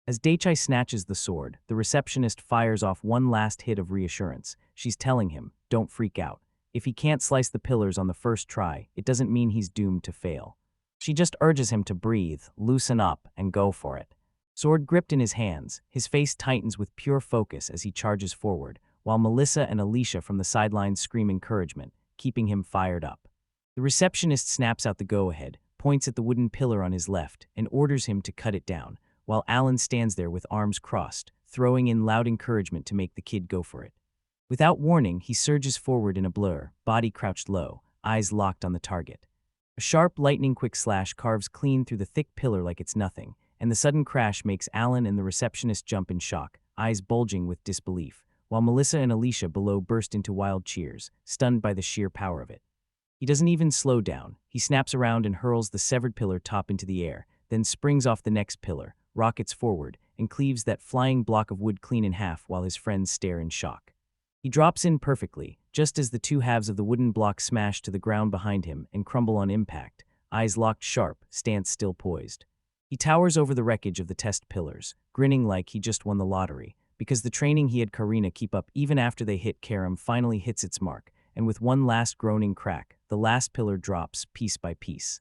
As Daichai snatches the sword, the receptionist fires off one last hit of reassurance. She's telling him, don't freak out. If he can't slice the pillars on the first try, it doesn't mean he's doomed to fail. She just urges him to breathe, loosen up, and go for it. Sword gripped in his hands, his face tightens with pure focus as he charges forward, while Melissa and Alicia from the sidelines scream encouragement, keeping him fired up. The receptionist snaps out the go-ahead, points at the wooden pillar on his left, and orders him to cut it down, while Alan stands there with arms crossed, throwing in loud encouragement to make the kid go for it. Without warning, he surges forward in a blur, body crouched low, eyes locked on the target. A sharp, lightning-quick slash carves clean through the thick pillar like it's nothing, and the sudden crash makes Alan and the receptionist jump in shock, eyes bulging with disbelief, while Melissa and Alicia below burst into wild cheers, stunned by the sheer power of it. He doesn't even slow down. He snaps around and hurls the severed pillar top into the air, then springs off the next pillar, rockets forward, and cleaves that flying block of wood clean in half while his friends stare in shock. He drops in perfectly, just as the two halves of the wooden block smash to the ground behind him and crumble on impact, eyes locked sharp, stance still poised. He towers over the wreckage of the test pillars, grinning like he just won the lottery, because the training he had Karina keep up even after they hit Karum finally hits its mark, and with one last groaning crack, the last pillar drops piece by piece.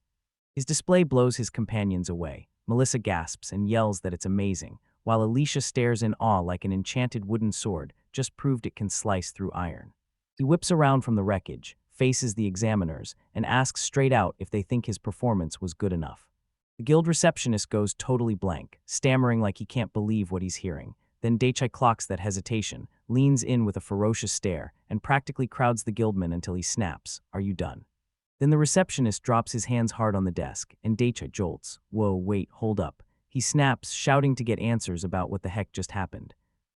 His display blows his companions away. Melissa gasps and yells that it's amazing, while Alicia stares in awe like an enchanted wooden sword just proved it can slice through iron. He whips around from the wreckage, faces the examiners, and asks straight out if they think his performance was good enough. The guild receptionist goes totally blank, stammering like he can't believe what he's hearing. Then Daichai clocks that hesitation, leans in with a ferocious stare, and practically crowds the guildman until he snaps, "Are you done?" Then the receptionist drops his hands hard on the desk, and Daichai jolts. "Whoa, wait, hold up." He snaps, shouting to get answers about what the heck just happened.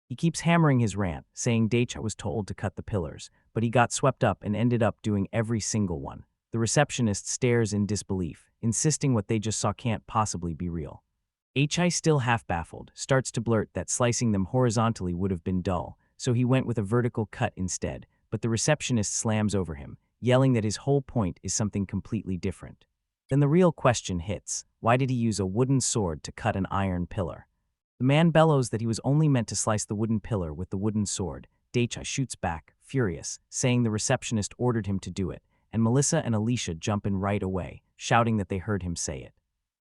He keeps hammering his rant, saying Daichai was told to cut the pillars, but he got swept up and ended up doing every single one. The receptionist stares in disbelief, insisting what they just saw can't possibly be real. Daichai, still half baffled, starts to blurt that slicing them horizontally would have been dull, so he went with a vertical cut instead, but the receptionist slams over him, yelling that his whole point is something completely different. Then the real question hits: why did he use a wooden sword to cut an iron pillar? The man bellows that he was only meant to slice the wooden pillar with the wooden sword. Daichai shoots back, furious, saying the receptionist ordered him to do it, and Melissa and Alicia jump in right away, shouting that they heard him say it.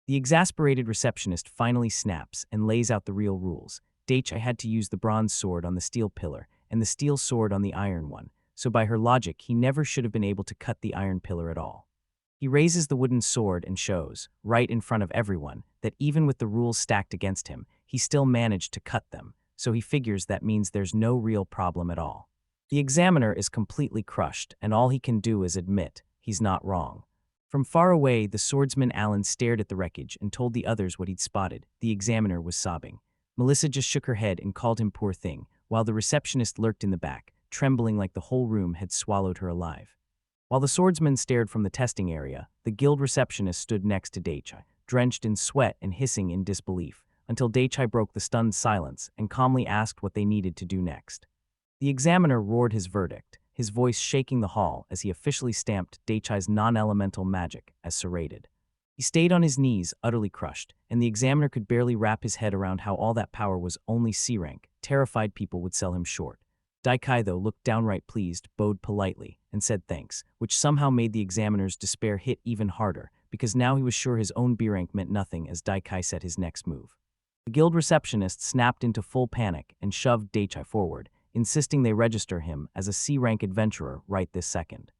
The exasperated receptionist finally snaps and lays out the real rules. Daichai had to use the bronze sword on the steel pillar and the steel sword on the iron one, so by her logic he never should have been able to cut the iron pillar at all. He raises the wooden sword and shows, right in front of everyone, that even with the rules stacked against him, he still managed to cut them, so he figures that means there's no real problem at all. The examiner is completely crushed, and all he can do is admit he's not wrong. From far away, the swordsman Alan stared at the wreckage and told the others what he'd spotted. The examiner was sobbing. Melissa just shook her head and called him poor thing, while the receptionist lurked in the back, trembling like the whole room had swallowed her alive. While the swordsman stared from the testing area, the guild receptionist stood next to Daichai, drenched in sweat and hissing in disbelief, until Daichai broke the stunned silence and calmly asked what they needed to do next. The examiner roared his verdict, his voice shaking the hall as he officially stamped Daichai's non-elemental magic as serrated. He stayed on his knees, utterly crushed, and the examiner could barely wrap his head around how all that power was only C rank. Terrified people would sell him short. Daichai, though, looked downright pleased, bowed politely, and said thanks, which somehow made the examiner's despair hit even harder, because now he was sure his own B rank meant nothing as Daichai set his next move. The guild receptionist snapped into full panic and shoved Daichai forward, insisting they register him as a C-rank adventurer right this second.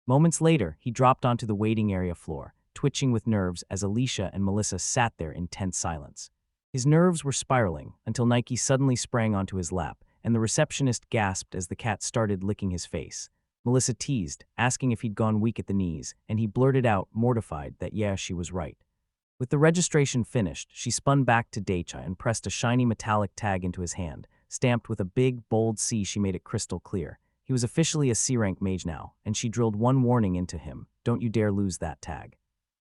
Moments later, he dropped onto the waiting area floor, twitching with nerves as Alicia and Melissa sat there in tense silence. His nerves were spiraling until Nike suddenly sprang onto his lap, and the receptionist gasped as the cat started licking his face. Melissa teased, asking if he'd gone weak at the knees, and he blurted out, mortified, that yeah, she was right. With the registration finished, she spun back to Daichai and pressed a shiny metallic tag into his hand. Stamped with a big, bold C, she made it crystal clear. He was officially a C-rank mage now, and she drilled one warning into him: don't you dare lose that tag.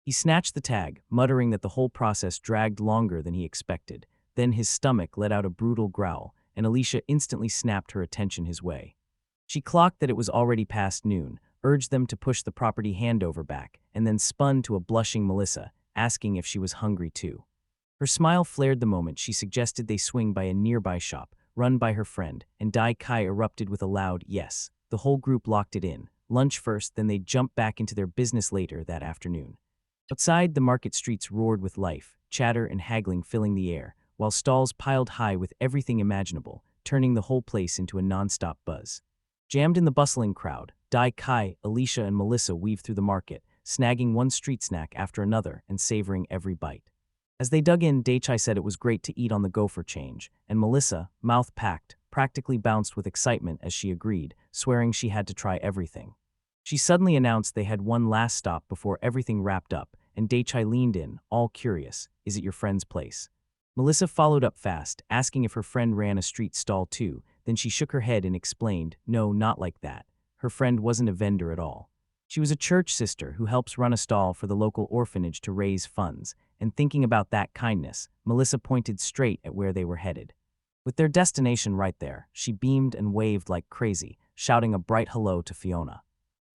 He snatched the tag, muttering that the whole process dragged longer than he expected. Then his stomach let out a brutal growl, and Alicia instantly snapped her attention his way. She clocked that it was already past noon, urged them to push the property handover back, and then spun to a blushing Melissa, asking if she was hungry too. Her smile flared the moment she suggested they swing by a nearby shop, run by her friend, and Daichai erupted with a loud yes. The whole group locked it in. Lunch first, then they'd jump back into their business later that afternoon. Outside, the market streets roared with life, chatter and haggling filling the air, while stalls piled high with everything imaginable, turning the whole place into a non-stop buzz. Jammed in the bustling crowd, Daichai, Alicia, and Melissa weaved through the market, snagging one street snack after another and savoring every bite. As they dug in, Daichai said it was great to eat on the go for change, and Melissa, mouth packed, practically bounced with excitement as she agreed, swearing she had to try everything. She suddenly announced they had one last stop before everything wrapped up, and Daichai leaned in, all curious, "Is it your friend's place?" Melissa followed up fast, asking if her friend ran a street stall too, then she shook her head and explained, "No, not like that. Her friend wasn't a vendor at all. She was a church sister who helps run a stall for the local orphanage to raise funds," and thinking about that kindness, Melissa pointed straight at where they were headed. With their destination right there, she beamed and waved like crazy, shouting a bright hello to Fiona.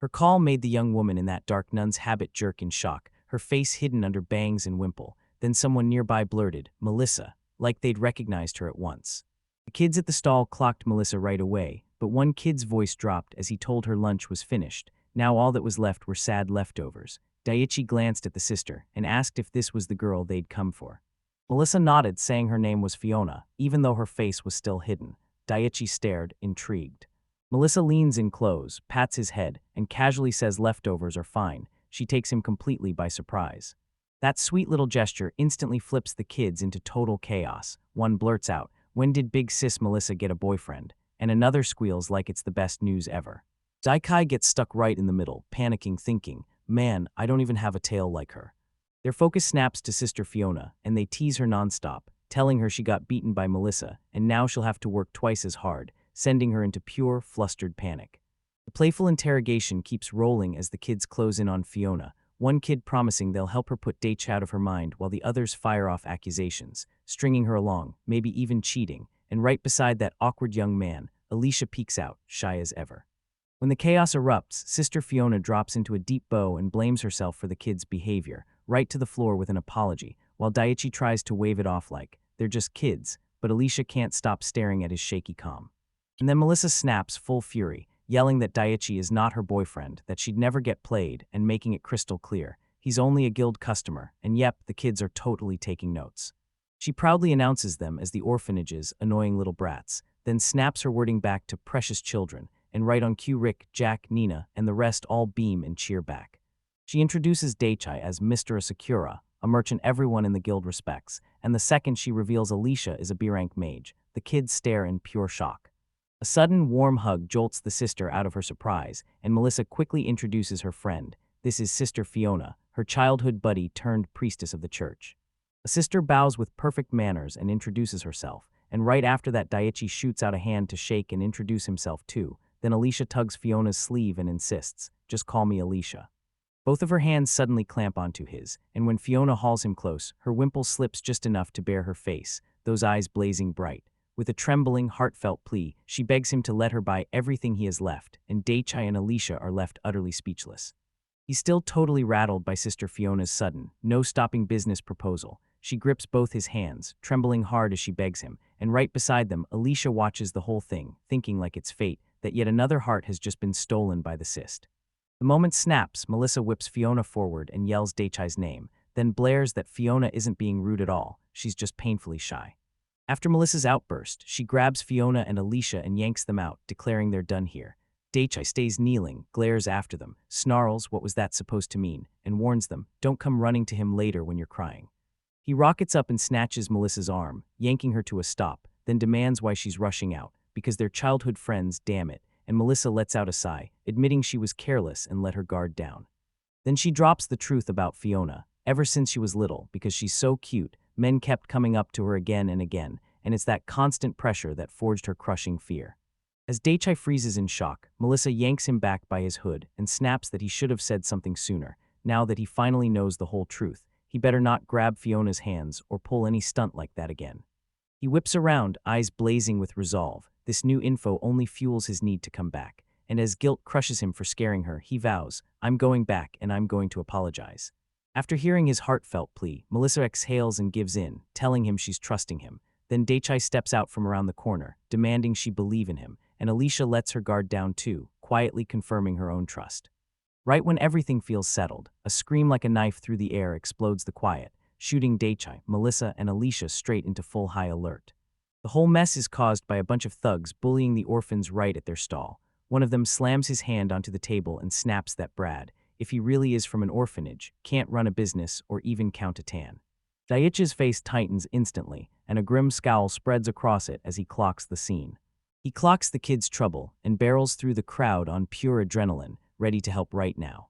Her call made the young woman in that dark nun's habit jerk in shock, her face hidden under bangs and wimple. Then someone nearby blurted, "Melissa," like they'd recognized her at once. The kids at the stall clocked Melissa right away, but one kid's voice dropped as he told her lunch was finished. Now all that was left were sad leftovers. Daiichi glanced at the sister and asked if this was the girl they'd come for. Melissa nodded, saying her name was Fiona, even though her face was still hidden. Daiichi stared, intrigued. Melissa leans in close, pats his head, and casually says leftovers are fine. She takes him completely by surprise. That sweet little gesture instantly flips the kids into total chaos. One blurts out, "When did big sis Melissa get a boyfriend?" And another squeals like it's the best news ever. Daikai gets stuck right in the middle, panicking, thinking, "Man, I don't even have a tail like her." Their focus snaps to Sister Fiona, and they tease her nonstop, telling her she got beaten by Melissa, and now she'll have to work twice as hard, sending her into pure, flustered panic. The playful interrogation keeps rolling as the kids close in on Fiona, one kid promising they'll help her put Daich out of her mind while the others fire off accusations, stringing her along, maybe even cheating, and right beside that awkward young man, Alicia peeks out, shy as ever. When the chaos erupts, Sister Fiona drops into a deep bow and blames herself for the kids' behavior, right to the floor with an apology, while Daiichi tries to wave it off like, they're just kids, but Alicia can't stop staring at his shaky calm. And then Melissa snaps, full fury, yelling that Daiichi is not her boyfriend, that she'd never get played, and making it crystal clear. He's only a guild customer, and yep, the kids are totally taking notes. She proudly announces them as the orphanage's annoying little brats, then snaps her wording back to precious children, and right on cue Rick, Jack, Nina, and the rest all beam and cheer back. She introduces Daichi as Mr. Asakura, a merchant everyone in the guild respects, and the second she reveals Alicia is a B-rank mage, the kids stare in pure shock. A sudden, warm hug jolts the sister out of her surprise, and Melissa quickly introduces her friend. This is Sister Fiona, her childhood buddy turned priestess of the church. A sister bows with perfect manners and introduces herself, and right after that Daiichi shoots out a hand to shake and introduce himself too. Then Alicia tugs Fiona's sleeve and insists, "Just call me Alicia." Both of her hands suddenly clamp onto his, and when Fiona hauls him close, her wimple slips just enough to bare her face, those eyes blazing bright. With a trembling, heartfelt plea, she begs him to let her buy everything he has left, and Daichi and Alicia are left utterly speechless. He's still totally rattled by Sister Fiona's sudden, no-stopping business proposal. She grips both his hands, trembling hard as she begs him, and right beside them, Alicia watches the whole thing, thinking like it's fate, that yet another heart has just been stolen by the cyst. The moment snaps, Melissa whips Fiona forward and yells Daichi's name, then blares that Fiona isn't being rude at all, she's just painfully shy. After Melissa's outburst, she grabs Fiona and Alicia and yanks them out, declaring they're done here. Daichi stays kneeling, glares after them, snarls what was that supposed to mean, and warns them, don't come running to him later when you're crying. He rockets up and snatches Melissa's arm, yanking her to a stop, then demands why she's rushing out, because they're childhood friends, damn it, and Melissa lets out a sigh, admitting she was careless and let her guard down. Then she drops the truth about Fiona. Ever since she was little, because she's so cute, men kept coming up to her again and again, and it's that constant pressure that forged her crushing fear. As Daichi freezes in shock, Melissa yanks him back by his hood and snaps that he should have said something sooner. Now that he finally knows the whole truth, he better not grab Fiona's hands or pull any stunt like that again. He whips around, eyes blazing with resolve. This new info only fuels his need to come back, and as guilt crushes him for scaring her, he vows, "I'm going back and I'm going to apologize." After hearing his heartfelt plea, Melissa exhales and gives in, telling him she's trusting him. Then Daichi steps out from around the corner, demanding she believe in him, and Alicia lets her guard down too, quietly confirming her own trust. Right when everything feels settled, a scream like a knife through the air explodes the quiet, shooting Daichi, Melissa, and Alicia straight into full high alert. The whole mess is caused by a bunch of thugs bullying the orphans right at their stall. One of them slams his hand onto the table and snaps that Brad, if he really is from an orphanage, can't run a business or even count a tan. Daichi's face tightens instantly, and a grim scowl spreads across it as he clocks the scene. He clocks the kid's trouble and barrels through the crowd on pure adrenaline, ready to help right now.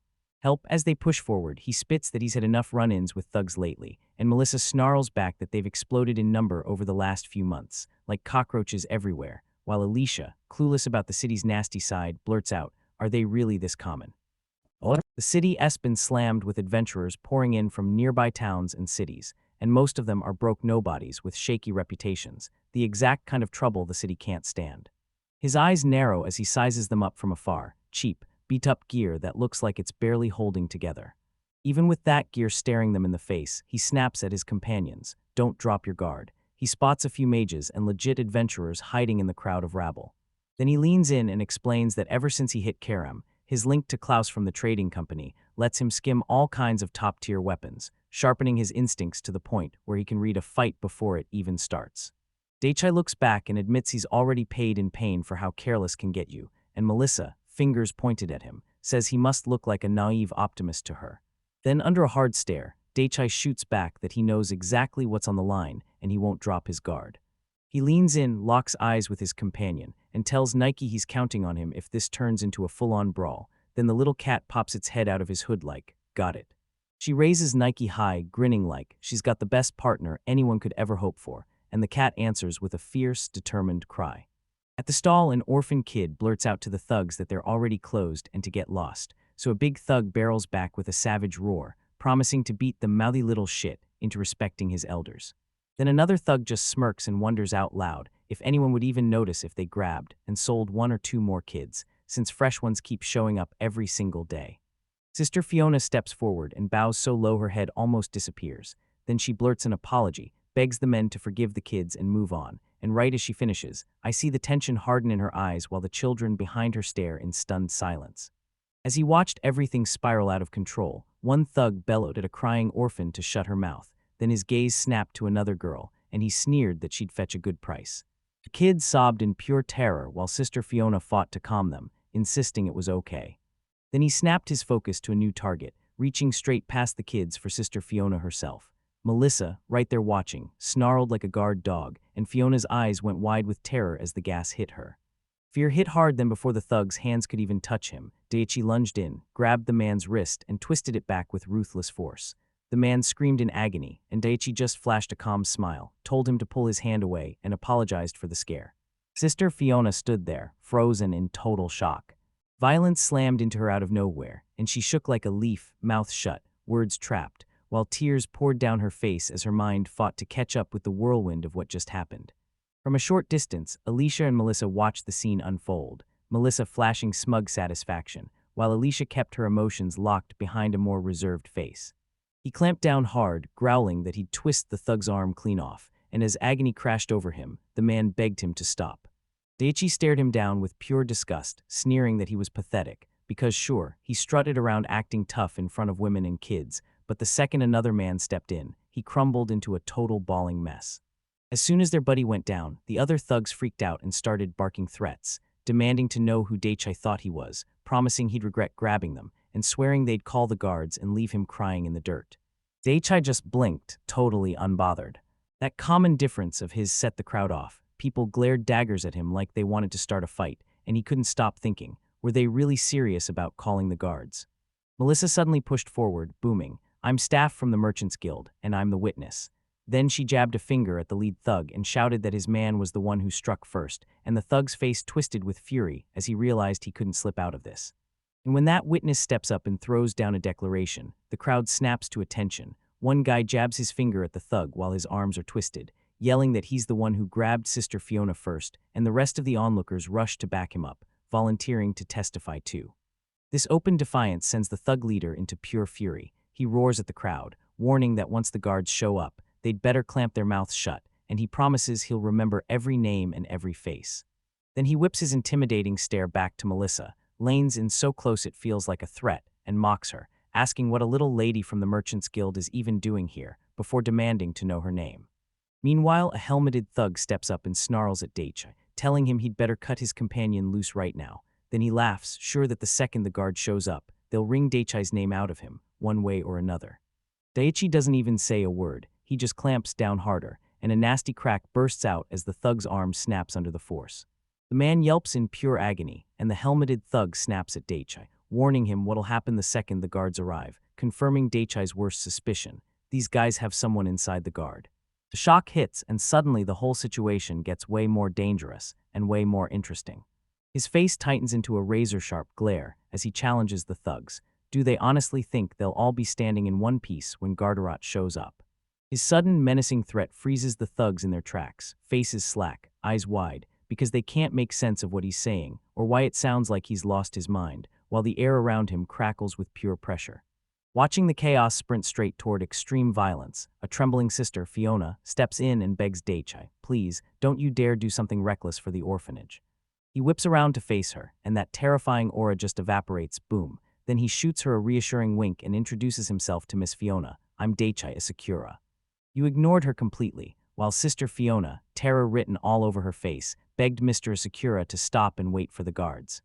As they push forward, he spits that he's had enough run-ins with thugs lately, and Melissa snarls back that they've exploded in number over the last few months, like cockroaches everywhere, while Alicia, clueless about the city's nasty side, blurts out, "Are they really this common?" The city has been slammed with adventurers pouring in from nearby towns and cities, and most of them are broke nobodies with shaky reputations, the exact kind of trouble the city can't stand. His eyes narrow as he sizes them up from afar, cheap, beat-up gear that looks like it's barely holding together. Even with that gear staring them in the face, he snaps at his companions, "Don't drop your guard." He spots a few mages and legit adventurers hiding in the crowd of rabble. Then he leans in and explains that ever since he hit Karum, his link to Klaus from the trading company lets him skim all kinds of top-tier weapons, sharpening his instincts to the point where he can read a fight before it even starts. Daichai looks back and admits he's already paid in pain for how careless can get you, and Melissa, fingers pointed at him, says he must look like a naive optimist to her. Then, under a hard stare, Daichai shoots back that he knows exactly what's on the line and he won't drop his guard. He leans in, locks eyes with his companion, and tells Nike he's counting on him if this turns into a full-on brawl. Then the little cat pops its head out of his hood like, "Got it." She raises Nike high, grinning like she's got the best partner anyone could ever hope for, and the cat answers with a fierce, determined cry. At the stall, an orphan kid blurts out to the thugs that they're already closed and to get lost, so a big thug barrels back with a savage roar, promising to beat the mouthy little shit into respecting his elders. Then another thug just smirks and wonders out loud if anyone would even notice if they grabbed and sold one or two more kids, since fresh ones keep showing up every single day. Sister Fiona steps forward and bows so low her head almost disappears. Then she blurts an apology, begs the men to forgive the kids and move on, and right as she finishes, I see the tension harden in her eyes while the children behind her stare in stunned silence. As he watched everything spiral out of control, one thug bellowed at a crying orphan to shut her mouth. Then his gaze snapped to another girl, and he sneered that she'd fetch a good price. The kids sobbed in pure terror while Sister Fiona fought to calm them, insisting it was okay. Then he snapped his focus to a new target, reaching straight past the kids for Sister Fiona herself. Melissa, right there watching, snarled like a guard dog, and Fiona's eyes went wide with terror as the gas hit her. Fear hit hard then before the thug's hands could even touch him. Daichi lunged in, grabbed the man's wrist, and twisted it back with ruthless force. The man screamed in agony, and Daichi just flashed a calm smile, told him to pull his hand away, and apologized for the scare. Sister Fiona stood there, frozen in total shock. Violence slammed into her out of nowhere, and she shook like a leaf, mouth shut, words trapped, while tears poured down her face as her mind fought to catch up with the whirlwind of what just happened. From a short distance, Alicia and Melissa watched the scene unfold, Melissa flashing smug satisfaction, while Alicia kept her emotions locked behind a more reserved face. He clamped down hard, growling that he'd twist the thug's arm clean off, and as agony crashed over him, the man begged him to stop. Daichi stared him down with pure disgust, sneering that he was pathetic, because sure, he strutted around acting tough in front of women and kids, but the second another man stepped in, he crumbled into a total bawling mess. As soon as their buddy went down, the other thugs freaked out and started barking threats, demanding to know who Daichi thought he was, promising he'd regret grabbing them, and swearing they'd call the guards and leave him crying in the dirt. Daichi just blinked, totally unbothered. That common difference of his set the crowd off. People glared daggers at him like they wanted to start a fight, and he couldn't stop thinking, were they really serious about calling the guards? Melissa suddenly pushed forward, booming, "I'm staff from the Merchants Guild, and I'm the witness." Then she jabbed a finger at the lead thug and shouted that his man was the one who struck first, and the thug's face twisted with fury as he realized he couldn't slip out of this. And when that witness steps up and throws down a declaration, the crowd snaps to attention. One guy jabs his finger at the thug while his arms are twisted, yelling that he's the one who grabbed Sister Fiona first, and the rest of the onlookers rush to back him up, volunteering to testify too. This open defiance sends the thug leader into pure fury. He roars at the crowd, warning that once the guards show up, they'd better clamp their mouths shut, and he promises he'll remember every name and every face. Then he whips his intimidating stare back to Melissa, lanes in so close it feels like a threat, and mocks her, asking what a little lady from the Merchants Guild is even doing here, before demanding to know her name. Meanwhile, a helmeted thug steps up and snarls at Daichi, telling him he'd better cut his companion loose right now. Then he laughs, sure that the second the guard shows up, they'll wring Daichi's name out of him, one way or another. Daichi doesn't even say a word, he just clamps down harder, and a nasty crack bursts out as the thug's arm snaps under the force. The man yelps in pure agony, and the helmeted thug snaps at Daichi, warning him what'll happen the second the guards arrive, confirming Daichi's worst suspicion. These guys have someone inside the guard. The shock hits, and suddenly the whole situation gets way more dangerous and way more interesting. His face tightens into a razor-sharp glare as he challenges the thugs. Do they honestly think they'll all be standing in one piece when Gardarat shows up? His sudden, menacing threat freezes the thugs in their tracks, faces slack, eyes wide, because they can't make sense of what he's saying or why it sounds like he's lost his mind, while the air around him crackles with pure pressure. Watching the chaos sprint straight toward extreme violence, a trembling sister, Fiona, steps in and begs Daichai, "Please, don't you dare do something reckless for the orphanage." He whips around to face her, and that terrifying aura just evaporates, boom. Then he shoots her a reassuring wink and introduces himself to Miss Fiona. "I'm Daichai Asakura." You ignored her completely, while Sister Fiona, terror written all over her face, begged Mr. Asakura to stop and wait for the guards.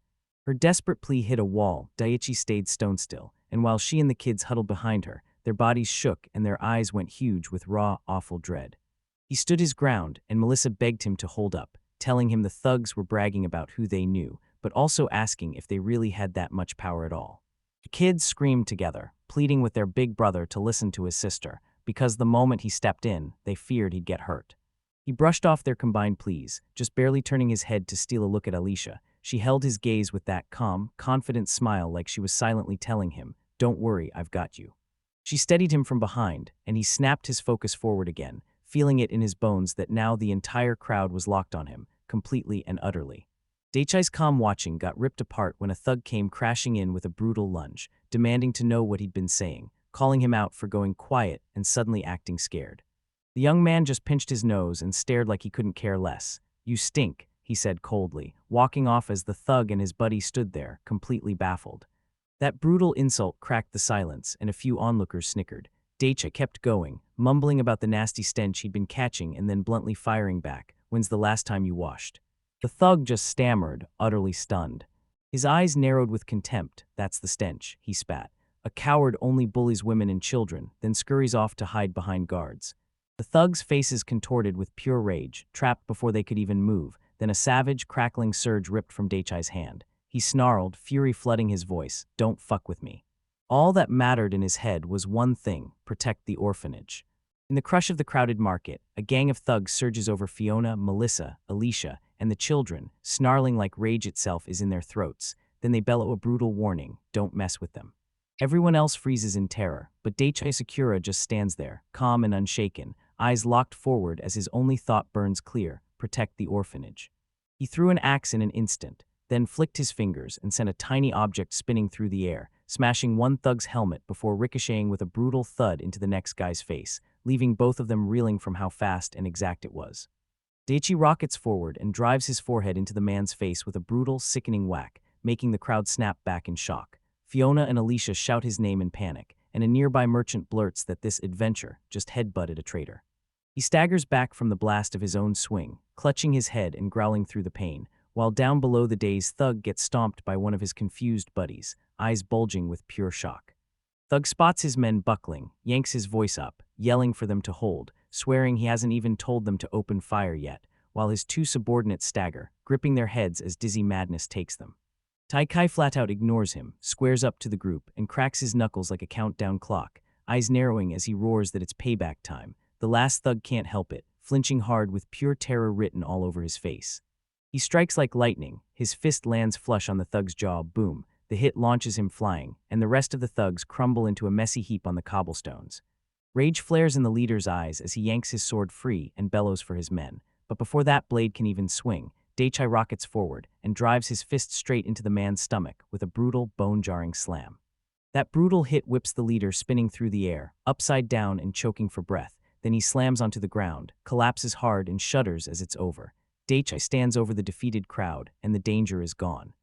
Her desperate plea hit a wall. Daichi stayed stone still, and while she and the kids huddled behind her, their bodies shook and their eyes went huge with raw, awful dread. He stood his ground, and Melissa begged him to hold up, telling him the thugs were bragging about who they knew, but also asking if they really had that much power at all. The kids screamed together, pleading with their big brother to listen to his sister, because the moment he stepped in, they feared he'd get hurt. He brushed off their combined pleas, just barely turning his head to steal a look at Alicia. She held his gaze with that calm, confident smile like she was silently telling him, "Don't worry, I've got you." She steadied him from behind, and he snapped his focus forward again, feeling it in his bones that now the entire crowd was locked on him, completely and utterly. Daichai's calm watching got ripped apart when a thug came crashing in with a brutal lunge, demanding to know what he'd been saying, calling him out for going quiet and suddenly acting scared. The young man just pinched his nose and stared like he couldn't care less. "You stink," he said coldly, walking off as the thug and his buddy stood there, completely baffled. That brutal insult cracked the silence, and a few onlookers snickered. Daichai kept going, mumbling about the nasty stench he'd been catching and then bluntly firing back, "When's the last time you washed?" The thug just stammered, utterly stunned. His eyes narrowed with contempt. "That's the stench," he spat. "A coward only bullies women and children, then scurries off to hide behind guards." The thugs' faces contorted with pure rage, trapped before they could even move. Then a savage, crackling surge ripped from Daichai's hand. He snarled, fury flooding his voice, "Don't fuck with me." All that mattered in his head was one thing: protect the orphanage. In the crush of the crowded market, a gang of thugs surges over Fiona, Melissa, Alicia, and the children, snarling like rage itself is in their throats. Then they bellow a brutal warning: "Don't mess with them." Everyone else freezes in terror, but Daichai Sakura just stands there, calm and unshaken, eyes locked forward as his only thought burns clear: protect the orphanage. He threw an axe in an instant, then flicked his fingers and sent a tiny object spinning through the air, smashing one thug's helmet before ricocheting with a brutal thud into the next guy's face, leaving both of them reeling from how fast and exact it was. Daichi rockets forward and drives his forehead into the man's face with a brutal, sickening whack, making the crowd snap back in shock. Fiona and Alicia shout his name in panic, and a nearby merchant blurts that this adventure just headbutted a traitor. He staggers back from the blast of his own swing, clutching his head and growling through the pain, while down below the dazed thug gets stomped by one of his confused buddies, eyes bulging with pure shock. Thug spots his men buckling, yanks his voice up, yelling for them to hold, swearing he hasn't even told them to open fire yet, while his two subordinates stagger, gripping their heads as dizzy madness takes them. Taikai flat out ignores him, squares up to the group, and cracks his knuckles like a countdown clock, eyes narrowing as he roars that it's payback time. The last thug can't help it, flinching hard with pure terror written all over his face. He strikes like lightning, his fist lands flush on the thug's jaw, boom. The hit launches him flying, and the rest of the thugs crumble into a messy heap on the cobblestones. Rage flares in the leader's eyes as he yanks his sword free and bellows for his men, but before that blade can even swing, Daichai rockets forward and drives his fist straight into the man's stomach with a brutal, bone-jarring slam. That brutal hit whips the leader spinning through the air, upside down and choking for breath. Then he slams onto the ground, collapses hard and shudders as it's over. Daichai stands over the defeated crowd, and the danger is gone.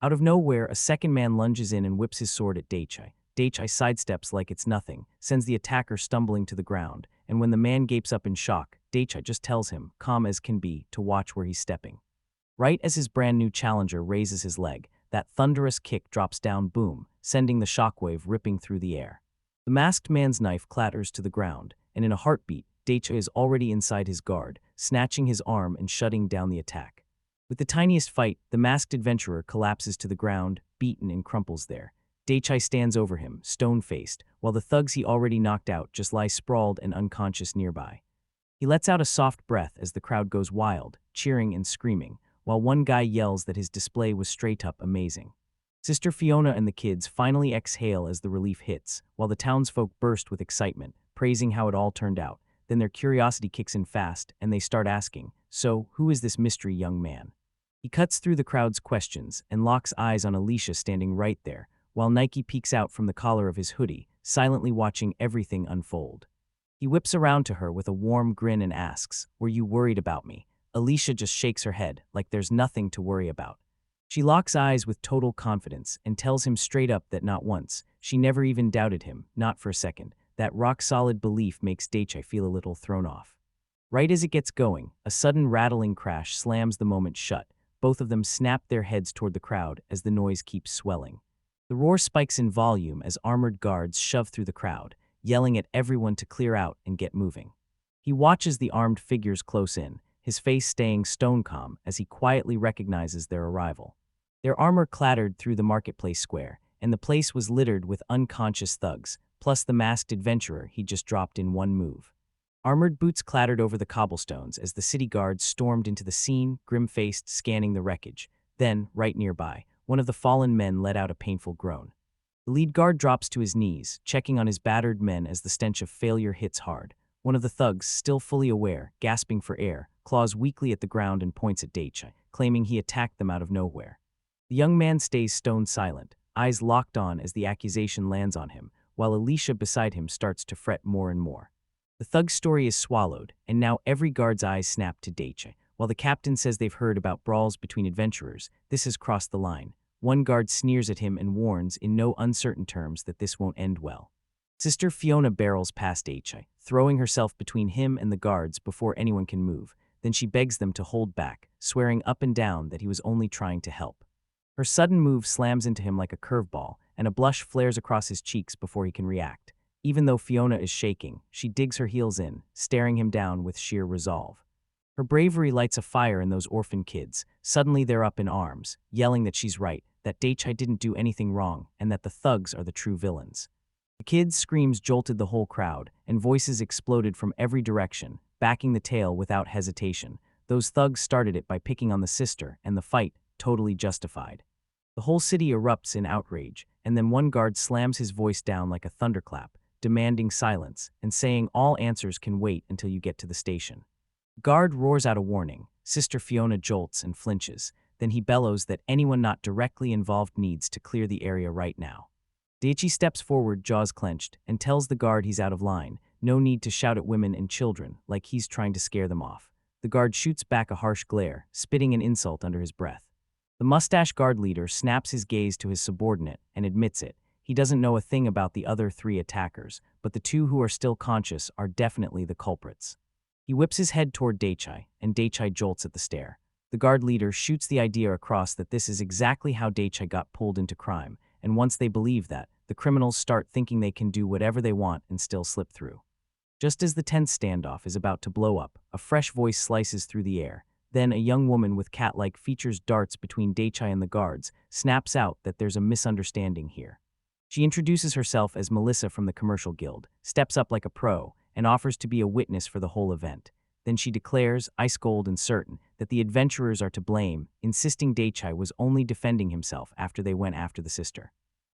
Out of nowhere, a second man lunges in and whips his sword at Daichai. Daichai sidesteps like it's nothing, sends the attacker stumbling to the ground, and when the man gapes up in shock, Daichai just tells him, calm as can be, to watch where he's stepping. Right as his brand new challenger raises his leg, that thunderous kick drops down, boom, sending the shockwave ripping through the air. The masked man's knife clatters to the ground, and in a heartbeat, Daichai is already inside his guard, snatching his arm and shutting down the attack. With the tiniest fight, the masked adventurer collapses to the ground, beaten and crumples there. Daichai stands over him, stone-faced, while the thugs he already knocked out just lie sprawled and unconscious nearby. He lets out a soft breath as the crowd goes wild, cheering and screaming, while one guy yells that his display was straight up amazing. Sister Fiona and the kids finally exhale as the relief hits, while the townsfolk burst with excitement, praising how it all turned out. Then their curiosity kicks in fast, and they start asking, "So, who is this mystery young man?" He cuts through the crowd's questions and locks eyes on Alicia standing right there, while Nike peeks out from the collar of his hoodie, silently watching everything unfold. He whips around to her with a warm grin and asks, "Were you worried about me?" Alicia just shakes her head, like there's nothing to worry about. She locks eyes with total confidence and tells him straight up that not once, she never even doubted him, not for a second. That rock-solid belief makes Daichi feel a little thrown off. Right as it gets going, a sudden rattling crash slams the moment shut. Both of them snap their heads toward the crowd as the noise keeps swelling. The roar spikes in volume as armored guards shove through the crowd, yelling at everyone to clear out and get moving. He watches the armed figures close in, his face staying stone calm as he quietly recognizes their arrival. Their armor clattered through the marketplace square, and the place was littered with unconscious thugs, plus the masked adventurer he just dropped in one move. Armored boots clattered over the cobblestones as the city guards stormed into the scene, grim-faced, scanning the wreckage. Then, right nearby, one of the fallen men let out a painful groan. The lead guard drops to his knees, checking on his battered men as the stench of failure hits hard. One of the thugs, still fully aware, gasping for air, claws weakly at the ground and points at Daichi, claiming he attacked them out of nowhere. The young man stays stone silent, eyes locked on as the accusation lands on him, while Alicia beside him starts to fret more and more. The thug's story is swallowed, and now every guard's eyes snap to Daichi. While the captain says they've heard about brawls between adventurers, this has crossed the line. One guard sneers at him and warns in no uncertain terms that this won't end well. Sister Fiona barrels past Daichi, throwing herself between him and the guards before anyone can move. Then she begs them to hold back, swearing up and down that he was only trying to help. Her sudden move slams into him like a curveball, and a blush flares across his cheeks before he can react. Even though Fiona is shaking, she digs her heels in, staring him down with sheer resolve. Her bravery lights a fire in those orphan kids. Suddenly they're up in arms, yelling that she's right, that Daichi didn't do anything wrong, and that the thugs are the true villains. The kids' screams jolted the whole crowd, and voices exploded from every direction, backing the tale without hesitation. Those thugs started it by picking on the sister, and the fight, totally justified. The whole city erupts in outrage, and then one guard slams his voice down like a thunderclap, demanding silence, and saying all answers can wait until you get to the station. The guard roars out a warning. Sister Fiona jolts and flinches. Then he bellows that anyone not directly involved needs to clear the area right now. Daichi steps forward, jaws clenched, and tells the guard he's out of line. No need to shout at women and children, like he's trying to scare them off. The guard shoots back a harsh glare, spitting an insult under his breath. The mustache guard leader snaps his gaze to his subordinate and admits it. He doesn't know a thing about the other three attackers, but the two who are still conscious are definitely the culprits. He whips his head toward Daichi, and Daichi jolts at the stare. The guard leader shoots the idea across that this is exactly how Daichi got pulled into crime, and once they believe that, the criminals start thinking they can do whatever they want and still slip through. Just as the tense standoff is about to blow up, a fresh voice slices through the air. Then a young woman with cat-like features darts between Daichi and the guards, snaps out that there's a misunderstanding here. She introduces herself as Melissa from the Commercial Guild, steps up like a pro, and offers to be a witness for the whole event. Then she declares, ice-cold and certain, that the adventurers are to blame, insisting Daichi was only defending himself after they went after the sister.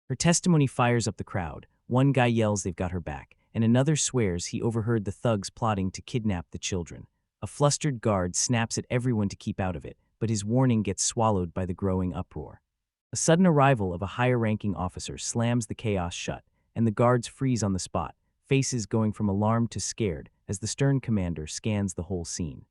Her testimony fires up the crowd. One guy yells they've got her back, and another swears he overheard the thugs plotting to kidnap the children. A flustered guard snaps at everyone to keep out of it, but his warning gets swallowed by the growing uproar. A sudden arrival of a higher-ranking officer slams the chaos shut, and the guards freeze on the spot, faces going from alarmed to scared as the stern commander scans the whole scene.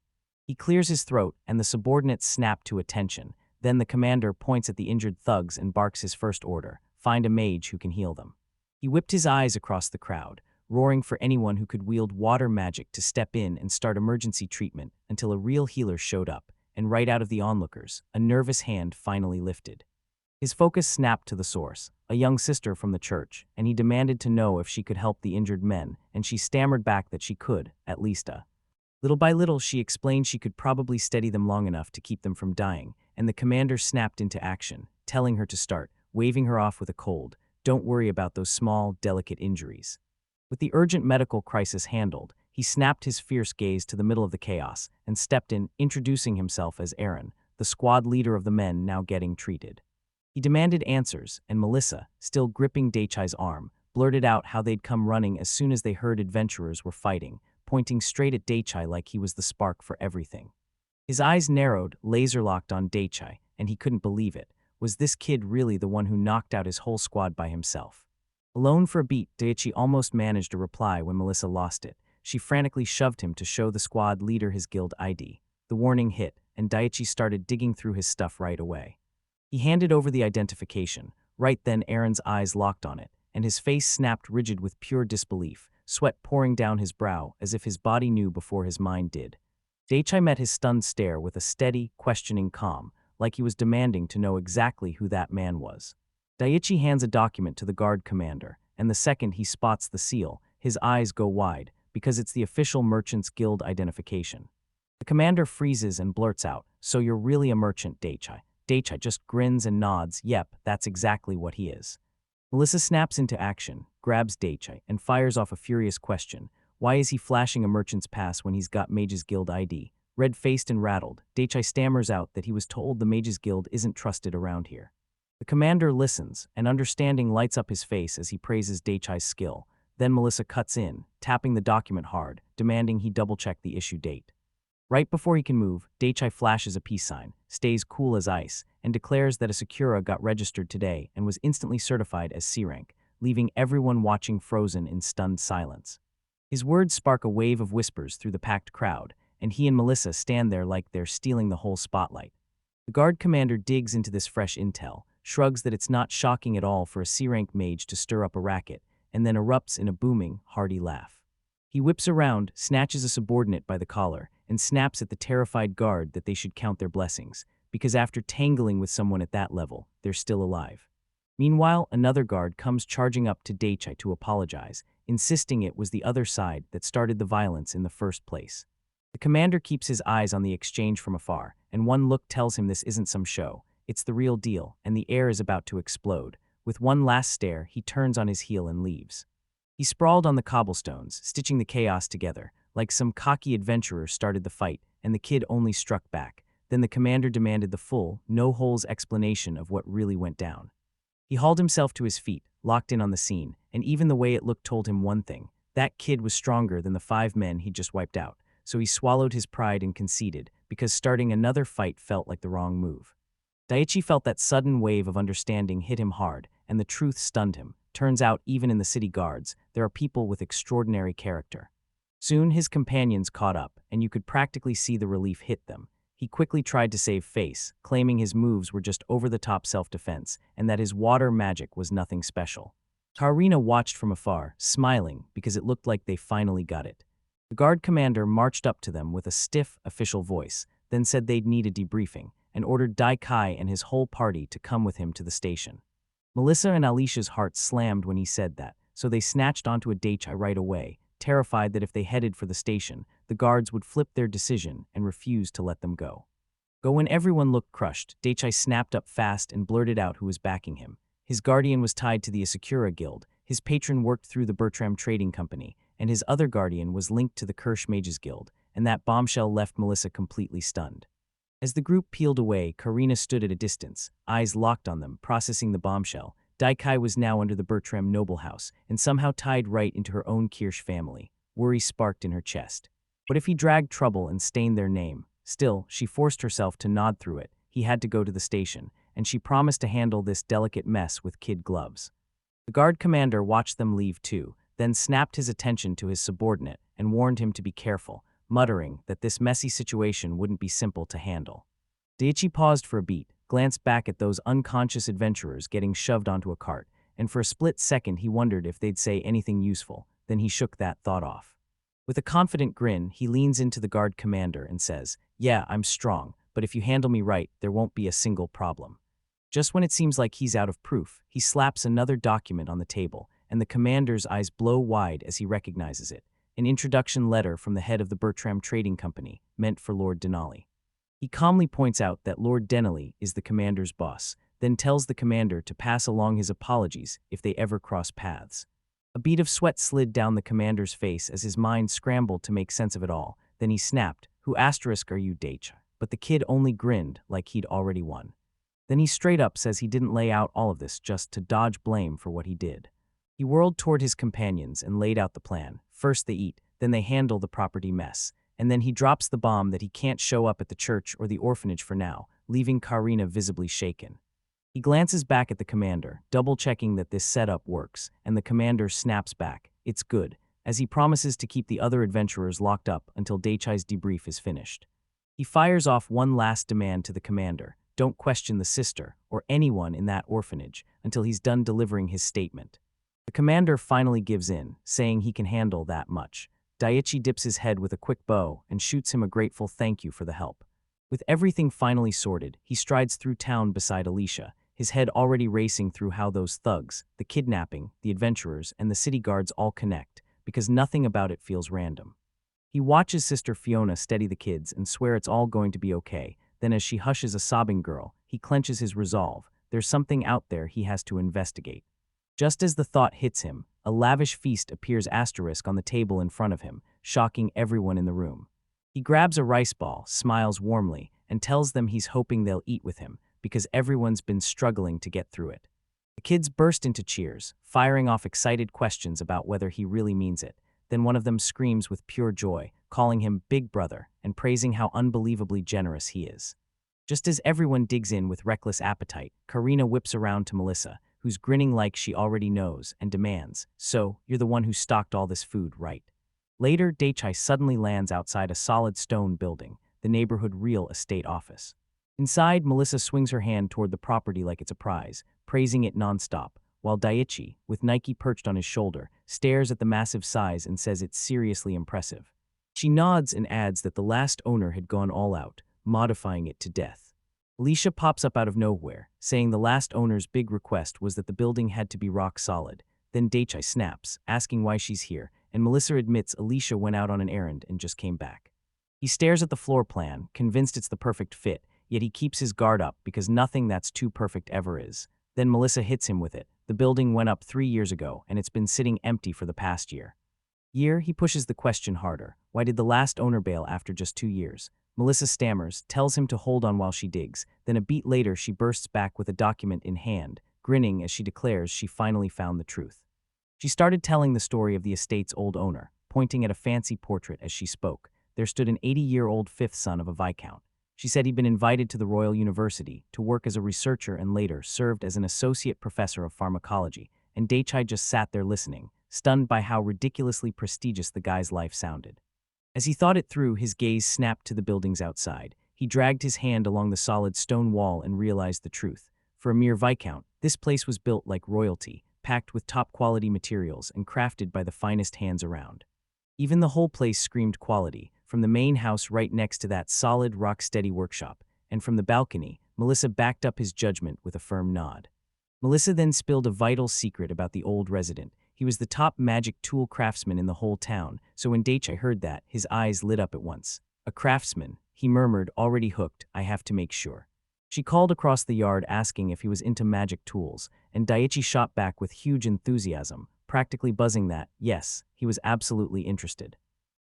He clears his throat, and the subordinates snap to attention. Then the commander points at the injured thugs and barks his first order: find a mage who can heal them. He whipped his eyes across the crowd, roaring for anyone who could wield water magic to step in and start emergency treatment until a real healer showed up, and right out of the onlookers, a nervous hand finally lifted. His focus snapped to the source, a young sister from the church, and he demanded to know if she could help the injured men, and she stammered back that she could, at least. Little by little, she explained she could probably steady them long enough to keep them from dying, and the commander snapped into action, telling her to start, waving her off with a cold, "Don't worry about those small, delicate injuries." With the urgent medical crisis handled, he snapped his fierce gaze to the middle of the chaos and stepped in, introducing himself as Aaron, the squad leader of the men now getting treated. He demanded answers, and Melissa, still gripping Daichai's arm, blurted out how they'd come running as soon as they heard adventurers were fighting, pointing straight at Daichai like he was the spark for everything. His eyes narrowed, laser-locked on Daichai, and he couldn't believe it. Was this kid really the one who knocked out his whole squad by himself? Alone for a beat, Daichi almost managed a reply when Melissa lost it. She frantically shoved him to show the squad leader his guild ID. The warning hit, and Daichi started digging through his stuff right away. He handed over the identification. Right then Aaron's eyes locked on it, and his face snapped rigid with pure disbelief, sweat pouring down his brow as if his body knew before his mind did. Daichai met his stunned stare with a steady, questioning calm, like he was demanding to know exactly who that man was. Daichi hands a document to the guard commander, and the second he spots the seal, his eyes go wide, because it's the official Merchants Guild identification. The commander freezes and blurts out, "So you're really a merchant, Daichai." Daichai just grins and nods. Yep, that's exactly what he is. Melissa snaps into action, grabs Daichai, and fires off a furious question. Why is he flashing a merchant's pass when he's got Mage's Guild ID? Red-faced and rattled, Daichai stammers out that he was told the Mage's Guild isn't trusted around here. The commander listens, and understanding lights up his face as he praises Daichai's skill. Then Melissa cuts in, tapping the document hard, demanding he double-check the issue date. Right before he can move, Daichai flashes a peace sign, stays cool as ice, and declares that a Sakura got registered today and was instantly certified as C-rank, leaving everyone watching frozen in stunned silence. His words spark a wave of whispers through the packed crowd, and he and Melissa stand there like they're stealing the whole spotlight. The guard commander digs into this fresh intel, shrugs that it's not shocking at all for a C-rank mage to stir up a racket, and then erupts in a booming, hearty laugh. He whips around, snatches a subordinate by the collar, and snaps at the terrified guard that they should count their blessings, because after tangling with someone at that level, they're still alive. Meanwhile, another guard comes charging up to Daichai to apologize, insisting it was the other side that started the violence in the first place. The commander keeps his eyes on the exchange from afar, and one look tells him this isn't some show. It's the real deal, and the air is about to explode. With one last stare, he turns on his heel and leaves. He sprawled on the cobblestones, stitching the chaos together. Like some cocky adventurer started the fight, and the kid only struck back. Then the commander demanded the full, no-holes explanation of what really went down. He hauled himself to his feet, locked in on the scene, and even the way it looked told him one thing. That kid was stronger than the 5 men he'd just wiped out, so he swallowed his pride and conceded, because starting another fight felt like the wrong move. Daichi felt that sudden wave of understanding hit him hard, and the truth stunned him. Turns out, even in the city guards, there are people with extraordinary character. Soon his companions caught up, and you could practically see the relief hit them. He quickly tried to save face, claiming his moves were just over-the-top self-defense, and that his water magic was nothing special. Karina watched from afar, smiling, because it looked like they finally got it. The guard commander marched up to them with a stiff, official voice, then said they'd need a debriefing, and ordered Daikai and his whole party to come with him to the station. Melissa and Alicia's hearts slammed when he said that, so they snatched onto a Daichai right away, terrified that if they headed for the station, the guards would flip their decision and refuse to let them go. But when everyone looked crushed, Daichai snapped up fast and blurted out who was backing him. His guardian was tied to the Asakura Guild, his patron worked through the Bertram Trading Company, and his other guardian was linked to the Kirsch Mages Guild, and that bombshell left Melissa completely stunned. As the group peeled away, Karina stood at a distance, eyes locked on them, processing the bombshell. Daikai was now under the Bertram noble house, and somehow tied right into her own Kirsch family. Worry sparked in her chest. What if he dragged trouble and stained their name? Still, she forced herself to nod through it. He had to go to the station, and she promised to handle this delicate mess with kid gloves. The guard commander watched them leave too, then snapped his attention to his subordinate and warned him to be careful, muttering that this messy situation wouldn't be simple to handle. Daichi paused for a beat, glanced back at those unconscious adventurers getting shoved onto a cart, and for a split second he wondered if they'd say anything useful. Then he shook that thought off. With a confident grin, he leans into the guard commander and says, "Yeah, I'm strong, but if you handle me right, there won't be a single problem." Just when it seems like he's out of proof, he slaps another document on the table, and the commander's eyes blow wide as he recognizes it. An introduction letter from the head of the Bertram Trading Company, meant for Lord Denali. He calmly points out that Lord Denali is the commander's boss, then tells the commander to pass along his apologies if they ever cross paths. A bead of sweat slid down the commander's face as his mind scrambled to make sense of it all. Then he snapped, "Who asterisk are you, Daich?" But the kid only grinned like he'd already won. Then he straight up says he didn't lay out all of this just to dodge blame for what he did. He whirled toward his companions and laid out the plan. First they eat, then they handle the property mess, and then he drops the bomb that he can't show up at the church or the orphanage for now, leaving Karina visibly shaken. He glances back at the commander, double-checking that this setup works, and the commander snaps back, "It's good," as he promises to keep the other adventurers locked up until Daichai's debrief is finished. He fires off one last demand to the commander: don't question the sister or anyone in that orphanage until he's done delivering his statement. The commander finally gives in, saying he can handle that much. Daichi dips his head with a quick bow and shoots him a grateful thank you for the help. With everything finally sorted, he strides through town beside Alicia, his head already racing through how those thugs, the kidnapping, the adventurers, and the city guards all connect, because nothing about it feels random. He watches Sister Fiona steady the kids and swear it's all going to be okay. Then as she hushes a sobbing girl, he clenches his resolve. There's something out there he has to investigate. Just as the thought hits him, a lavish feast appears asterisk on the table in front of him, shocking everyone in the room. He grabs a rice ball, smiles warmly, and tells them he's hoping they'll eat with him, because everyone's been struggling to get through it. The kids burst into cheers, firing off excited questions about whether he really means it. Then one of them screams with pure joy, calling him Big Brother and praising how unbelievably generous he is. Just as everyone digs in with reckless appetite, Karina whips around to Melissa, who's grinning like she already knows, and demands, "So, you're the one who stocked all this food, right?" Later, Daichai suddenly lands outside a solid stone building, the neighborhood real estate office. Inside, Melissa swings her hand toward the property like it's a prize, praising it nonstop, while Daichi, with Nike perched on his shoulder, stares at the massive size and says it's seriously impressive. She nods and adds that the last owner had gone all out, modifying it to death. Alicia pops up out of nowhere, saying the last owner's big request was that the building had to be rock solid. Then Daichai snaps, asking why she's here, and Melissa admits Alicia went out on an errand and just came back. He stares at the floor plan, convinced it's the perfect fit, yet he keeps his guard up because nothing that's too perfect ever is. Then Melissa hits him with it. The building went up 3 years ago, and it's been sitting empty for the past year. He pushes the question harder. Why did the last owner bail after just 2 years? Melissa stammers, tells him to hold on while she digs. Then a beat later, she bursts back with a document in hand, grinning as she declares she finally found the truth. She started telling the story of the estate's old owner, pointing at a fancy portrait as she spoke. There stood an 80-year-old fifth son of a viscount. She said he'd been invited to the Royal University to work as a researcher and later served as an associate professor of pharmacology, and Daichai just sat there listening, stunned by how ridiculously prestigious the guy's life sounded. As he thought it through, his gaze snapped to the buildings outside. He dragged his hand along the solid stone wall and realized the truth. For a mere viscount, this place was built like royalty, packed with top-quality materials and crafted by the finest hands around. Even the whole place screamed quality, from the main house right next to that solid, rock-steady workshop, and from the balcony, Melissa backed up his judgment with a firm nod. Melissa then spilled a vital secret about the old resident. He was the top magic tool craftsman in the whole town, so when Daichai heard that, his eyes lit up at once. "A craftsman," he murmured, already hooked. "I have to make sure." She called across the yard asking if he was into magic tools, and Daichi shot back with huge enthusiasm, practically buzzing that, yes, he was absolutely interested.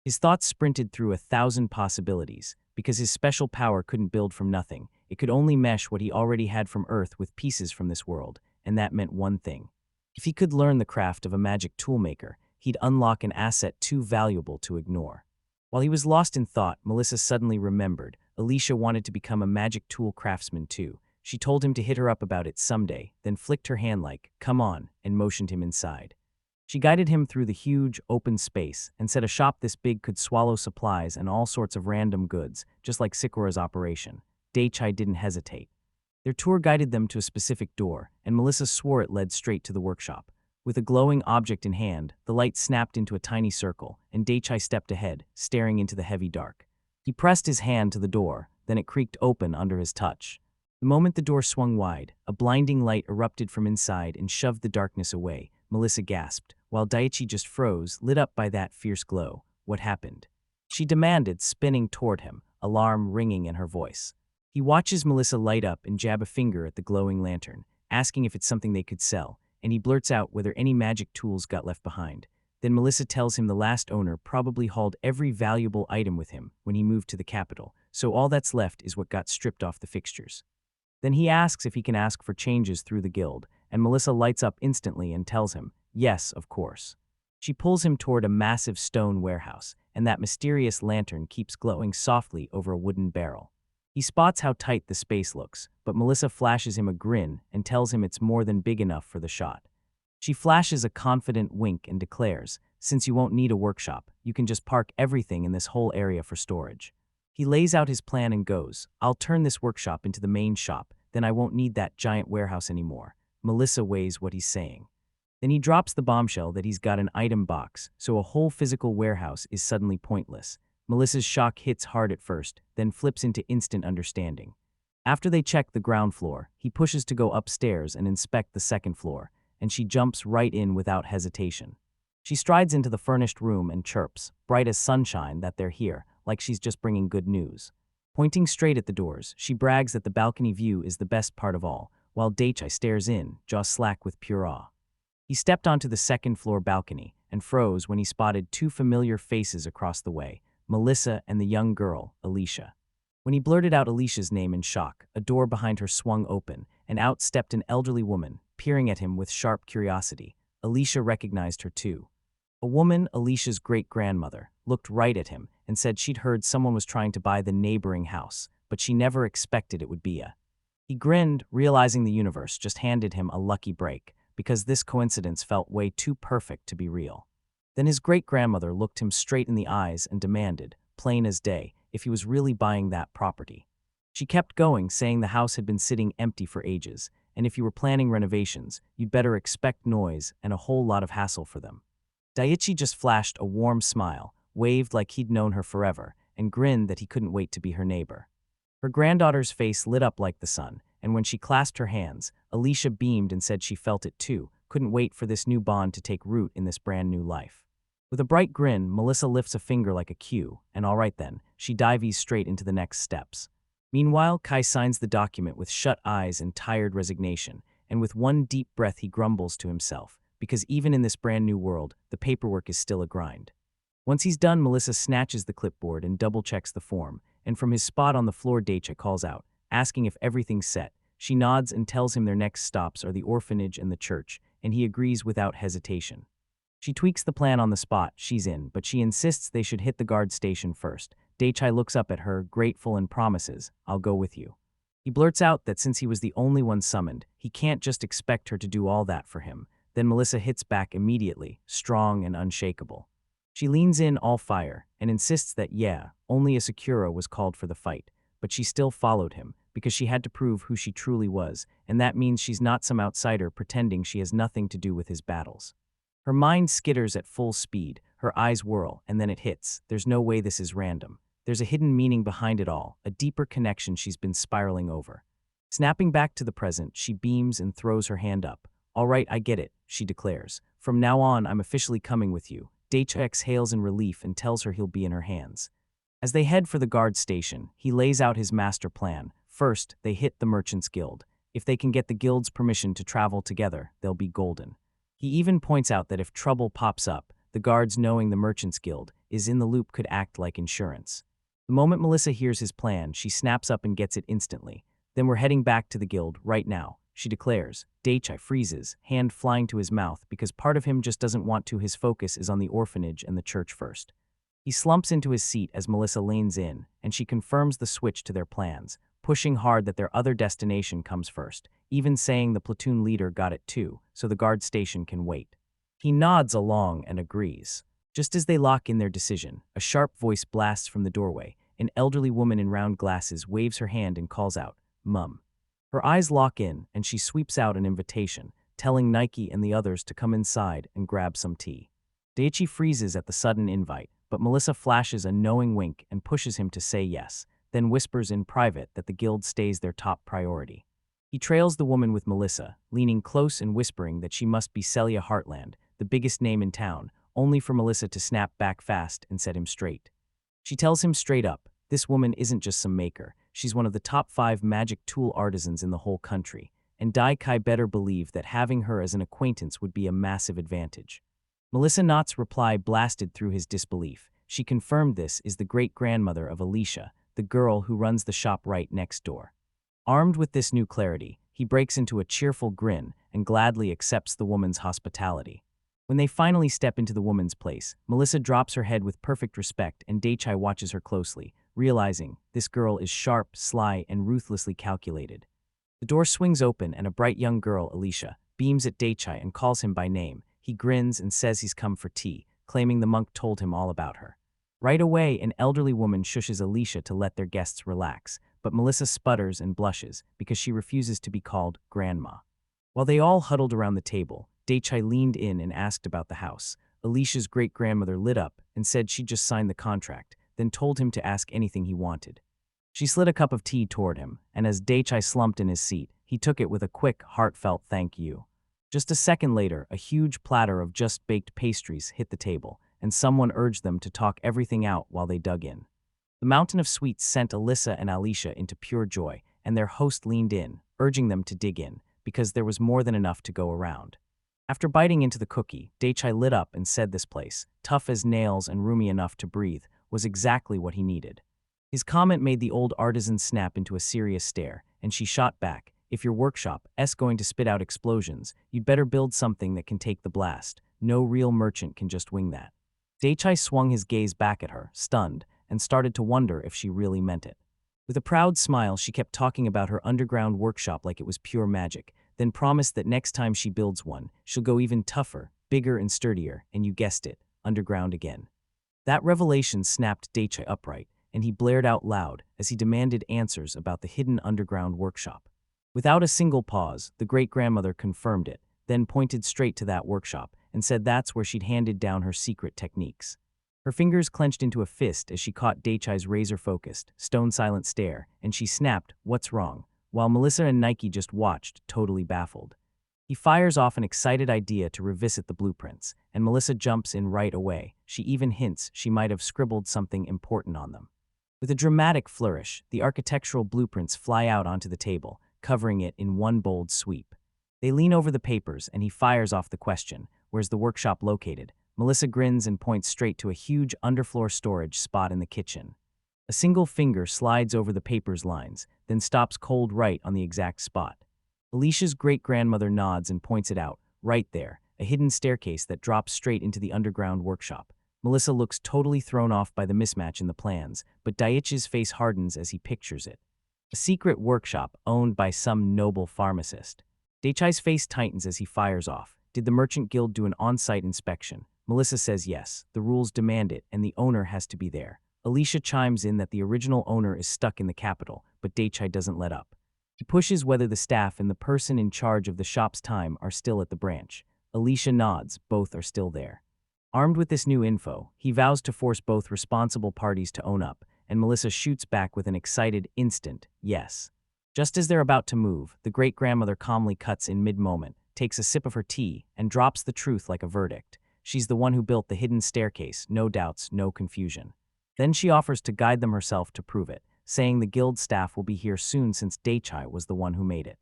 His thoughts sprinted through 1,000 possibilities, because his special power couldn't build from nothing. It could only mesh what he already had from Earth with pieces from this world, and that meant one thing. If he could learn the craft of a magic toolmaker, he'd unlock an asset too valuable to ignore. While he was lost in thought, Melissa suddenly remembered. Alicia wanted to become a magic tool craftsman too. She told him to hit her up about it someday, then flicked her hand like, "Come on," and motioned him inside. She guided him through the huge, open space and said a shop this big could swallow supplies and all sorts of random goods, just like Sakura's operation. Daichai didn't hesitate. Their tour guided them to a specific door, and Melissa swore it led straight to the workshop. With a glowing object in hand, the light snapped into a tiny circle, and Daichai stepped ahead, staring into the heavy dark. He pressed his hand to the door, then it creaked open under his touch. The moment the door swung wide, a blinding light erupted from inside and shoved the darkness away. Melissa gasped, while Daichi just froze, lit up by that fierce glow. "What happened?" she demanded, spinning toward him, alarm ringing in her voice. He watches Melissa light up and jab a finger at the glowing lantern, asking if it's something they could sell, and he blurts out whether any magic tools got left behind. Then Melissa tells him the last owner probably hauled every valuable item with him when he moved to the capital, so all that's left is what got stripped off the fixtures. Then he asks if he can ask for changes through the guild, and Melissa lights up instantly and tells him, yes, of course. She pulls him toward a massive stone warehouse, and that mysterious lantern keeps glowing softly over a wooden barrel. He spots how tight the space looks, but Melissa flashes him a grin and tells him it's more than big enough for the shot. She flashes a confident wink and declares, since you won't need a workshop, you can just park everything in this whole area for storage. He lays out his plan and goes, I'll turn this workshop into the main shop, then I won't need that giant warehouse anymore. Melissa weighs what he's saying. Then he drops the bombshell that he's got an item box, so a whole physical warehouse is suddenly pointless. Melissa's shock hits hard at first, then flips into instant understanding. After they check the ground floor, he pushes to go upstairs and inspect the second floor, and she jumps right in without hesitation. She strides into the furnished room and chirps, bright as sunshine, that they're here, like she's just bringing good news. Pointing straight at the doors, she brags that the balcony view is the best part of all, while Daichai stares in, jaw slack with pure awe. He stepped onto the second-floor balcony and froze when he spotted two familiar faces across the way, Melissa and the young girl, Alicia. When he blurted out Alicia's name in shock, a door behind her swung open, and out stepped an elderly woman, peering at him with sharp curiosity. Alicia recognized her too. A woman, Alicia's great-grandmother, looked right at him and said she'd heard someone was trying to buy the neighboring house, but she never expected it would be a. He grinned, realizing the universe just handed him a lucky break, because this coincidence felt way too perfect to be real. Then his great-grandmother looked him straight in the eyes and demanded, plain as day, if he was really buying that property. She kept going, saying the house had been sitting empty for ages, and if you were planning renovations, you'd better expect noise and a whole lot of hassle for them. Daichi just flashed a warm smile, waved like he'd known her forever, and grinned that he couldn't wait to be her neighbor. Her granddaughter's face lit up like the sun, and when she clasped her hands, Alicia beamed and said she felt it too, couldn't wait for this new bond to take root in this brand new life. With a bright grin, Melissa lifts a finger like a cue, and all right then, she dives straight into the next steps. Meanwhile, Kai signs the document with shut eyes and tired resignation, and with one deep breath he grumbles to himself, because even in this brand new world, the paperwork is still a grind. Once he's done, Melissa snatches the clipboard and double-checks the form, and from his spot on the floor Daichi calls out, asking if everything's set. She nods and tells him their next stops are the orphanage and the church, and he agrees without hesitation. She tweaks the plan on the spot she's in, but she insists they should hit the guard station first. Daichi looks up at her, grateful, and promises, I'll go with you. He blurts out that since he was the only one summoned, he can't just expect her to do all that for him. Then Melissa hits back immediately, strong and unshakable. She leans in all fire and insists that, yeah, only a Sakura was called for the fight, but she still followed him because she had to prove who she truly was, and that means she's not some outsider pretending she has nothing to do with his battles. Her mind skitters at full speed, her eyes whirl, and then it hits. There's no way this is random. There's a hidden meaning behind it all, a deeper connection she's been spiraling over. Snapping back to the present, she beams and throws her hand up. All right, I get it, she declares. From now on, I'm officially coming with you. Daichi exhales in relief and tells her he'll be in her hands. As they head for the guard station, he lays out his master plan. First, they hit the Merchants Guild. If they can get the guild's permission to travel together, they'll be golden. He even points out that if trouble pops up, the guards knowing the Merchants Guild is in the loop could act like insurance. The moment Melissa hears his plan, she snaps up and gets it instantly. Then we're heading back to the guild right now, she declares. Daichi freezes, hand flying to his mouth because part of him just doesn't want to. His focus is on the orphanage and the church first. He slumps into his seat as Melissa leans in, and she confirms the switch to their plans, pushing hard that their other destination comes first, even saying the platoon leader got it too, so the guard station can wait. He nods along and agrees. Just as they lock in their decision, a sharp voice blasts from the doorway. An elderly woman in round glasses waves her hand and calls out, Mum. Her eyes lock in, and she sweeps out an invitation, telling Nike and the others to come inside and grab some tea. Daichi freezes at the sudden invite, but Melissa flashes a knowing wink and pushes him to say yes, then whispers in private that the guild stays their top priority. He trails the woman with Melissa, leaning close and whispering that she must be Celia Heartland, the biggest name in town, only for Melissa to snap back fast and set him straight. She tells him straight up, this woman isn't just some maker, she's one of the top 5 magic tool artisans in the whole country, and Dai-kai better believed that having her as an acquaintance would be a massive advantage. Melissa Knott's reply blasted through his disbelief. She confirmed this is the great-grandmother of Alicia, the girl who runs the shop right next door. Armed with this new clarity, he breaks into a cheerful grin and gladly accepts the woman's hospitality. When they finally step into the woman's place, Melissa drops her head with perfect respect and Daichai watches her closely, realizing this girl is sharp, sly, and ruthlessly calculated. The door swings open and a bright young girl, Alicia, beams at Daichai and calls him by name. He grins and says he's come for tea, claiming the monk told him all about her. Right away, an elderly woman shushes Alicia to let their guests relax, but Melissa sputters and blushes because she refuses to be called grandma. While they all huddled around the table, Daichai leaned in and asked about the house. Alicia's great-grandmother lit up and said she'd just signed the contract, then told him to ask anything he wanted. She slid a cup of tea toward him, and as Daichai slumped in his seat, he took it with a quick, heartfelt thank you. Just a second later, a huge platter of just-baked pastries hit the table, and someone urged them to talk everything out while they dug in. The mountain of sweets sent Alyssa and Alicia into pure joy, and their host leaned in, urging them to dig in, because there was more than enough to go around. After biting into the cookie, Daichai lit up and said this place, tough as nails and roomy enough to breathe, was exactly what he needed. His comment made the old artisan snap into a serious stare, and she shot back, if your workshop's going to spit out explosions, you'd better build something that can take the blast. No real merchant can just wing that. Daichai swung his gaze back at her, stunned, and started to wonder if she really meant it. With a proud smile, she kept talking about her underground workshop like it was pure magic, then promised that next time she builds one, she'll go even tougher, bigger and sturdier, and you guessed it, underground again. That revelation snapped Daichai upright, and he blared out loud as he demanded answers about the hidden underground workshop. Without a single pause, the great-grandmother confirmed it, then pointed straight to that workshop and said that's where she'd handed down her secret techniques. Her fingers clenched into a fist as she caught Daichai's razor-focused, stone-silent stare, and she snapped, "What's wrong?" while Melissa and Nike just watched, totally baffled. He fires off an excited idea to revisit the blueprints, and Melissa jumps in right away. She even hints she might have scribbled something important on them. With a dramatic flourish, the architectural blueprints fly out onto the table, covering it in one bold sweep. They lean over the papers, and he fires off the question, "Where's the workshop located?" Melissa grins and points straight to a huge underfloor storage spot in the kitchen. A single finger slides over the paper's lines, then stops cold right on the exact spot. Alicia's great-grandmother nods and points it out, right there, a hidden staircase that drops straight into the underground workshop. Melissa looks totally thrown off by the mismatch in the plans, but Daichi's face hardens as he pictures it. A secret workshop owned by some noble pharmacist. Daichai's face tightens as he fires off. Did the Merchant Guild do an on-site inspection? Melissa says yes, the rules demand it, and the owner has to be there. Alicia chimes in that the original owner is stuck in the capital, but Daichai doesn't let up. He pushes whether the staff and the person in charge of the shop's time are still at the branch. Alicia nods, both are still there. Armed with this new info, he vows to force both responsible parties to own up, and Melissa shoots back with an excited, instant yes. Just as they're about to move, the great-grandmother calmly cuts in mid-moment, takes a sip of her tea, and drops the truth like a verdict. She's the one who built the hidden staircase, no doubts, no confusion. Then she offers to guide them herself to prove it, saying the guild staff will be here soon since Daichai was the one who made it.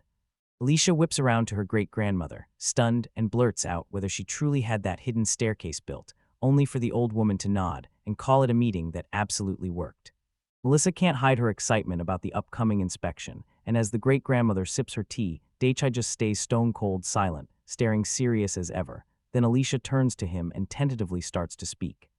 Alicia whips around to her great-grandmother, stunned, and blurts out whether she truly had that hidden staircase built, only for the old woman to nod and call it a meeting that absolutely worked. Melissa can't hide her excitement about the upcoming inspection, and as the great-grandmother sips her tea, Daichai just stays stone-cold silent, staring serious as ever. Then Alicia turns to him and tentatively starts to speak.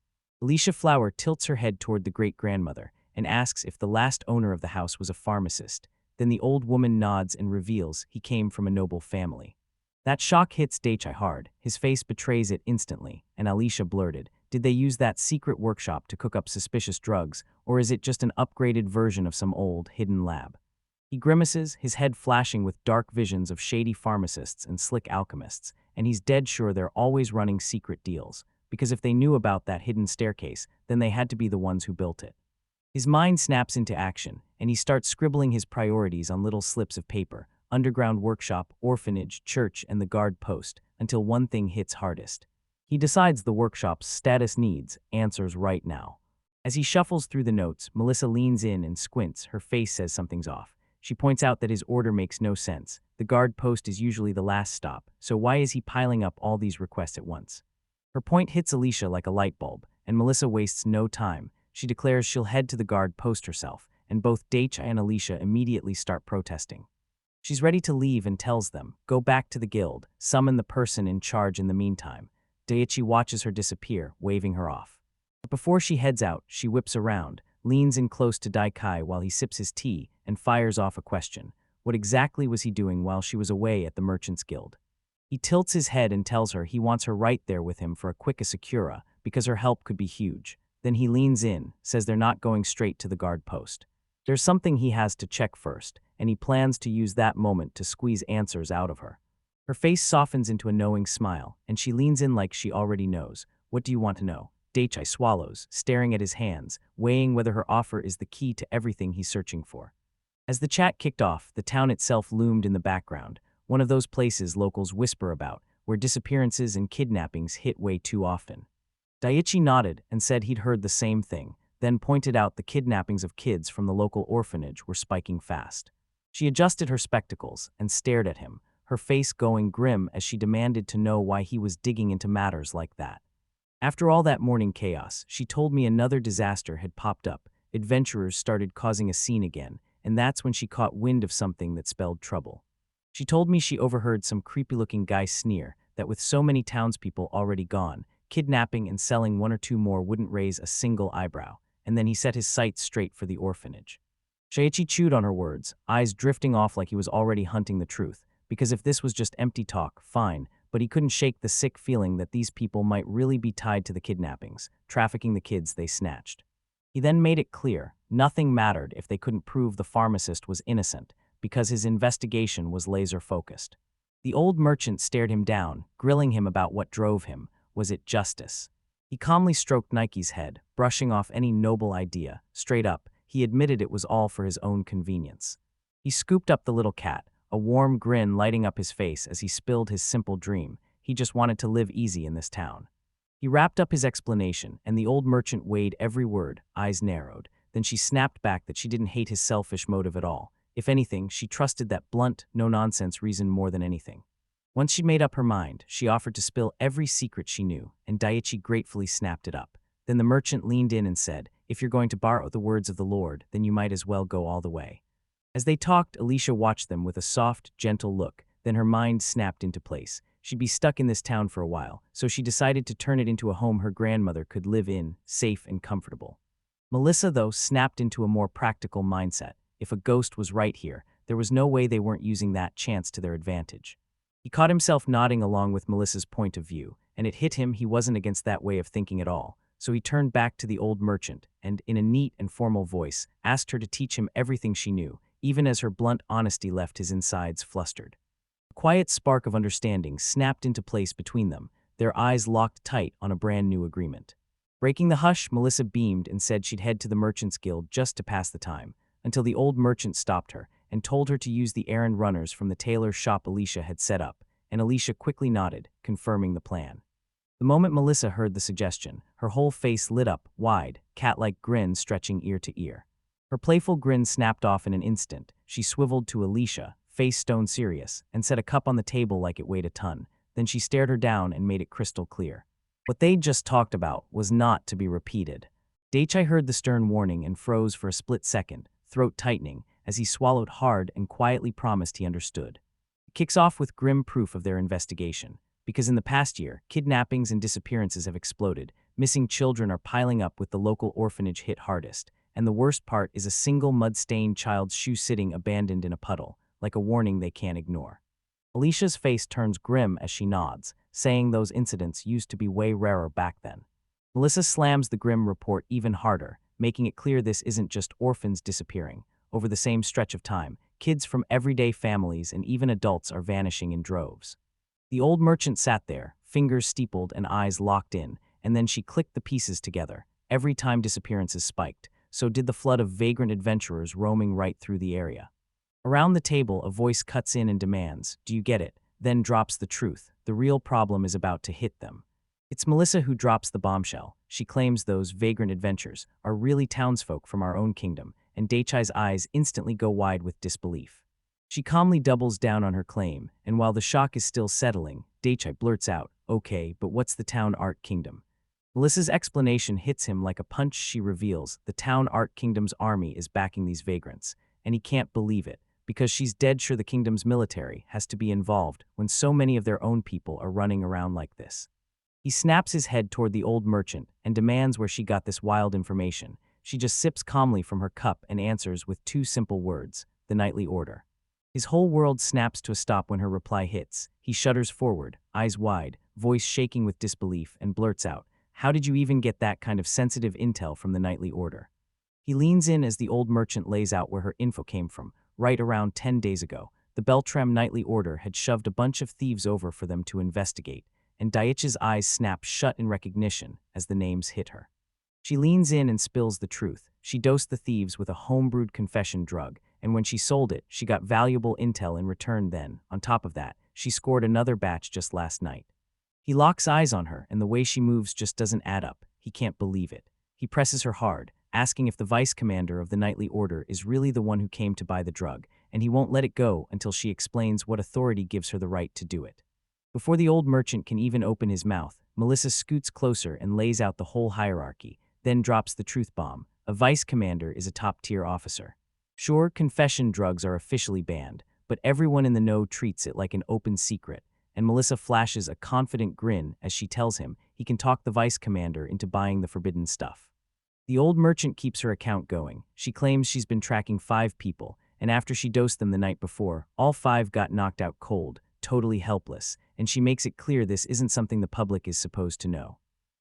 Alicia Flower tilts her head toward the great-grandmother and asks if the last owner of the house was a pharmacist. Then the old woman nods and reveals he came from a noble family. That shock hits Daichai hard, his face betrays it instantly, and Alicia blurted, "Did they use that secret workshop to cook up suspicious drugs, or is it just an upgraded version of some old, hidden lab?" He grimaces, his head flashing with dark visions of shady pharmacists and slick alchemists, and he's dead sure they're always running secret deals, because if they knew about that hidden staircase, then they had to be the ones who built it. His mind snaps into action, and he starts scribbling his priorities on little slips of paper: underground workshop, orphanage, church, and the guard post, until one thing hits hardest. He decides the workshop's status needs answers right now. As he shuffles through the notes, Melissa leans in and squints, her face says something's off. She points out that his order makes no sense. the guard post is usually the last stop, so why is he piling up all these requests at once? Her point hits Alicia like a light bulb, and Melissa wastes no time. She declares she'll head to the guard post herself, and both Daichi and Alicia immediately start protesting. She's ready to leave and tells them, go back to the guild, summon the person in charge in the meantime. Daichi watches her disappear, waving her off. But before she heads out, she whips around, leans in close to Daikai while he sips his tea, and fires off a question. What exactly was he doing while she was away at the Merchants Guild? He tilts his head and tells her he wants her right there with him for a quick Asakura, because her help could be huge. Then he leans in, says they're not going straight to the guard post. There's something he has to check first, and he plans to use that moment to squeeze answers out of her. Her face softens into a knowing smile, and she leans in like she already knows. What do you want to know? Daichi swallows, staring at his hands, weighing whether her offer is the key to everything he's searching for. As the chat kicked off, the town itself loomed in the background, one of those places locals whisper about, where disappearances and kidnappings hit way too often. Daichi nodded and said he'd heard the same thing, then pointed out the kidnappings of kids from the local orphanage were spiking fast. She adjusted her spectacles and stared at him, her face going grim as she demanded to know why he was digging into matters like that. After all that morning chaos, she told me another disaster had popped up. Adventurers started causing a scene again, and that's when she caught wind of something that spelled trouble. She told me she overheard some creepy-looking guy sneer that with so many townspeople already gone, kidnapping and selling one or two more wouldn't raise a single eyebrow, and then he set his sights straight for the orphanage. Daichi chewed on her words, eyes drifting off like he was already hunting the truth, because if this was just empty talk, fine, but he couldn't shake the sick feeling that these people might really be tied to the kidnappings, trafficking the kids they snatched. He then made it clear, nothing mattered if they couldn't prove the pharmacist was innocent, because his investigation was laser-focused. The old merchant stared him down, grilling him about what drove him. Was it justice? He calmly stroked Nike's head, brushing off any noble idea. Straight up, he admitted it was all for his own convenience. He scooped up the little cat, a warm grin lighting up his face as he spilled his simple dream. He just wanted to live easy in this town. He wrapped up his explanation, and the old merchant weighed every word, eyes narrowed. Then she snapped back that she didn't hate his selfish motive at all. If anything, she trusted that blunt, no-nonsense reason more than anything. Once she'd made up her mind, she offered to spill every secret she knew, and Daichi gratefully snapped it up. Then the merchant leaned in and said, if you're going to borrow the words of the Lord, then you might as well go all the way. As they talked, Alicia watched them with a soft, gentle look, then her mind snapped into place. She'd be stuck in this town for a while, so she decided to turn it into a home her grandmother could live in, safe and comfortable. Melissa, though, snapped into a more practical mindset. If a ghost was right here, there was no way they weren't using that chance to their advantage. He caught himself nodding along with Melissa's point of view, and it hit him he wasn't against that way of thinking at all, so he turned back to the old merchant and, in a neat and formal voice, asked her to teach him everything she knew, even as her blunt honesty left his insides flustered. A quiet spark of understanding snapped into place between them, their eyes locked tight on a brand new agreement. Breaking the hush, Melissa beamed and said she'd head to the Merchants Guild just to pass the time, until the old merchant stopped her and told her to use the errand runners from the tailor shop Alicia had set up, and Alicia quickly nodded, confirming the plan. The moment Melissa heard the suggestion, her whole face lit up, wide, cat-like grin stretching ear to ear. Her playful grin snapped off in an instant. She swiveled to Alicia, face stone serious, and set a cup on the table like it weighed a ton. Then she stared her down and made it crystal clear. What they'd just talked about was not to be repeated. Daichi heard the stern warning and froze for a split second, throat tightening, as he swallowed hard and quietly promised he understood. It kicks off with grim proof of their investigation, because in the past year, kidnappings and disappearances have exploded, missing children are piling up with the local orphanage hit hardest, and the worst part is a single mud-stained child's shoe sitting abandoned in a puddle, like a warning they can't ignore. Alicia's face turns grim as she nods, saying those incidents used to be way rarer back then. Melissa slams the grim report even harder, making it clear this isn't just orphans disappearing. Over the same stretch of time, kids from everyday families and even adults are vanishing in droves. The old merchant sat there, fingers steepled and eyes locked in, and then she clicked the pieces together. Every time disappearances spiked, so did the flood of vagrant adventurers roaming right through the area. Around the table, a voice cuts in and demands, "Do you get it?" Then drops the truth. The real problem is about to hit them. It's Melissa who drops the bombshell. She claims those vagrant adventures are really townsfolk from our own kingdom, and Daichi's eyes instantly go wide with disbelief. She calmly doubles down on her claim, and while the shock is still settling, Daichai blurts out, "Okay, but what's the Town Art Kingdom?" Melissa's explanation hits him like a punch. She reveals the Town Art Kingdom's army is backing these vagrants, and he can't believe it, because she's dead sure the kingdom's military has to be involved when so many of their own people are running around like this. He snaps his head toward the old merchant and demands where she got this wild information. She just sips calmly from her cup and answers with two simple words, "The Nightly Order." His whole world snaps to a stop when her reply hits. He shudders forward, eyes wide, voice shaking with disbelief, and blurts out, "How did you even get that kind of sensitive intel from the Nightly Order?" He leans in as the old merchant lays out where her info came from. Right around 10 days ago, the Beltram Nightly Order had shoved a bunch of thieves over for them to investigate, and Daichi's eyes snap shut in recognition as the names hit her. She leans in and spills the truth. She dosed the thieves with a homebrewed confession drug, and when she sold it, she got valuable intel in return then. On top of that, she scored another batch just last night. He locks eyes on her, and the way she moves just doesn't add up. He can't believe it. He presses her hard, asking if the vice commander of the Nightly Order is really the one who came to buy the drug, and he won't let it go until she explains what authority gives her the right to do it. Before the old merchant can even open his mouth, Melissa scoots closer and lays out the whole hierarchy, then drops the truth bomb. A vice commander is a top-tier officer. Sure, confession drugs are officially banned, but everyone in the know treats it like an open secret, and Melissa flashes a confident grin as she tells him he can talk the vice commander into buying the forbidden stuff. The old merchant keeps her account going. She claims she's been tracking 5 people, and after she dosed them the night before, all 5 got knocked out cold, totally helpless, and she makes it clear this isn't something the public is supposed to know.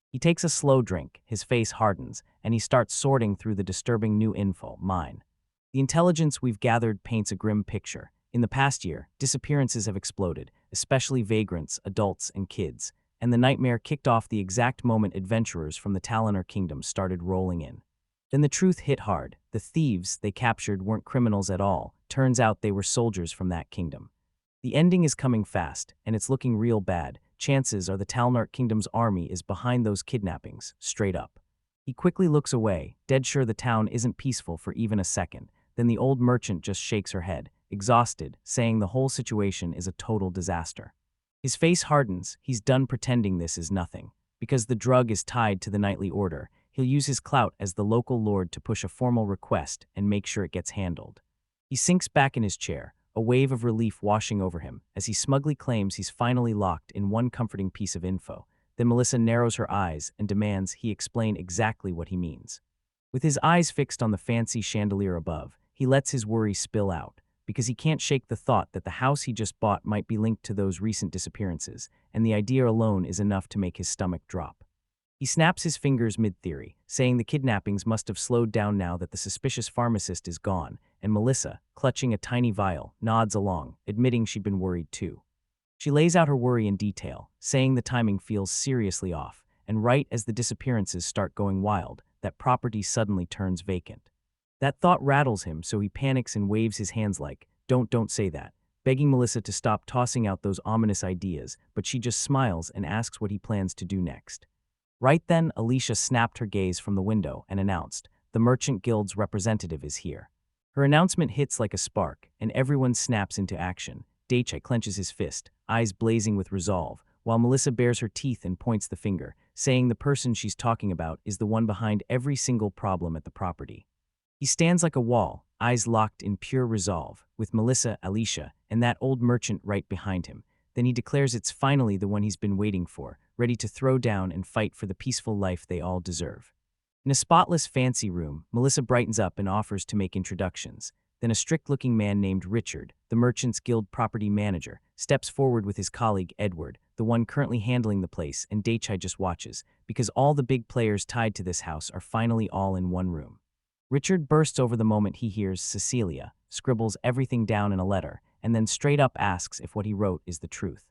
He takes a slow drink, his face hardens, and he starts sorting through the disturbing new info. Mine. The intelligence we've gathered paints a grim picture. In the past year, disappearances have exploded, especially vagrants, adults, and kids, and the nightmare kicked off the exact moment adventurers from the Talonor Kingdom started rolling in. Then the truth hit hard. The thieves they captured weren't criminals at all. Turns out they were soldiers from that kingdom. The ending is coming fast, and it's looking real bad. Chances are the Talonor Kingdom's army is behind those kidnappings, straight up. He quickly looks away, dead sure the town isn't peaceful for even a second. Then the old merchant just shakes her head, exhausted, saying the whole situation is a total disaster. His face hardens. He's done pretending this is nothing. Because the drug is tied to the Nightly Order, he'll use his clout as the local lord to push a formal request and make sure it gets handled. He sinks back in his chair, a wave of relief washing over him as he smugly claims he's finally locked in one comforting piece of info. Then Melissa narrows her eyes and demands he explain exactly what he means. With his eyes fixed on the fancy chandelier above, he lets his worry spill out, because he can't shake the thought that the house he just bought might be linked to those recent disappearances, and the idea alone is enough to make his stomach drop. He snaps his fingers mid-theory, saying the kidnappings must have slowed down now that the suspicious pharmacist is gone, and Melissa, clutching a tiny vial, nods along, admitting she'd been worried too. She lays out her worry in detail, saying the timing feels seriously off, and right as the disappearances start going wild, that property suddenly turns vacant. That thought rattles him, so he panics and waves his hands like, don't say that, begging Melissa to stop tossing out those ominous ideas, but she just smiles and asks what he plans to do next. Right then, Alicia snapped her gaze from the window and announced, "The Merchant Guild's representative is here." Her announcement hits like a spark, and everyone snaps into action. Daichai clenches his fist, eyes blazing with resolve, while Melissa bares her teeth and points the finger, saying the person she's talking about is the one behind every single problem at the property. He stands like a wall, eyes locked in pure resolve, with Melissa, Alicia, and that old merchant right behind him. Then he declares it's finally the one he's been waiting for, ready to throw down and fight for the peaceful life they all deserve. In a spotless fancy room, Melissa brightens up and offers to make introductions. Then a strict-looking man named Richard, the Merchants Guild property manager, steps forward with his colleague Edward, the one currently handling the place, and Daichai just watches, because all the big players tied to this house are finally all in one room. Richard bursts over the moment he hears Cecilia, scribbles everything down in a letter, and then straight up asks if what he wrote is the truth.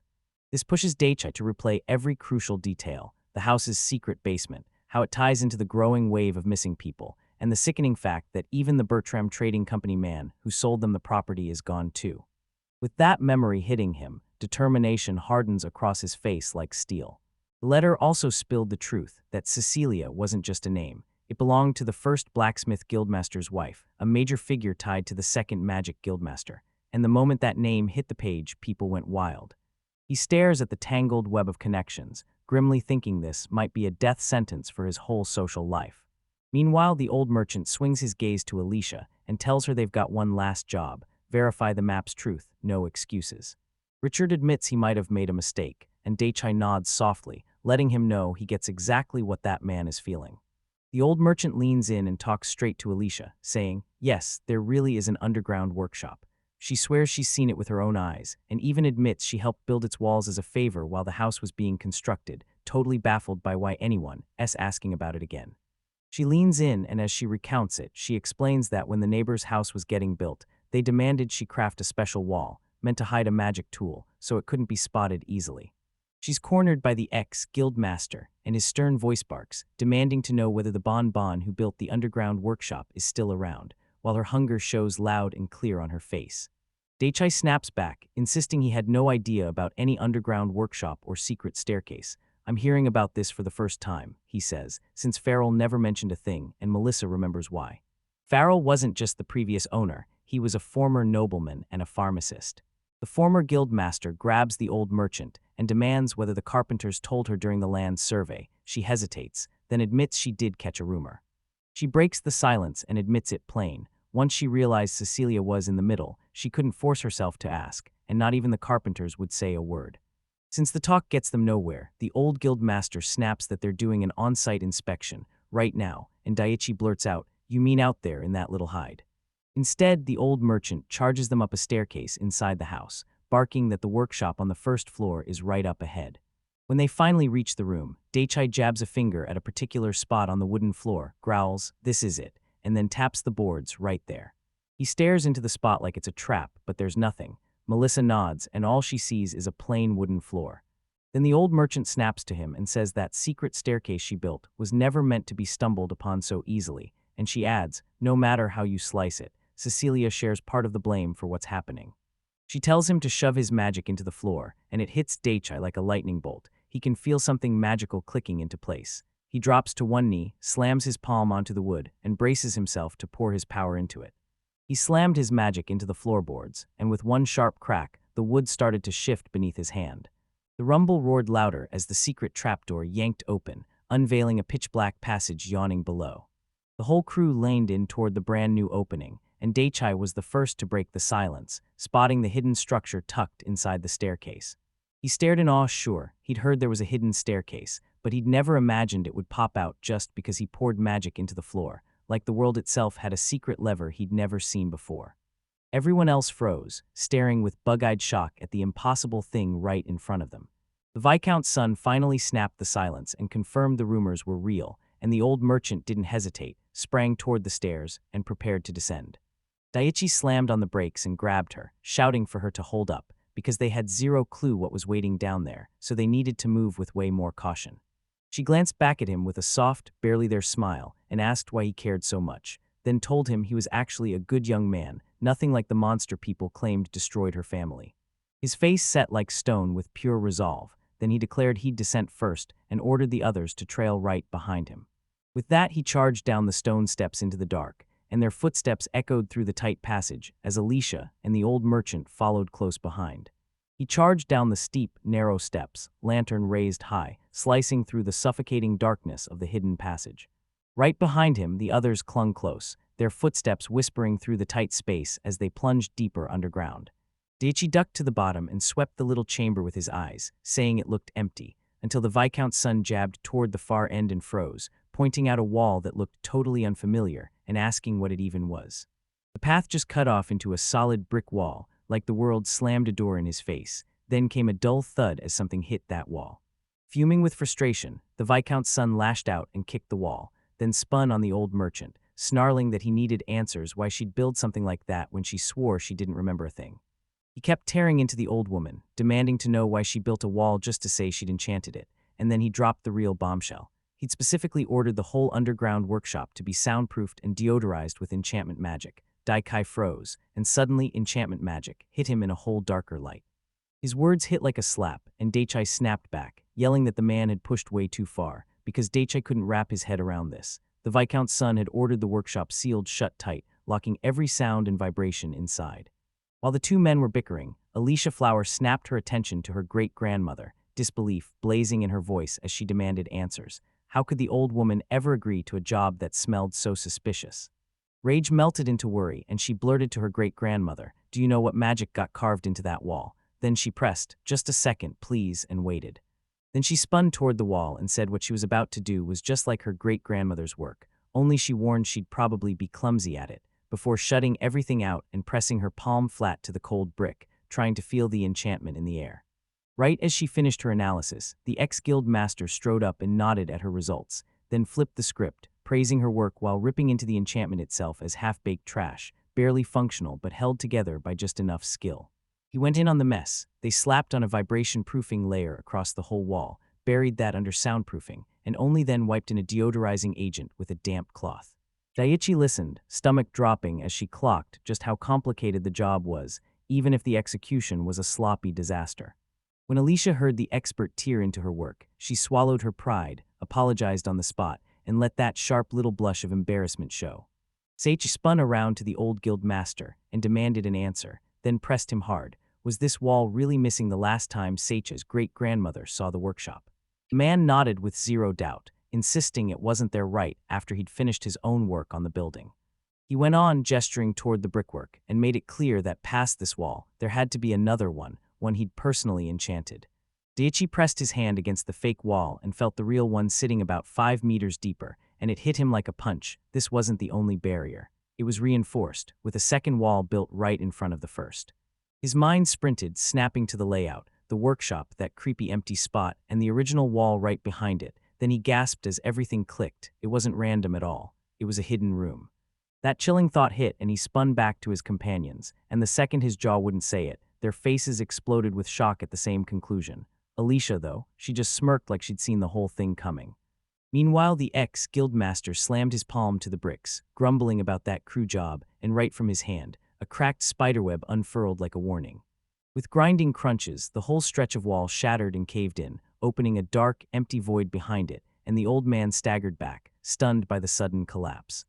This pushes Daichai to replay every crucial detail, the house's secret basement, how it ties into the growing wave of missing people, and the sickening fact that even the Bertram Trading Company man who sold them the property is gone too. With that memory hitting him, determination hardens across his face like steel. The letter also spilled the truth that Cecilia wasn't just a name. It belonged to the first blacksmith guildmaster's wife, a major figure tied to the second magic guildmaster. and the moment that name hit the page, people went wild. He stares at the tangled web of connections, grimly thinking this might be a death sentence for his whole social life. Meanwhile, the old merchant swings his gaze to Alicia and tells her they've got one last job: verify the map's truth, no excuses. Richard admits he might have made a mistake, and Daichai nods softly, letting him know he gets exactly what that man is feeling. The old merchant leans in and talks straight to Alicia, saying, yes, there really is an underground workshop. She swears she's seen it with her own eyes, and even admits she helped build its walls as a favor while the house was being constructed, totally baffled by why anyone is asking about it again. She leans in, and as she recounts it, she explains that when the neighbor's house was getting built, they demanded she craft a special wall, meant to hide a magic tool, so it couldn't be spotted easily. She's cornered by the ex-guild master, and his stern voice barks, demanding to know whether the bonbon who built the underground workshop is still around, while her hunger shows loud and clear on her face. Daichai snaps back, insisting he had no idea about any underground workshop or secret staircase. I'm hearing about this for the first time, he says, since Farrell never mentioned a thing, and Melissa remembers why. Farrell wasn't just the previous owner, he was a former nobleman and a pharmacist. The former guild master grabs the old merchant and demands whether the carpenters told her during the land survey. She hesitates, then admits she did catch a rumor. She breaks the silence and admits it plain. Once she realized Cecilia was in the middle, she couldn't force herself to ask, and not even the carpenters would say a word. Since the talk gets them nowhere, the old guild master snaps that they're doing an on-site inspection right now, and Daichi blurts out, "You mean out there in that little hide?" Instead, the old merchant charges them up a staircase inside the house, barking that the workshop on the first floor is right up ahead. When they finally reach the room, Daichai jabs a finger at a particular spot on the wooden floor, growls, "This is it," and then taps the boards right there. He stares into the spot like it's a trap, but there's nothing. Melissa nods, and all she sees is a plain wooden floor. Then the old merchant snaps to him and says that secret staircase she built was never meant to be stumbled upon so easily, and she adds, "No matter how you slice it, Cecilia shares part of the blame for what's happening." She tells him to shove his magic into the floor, and it hits Daichai like a lightning bolt. He can feel something magical clicking into place. He drops to one knee, slams his palm onto the wood, and braces himself to pour his power into it. He slammed his magic into the floorboards, and with one sharp crack, the wood started to shift beneath his hand. The rumble roared louder as the secret trapdoor yanked open, unveiling a pitch-black passage yawning below. The whole crew leaned in toward the brand-new opening, and Daichai was the first to break the silence, spotting the hidden structure tucked inside the staircase. He stared in awe. Sure, he'd heard there was a hidden staircase, but he'd never imagined it would pop out just because he poured magic into the floor, like the world itself had a secret lever he'd never seen before. Everyone else froze, staring with bug-eyed shock at the impossible thing right in front of them. The Viscount's son finally snapped the silence and confirmed the rumors were real, and the old merchant didn't hesitate, sprang toward the stairs, and prepared to descend. Daichi slammed on the brakes and grabbed her, shouting for her to hold up, because they had zero clue what was waiting down there, so they needed to move with way more caution. She glanced back at him with a soft, barely there smile and asked why he cared so much, then told him he was actually a good young man, nothing like the monster people claimed destroyed her family. His face set like stone with pure resolve, then he declared he'd descent first and ordered the others to trail right behind him. With that, he charged down the stone steps into the dark, and their footsteps echoed through the tight passage as Alicia and the old merchant followed close behind. He charged down the steep, narrow steps, lantern raised high, slicing through the suffocating darkness of the hidden passage. Right behind him, the others clung close, their footsteps whispering through the tight space as they plunged deeper underground. Daichi ducked to the bottom and swept the little chamber with his eyes, saying it looked empty, until the Viscount's son jabbed toward the far end and froze, pointing out a wall that looked totally unfamiliar and asking what it even was. The path just cut off into a solid brick wall, like the world slammed a door in his face. Then came a dull thud as something hit that wall. Fuming with frustration, the Viscount's son lashed out and kicked the wall, then spun on the old merchant, snarling that he needed answers why she'd build something like that when she swore she didn't remember a thing. He kept tearing into the old woman, demanding to know why she built a wall just to say she'd enchanted it, and then he dropped the real bombshell. He'd specifically ordered the whole underground workshop to be soundproofed and deodorized with enchantment magic. Daikai froze, and suddenly enchantment magic hit him in a whole darker light. His words hit like a slap, and Daichai snapped back, yelling that the man had pushed way too far, because Daichai couldn't wrap his head around this. The Viscount's son had ordered the workshop sealed shut tight, locking every sound and vibration inside. While the two men were bickering, Alicia Flower snapped her attention to her great-grandmother, disbelief blazing in her voice as she demanded answers. How could the old woman ever agree to a job that smelled so suspicious? Rage melted into worry, and she blurted to her great-grandmother, "Do you know what magic got carved into that wall?" Then she pressed, "Just a second, please," and waited. Then she spun toward the wall and said what she was about to do was just like her great-grandmother's work, only she warned she'd probably be clumsy at it, before shutting everything out and pressing her palm flat to the cold brick, trying to feel the enchantment in the air. Right as she finished her analysis, the ex-guild master strode up and nodded at her results, then flipped the script, praising her work while ripping into the enchantment itself as half-baked trash, barely functional but held together by just enough skill. He went in on the mess. They slapped on a vibration-proofing layer across the whole wall, buried that under soundproofing, and only then wiped in a deodorizing agent with a damp cloth. Daiichi listened, stomach dropping as she clocked just how complicated the job was, even if the execution was a sloppy disaster. When Alicia heard the expert tear into her work, she swallowed her pride, apologized on the spot, and let that sharp little blush of embarrassment show. Seichi spun around to the old guild master and demanded an answer, then pressed him hard. Was this wall really missing the last time Seichi's great-grandmother saw the workshop? The man nodded with zero doubt, insisting it wasn't there right after he'd finished his own work on the building. He went on, gesturing toward the brickwork, and made it clear that past this wall, there had to be another one he'd personally enchanted. Daiichi pressed his hand against the fake wall and felt the real one sitting about 5 meters deeper, and it hit him like a punch. This wasn't the only barrier. It was reinforced, with a second wall built right in front of the first. His mind sprinted, snapping to the layout, the workshop, that creepy empty spot, and the original wall right behind it. Then he gasped as everything clicked. It wasn't random at all. It was a hidden room. That chilling thought hit, and he spun back to his companions, and the second his jaw wouldn't say it, their faces exploded with shock at the same conclusion. Alicia, though, she just smirked like she'd seen the whole thing coming. Meanwhile, the ex-guildmaster slammed his palm to the bricks, grumbling about that crew job, and right from his hand, a cracked spiderweb unfurled like a warning. With grinding crunches, the whole stretch of wall shattered and caved in, opening a dark, empty void behind it, and the old man staggered back, stunned by the sudden collapse.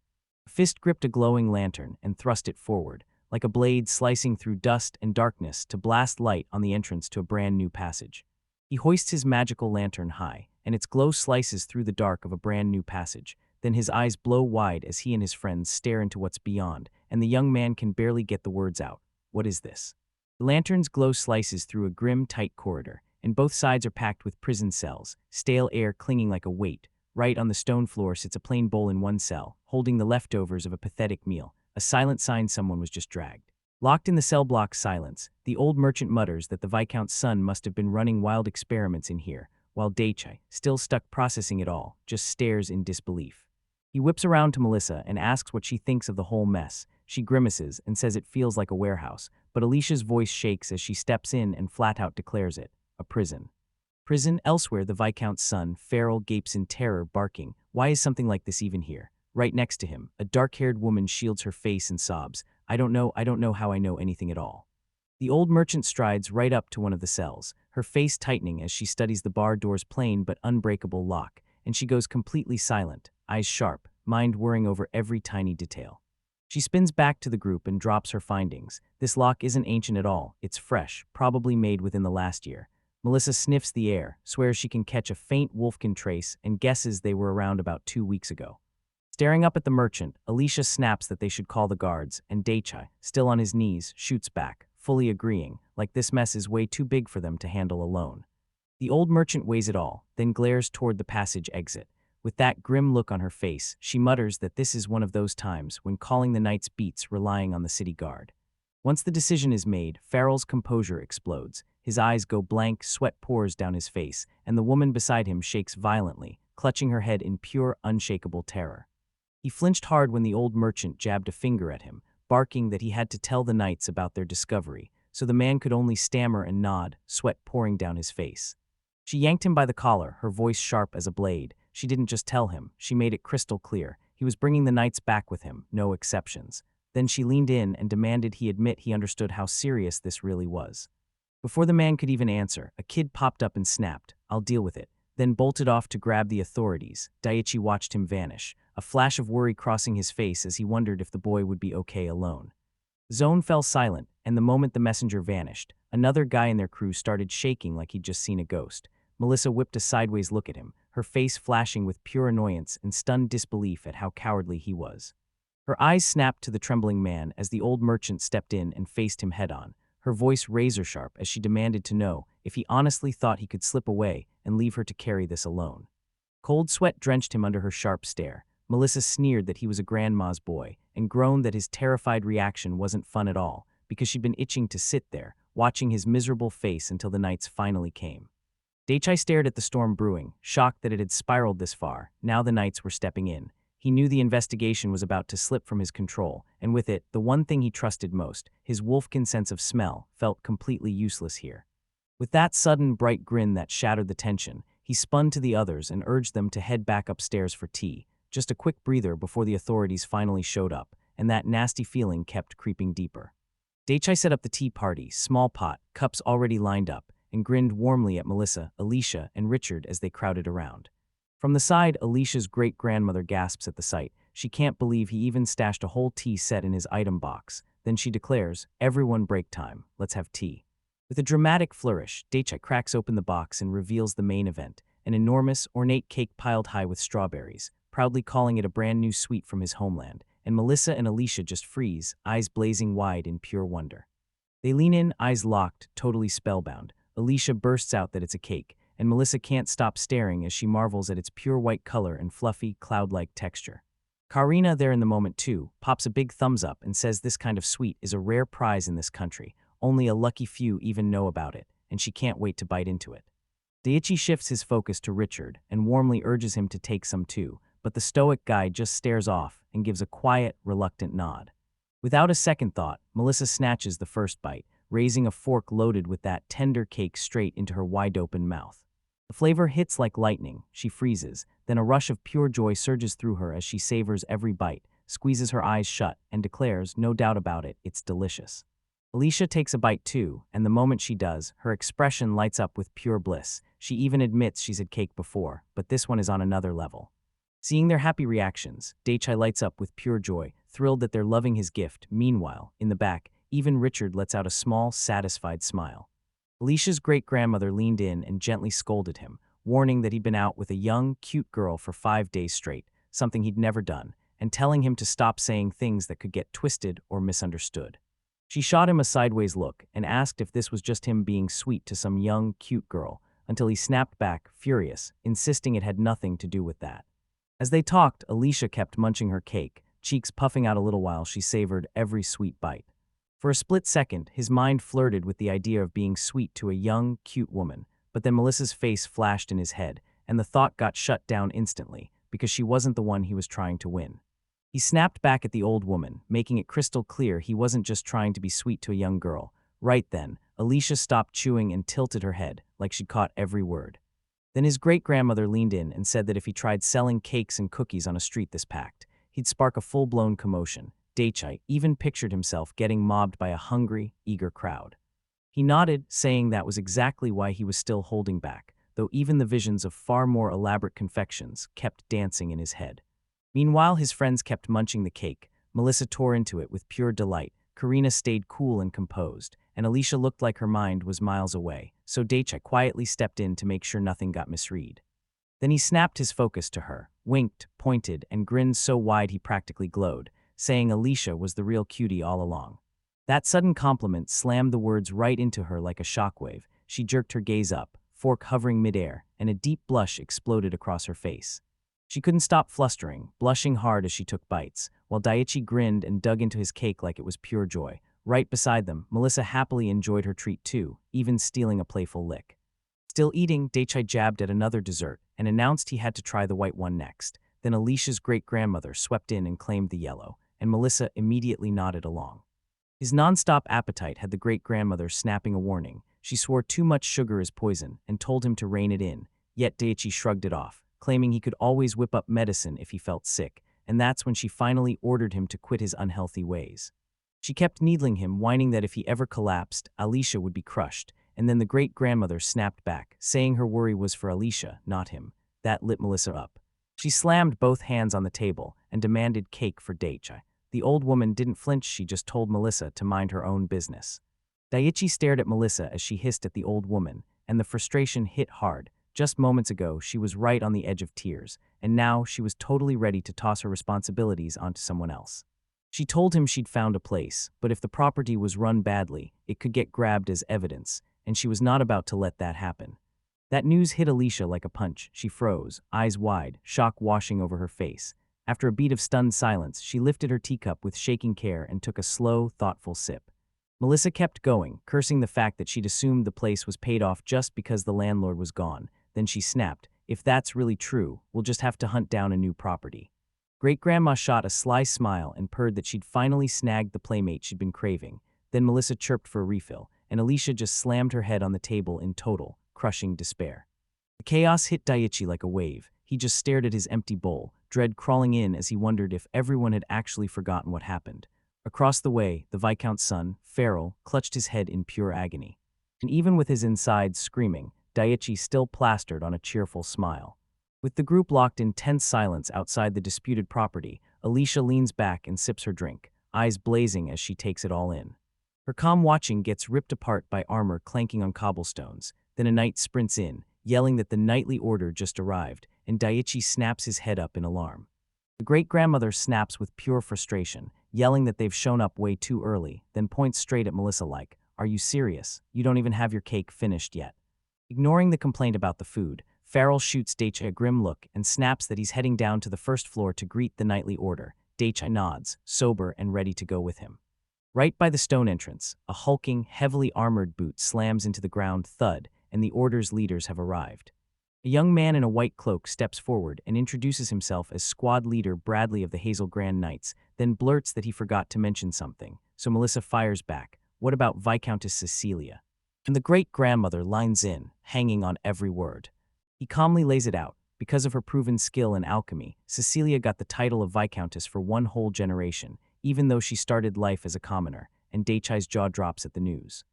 A fist gripped a glowing lantern and thrust it forward, like a blade slicing through dust and darkness to blast light on the entrance to a brand new passage. He hoists his magical lantern high, and its glow slices through the dark of a brand new passage. Then his eyes blow wide as he and his friends stare into what's beyond, and the young man can barely get the words out. What is this? The lantern's glow slices through a grim, tight corridor, and both sides are packed with prison cells, stale air clinging like a weight. Right on the stone floor sits a plain bowl in one cell, holding the leftovers of a pathetic meal, a silent sign someone was just dragged. Locked in the cell block's silence, the old merchant mutters that the Viscount's son must have been running wild experiments in here, while Daichi, still stuck processing it all, just stares in disbelief. He whips around to Melissa and asks what she thinks of the whole mess. She grimaces and says it feels like a warehouse, but Alicia's voice shakes as she steps in and flat-out declares it, a prison. Prison? Elsewhere, the Viscount's son, Farrell, gapes in terror, barking, "Why is something like this even here?" Right next to him, a dark-haired woman shields her face and sobs, I don't know how I know anything at all." The old merchant strides right up to one of the cells, her face tightening as she studies the bar door's plain but unbreakable lock, and she goes completely silent, eyes sharp, mind whirring over every tiny detail. She spins back to the group and drops her findings. This lock isn't ancient at all, it's fresh, probably made within the last year. Melissa sniffs the air, swears she can catch a faint wolfkin trace, and guesses they were around about 2 weeks ago. Staring up at the merchant, Alicia snaps that they should call the guards, and Daichi, still on his knees, shoots back, fully agreeing, like this mess is way too big for them to handle alone. The old merchant weighs it all, then glares toward the passage exit. With that grim look on her face, she mutters that this is one of those times when calling the knights beats relying on the city guard. Once the decision is made, Farrell's composure explodes. His eyes go blank, sweat pours down his face, and the woman beside him shakes violently, clutching her head in pure, unshakable terror. He flinched hard when the old merchant jabbed a finger at him, barking that he had to tell the knights about their discovery, so the man could only stammer and nod, sweat pouring down his face. She yanked him by the collar, her voice sharp as a blade. She didn't just tell him, she made it crystal clear. He was bringing the knights back with him, no exceptions. Then she leaned in and demanded he admit he understood how serious this really was. Before the man could even answer, a kid popped up and snapped, "I'll deal with it," then bolted off to grab the authorities. Daichi watched him vanish, a flash of worry crossing his face as he wondered if the boy would be okay alone. Zone fell silent, and the moment the messenger vanished, another guy in their crew started shaking like he'd just seen a ghost. Melissa whipped a sideways look at him, her face flashing with pure annoyance and stunned disbelief at how cowardly he was. Her eyes snapped to the trembling man as the old merchant stepped in and faced him head-on, her voice razor-sharp as she demanded to know if he honestly thought he could slip away and leave her to carry this alone. Cold sweat drenched him under her sharp stare. Melissa sneered that he was a grandma's boy and groaned that his terrified reaction wasn't fun at all because she'd been itching to sit there, watching his miserable face until the nights finally came. Daichai stared at the storm brewing, shocked that it had spiraled this far. Now the knights were stepping in. He knew the investigation was about to slip from his control, and with it, the one thing he trusted most, his wolfkin sense of smell, felt completely useless here. With that sudden, bright grin that shattered the tension, he spun to the others and urged them to head back upstairs for tea, just a quick breather before the authorities finally showed up, and that nasty feeling kept creeping deeper. Daichai set up the tea party, small pot, cups already lined up, and grinned warmly at Melissa, Alicia, and Richard as they crowded around. From the side, Alicia's great-grandmother gasps at the sight. She can't believe he even stashed a whole tea set in his item box. Then she declares, "Everyone break time, let's have tea." With a dramatic flourish, Daichai cracks open the box and reveals the main event, an enormous, ornate cake piled high with strawberries, proudly calling it a brand new sweet from his homeland, and Melissa and Alicia just freeze, eyes blazing wide in pure wonder. They lean in, eyes locked, totally spellbound. Alicia bursts out that it's a cake, and Melissa can't stop staring as she marvels at its pure white color and fluffy, cloud-like texture. Karina, there in the moment too, pops a big thumbs up and says this kind of sweet is a rare prize in this country. Only a lucky few even know about it, and she can't wait to bite into it. Daichi shifts his focus to Richard and warmly urges him to take some too, but the stoic guy just stares off and gives a quiet, reluctant nod. Without a second thought, Melissa snatches the first bite, raising a fork loaded with that tender cake straight into her wide-open mouth. The flavor hits like lightning, she freezes, then a rush of pure joy surges through her as she savors every bite, squeezes her eyes shut, and declares, no doubt about it, it's delicious. Alicia takes a bite too, and the moment she does, her expression lights up with pure bliss. She even admits she's had cake before, but this one is on another level. Seeing their happy reactions, Daichai lights up with pure joy, thrilled that they're loving his gift. Meanwhile, in the back, even Richard lets out a small, satisfied smile. Alicia's great-grandmother leaned in and gently scolded him, warning that he'd been out with a young, cute girl for 5 days straight, something he'd never done, and telling him to stop saying things that could get twisted or misunderstood. She shot him a sideways look and asked if this was just him being sweet to some young, cute girl, until he snapped back, furious, insisting it had nothing to do with that. As they talked, Alicia kept munching her cake, cheeks puffing out a little while she savored every sweet bite. For a split second, his mind flirted with the idea of being sweet to a young, cute woman, but then Melissa's face flashed in his head, and the thought got shut down instantly, because she wasn't the one he was trying to win. He snapped back at the old woman, making it crystal clear he wasn't just trying to be sweet to a young girl. Right then, Alicia stopped chewing and tilted her head, like she'd caught every word. Then his great-grandmother leaned in and said that if he tried selling cakes and cookies on a street this packed, he'd spark a full-blown commotion. Daichai even pictured himself getting mobbed by a hungry, eager crowd. He nodded, saying that was exactly why he was still holding back, though even the visions of far more elaborate confections kept dancing in his head. Meanwhile, his friends kept munching the cake. Melissa tore into it with pure delight. Karina stayed cool and composed, and Alicia looked like her mind was miles away, so Daichai quietly stepped in to make sure nothing got misread. Then he snapped his focus to her, winked, pointed, and grinned so wide he practically glowed, saying Alicia was the real cutie all along. That sudden compliment slammed the words right into her like a shockwave. She jerked her gaze up, fork hovering midair, and a deep blush exploded across her face. She couldn't stop flustering, blushing hard as she took bites, while Daichi grinned and dug into his cake like it was pure joy. Right beside them, Melissa happily enjoyed her treat too, even stealing a playful lick. Still eating, Daichai jabbed at another dessert and announced he had to try the white one next. Then Alicia's great-grandmother swept in and claimed the yellow, and Melissa immediately nodded along. His non-stop appetite had the great-grandmother snapping a warning. She swore too much sugar is poison and told him to rein it in, yet Daichi shrugged it off, claiming he could always whip up medicine if he felt sick, and that's when she finally ordered him to quit his unhealthy ways. She kept needling him, whining that if he ever collapsed, Alicia would be crushed, and then the great-grandmother snapped back, saying her worry was for Alicia, not him. That lit Melissa up. She slammed both hands on the table and demanded cake for Daichai. The old woman didn't flinch, she just told Melissa to mind her own business. Daiichi stared at Melissa as she hissed at the old woman, and the frustration hit hard. Just moments ago, she was right on the edge of tears, and now she was totally ready to toss her responsibilities onto someone else. She told him she'd found a place, but if the property was run badly, it could get grabbed as evidence, and she was not about to let that happen. That news hit Alicia like a punch. She froze, eyes wide, shock washing over her face. After a beat of stunned silence, she lifted her teacup with shaking care and took a slow, thoughtful sip. Melissa kept going, cursing the fact that she'd assumed the place was paid off just because the landlord was gone. Then she snapped, "If that's really true, we'll just have to hunt down a new property." Great-grandma shot a sly smile and purred that she'd finally snagged the playmate she'd been craving. Then Melissa chirped for a refill, and Alicia just slammed her head on the table in total, crushing despair. The chaos hit Daiichi like a wave. He just stared at his empty bowl, dread crawling in as he wondered if everyone had actually forgotten what happened. Across the way, the Viscount's son, Farrell, clutched his head in pure agony. And even with his insides screaming, Daiichi still plastered on a cheerful smile. With the group locked in tense silence outside the disputed property, Alicia leans back and sips her drink, eyes blazing as she takes it all in. Her calm watching gets ripped apart by armor clanking on cobblestones. Then a knight sprints in, yelling that the knightly order just arrived, and Daiichi snaps his head up in alarm. The great-grandmother snaps with pure frustration, yelling that they've shown up way too early, then points straight at Melissa like, "Are you serious? You don't even have your cake finished yet." Ignoring the complaint about the food, Farrell shoots Daichi a grim look and snaps that he's heading down to the first floor to greet the knightly order. Daichi nods, sober and ready to go with him. Right by the stone entrance, a hulking, heavily armored boot slams into the ground thud, and the order's leaders have arrived. A young man in a white cloak steps forward and introduces himself as squad leader Bradley of the Hazel Grand Knights, then blurts that he forgot to mention something, so Melissa fires back, "What about Viscountess Cecilia?" And the great-grandmother lines in, hanging on every word. He calmly lays it out. Because of her proven skill in alchemy, Cecilia got the title of Viscountess for one whole generation, even though she started life as a commoner, and Daichi's jaw drops at the news.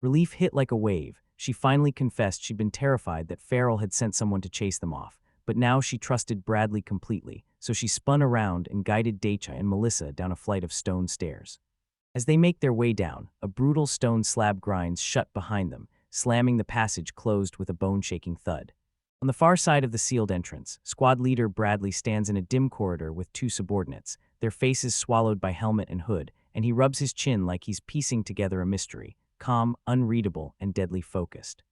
Relief hit like a wave. She finally confessed she'd been terrified that Farrell had sent someone to chase them off, but now she trusted Bradley completely, so she spun around and guided Daichi and Melissa down a flight of stone stairs. As they make their way down, a brutal stone slab grinds shut behind them, slamming the passage closed with a bone-shaking thud. On the far side of the sealed entrance, squad leader Bradley stands in a dim corridor with two subordinates, their faces swallowed by helmet and hood, and he rubs his chin like he's piecing together a mystery, calm, unreadable, and deadly focused.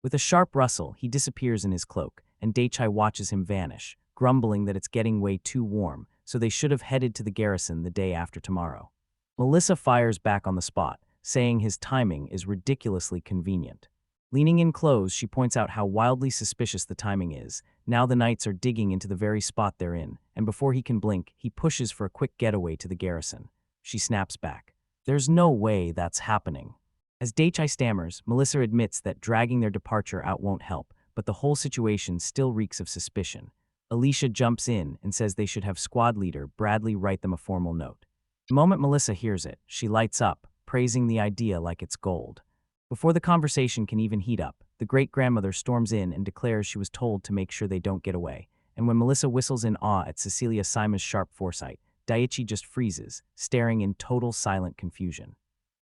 With a sharp rustle, he disappears in his cloak, and Daichi watches him vanish, grumbling that it's getting way too warm, so they should have headed to the garrison the day after tomorrow. Melissa fires back on the spot, saying his timing is ridiculously convenient. Leaning in close, she points out how wildly suspicious the timing is. Now the knights are digging into the very spot they're in, and before he can blink, he pushes for a quick getaway to the garrison. She snaps back. "There's no way that's happening." As Daichi stammers, Melissa admits that dragging their departure out won't help, but the whole situation still reeks of suspicion. Alicia jumps in and says they should have squad leader Bradley write them a formal note. The moment Melissa hears it, she lights up, praising the idea like it's gold. Before the conversation can even heat up, the great-grandmother storms in and declares she was told to make sure they don't get away, and when Melissa whistles in awe at Cecilia Sima's sharp foresight, Daichi just freezes, staring in total silent confusion.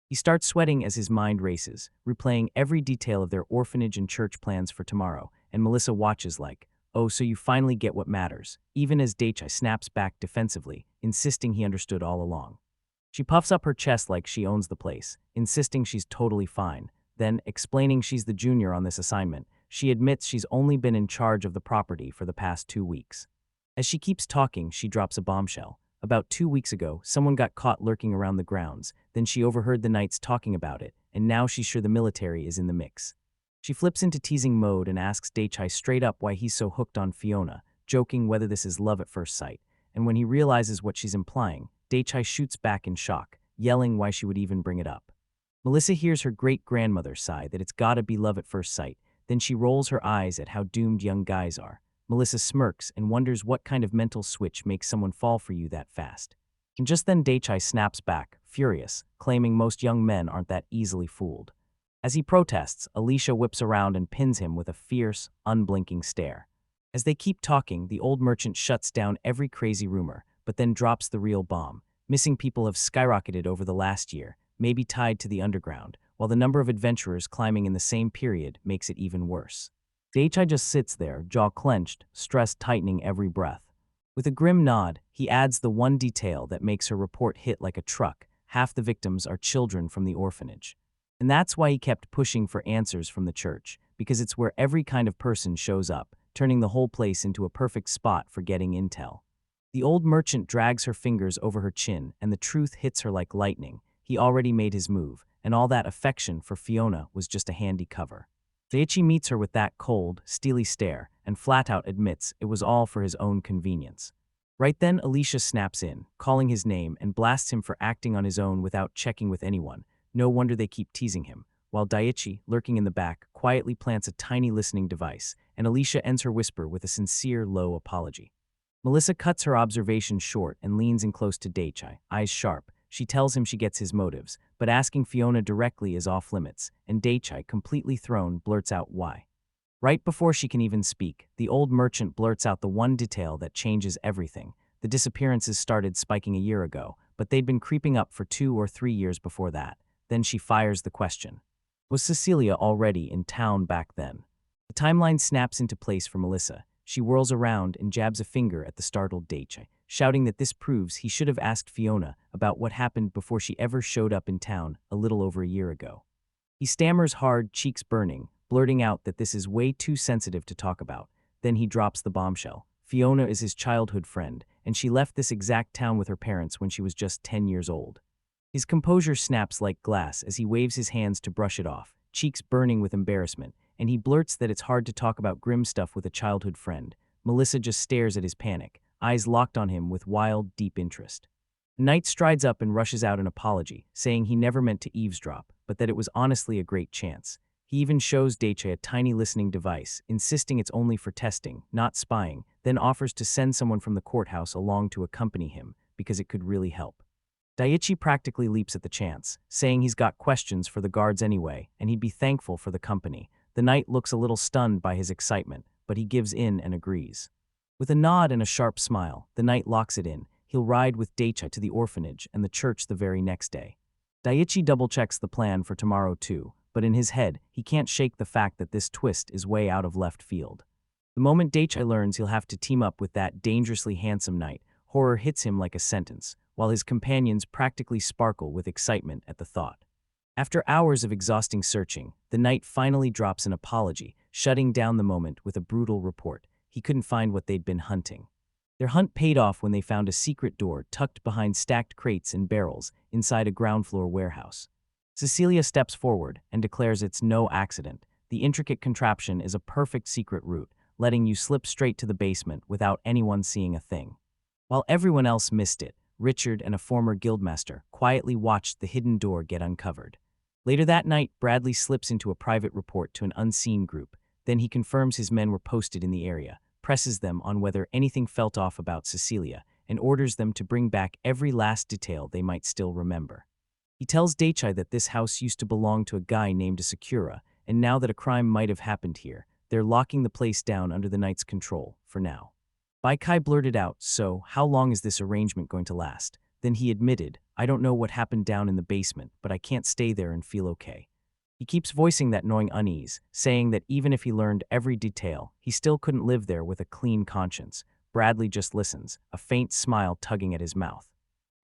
He starts sweating as his mind races, replaying every detail of their orphanage and church plans for tomorrow, and Melissa watches like, "Oh, so you finally get what matters," even as Daichi snaps back defensively, insisting he understood all along. She puffs up her chest like she owns the place, insisting she's totally fine. Then, explaining she's the junior on this assignment, she admits she's only been in charge of the property for the past 2 weeks. As she keeps talking, she drops a bombshell. About 2 weeks ago, someone got caught lurking around the grounds, then she overheard the knights talking about it, and now she's sure the military is in the mix. She flips into teasing mode and asks Daichi straight up why he's so hooked on Fiona, joking whether this is love at first sight, and when he realizes what she's implying, Daichi shoots back in shock, yelling why she would even bring it up. Melissa hears her great-grandmother sigh that it's gotta be love at first sight, then she rolls her eyes at how doomed young guys are. Melissa smirks and wonders what kind of mental switch makes someone fall for you that fast. And just then Daichi snaps back, furious, claiming most young men aren't that easily fooled. As he protests, Alicia whips around and pins him with a fierce, unblinking stare. As they keep talking, the old merchant shuts down every crazy rumor, but then drops the real bomb. Missing people have skyrocketed over the last year, maybe tied to the underground, while the number of adventurers climbing in the same period makes it even worse. Daichi just sits there, jaw clenched, stress tightening every breath. With a grim nod, he adds the one detail that makes her report hit like a truck: half the victims are children from the orphanage. And that's why he kept pushing for answers from the church, because it's where every kind of person shows up, turning the whole place into a perfect spot for getting intel. The old merchant drags her fingers over her chin, and the truth hits her like lightning. He already made his move, and all that affection for Fiona was just a handy cover. Daichi meets her with that cold, steely stare, and flat out admits it was all for his own convenience. Right then, Alicia snaps in, calling his name, and blasts him for acting on his own without checking with anyone. No wonder they keep teasing him. While Daichi, lurking in the back, quietly plants a tiny listening device, and Alicia ends her whisper with a sincere, low apology. Melissa cuts her observation short and leans in close to Daichi, eyes sharp. She tells him she gets his motives, but asking Fiona directly is off limits, and Daichi, completely thrown, blurts out why. Right before she can even speak, the old merchant blurts out the one detail that changes everything. The disappearances started spiking a year ago, but they'd been creeping up for 2 or 3 years before that. Then she fires the question. Was Cecilia already in town back then? The timeline snaps into place for Melissa. She whirls around and jabs a finger at the startled Daichi, shouting that this proves he should have asked Fiona about what happened before she ever showed up in town a little over a year ago. He stammers hard, cheeks burning, blurting out that this is way too sensitive to talk about. Then he drops the bombshell. Fiona is his childhood friend, and she left this exact town with her parents when she was just 10 years old. His composure snaps like glass as he waves his hands to brush it off, cheeks burning with embarrassment, and he blurts that it's hard to talk about grim stuff with a childhood friend. Melissa just stares at his panic, eyes locked on him with wild, deep interest. Knight strides up and rushes out an apology, saying he never meant to eavesdrop, but that it was honestly a great chance. He even shows Daichi a tiny listening device, insisting it's only for testing, not spying, then offers to send someone from the courthouse along to accompany him, because it could really help. Daichi practically leaps at the chance, saying he's got questions for the guards anyway, and he'd be thankful for the company. The knight looks a little stunned by his excitement, but he gives in and agrees. With a nod and a sharp smile, the knight locks it in. He'll ride with Daichi to the orphanage and the church the very next day. Daichi double-checks the plan for tomorrow too, but in his head, he can't shake the fact that this twist is way out of left field. The moment Daichi learns he'll have to team up with that dangerously handsome knight, horror hits him like a sentence, while his companions practically sparkle with excitement at the thought. After hours of exhausting searching, the knight finally drops an apology, shutting down the moment with a brutal report. He couldn't find what they'd been hunting. Their hunt paid off when they found a secret door tucked behind stacked crates and barrels inside a ground-floor warehouse. Cecilia steps forward and declares it's no accident. The intricate contraption is a perfect secret route, letting you slip straight to the basement without anyone seeing a thing. While everyone else missed it, Richard and a former guildmaster quietly watched the hidden door get uncovered. Later that night, Bradley slips into a private report to an unseen group. Then he confirms his men were posted in the area, presses them on whether anything felt off about Cecilia, and orders them to bring back every last detail they might still remember. He tells Daichi that this house used to belong to a guy named Asakura, and now that a crime might have happened here, they're locking the place down under the knight's control, for now. Baikai blurted out, "So, how long is this arrangement going to last?" Then he admitted, "I don't know what happened down in the basement, but I can't stay there and feel okay." He keeps voicing that gnawing unease, saying that even if he learned every detail, he still couldn't live there with a clean conscience. Bradley just listens, a faint smile tugging at his mouth.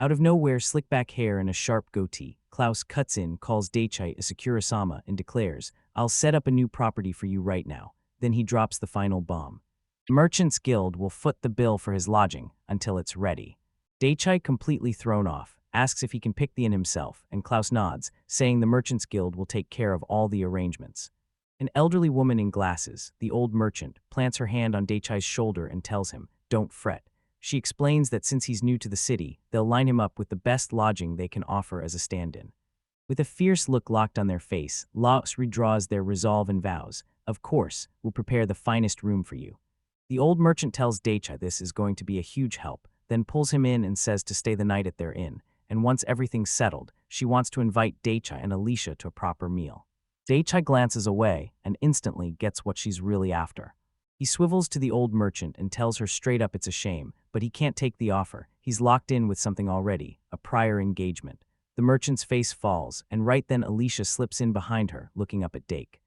Out of nowhere, slick-back hair and a sharp goatee, Klaus cuts in, calls Daichi Asakura-sama, and declares, "I'll set up a new property for you right now." Then he drops the final bomb. The Merchants Guild will foot the bill for his lodging until it's ready. Daichi, completely thrown off, asks if he can pick the inn himself, and Klaus nods, saying the Merchants Guild will take care of all the arrangements. An elderly woman in glasses, the old merchant, plants her hand on Daichi's shoulder and tells him, "Don't fret." She explains that since he's new to the city, they'll line him up with the best lodging they can offer as a stand-in. With a fierce look locked on their face, Klaus redraws their resolve and vows. "Of course, we'll prepare the finest room for you." The old merchant tells Daichi this is going to be a huge help, then pulls him in and says to stay the night at their inn, and once everything's settled, she wants to invite Daichi and Alicia to a proper meal. Daichi glances away and instantly gets what she's really after. He swivels to the old merchant and tells her straight up it's a shame, but he can't take the offer. He's locked in with something already, a prior engagement. The merchant's face falls, and right then Alicia slips in behind her, looking up at Dake.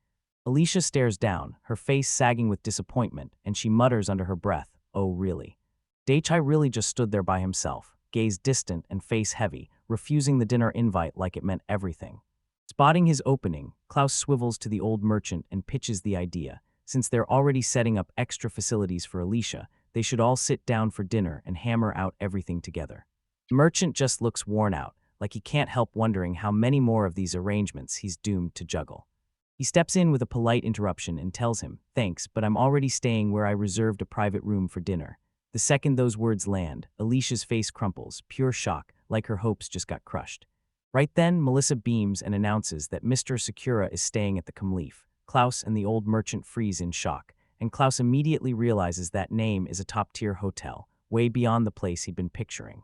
Alicia stares down, her face sagging with disappointment, and she mutters under her breath, "Oh, really?" Daichai really just stood there by himself, gaze distant and face heavy, refusing the dinner invite like it meant everything. Spotting his opening, Klaus swivels to the old merchant and pitches the idea. Since they're already setting up extra facilities for Alicia, they should all sit down for dinner and hammer out everything together. The merchant just looks worn out, like he can't help wondering how many more of these arrangements he's doomed to juggle. He steps in with a polite interruption and tells him, "Thanks, but I'm already staying where I reserved a private room for dinner." The second those words land, Alicia's face crumples, pure shock, like her hopes just got crushed. Right then, Melissa beams and announces that Mr. Sakura is staying at the Camleaf. Klaus and the old merchant freeze in shock, and Klaus immediately realizes that name is a top-tier hotel, way beyond the place he'd been picturing.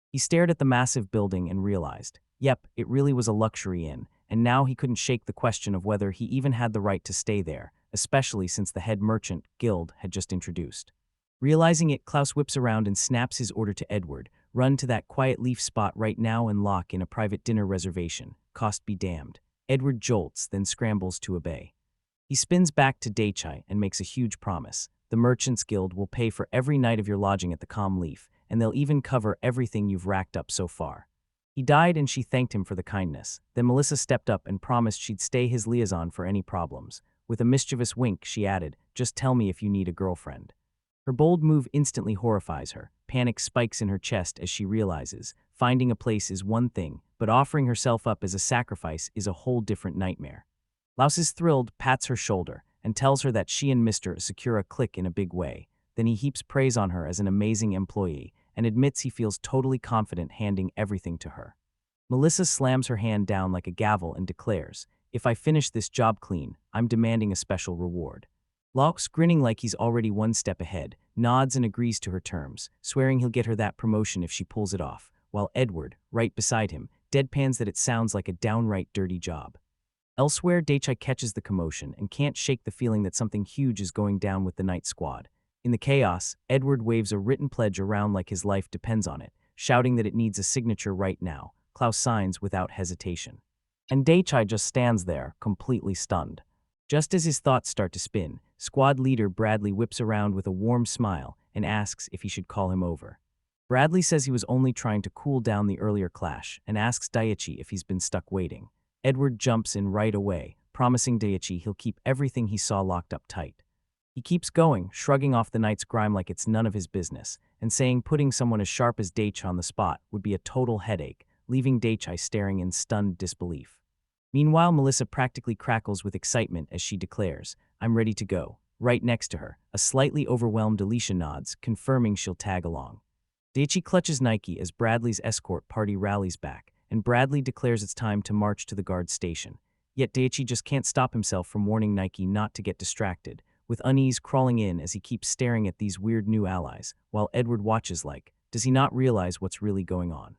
He stared at the massive building and realized, yep, it really was a luxury inn, and now he couldn't shake the question of whether he even had the right to stay there, especially since the head merchant, Guild, had just introduced. Realizing it, Klaus whips around and snaps his order to Edward, "Run to that quiet leaf spot right now and lock in a private dinner reservation, cost be damned." Edward jolts, then scrambles to obey. He spins back to Daichai and makes a huge promise. The Merchants Guild will pay for every night of your lodging at the Calm Leaf, and they'll even cover everything you've racked up so far. He died and she thanked him for the kindness. Then Melissa stepped up and promised she'd stay his liaison for any problems. With a mischievous wink, she added, "Just tell me if you need a girlfriend." Her bold move instantly horrifies her. Panic spikes in her chest as she realizes finding a place is one thing, but offering herself up as a sacrifice is a whole different nightmare. Klaus is thrilled, pats her shoulder, and tells her that she and Mr. Sakura click in a big way. Then he heaps praise on her as an amazing employee and admits he feels totally confident handing everything to her. Melissa slams her hand down like a gavel and declares, "If I finish this job clean, I'm demanding a special reward." Klaus, grinning like he's already one step ahead, nods and agrees to her terms, swearing he'll get her that promotion if she pulls it off, while Edward, right beside him, deadpans that it sounds like a downright dirty job. Elsewhere, Daichai catches the commotion and can't shake the feeling that something huge is going down with the night squad. In the chaos, Edward waves a written pledge around like his life depends on it, shouting that it needs a signature right now. Klaus signs without hesitation. And Daichai just stands there, completely stunned. Just as his thoughts start to spin, squad leader Bradley whips around with a warm smile and asks if he should call him over. Bradley says he was only trying to cool down the earlier clash and asks Daichi if he's been stuck waiting. Edward jumps in right away, promising Daichi he'll keep everything he saw locked up tight. He keeps going, shrugging off the night's grime like it's none of his business, and saying putting someone as sharp as Daichi on the spot would be a total headache, leaving Daichi staring in stunned disbelief. Meanwhile, Melissa practically crackles with excitement as she declares, "I'm ready to go." Right next to her, a slightly overwhelmed Alicia nods, confirming she'll tag along. Daichi clutches Nike as Bradley's escort party rallies back, and Bradley declares it's time to march to the guard station. Yet Daichi just can't stop himself from warning Nike not to get distracted, with unease crawling in as he keeps staring at these weird new allies, while Edward watches like, does he not realize what's really going on?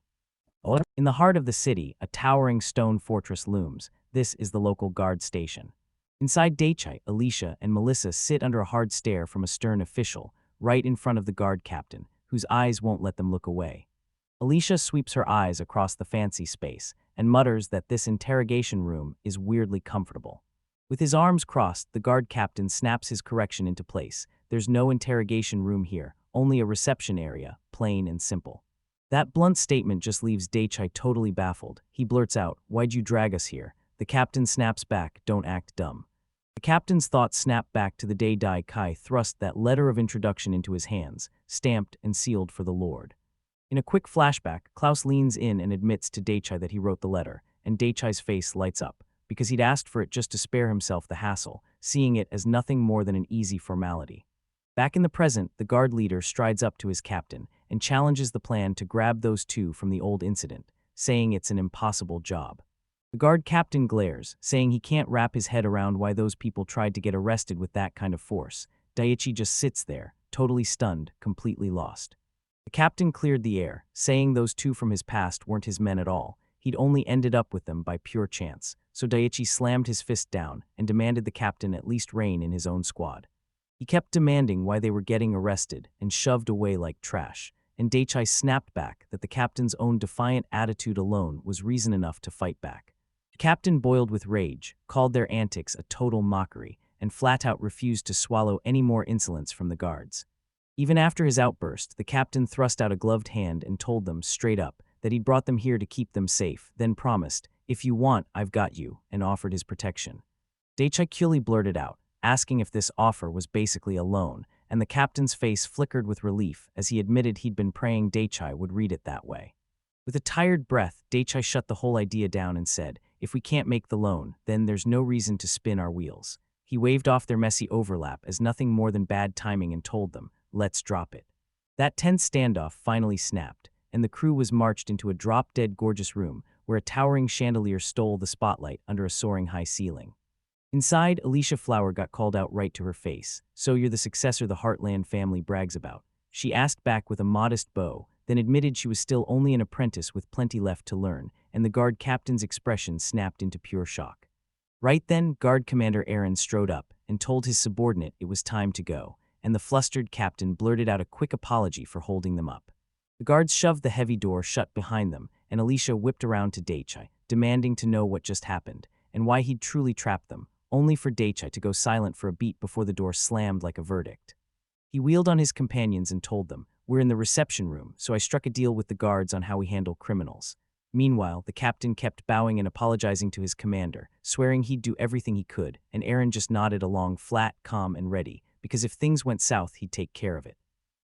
In the heart of the city, a towering stone fortress looms. This is the local guard station. Inside, Daichai, Alicia, and Melissa sit under a hard stare from a stern official, right in front of the guard captain, whose eyes won't let them look away. Alicia sweeps her eyes across the fancy space and mutters that this interrogation room is weirdly comfortable. With his arms crossed, the guard captain snaps his correction into place. There's no interrogation room here, only a reception area, plain and simple. That blunt statement just leaves Daichai totally baffled. He blurts out, "Why'd you drag us here?" The captain snaps back, "Don't act dumb." The captain's thoughts snap back to the day Dai Kai thrust that letter of introduction into his hands, stamped and sealed for the Lord. In a quick flashback, Klaus leans in and admits to Daichai that he wrote the letter, and Daichai's face lights up, because he'd asked for it just to spare himself the hassle, seeing it as nothing more than an easy formality. Back in the present, the guard leader strides up to his captain and challenges the plan to grab those two from the old incident, saying it's an impossible job. The guard captain glares, saying he can't wrap his head around why those people tried to get arrested with that kind of force. Daichi just sits there, totally stunned, completely lost. The captain cleared the air, saying those two from his past weren't his men at all. He'd only ended up with them by pure chance. So Daichi slammed his fist down and demanded the captain at least rein in his own squad. He kept demanding why they were getting arrested and shoved away like trash, and Daichai snapped back that the captain's own defiant attitude alone was reason enough to fight back. The captain boiled with rage, called their antics a total mockery, and flat out refused to swallow any more insolence from the guards. Even after his outburst, the captain thrust out a gloved hand and told them, straight up, that he'd brought them here to keep them safe, then promised, "If you want, I've got you," and offered his protection. Daichai coolly blurted out, asking if this offer was basically a loan, and the captain's face flickered with relief as he admitted he'd been praying Daichai would read it that way. With a tired breath, Daichai shut the whole idea down and said, "If we can't make the loan, then there's no reason to spin our wheels." He waved off their messy overlap as nothing more than bad timing and told them, "Let's drop it." That tense standoff finally snapped, and the crew was marched into a drop-dead gorgeous room where a towering chandelier stole the spotlight under a soaring high ceiling. Inside, Alicia Flower got called out right to her face. "So you're the successor the Heartland family brags about?" She asked back with a modest bow, then admitted she was still only an apprentice with plenty left to learn, and the guard captain's expression snapped into pure shock. Right then, Guard Commander Aaron strode up and told his subordinate it was time to go, and the flustered captain blurted out a quick apology for holding them up. The guards shoved the heavy door shut behind them, and Alicia whipped around to Daichai, demanding to know what just happened, and why he'd truly trapped them, only for Daichai to go silent for a beat before the door slammed like a verdict. He wheeled on his companions and told them, "We're in the reception room, so I struck a deal with the guards on how we handle criminals." Meanwhile, the captain kept bowing and apologizing to his commander, swearing he'd do everything he could, and Aaron just nodded along flat, calm, and ready, because if things went south, he'd take care of it.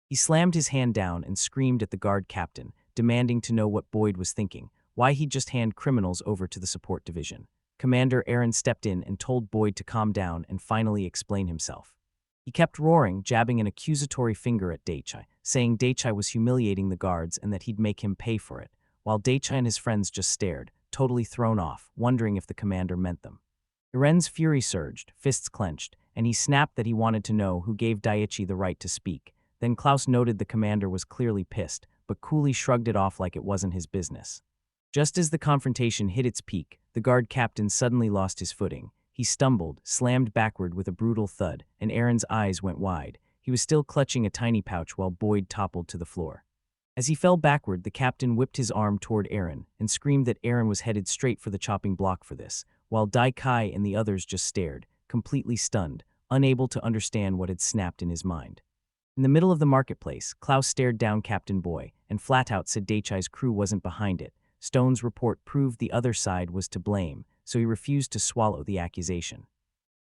He slammed his hand down and screamed at the guard captain, demanding to know what Boyd was thinking, why he'd just hand criminals over to the support division. Commander Aaron stepped in and told Boyd to calm down and finally explain himself. He kept roaring, jabbing an accusatory finger at Daichai, saying Daichai was humiliating the guards and that he'd make him pay for it, while Daichai and his friends just stared, totally thrown off, wondering if the commander meant them. Iren's fury surged, fists clenched, and he snapped that he wanted to know who gave Daichi the right to speak. Then Klaus noted the commander was clearly pissed, but coolly shrugged it off like it wasn't his business. Just as the confrontation hit its peak, the guard captain suddenly lost his footing. He stumbled, slammed backward with a brutal thud, and Aaron's eyes went wide. He was still clutching a tiny pouch while Boyd toppled to the floor. As he fell backward, the captain whipped his arm toward Aaron and screamed that Aaron was headed straight for the chopping block for this, while Daikai and the others just stared, completely stunned, unable to understand what had snapped in his mind. In the middle of the marketplace, Klaus stared down Captain Boy and flat out said Daichai's crew wasn't behind it. Stone's report proved the other side was to blame, so he refused to swallow the accusation.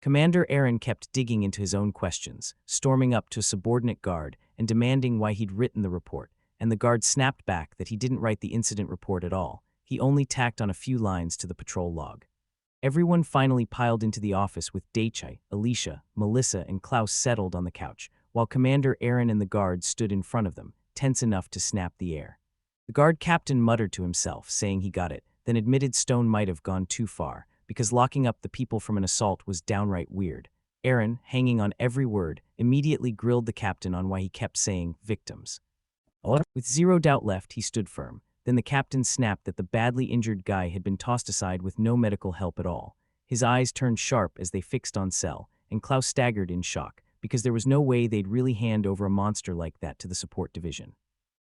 Commander Aaron kept digging into his own questions, storming up to a subordinate guard and demanding why he'd written the report, and the guard snapped back that he didn't write the incident report at all. He only tacked on a few lines to the patrol log. Everyone finally piled into the office with Daichai, Alicia, Melissa, and Klaus settled on the couch, while Commander Aaron and the guards stood in front of them, tense enough to snap the air. The guard captain muttered to himself, saying he got it, then admitted Stone might have gone too far, because locking up the people from an assault was downright weird. Aaron, hanging on every word, immediately grilled the captain on why he kept saying victims. With zero doubt left, he stood firm. Then the captain snapped that the badly injured guy had been tossed aside with no medical help at all. His eyes turned sharp as they fixed on Cell, and Klaus staggered in shock, because there was no way they'd really hand over a monster like that to the support division.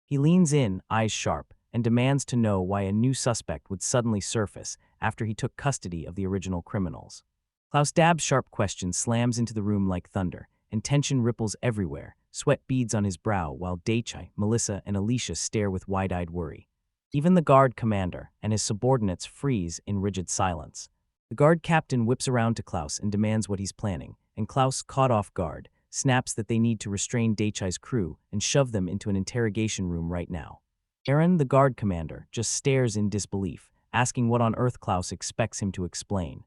He leans in, eyes sharp, and demands to know why a new suspect would suddenly surface after he took custody of the original criminals. Klaus Dabb's sharp question slams into the room like thunder, and tension ripples everywhere, sweat beads on his brow while Daichai, Melissa, and Alicia stare with wide-eyed worry. Even the guard commander and his subordinates freeze in rigid silence. The guard captain whips around to Klaus and demands what he's planning, and Klaus, caught off guard, snaps that they need to restrain Daichai's crew and shove them into an interrogation room right now. Aaron, the guard commander, just stares in disbelief, asking what on earth Klaus expects him to explain.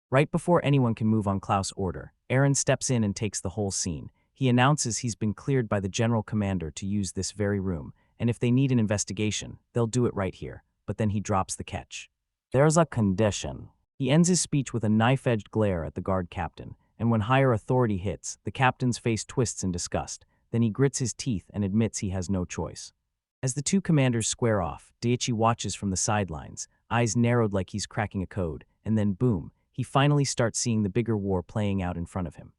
Right before anyone can move on Klaus' order, Aaron steps in and takes the whole scene. He announces he's been cleared by the general commander to use this very room, and if they need an investigation, they'll do it right here, but then he drops the catch. "There's a condition." He ends his speech with a knife-edged glare at the guard captain, and when higher authority hits, the captain's face twists in disgust. Then he grits his teeth and admits he has no choice. As the two commanders square off, Daichi watches from the sidelines, eyes narrowed like he's cracking a code, and then boom, he finally starts seeing the bigger war playing out in front of him.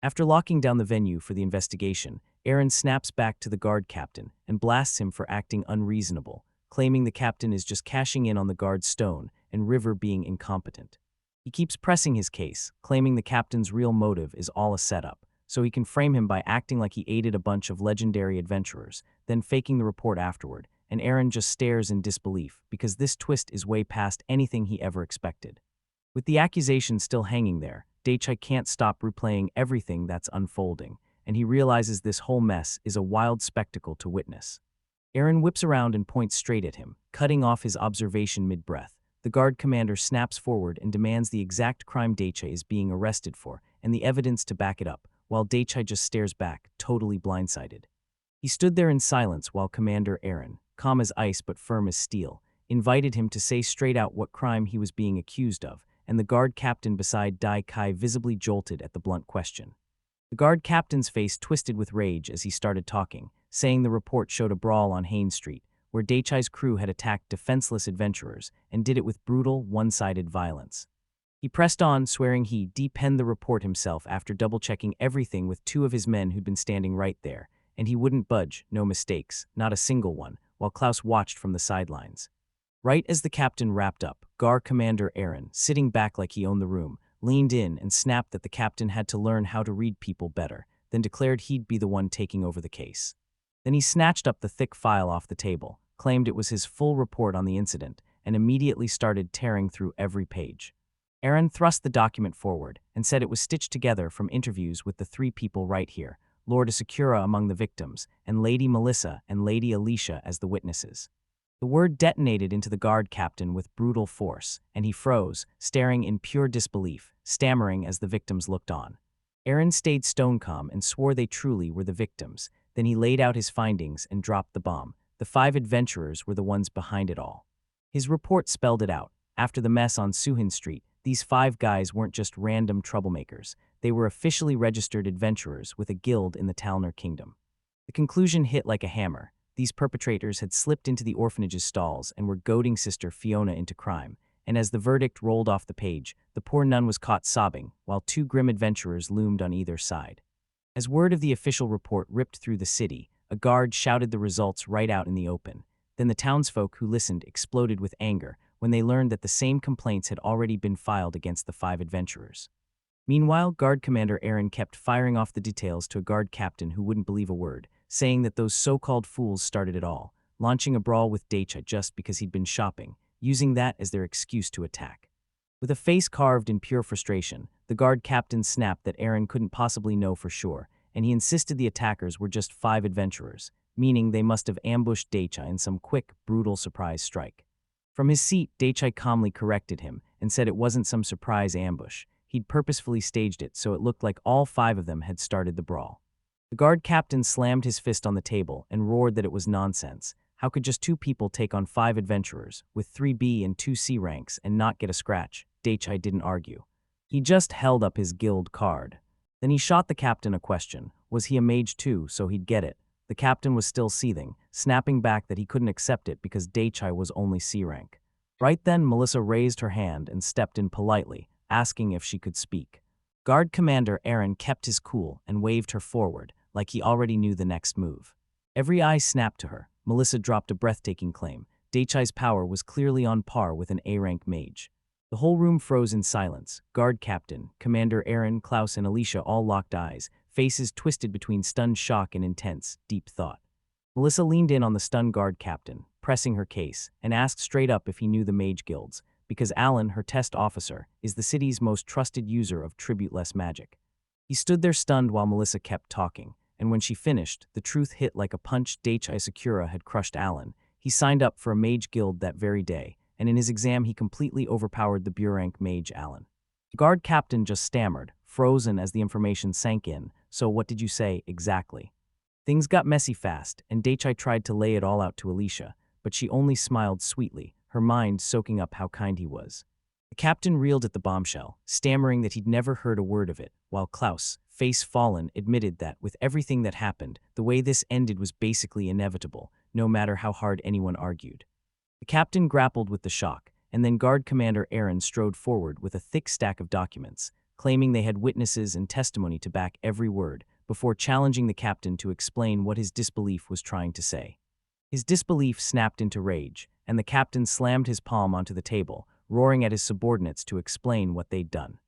After locking down the venue for the investigation, Aaron snaps back to the guard captain and blasts him for acting unreasonable, claiming the captain is just cashing in on the guard's stone and River being incompetent. He keeps pressing his case, claiming the captain's real motive is all a setup, so he can frame him by acting like he aided a bunch of legendary adventurers, then faking the report afterward, and Aaron just stares in disbelief because this twist is way past anything he ever expected. With the accusation still hanging there, Daichai can't stop replaying everything that's unfolding, and he realizes this whole mess is a wild spectacle to witness. Aaron whips around and points straight at him, cutting off his observation mid-breath. The guard commander snaps forward and demands the exact crime Daichai is being arrested for and the evidence to back it up, while Daichai just stares back, totally blindsided. He stood there in silence while Commander Aaron, calm as ice but firm as steel, invited him to say straight out what crime he was being accused of, and the guard captain beside Dai Kai visibly jolted at the blunt question. The guard captain's face twisted with rage as he started talking, saying the report showed a brawl on Haines Street, where Daichai's crew had attacked defenseless adventurers and did it with brutal, one-sided violence. He pressed on, swearing he de-penned the report himself after double-checking everything with two of his men who'd been standing right there, and he wouldn't budge, no mistakes, not a single one, while Klaus watched from the sidelines. Right as the captain wrapped up, Gar Commander Aaron, sitting back like he owned the room, leaned in and snapped that the captain had to learn how to read people better, then declared he'd be the one taking over the case. Then he snatched up the thick file off the table, claimed it was his full report on the incident, and immediately started tearing through every page. Aaron thrust the document forward and said it was stitched together from interviews with the three people right here, Lord Asakura among the victims, and Lady Melissa and Lady Alicia as the witnesses. The word detonated into the guard captain with brutal force, and he froze, staring in pure disbelief, stammering as the victims looked on. Aaron stayed stone calm and swore they truly were the victims. Then he laid out his findings and dropped the bomb. The 5 adventurers were the ones behind it all. His report spelled it out. After the mess on Suhin Street, these 5 guys weren't just random troublemakers. They were officially registered adventurers with a guild in the Talner Kingdom. The conclusion hit like a hammer. These perpetrators had slipped into the orphanage's stalls and were goading Sister Fiona into crime, and as the verdict rolled off the page, the poor nun was caught sobbing, while 2 grim adventurers loomed on either side. As word of the official report ripped through the city, a guard shouted the results right out in the open. Then the townsfolk who listened exploded with anger when they learned that the same complaints had already been filed against the 5 adventurers. Meanwhile, Guard Commander Aaron kept firing off the details to a guard captain who wouldn't believe a word, saying that those so-called fools started it all, launching a brawl with Daichai just because he'd been shopping, using that as their excuse to attack. With a face carved in pure frustration, the guard captain snapped that Aaron couldn't possibly know for sure, and he insisted the attackers were just 5 adventurers, meaning they must have ambushed Daichai in some quick, brutal surprise strike. From his seat, Daichai calmly corrected him and said it wasn't some surprise ambush. He'd purposefully staged it so it looked like all 5 of them had started the brawl. The guard captain slammed his fist on the table and roared that it was nonsense. How could just 2 people take on 5 adventurers, with 3 B and 2 C ranks, and not get a scratch? Daichai didn't argue. He just held up his guild card. Then he shot the captain a question. Was he a mage too, so he'd get it? The captain was still seething, snapping back that he couldn't accept it because Daichai was only C rank. Right then, Melissa raised her hand and stepped in politely, asking if she could speak. Guard Commander Aaron kept his cool and waved her forward, like he already knew the next move. Every eye snapped to her. Melissa dropped a breathtaking claim. Daichai's power was clearly on par with an A-rank mage. The whole room froze in silence. Guard Captain, Commander Aaron, Klaus, and Alicia all locked eyes, faces twisted between stunned shock and intense, deep thought. Melissa leaned in on the stunned guard captain, pressing her case, and asked straight up if he knew the mage guilds, because Alan, her test officer, is the city's most trusted user of tribute-less magic. He stood there stunned while Melissa kept talking, and when she finished, the truth hit like a punch. Daichai Sakura had crushed Alan. He signed up for a mage guild that very day, and in his exam he completely overpowered the Burank mage Alan. The guard captain just stammered, frozen as the information sank in. So what did you say, exactly? Things got messy fast, and Daichai tried to lay it all out to Alicia, but she only smiled sweetly, her mind soaking up how kind he was. The captain reeled at the bombshell, stammering that he'd never heard a word of it, while Klaus, face fallen, admitted that, with everything that happened, the way this ended was basically inevitable, no matter how hard anyone argued. The captain grappled with the shock, and then Guard Commander Aaron strode forward with a thick stack of documents. claiming they had witnesses and testimony to back every word, before challenging the captain to explain what his disbelief was trying to say. His disbelief snapped into rage, and the captain slammed his palm onto the table, roaring at his subordinates to explain what they'd done.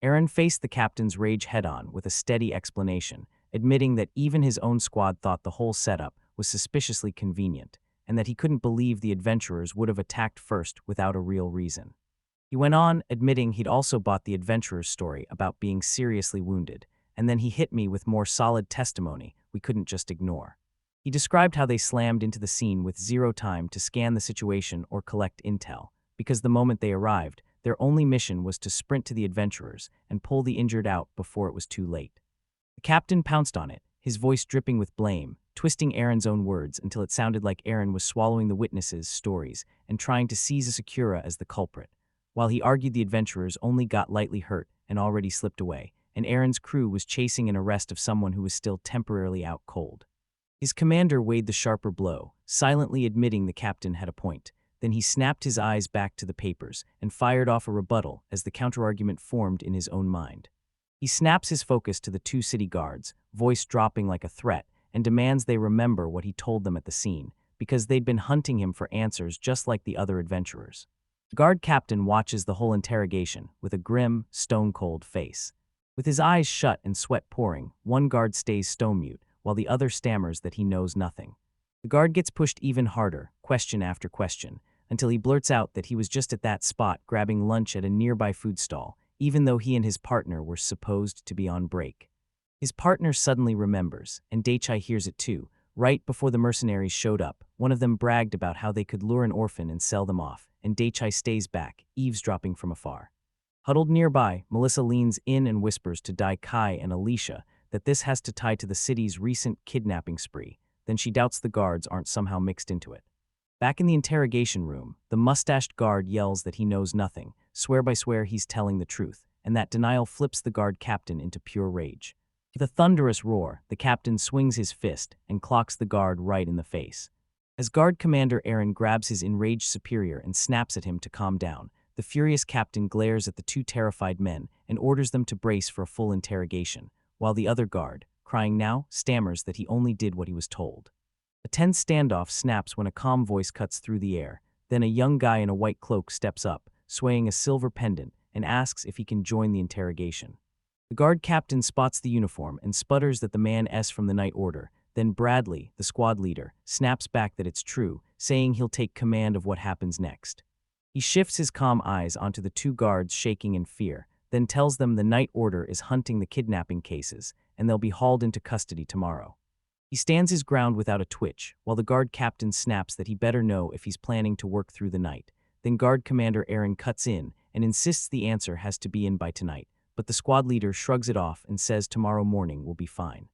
Aaron faced the captain's rage head-on with a steady explanation, admitting that even his own squad thought the whole setup was suspiciously convenient, and that he couldn't believe the adventurers would have attacked first without a real reason. He went on, admitting he'd also bought the adventurer's story about being seriously wounded, and then he hit me with more solid testimony we couldn't just ignore. He described how they slammed into the scene with zero time to scan the situation or collect intel, because the moment they arrived, their only mission was to sprint to the adventurers and pull the injured out before it was too late. The captain pounced on it, his voice dripping with blame, twisting Aaron's own words until it sounded like Aaron was swallowing the witnesses' stories and trying to seize Asakura as the culprit, while he argued the adventurers only got lightly hurt and already slipped away, and Aaron's crew was chasing an arrest of someone who was still temporarily out cold. His commander weighed the sharper blow, silently admitting the captain had a point. Then he snapped his eyes back to the papers and fired off a rebuttal as the counterargument formed in his own mind. He snaps his focus to the two city guards, voice dropping like a threat, and demands they remember what he told them at the scene, because they'd been hunting him for answers just like the other adventurers. The guard captain watches the whole interrogation with a grim, stone-cold face. With his eyes shut and sweat pouring, one guard stays stone-mute, while the other stammers that he knows nothing. The guard gets pushed even harder, question after question, until he blurts out that he was just at that spot grabbing lunch at a nearby food stall, even though he and his partner were supposed to be on break. His partner suddenly remembers, and Daichai hears it too. Right before the mercenaries showed up, one of them bragged about how they could lure an orphan and sell them off, and Daichai stays back, eavesdropping from afar. Huddled nearby, Melissa leans in and whispers to Dai Kai and Alicia that this has to tie to the city's recent kidnapping spree. Then she doubts the guards aren't somehow mixed into it. Back in the interrogation room, the mustached guard yells that he knows nothing, swear by swear he's telling the truth, and that denial flips the guard captain into pure rage. With a thunderous roar, the captain swings his fist and clocks the guard right in the face. As guard commander Aaron grabs his enraged superior and snaps at him to calm down, the furious captain glares at the two terrified men and orders them to brace for a full interrogation, while the other guard, crying now, stammers that he only did what he was told. A tense standoff snaps when a calm voice cuts through the air. Then a young guy in a white cloak steps up, swaying a silver pendant, and asks if he can join the interrogation. The guard captain spots the uniform and sputters that the man is from the Night Order. Then Bradley, the squad leader, snaps back that it's true, saying he'll take command of what happens next. He shifts his calm eyes onto the two guards shaking in fear, then tells them the Night Order is hunting the kidnapping cases, and they'll be hauled into custody tomorrow. He stands his ground without a twitch, while the guard captain snaps that he better know if he's planning to work through the night. Then guard commander Aaron cuts in and insists the answer has to be in by tonight, but the squad leader shrugs it off and says tomorrow morning will be fine.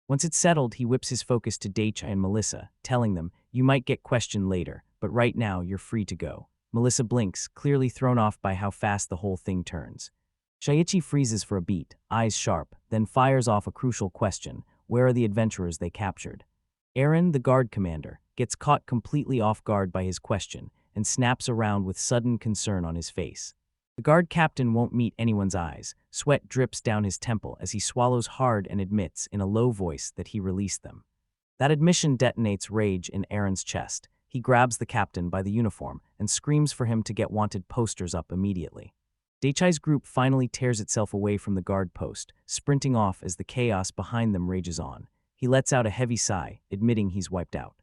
Once it's settled, he whips his focus to Daichai and Melissa, telling them, "You might get questioned later, but right now you're free to go." Melissa blinks, clearly thrown off by how fast the whole thing turns. Shaiichi freezes for a beat, eyes sharp, then fires off a crucial question: where are the adventurers they captured? Aaron, the guard commander, gets caught completely off guard by his question and snaps around with sudden concern on his face. The guard captain won't meet anyone's eyes. Sweat drips down his temple as he swallows hard and admits in a low voice that he released them. That admission detonates rage in Aaron's chest. He grabs the captain by the uniform and screams for him to get wanted posters up immediately. Daichai's group finally tears itself away from the guard post, sprinting off as the chaos behind them rages on. He lets out a heavy sigh, admitting he's wiped out.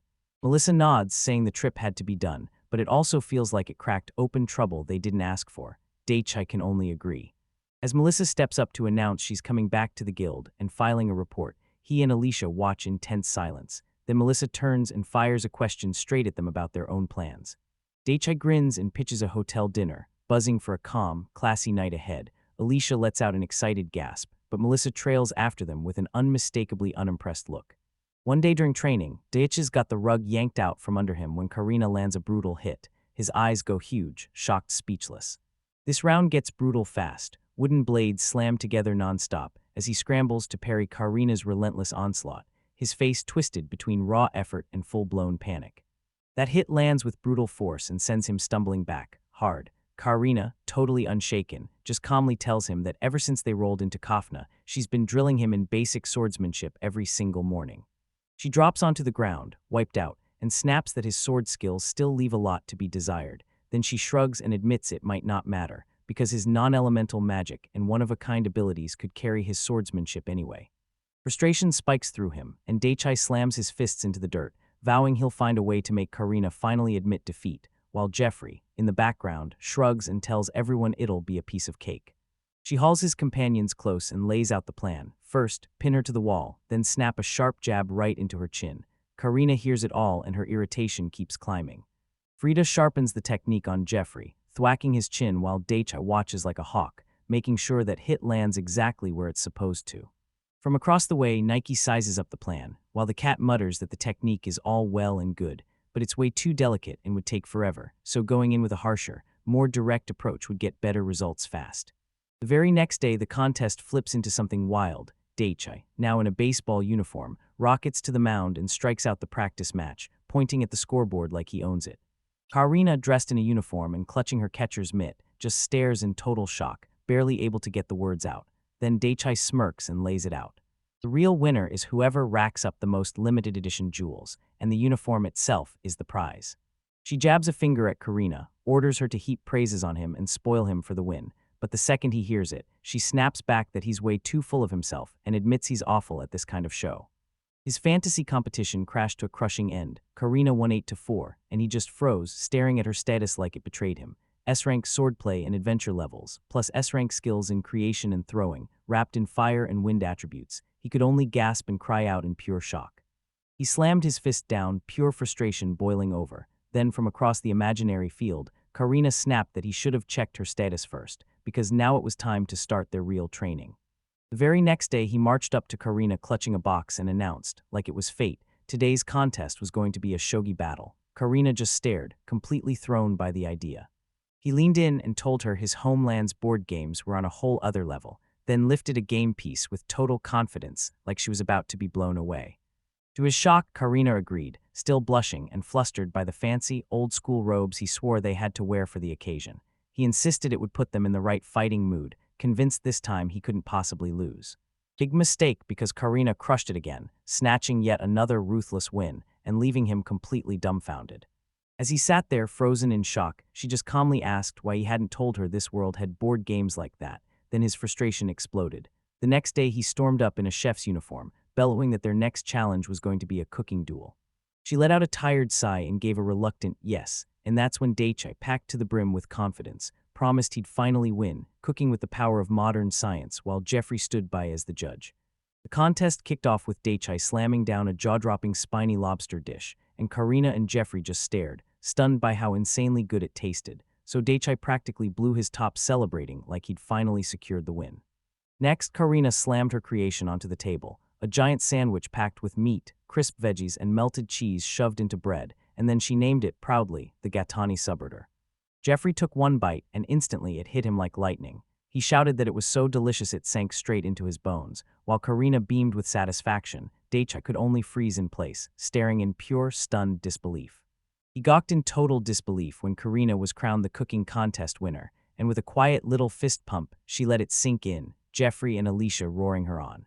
Melissa nods, saying the trip had to be done, but it also feels like it cracked open trouble they didn't ask for. Daichai can only agree. As Melissa steps up to announce she's coming back to the guild and filing a report, he and Alicia watch in tense silence. Then Melissa turns and fires a question straight at them about their own plans. Daichai grins and pitches a hotel dinner, buzzing for a calm, classy night ahead. Alicia lets out an excited gasp, but Melissa trails after them with an unmistakably unimpressed look. One day during training, Daichai's got the rug yanked out from under him when Karina lands a brutal hit. His eyes go huge, shocked, speechless. This round gets brutal fast. Wooden blades slam together nonstop as he scrambles to parry Karina's relentless onslaught, his face twisted between raw effort and full-blown panic. That hit lands with brutal force and sends him stumbling back, hard, Karina, totally unshaken, just calmly tells him that ever since they rolled into Kafna, she's been drilling him in basic swordsmanship every single morning. She drops onto the ground, wiped out, and snaps that his sword skills still leave a lot to be desired. Then she shrugs and admits it might not matter, because his non-elemental magic and one-of-a-kind abilities could carry his swordsmanship anyway. Frustration spikes through him, and Daichai slams his fists into the dirt, vowing he'll find a way to make Karina finally admit defeat, while Jeffrey, in the background, shrugs and tells everyone it'll be a piece of cake. She hauls his companions close and lays out the plan. First, pin her to the wall, then snap a sharp jab right into her chin. Karina hears it all and her irritation keeps climbing. Frida sharpens the technique on Jeffrey, thwacking his chin while Daichai watches like a hawk, making sure that hit lands exactly where it's supposed to. From across the way, Nike sizes up the plan, while the cat mutters that the technique is all well and good, but it's way too delicate and would take forever, so going in with a harsher, more direct approach would get better results fast. The very next day, the contest flips into something wild. Daichai, now in a baseball uniform, rockets to the mound and strikes out the practice match, pointing at the scoreboard like he owns it. Karina, dressed in a uniform and clutching her catcher's mitt, just stares in total shock, barely able to get the words out. Then Daichai smirks and lays it out. The real winner is whoever racks up the most limited edition jewels, and the uniform itself is the prize. She jabs a finger at Karina, orders her to heap praises on him and spoil him for the win, but the second he hears it, she snaps back that he's way too full of himself and admits he's awful at this kind of show. His fantasy competition crashed to a crushing end. Karina won 8-4, and he just froze, staring at her status like it betrayed him. S-rank swordplay and adventure levels, plus S-rank skills in creation and throwing, wrapped in fire and wind attributes. He could only gasp and cry out in pure shock. He slammed his fist down, pure frustration boiling over. Then from across the imaginary field, Karina snapped that he should have checked her status first, because now it was time to start their real training. The very next day, he marched up to Karina clutching a box and announced, like it was fate, today's contest was going to be a shogi battle. Karina just stared, completely thrown by the idea. He leaned in and told her his homeland's board games were on a whole other level, then lifted a game piece with total confidence, like she was about to be blown away. To his shock, Karina agreed, still blushing and flustered by the fancy, old-school robes he swore they had to wear for the occasion. He insisted it would put them in the right fighting mood, convinced this time he couldn't possibly lose. Big mistake because Karina crushed it again, snatching yet another ruthless win and leaving him completely dumbfounded. As he sat there frozen in shock, she just calmly asked why he hadn't told her this world had board games like that. Then his frustration exploded. The next day he stormed up in a chef's uniform, bellowing that their next challenge was going to be a cooking duel. She let out a tired sigh and gave a reluctant yes, and that's when Daichai, packed to the brim with confidence, promised he'd finally win, cooking with the power of modern science while Jeffrey stood by as the judge. The contest kicked off with Daichai slamming down a jaw-dropping spiny lobster dish, and Karina and Jeffrey just stared, stunned by how insanely good it tasted, so Daichai practically blew his top celebrating like he'd finally secured the win. Next, Karina slammed her creation onto the table, a giant sandwich packed with meat, crisp veggies, and melted cheese shoved into bread, and then she named it proudly the Gatani Suborder. Jeffrey took one bite, and instantly it hit him like lightning. He shouted that it was so delicious it sank straight into his bones, while Karina beamed with satisfaction. Daichai could only freeze in place, staring in pure, stunned disbelief. He gawked in total disbelief when Karina was crowned the cooking contest winner, and with a quiet little fist pump, she let it sink in, Jeffrey and Alicia roaring her on.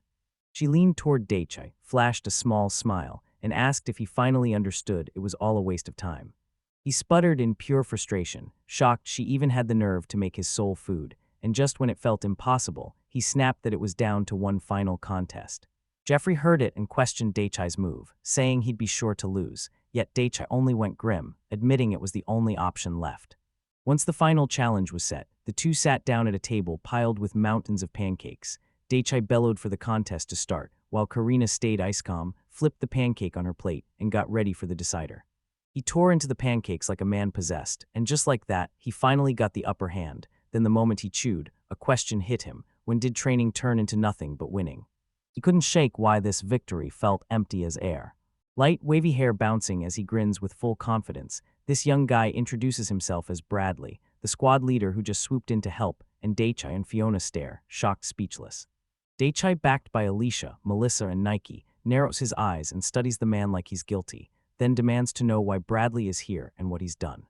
She leaned toward Daichai, flashed a small smile, and asked if he finally understood it was all a waste of time. He sputtered in pure frustration, shocked she even had the nerve to make his soul food, and just when it felt impossible, he snapped that it was down to one final contest. Jeffrey heard it and questioned Daichai's move, saying he'd be sure to lose, yet Daichai only went grim, admitting it was the only option left. Once the final challenge was set, the two sat down at a table piled with mountains of pancakes. Daichai bellowed for the contest to start, while Karina stayed ice calm, flipped the pancake on her plate, and got ready for the decider. He tore into the pancakes like a man possessed, and just like that, he finally got the upper hand. Then the moment he chewed, a question hit him. When did training turn into nothing but winning? He couldn't shake why this victory felt empty as air. Light, wavy hair bouncing as he grins with full confidence, this young guy introduces himself as Bradley, the squad leader who just swooped in to help, and Daichai and Fiona stare, shocked speechless. Daichai, backed by Alicia, Melissa, and Nike, narrows his eyes and studies the man like he's guilty, then demands to know why Bradley is here and what he's done.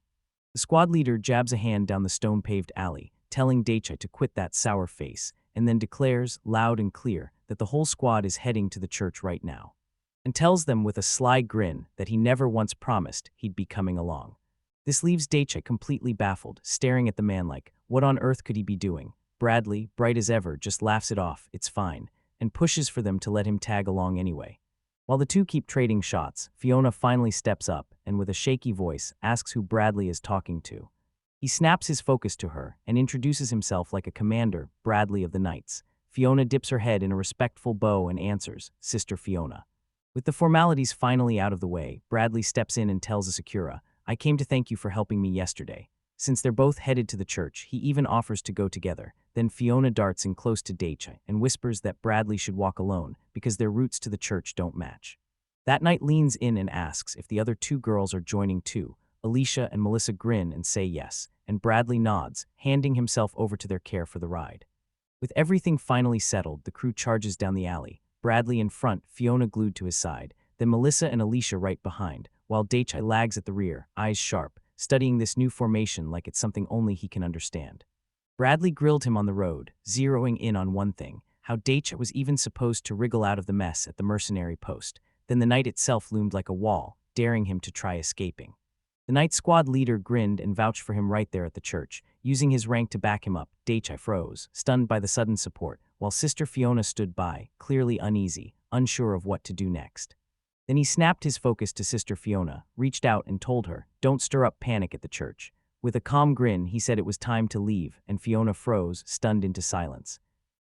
The squad leader jabs a hand down the stone-paved alley, telling Daichi to quit that sour face, and then declares, loud and clear, that the whole squad is heading to the church right now, and tells them with a sly grin that he never once promised he'd be coming along. This leaves Daichi completely baffled, staring at the man like, what on earth could he be doing? Bradley, bright as ever, just laughs it off, it's fine, and pushes for them to let him tag along anyway. While the two keep trading shots, Fiona finally steps up and with a shaky voice asks who Bradley is talking to. He snaps his focus to her and introduces himself like a commander, Bradley of the Knights. Fiona dips her head in a respectful bow and answers, Sister Fiona. With the formalities finally out of the way, Bradley steps in and tells Asakura, I came to thank you for helping me yesterday. Since they're both headed to the church, he even offers to go together. Then Fiona darts in close to Daichi and whispers that Bradley should walk alone because their routes to the church don't match. That Knight leans in and asks if the other two girls are joining too. Alicia and Melissa grin and say yes, and Bradley nods, handing himself over to their care for the ride. With everything finally settled, the crew charges down the alley, Bradley in front, Fiona glued to his side, then Melissa and Alicia right behind, while Daichi lags at the rear, eyes sharp, studying this new formation like it's something only he can understand. Bradley grilled him on the road, zeroing in on one thing, how Daichi was even supposed to wriggle out of the mess at the mercenary post. Then the Knight itself loomed like a wall, daring him to try escaping. The Knight squad leader grinned and vouched for him right there at the church, using his rank to back him up. Daichi froze, stunned by the sudden support, while Sister Fiona stood by, clearly uneasy, unsure of what to do next. Then he snapped his focus to Sister Fiona, reached out and told her, don't stir up panic at the church. With a calm grin, he said it was time to leave, and Fiona froze, stunned into silence.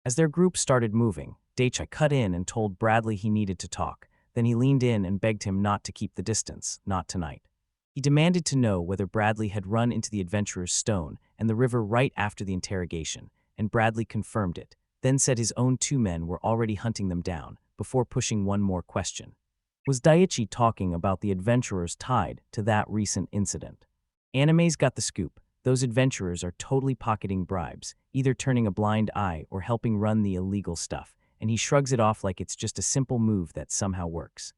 As their group started moving, Daichi cut in and told Bradley he needed to talk. Then he leaned in and begged him not to keep the distance, not tonight. He demanded to know whether Bradley had run into the adventurer's stone and the river right after the interrogation, and Bradley confirmed it, then said his own two men were already hunting them down, before pushing one more question. Was Daichi talking about the adventurers tied to that recent incident? Anime's got the scoop. Those adventurers are totally pocketing bribes, either turning a blind eye or helping run the illegal stuff, and he shrugs it off like it's just a simple move that somehow works.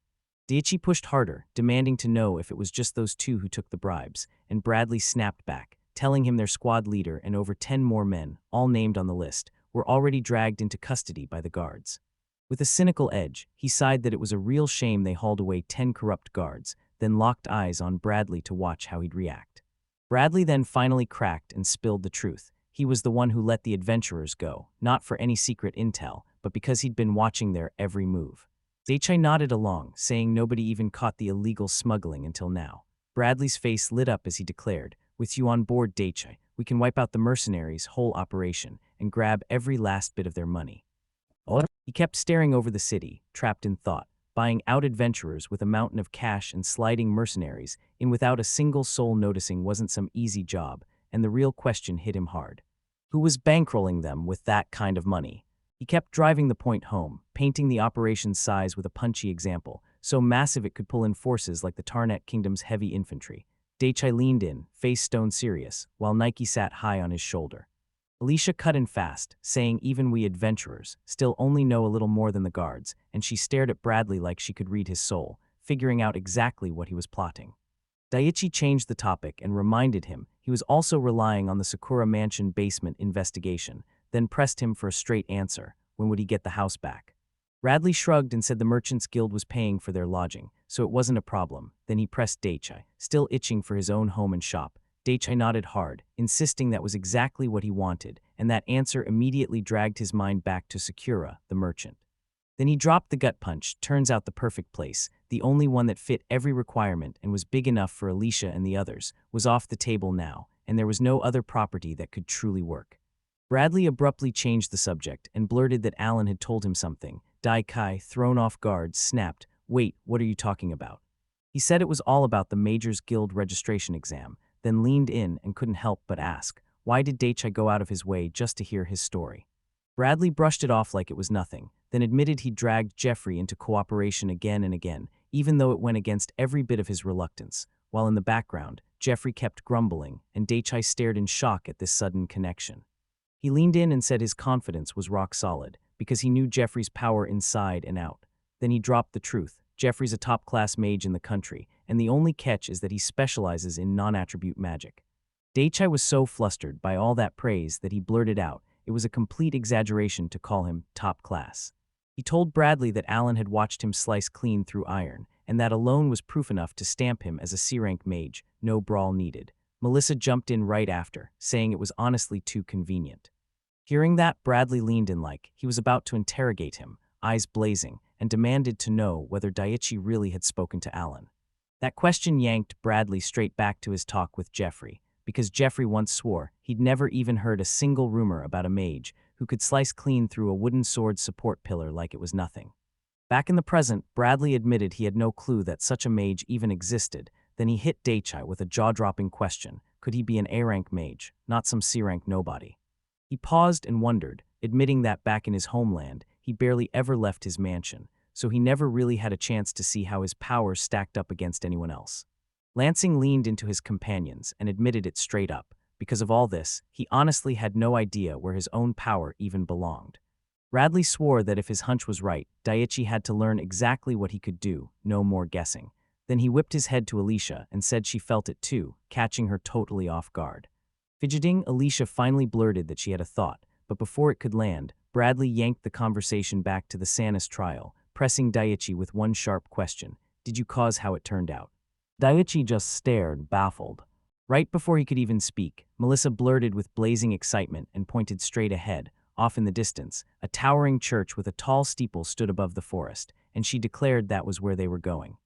Daichi pushed harder, demanding to know if it was just those two who took the bribes, and Bradley snapped back, telling him their squad leader and over 10 more men, all named on the list, were already dragged into custody by the guards. With a cynical edge, he sighed that it was a real shame they hauled away 10 corrupt guards, then locked eyes on Bradley to watch how he'd react. Bradley then finally cracked and spilled the truth. He was the one who let the adventurers go, not for any secret intel, but because he'd been watching their every move. Daichi nodded along, saying nobody even caught the illegal smuggling until now. Bradley's face lit up as he declared, with you on board, Daichi, we can wipe out the mercenaries' whole operation and grab every last bit of their money. He kept staring over the city, trapped in thought, buying out adventurers with a mountain of cash and sliding mercenaries in without a single soul noticing wasn't some easy job, and the real question hit him hard. Who was bankrolling them with that kind of money? He kept driving the point home, painting the operation's size with a punchy example, so massive it could pull in forces like the Tarnet Kingdom's heavy infantry. Daichi leaned in, face stone serious, while Nike sat high on his shoulder. Alicia cut in fast, saying even we adventurers still only know a little more than the guards, and she stared at Bradley like she could read his soul, figuring out exactly what he was plotting. Daichi changed the topic and reminded him he was also relying on the Sakura Mansion basement investigation, then pressed him for a straight answer. When would he get the house back? Bradley shrugged and said the Merchants Guild was paying for their lodging, so it wasn't a problem. Then he pressed Daichi, still itching for his own home and shop. Daichi nodded hard, insisting that was exactly what he wanted, and that answer immediately dragged his mind back to Sakura, the merchant. Then he dropped the gut punch, turns out the perfect place, the only one that fit every requirement and was big enough for Alicia and the others, was off the table now, and there was no other property that could truly work. Bradley abruptly changed the subject and blurted that Alan had told him something. Daichi, thrown off guard, snapped, "Wait, what are you talking about?" He said it was all about the Majors Guild registration exam, then leaned in and couldn't help but ask, why did Daichi go out of his way just to hear his story? Bradley brushed it off like it was nothing, then admitted he dragged Jeffrey into cooperation again and again, even though it went against every bit of his reluctance. While in the background, Jeffrey kept grumbling, and Daichi stared in shock at this sudden connection. He leaned in and said his confidence was rock solid, because he knew Jeffrey's power inside and out. Then he dropped the truth. Jeffrey's a top-class mage in the country, and the only catch is that he specializes in non-attribute magic. Daichai was so flustered by all that praise that he blurted out it was a complete exaggeration to call him top class. He told Bradley that Alan had watched him slice clean through iron, and that alone was proof enough to stamp him as a C-rank mage, no brawl needed. Melissa jumped in right after, saying it was honestly too convenient. Hearing that, Bradley leaned in like he was about to interrogate him, eyes blazing, and demanded to know whether Daichi really had spoken to Alan. That question yanked Bradley straight back to his talk with Jeffrey, because Jeffrey once swore he'd never even heard a single rumor about a mage who could slice clean through a wooden sword support pillar like it was nothing. Back in the present, Bradley admitted he had no clue that such a mage even existed. Then he hit Daichai with a jaw-dropping question. Could he be an A-rank mage, not some C-rank nobody? He paused and wondered, admitting that back in his homeland, he barely ever left his mansion, so he never really had a chance to see how his powers stacked up against anyone else. Lansing leaned into his companions and admitted it straight up. Because of all this, he honestly had no idea where his own power even belonged. Bradley swore that if his hunch was right, Daichi had to learn exactly what he could do, no more guessing. Then he whipped his head to Alicia and said she felt it too, catching her totally off guard. Fidgeting, Alicia finally blurted that she had a thought, but before it could land, Bradley yanked the conversation back to the Sanus trial, pressing Daichi with one sharp question. Did you cause how it turned out? Daichi just stared, baffled. Right before he could even speak, Melissa blurted with blazing excitement and pointed straight ahead. Off in the distance, a towering church with a tall steeple stood above the forest, and she declared that was where they were going.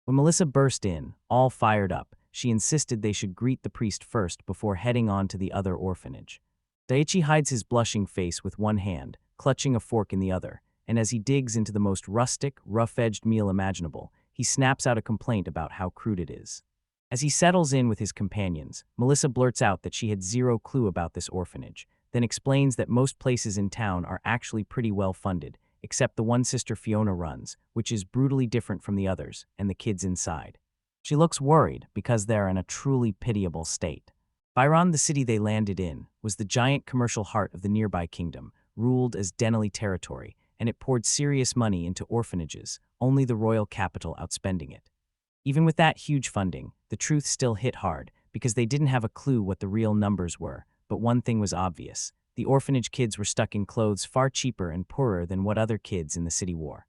When Melissa burst in, all fired up, she insisted they should greet the priest first before heading on to the other orphanage. Daichi hides his blushing face with one hand, clutching a fork in the other, and as he digs into the most rustic, rough-edged meal imaginable, he snaps out a complaint about how crude it is. As he settles in with his companions, Melissa blurts out that she had zero clue about this orphanage, then explains that most places in town are actually pretty well funded, except the one sister Fiona runs, which is brutally different from the others, and the kids inside. She looks worried because they're in a truly pitiable state. Byron, the city they landed in, was the giant commercial heart of the nearby kingdom, ruled as Denali territory, and it poured serious money into orphanages, only the royal capital outspending it. Even with that huge funding, the truth still hit hard, because they didn't have a clue what the real numbers were, but one thing was obvious. The orphanage kids were stuck in clothes far cheaper and poorer than what other kids in the city wore.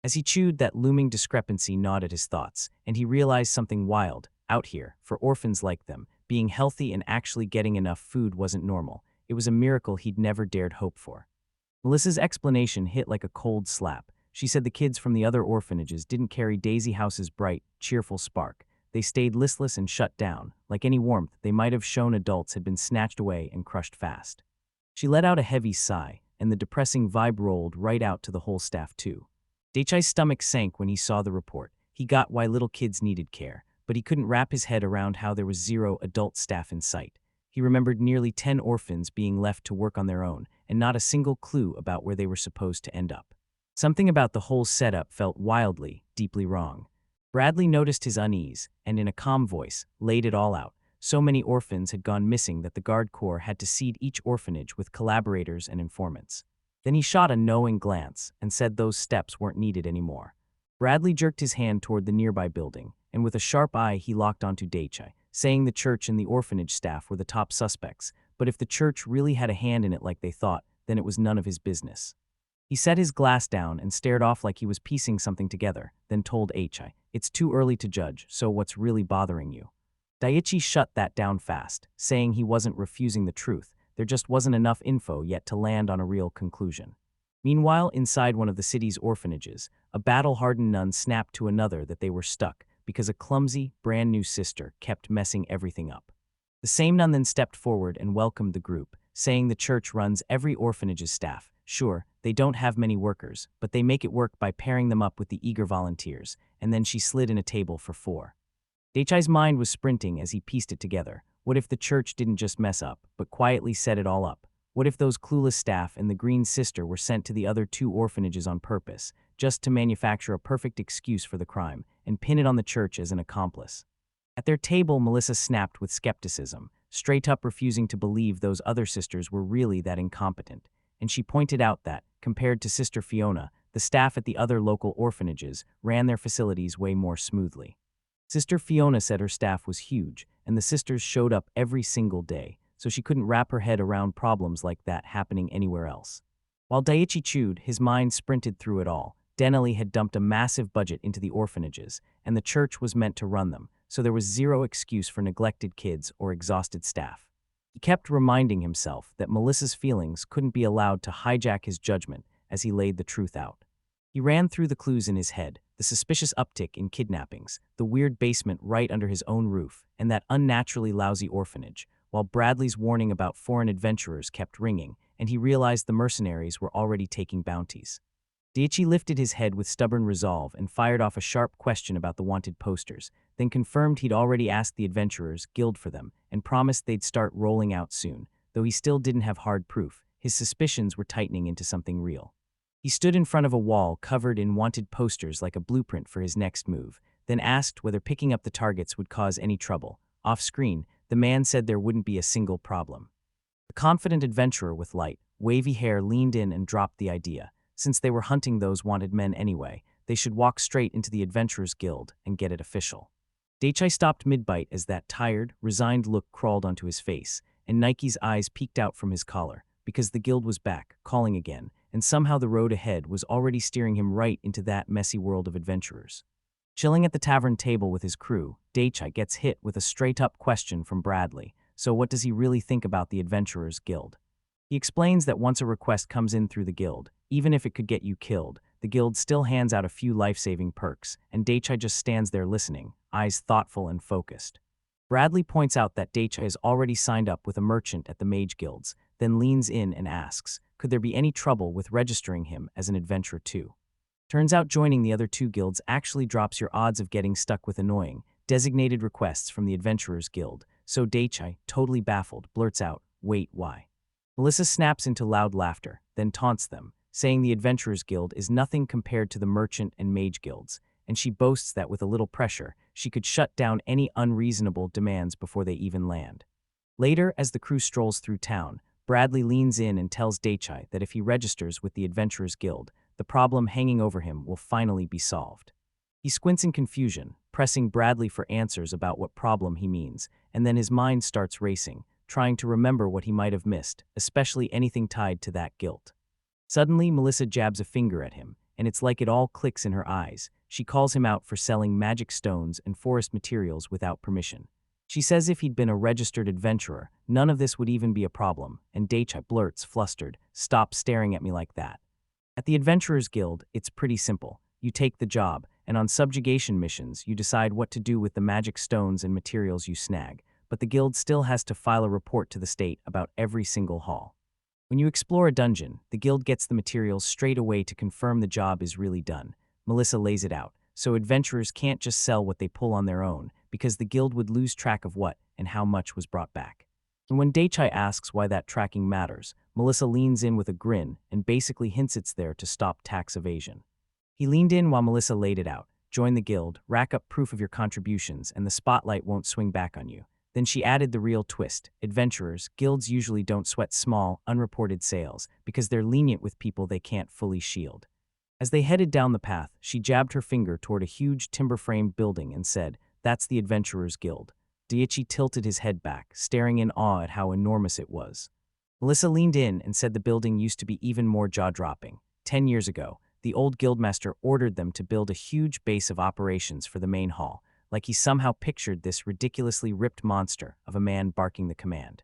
As he chewed that looming discrepancy gnawed at his thoughts, and he realized something wild. Out here, for orphans like them, being healthy and actually getting enough food wasn't normal. It was a miracle he'd never dared hope for. Melissa's explanation hit like a cold slap. She said the kids from the other orphanages didn't carry Daisy House's bright, cheerful spark. They stayed listless and shut down. Like any warmth they might have shown adults had been snatched away and crushed fast. She let out a heavy sigh, and the depressing vibe rolled right out to the whole staff too. Daichai's stomach sank when he saw the report. He got why little kids needed care, but he couldn't wrap his head around how there was zero adult staff in sight. He remembered nearly 10 orphans being left to work on their own, and not a single clue about where they were supposed to end up. Something about the whole setup felt wildly, deeply wrong. Bradley noticed his unease, and in a calm voice, laid it all out. So many orphans had gone missing that the Guard Corps had to seed each orphanage with collaborators and informants. Then he shot a knowing glance and said those steps weren't needed anymore. Bradley jerked his hand toward the nearby building, and with a sharp eye he locked onto Daichai, saying the church and the orphanage staff were the top suspects, but if the church really had a hand in it like they thought, then it was none of his business. He set his glass down and stared off like he was piecing something together, then told Daichai, "It's too early to judge, so what's really bothering you?" Daichi shut that down fast, saying he wasn't refusing the truth, there just wasn't enough info yet to land on a real conclusion. Meanwhile, inside one of the city's orphanages, a battle-hardened nun snapped to another that they were stuck because a clumsy, brand-new sister kept messing everything up. The same nun then stepped forward and welcomed the group, saying the church runs every orphanage's staff. Sure, they don't have many workers, but they make it work by pairing them up with the eager volunteers, and then she slid in a table for 4. Daichai's mind was sprinting as he pieced it together. What if the church didn't just mess up, but quietly set it all up? What if those clueless staff and the green sister were sent to the other 2 orphanages on purpose, just to manufacture a perfect excuse for the crime, and pin it on the church as an accomplice? At their table, Melissa snapped with skepticism, straight up refusing to believe those other sisters were really that incompetent. And she pointed out that, compared to Sister Fiona, the staff at the other local orphanages ran their facilities way more smoothly. Sister Fiona said her staff was huge, and the sisters showed up every single day, so she couldn't wrap her head around problems like that happening anywhere else. While Daiichi chewed, his mind sprinted through it all. Denali had dumped a massive budget into the orphanages, and the church was meant to run them, so there was zero excuse for neglected kids or exhausted staff. He kept reminding himself that Melissa's feelings couldn't be allowed to hijack his judgment as he laid the truth out. He ran through the clues in his head, the suspicious uptick in kidnappings, the weird basement right under his own roof, and that unnaturally lousy orphanage, while Bradley's warning about foreign adventurers kept ringing, and he realized the mercenaries were already taking bounties. Daiichi lifted his head with stubborn resolve and fired off a sharp question about the wanted posters, then confirmed he'd already asked the Adventurers Guild for them and promised they'd start rolling out soon. Though he still didn't have hard proof, his suspicions were tightening into something real. He stood in front of a wall covered in wanted posters like a blueprint for his next move, then asked whether picking up the targets would cause any trouble. Off-screen, the man said there wouldn't be a single problem. The confident adventurer with light, wavy hair leaned in and dropped the idea. Since they were hunting those wanted men anyway, they should walk straight into the Adventurers Guild and get it official. Daiichi stopped mid-bite as that tired, resigned look crawled onto his face, and Nike's eyes peeked out from his collar, because the guild was back, calling again, and somehow the road ahead was already steering him right into that messy world of adventurers. Chilling at the tavern table with his crew, Daiichi gets hit with a straight-up question from Bradley. So what does he really think about the Adventurers Guild? He explains that once a request comes in through the guild, even if it could get you killed, the guild still hands out a few life-saving perks, and Daiichi just stands there listening, eyes thoughtful and focused. Bradley points out that Daiichi has already signed up with a merchant at the mage guilds, then leans in and asks, could there be any trouble with registering him as an adventurer too? Turns out joining the other two guilds actually drops your odds of getting stuck with annoying, designated requests from the Adventurers Guild, so Daiichi, totally baffled, blurts out, wait, why? Melissa snaps into loud laughter, then taunts them, saying the Adventurers Guild is nothing compared to the merchant and mage guilds, and she boasts that with a little pressure, she could shut down any unreasonable demands before they even land. Later, as the crew strolls through town, Bradley leans in and tells Daiichi that if he registers with the Adventurers Guild, the problem hanging over him will finally be solved. He squints in confusion, pressing Bradley for answers about what problem he means, and then his mind starts racing, trying to remember what he might have missed, especially anything tied to that guilt. Suddenly, Melissa jabs a finger at him, and it's like it all clicks in her eyes. She calls him out for selling magic stones and forest materials without permission. She says if he'd been a registered adventurer, none of this would even be a problem, and Daiichi blurts, flustered, "Stop staring at me like that." At the Adventurers Guild, it's pretty simple. You take the job, and on subjugation missions, you decide what to do with the magic stones and materials you snag, but the guild still has to file a report to the state about every single haul. When you explore a dungeon, the guild gets the materials straight away to confirm the job is really done. Melissa lays it out, so adventurers can't just sell what they pull on their own, because the guild would lose track of what and how much was brought back. And when Daiichi asks why that tracking matters, Melissa leans in with a grin and basically hints it's there to stop tax evasion. He leaned in while Melissa laid it out. Join the guild, rack up proof of your contributions, and the spotlight won't swing back on you. Then she added the real twist. Adventurers, guilds usually don't sweat small, unreported sales because they're lenient with people they can't fully shield. As they headed down the path, she jabbed her finger toward a huge timber-framed building and said, "That's the Adventurers Guild." Daiichi tilted his head back, staring in awe at how enormous it was. Melissa leaned in and said the building used to be even more jaw-dropping. 10 years ago, the old guildmaster ordered them to build a huge base of operations for the main hall, like he somehow pictured this ridiculously ripped monster of a man barking the command.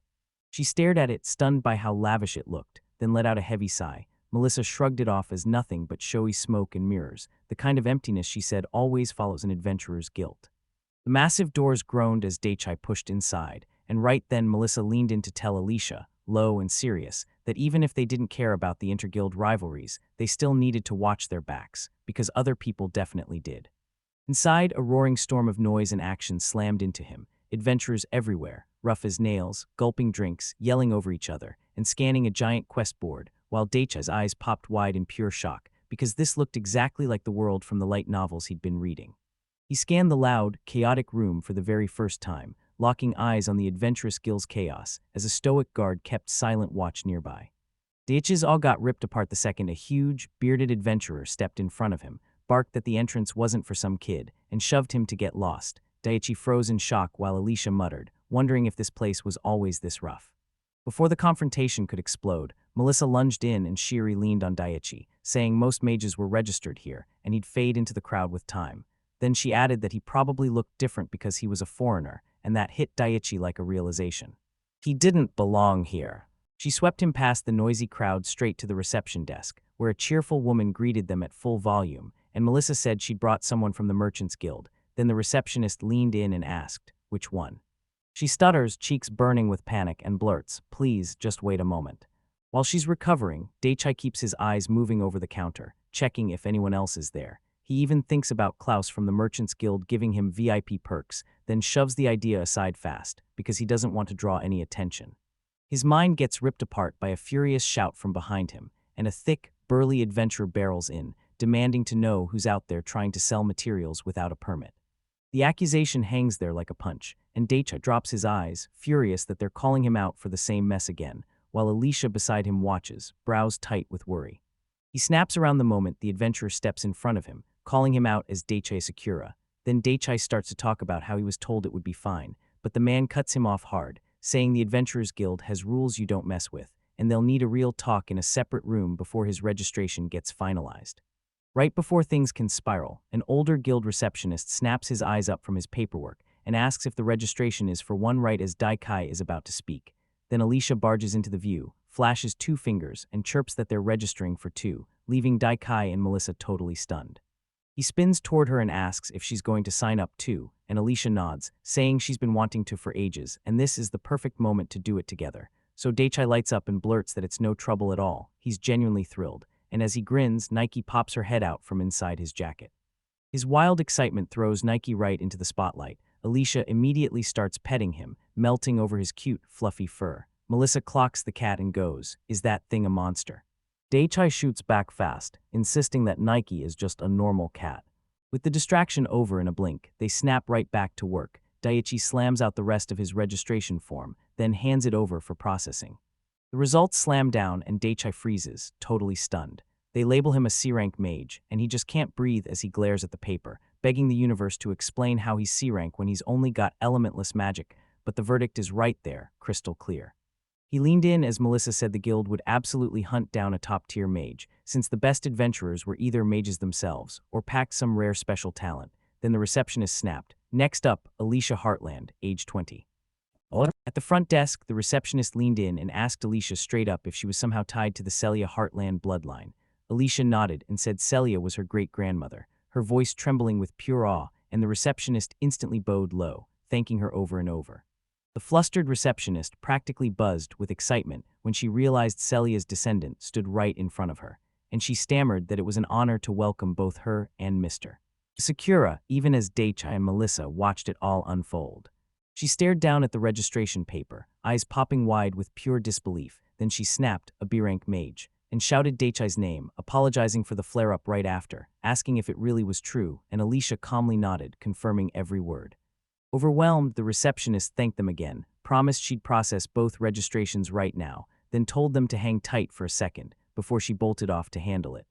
She stared at it, stunned by how lavish it looked, then let out a heavy sigh. Melissa shrugged it off as nothing but showy smoke and mirrors, the kind of emptiness she said always follows an adventurer's guilt. The massive doors groaned as Daiichi pushed inside, and right then Melissa leaned in to tell Alicia, low and serious, that even if they didn't care about the interguild rivalries, they still needed to watch their backs, because other people definitely did. Inside, a roaring storm of noise and action slammed into him, adventurers everywhere, rough as nails, gulping drinks, yelling over each other, and scanning a giant quest board, while Daichi's eyes popped wide in pure shock, because this looked exactly like the world from the light novels he'd been reading. He scanned the loud, chaotic room for the very first time, locking eyes on the adventurous guild's chaos, as a stoic guard kept silent watch nearby. Daichi's all got ripped apart the second a huge, bearded adventurer stepped in front of him, barked that the entrance wasn't for some kid, and shoved him to get lost. Daichi froze in shock while Alicia muttered, wondering if this place was always this rough. Before the confrontation could explode, Melissa lunged in and Shiri leaned on Daichi, saying most mages were registered here and he'd fade into the crowd with time. Then she added that he probably looked different because he was a foreigner, and that hit Daichi like a realization. He didn't belong here. She swept him past the noisy crowd straight to the reception desk, where a cheerful woman greeted them at full volume, and Melissa said she'd brought someone from the Merchants Guild. Then the receptionist leaned in and asked, "Which one?" She stutters, cheeks burning with panic, and blurts, "Please, just wait a moment." While she's recovering, Daichi keeps his eyes moving over the counter, checking if anyone else is there. He even thinks about Klaus from the Merchants Guild giving him VIP perks, then shoves the idea aside fast, because he doesn't want to draw any attention. His mind gets ripped apart by a furious shout from behind him, and a thick, burly adventurer barrels in, demanding to know who's out there trying to sell materials without a permit. The accusation hangs there like a punch, and Daichi drops his eyes, furious that they're calling him out for the same mess again, while Alicia beside him watches, brows tight with worry. He snaps around the moment the adventurer steps in front of him, calling him out as Daichi Sakura. Then Daichi starts to talk about how he was told it would be fine, but the man cuts him off hard, saying the Adventurers Guild has rules you don't mess with, and they'll need a real talk in a separate room before his registration gets finalized. Right before things can spiral, an older guild receptionist snaps his eyes up from his paperwork and asks if the registration is for one right as Daichi is about to speak. Then Alicia barges into the view, flashes 2 fingers, and chirps that they're registering for 2, leaving Daichi and Melissa totally stunned. He spins toward her and asks if she's going to sign up too, and Alicia nods, saying she's been wanting to for ages, and this is the perfect moment to do it together. So Daichi lights up and blurts that it's no trouble at all. He's genuinely thrilled, and as he grins, Nike pops her head out from inside his jacket. His wild excitement throws Nike right into the spotlight. Alicia immediately starts petting him, melting over his cute, fluffy fur. Melissa clocks the cat and goes, "Is that thing a monster?" Daichi shoots back fast, insisting that Nike is just a normal cat. With the distraction over in a blink, they snap right back to work. Daichi slams out the rest of his registration form, then hands it over for processing. The results slam down and Daichi freezes, totally stunned. They label him a C-rank mage, and he just can't breathe as he glares at the paper, begging the universe to explain how he's C-rank when he's only got elementless magic, but the verdict is right there, crystal clear. He leaned in as Melissa said the guild would absolutely hunt down a top-tier mage, since the best adventurers were either mages themselves or packed some rare special talent. Then the receptionist snapped. Next up, Alicia Heartland, age 20. At the front desk, the receptionist leaned in and asked Alicia straight up if she was somehow tied to the Celia Heartland bloodline. Alicia nodded and said Celia was her great-grandmother, her voice trembling with pure awe, and the receptionist instantly bowed low, thanking her over and over. The flustered receptionist practically buzzed with excitement when she realized Celia's descendant stood right in front of her, and she stammered that it was an honor to welcome both her and Mr. Sakura, even as Daichi and Melissa watched it all unfold. She stared down at the registration paper, eyes popping wide with pure disbelief. Then she snapped, "A B-rank mage," and shouted Daichi's name, apologizing for the flare-up right after, asking if it really was true, and Alicia calmly nodded, confirming every word. Overwhelmed, the receptionist thanked them again, promised she'd process both registrations right now, then told them to hang tight for a second, before she bolted off to handle it.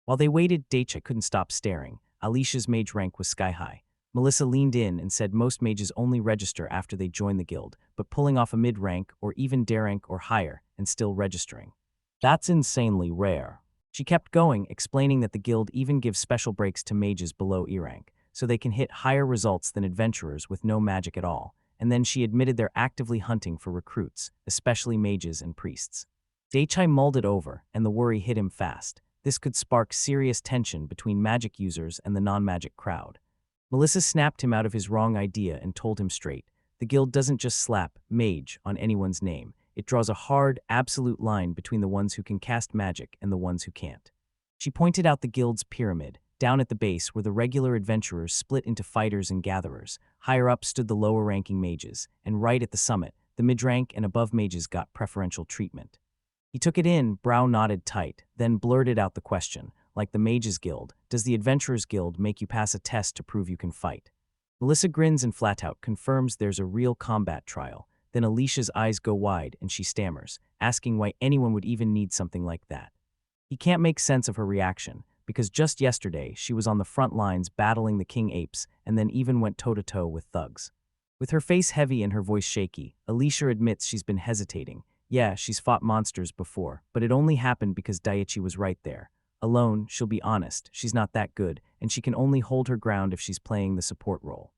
While they waited, Daichi couldn't stop staring. Alicia's mage rank was sky-high. Melissa leaned in and said most mages only register after they join the guild, but pulling off a mid-rank or even D-rank or higher and still registering. That's insanely rare. She kept going, explaining that the guild even gives special breaks to mages below E-rank, so they can hit higher results than adventurers with no magic at all, and then she admitted they're actively hunting for recruits, especially mages and priests. Daichi mulled it over, and the worry hit him fast. This could spark serious tension between magic users and the non-magic crowd. Melissa snapped him out of his wrong idea and told him straight, the guild doesn't just slap mage on anyone's name, it draws a hard, absolute line between the ones who can cast magic and the ones who can't. She pointed out the guild's pyramid. Down at the base were the regular adventurers split into fighters and gatherers. Higher up stood the lower-ranking mages, and right at the summit, the mid-rank and above mages got preferential treatment. He took it in, brow knotted tight, then blurted out the question, like the Mages Guild, does the Adventurers Guild make you pass a test to prove you can fight? Melissa grins and flat out confirms there's a real combat trial. Then Alicia's eyes go wide and she stammers, asking why anyone would even need something like that. He can't make sense of her reaction, because just yesterday she was on the front lines battling the king apes and then even went toe-to-toe with thugs. With her face heavy and her voice shaky, Alicia admits she's been hesitating. Yeah, she's fought monsters before, but it only happened because Daiichi was right there. Alone, she'll be honest, she's not that good, and she can only hold her ground if she's playing the support role.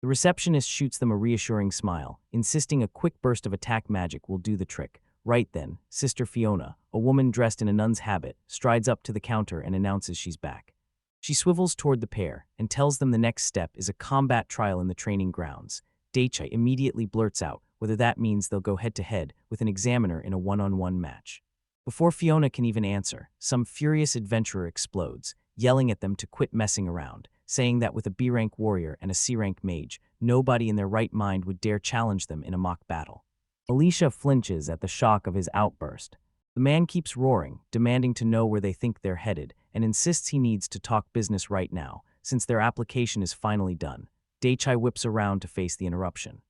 The receptionist shoots them a reassuring smile, insisting a quick burst of attack magic will do the trick. Right then, Sister Fiona, a woman dressed in a nun's habit, strides up to the counter and announces she's back. She swivels toward the pair and tells them the next step is a combat trial in the training grounds. Daiichi immediately blurts out whether that means they'll go head-to-head with an examiner in a one-on-one match. Before Fiona can even answer, some furious adventurer explodes, yelling at them to quit messing around, saying that with a B-rank warrior and a C-rank mage, nobody in their right mind would dare challenge them in a mock battle. Alicia flinches at the shock of his outburst. The man keeps roaring, demanding to know where they think they're headed, and insists he needs to talk business right now, since their application is finally done. Daiichi whips around to face the interruption.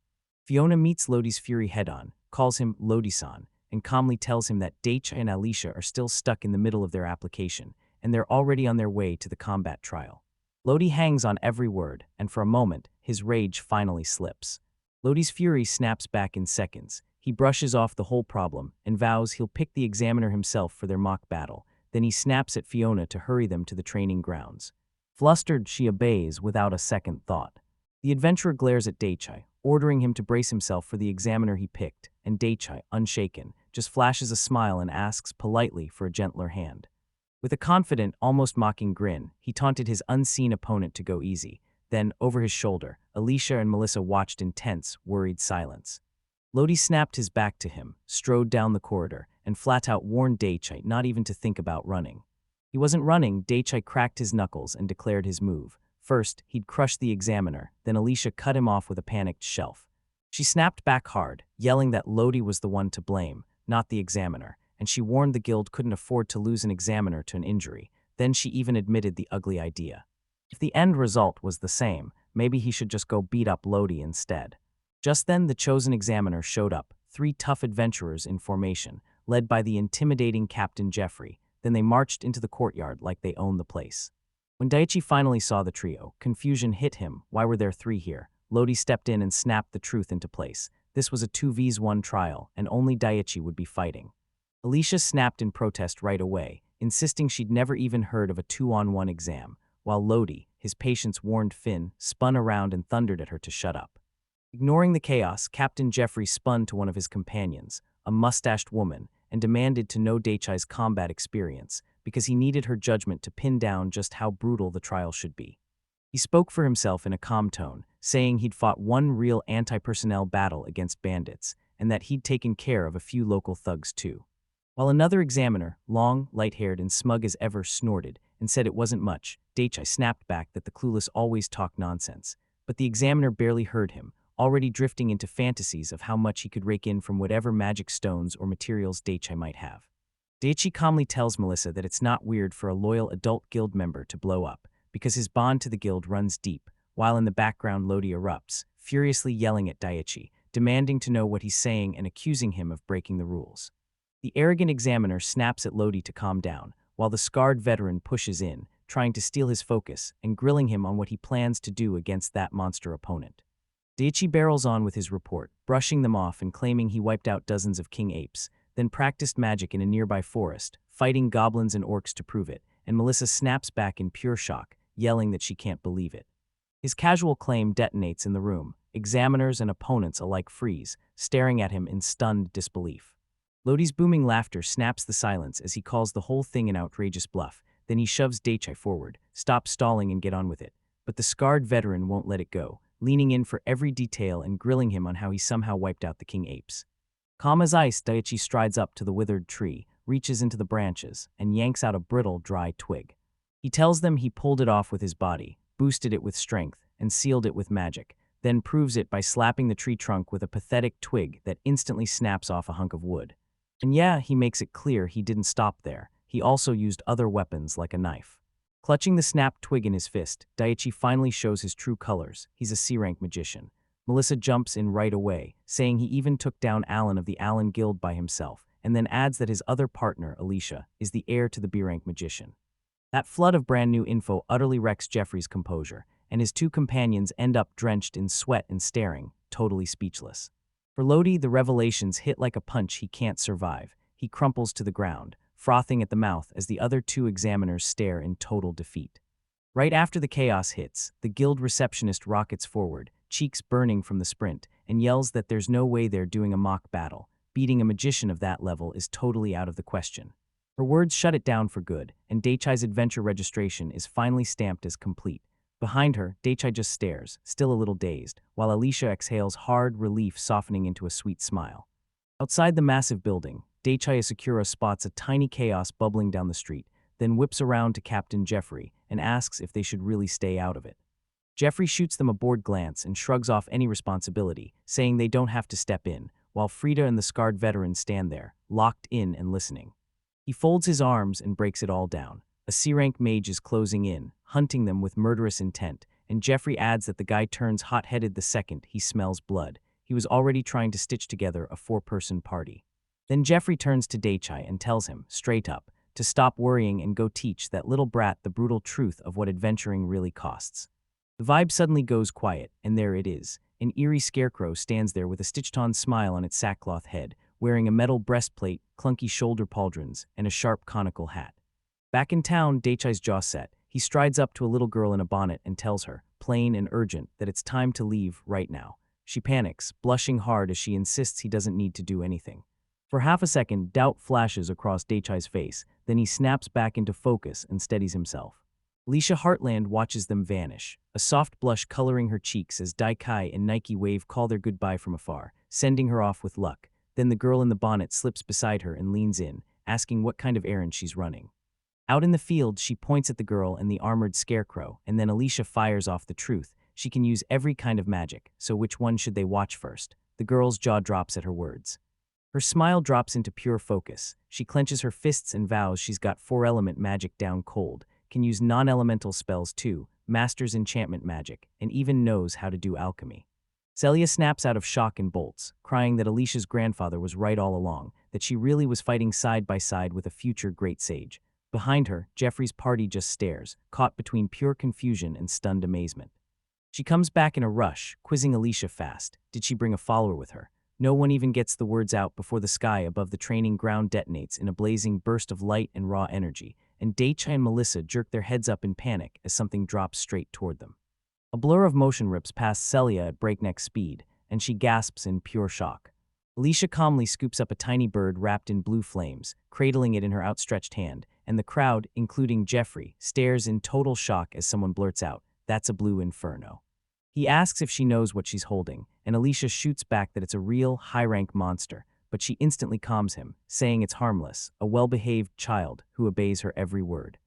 Fiona meets Lodi's fury head-on, calls him Lodi-san, and calmly tells him that Daiichi and Alicia are still stuck in the middle of their application, and they're already on their way to the combat trial. Lodi hangs on every word, and for a moment, his rage finally slips. Lodi's fury snaps back in seconds. He brushes off the whole problem and vows he'll pick the examiner himself for their mock battle. Then he snaps at Fiona to hurry them to the training grounds. Flustered, she obeys without a second thought. The adventurer glares at Daiichi, ordering him to brace himself for the examiner he picked, and Daiichi, unshaken, just flashes a smile and asks politely for a gentler hand. With a confident, almost mocking grin, he taunted his unseen opponent to go easy. Then, over his shoulder, Alicia and Melissa watched in tense, worried silence. Lodi snapped his back to him, strode down the corridor, and flat-out warned Daiichi not even to think about running. He wasn't running. Daiichi cracked his knuckles and declared his move. First, he'd crush the examiner, then Alicia cut him off with a panicked shelf. She snapped back hard, yelling that Lodi was the one to blame, not the examiner, and she warned the guild couldn't afford to lose an examiner to an injury. Then she even admitted the ugly idea. If the end result was the same, maybe he should just go beat up Lodi instead. Just then the chosen examiner showed up, 3 tough adventurers in formation, led by the intimidating Captain Jeffrey. Then they marched into the courtyard like they owned the place. When Daiichi finally saw the trio, confusion hit him. Why were there 3 here? Lodi stepped in and snapped the truth into place. This was a 2v1 trial, and only Daiichi would be fighting. Alicia snapped in protest right away, insisting she'd never even heard of a 2-on-1 exam, while Lodi, his patience warned Finn, spun around and thundered at her to shut up. Ignoring the chaos, Captain Jeffrey spun to one of his companions, a mustached woman, and demanded to know Daiichi's combat experience, because he needed her judgment to pin down just how brutal the trial should be. He spoke for himself in a calm tone, saying he'd fought one real anti-personnel battle against bandits, and that he'd taken care of a few local thugs too. While another examiner, long, light-haired, and smug as ever, snorted and said it wasn't much, Daiichi snapped back that the clueless always talk nonsense. But the examiner barely heard him, already drifting into fantasies of how much he could rake in from whatever magic stones or materials Daiichi might have. Daiichi calmly tells Melissa that it's not weird for a loyal adult guild member to blow up, because his bond to the guild runs deep, while in the background Lodi erupts, furiously yelling at Daiichi, demanding to know what he's saying and accusing him of breaking the rules. The arrogant examiner snaps at Lodi to calm down, while the scarred veteran pushes in, trying to steal his focus and grilling him on what he plans to do against that monster opponent. Daiichi barrels on with his report, brushing them off and claiming he wiped out dozens of king apes, then practiced magic in a nearby forest, fighting goblins and orcs to prove it, and Melissa snaps back in pure shock, yelling that she can't believe it. His casual claim detonates in the room. Examiners and opponents alike freeze, staring at him in stunned disbelief. Lodi's booming laughter snaps the silence as he calls the whole thing an outrageous bluff. Then he shoves Daiichi forward, stop stalling and get on with it. But the scarred veteran won't let it go, leaning in for every detail and grilling him on how he somehow wiped out the king apes. Calm as ice, Daiichi strides up to the withered tree, reaches into the branches, and yanks out a brittle, dry twig. He tells them he pulled it off with his body, boosted it with strength, and sealed it with magic, then proves it by slapping the tree trunk with a pathetic twig that instantly snaps off a hunk of wood. And yeah, he makes it clear he didn't stop there. He also used other weapons like a knife. Clutching the snapped twig in his fist, Daiichi finally shows his true colors. He's a C-rank magician. Melissa jumps in right away, saying he even took down Alan of the Alan Guild by himself, and then adds that his other partner, Alicia, is the heir to the B-rank magician. That flood of brand new info utterly wrecks Jeffrey's composure, and his two companions end up drenched in sweat and staring, totally speechless. For Lodi, the revelations hit like a punch he can't survive. He crumples to the ground, frothing at the mouth as the other two examiners stare in total defeat. Right after the chaos hits, the guild receptionist rockets forward, cheeks burning from the sprint, and yells that there's no way they're doing a mock battle. Beating a magician of that level is totally out of the question. Her words shut it down for good, and Daichai's adventure registration is finally stamped as complete. Behind her, Daichai just stares, still a little dazed, while Alicia exhales hard relief, softening into a sweet smile. Outside the massive building, Daichai Asakura spots a tiny chaos bubbling down the street, then whips around to Captain Jeffrey and asks if they should really stay out of it. Jeffrey shoots them a bored glance and shrugs off any responsibility, saying they don't have to step in, while Frida and the scarred veteran stand there, locked in and listening. He folds his arms and breaks it all down. A C-rank mage is closing in, hunting them with murderous intent, and Jeffrey adds that the guy turns hot-headed the second he smells blood. He was already trying to stitch together a 4-person party. Then Jeffrey turns to Daichai and tells him, straight up, to stop worrying and go teach that little brat the brutal truth of what adventuring really costs. The vibe suddenly goes quiet, and there it is. An eerie scarecrow stands there with a stitched-on smile on its sackcloth head, wearing a metal breastplate, clunky shoulder pauldrons, and a sharp conical hat. Back in town, Daichai's jaw set. He strides up to a little girl in a bonnet and tells her, plain and urgent, that it's time to leave right now. She panics, blushing hard as she insists he doesn't need to do anything. For half a second, doubt flashes across Daichai's face, then he snaps back into focus and steadies himself. Alicia Heartland watches them vanish, a soft blush coloring her cheeks as Daikai and Nike Wave call their goodbye from afar, sending her off with luck. Then the girl in the bonnet slips beside her and leans in, asking what kind of errand she's running. Out in the field, she points at the girl and the armored scarecrow, and then Alicia fires off the truth. She can use every kind of magic, so which one should they watch first? The girl's jaw drops at her words. Her smile drops into pure focus. She clenches her fists and vows she's got 4-element magic down cold, can use non-elemental spells too, masters enchantment magic, and even knows how to do alchemy. Celia snaps out of shock and bolts, crying that Alicia's grandfather was right all along, that she really was fighting side by side with a future great sage. Behind her, Jeffrey's party just stares, caught between pure confusion and stunned amazement. She comes back in a rush, quizzing Alicia fast. Did she bring a follower with her? No one even gets the words out before the sky above the training ground detonates in a blazing burst of light and raw energy, and Daichai and Melissa jerk their heads up in panic as something drops straight toward them. A blur of motion rips past Celia at breakneck speed, and she gasps in pure shock. Alicia calmly scoops up a tiny bird wrapped in blue flames, cradling it in her outstretched hand, and the crowd, including Jeffrey, stares in total shock as someone blurts out, "That's a blue inferno." He asks if she knows what she's holding, and Alicia shoots back that it's a real, high-rank monster, but she instantly calms him, saying it's harmless, a well-behaved child who obeys her every word.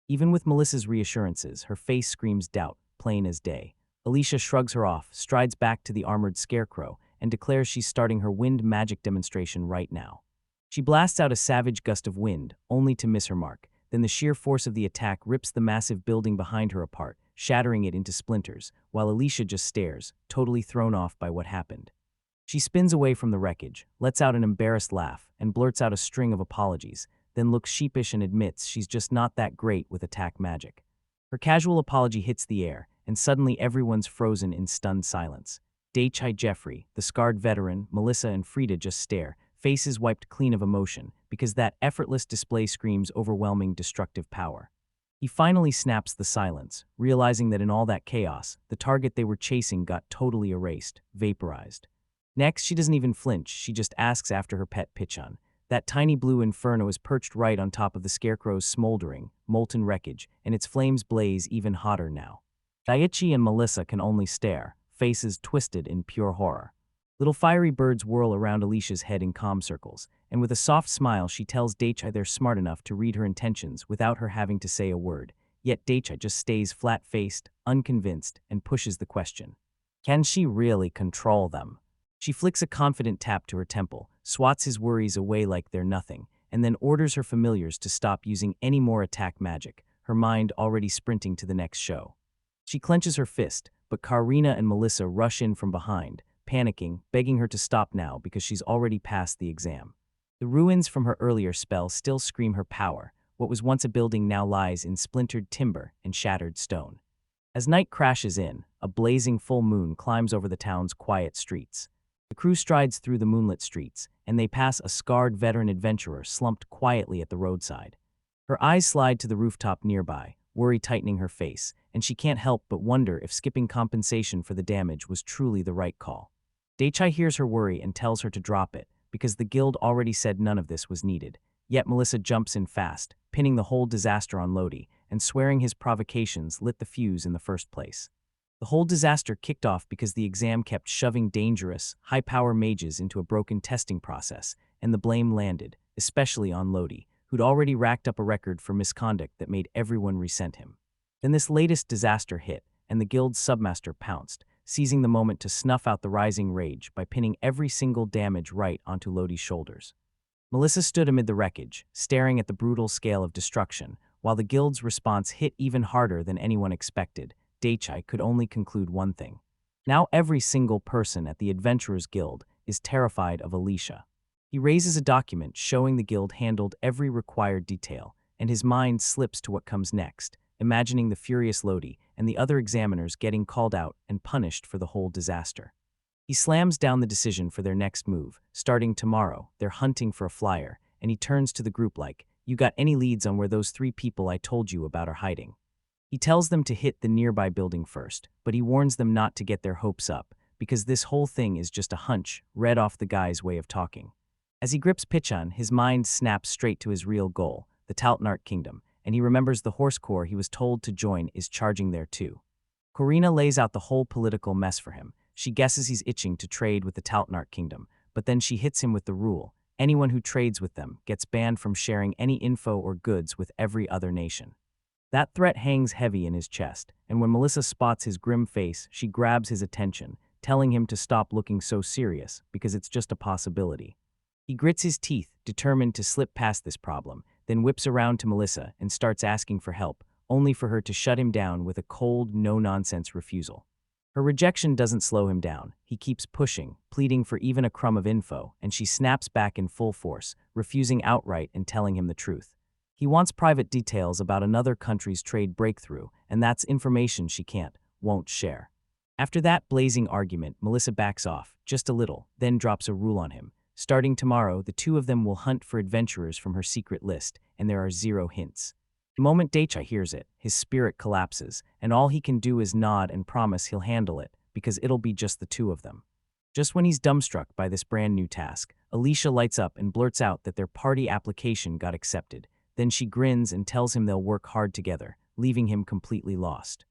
Even with Melissa's reassurances, her face screams doubt, plain as day. Alicia shrugs her off, strides back to the armored scarecrow, and declares she's starting her wind magic demonstration right now. She blasts out a savage gust of wind, only to miss her mark. Then the sheer force of the attack rips the massive building behind her apart, shattering it into splinters, while Alicia just stares, totally thrown off by what happened. She spins away from the wreckage, lets out an embarrassed laugh, and blurts out a string of apologies, then looks sheepish and admits she's just not that great with attack magic. Her casual apology hits the air, and suddenly everyone's frozen in stunned silence. Daichai, Jeffrey, the scarred veteran, Melissa and Frida just stare, faces wiped clean of emotion, because that effortless display screams overwhelming destructive power. He finally snaps the silence, realizing that in all that chaos, the target they were chasing got totally erased, vaporized. Next, she doesn't even flinch, she just asks after her pet Pichon. That tiny blue inferno is perched right on top of the scarecrow's smoldering, molten wreckage, and its flames blaze even hotter now. Daichi and Melissa can only stare, faces twisted in pure horror. Little fiery birds whirl around Alicia's head in calm circles, and with a soft smile she tells Daichai they're smart enough to read her intentions without her having to say a word. Yet Daichai just stays flat-faced, unconvinced, and pushes the question. Can she really control them? She flicks a confident tap to her temple, swats his worries away like they're nothing, and then orders her familiars to stop using any more attack magic, her mind already sprinting to the next show. She clenches her fist, but Karina and Melissa rush in from behind, panicking, begging her to stop now because she's already passed the exam. The ruins from her earlier spell still scream her power, What was once a building now lies in splintered timber and shattered stone. As night crashes in, a blazing full moon climbs over the town's quiet streets. The crew strides through the moonlit streets, and they pass a scarred veteran adventurer slumped quietly at the roadside. Her eyes slide to the rooftop nearby, worry tightening her face, and she can't help but wonder if skipping compensation for the damage was truly the right call. Daichai hears her worry and tells her to drop it, because the guild already said none of this was needed. Yet Melissa jumps in fast, pinning the whole disaster on Lodi, and swearing his provocations lit the fuse in the first place. The whole disaster kicked off because the exam kept shoving dangerous, high-power mages into a broken testing process, and the blame landed, especially on Lodi, who'd already racked up a record for misconduct that made everyone resent him. Then this latest disaster hit, and the guild's submaster pounced, seizing the moment to snuff out the rising rage by pinning every single damage right onto Lodi's shoulders. Melissa stood amid the wreckage, staring at the brutal scale of destruction, while the guild's response hit even harder than anyone expected. Daichai could only conclude one thing. Now every single person at the Adventurers Guild is terrified of Alicia. He raises a document showing the guild handled every required detail, and his mind slips to what comes next, imagining the furious Lodi and the other examiners getting called out and punished for the whole disaster. He slams down the decision for their next move. Starting tomorrow, they're hunting for a flyer, and he turns to the group like, "You got any leads on where those 3 people I told you about are hiding?" He tells them to hit the nearby building first, but he warns them not to get their hopes up, because this whole thing is just a hunch, read off the guy's way of talking. As he grips Pichan, his mind snaps straight to his real goal, the Taltnart Kingdom, and he remembers the horse corps he was told to join is charging there too. Corina lays out the whole political mess for him. She guesses he's itching to trade with the Taltnart Kingdom, but then she hits him with the rule: anyone who trades with them gets banned from sharing any info or goods with every other nation. That threat hangs heavy in his chest, and when Melissa spots his grim face, she grabs his attention, telling him to stop looking so serious, because it's just a possibility. He grits his teeth, determined to slip past this problem, then whips around to Melissa and starts asking for help, only for her to shut him down with a cold, no-nonsense refusal. Her rejection doesn't slow him down. He keeps pushing, pleading for even a crumb of info, and she snaps back in full force, refusing outright and telling him the truth. He wants private details about another country's trade breakthrough, and that's information she won't share. After that blazing argument, Melissa backs off, just a little, then drops a rule on him. Starting tomorrow, the 2 of them will hunt for adventurers from her secret list, and there are 0 hints. The moment Daichai hears it, his spirit collapses, and all he can do is nod and promise he'll handle it, because it'll be just the 2 of them. Just when he's dumbstruck by this brand new task, Alicia lights up and blurts out that their party application got accepted. Then she grins and tells him they'll work hard together, leaving him completely lost.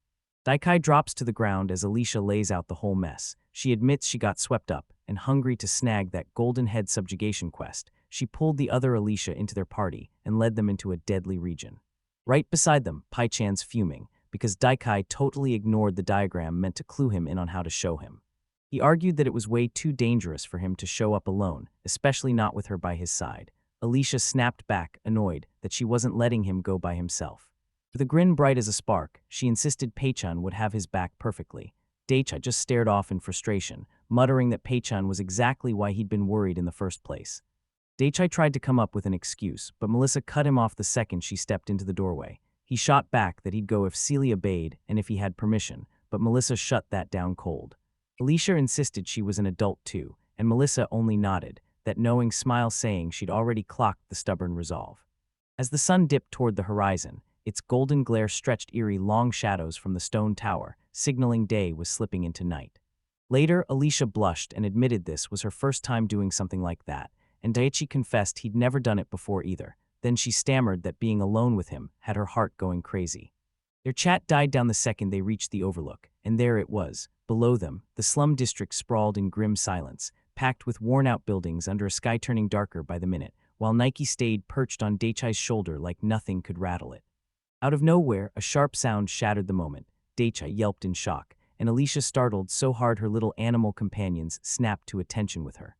Daikai drops to the ground as Alicia lays out the whole mess. She admits she got swept up, and hungry to snag that golden head subjugation quest, she pulled the other Alicia into their party and led them into a deadly region. Right beside them, Pai-chan's fuming, because Daikai totally ignored the diagram meant to clue him in on how to show him. He argued that it was way too dangerous for him to show up alone, especially not with her by his side. Alicia snapped back, annoyed that she wasn't letting him go by himself. With a grin bright as a spark, she insisted Pei-chan would have his back perfectly. Daichai just stared off in frustration, muttering that Pei-chan was exactly why he'd been worried in the first place. Daichai tried to come up with an excuse, but Melissa cut him off the second she stepped into the doorway. He shot back that he'd go if Celia obeyed and if he had permission, but Melissa shut that down cold. Alicia insisted she was an adult too, and Melissa only nodded, that knowing smile saying she'd already clocked the stubborn resolve. As the sun dipped toward the horizon, its golden glare stretched eerie long shadows from the stone tower, signaling day was slipping into night. Later, Alicia blushed and admitted this was her first time doing something like that, and Daichi confessed he'd never done it before either. Then she stammered that being alone with him had her heart going crazy. Their chat died down the second they reached the overlook, and there it was. Below them, the slum district sprawled in grim silence, packed with worn-out buildings under a sky turning darker by the minute, while Nike stayed perched on Daichai's shoulder like nothing could rattle it. Out of nowhere, a sharp sound shattered the moment. Daichai yelped in shock, and Alicia startled so hard her little animal companions snapped to attention with her.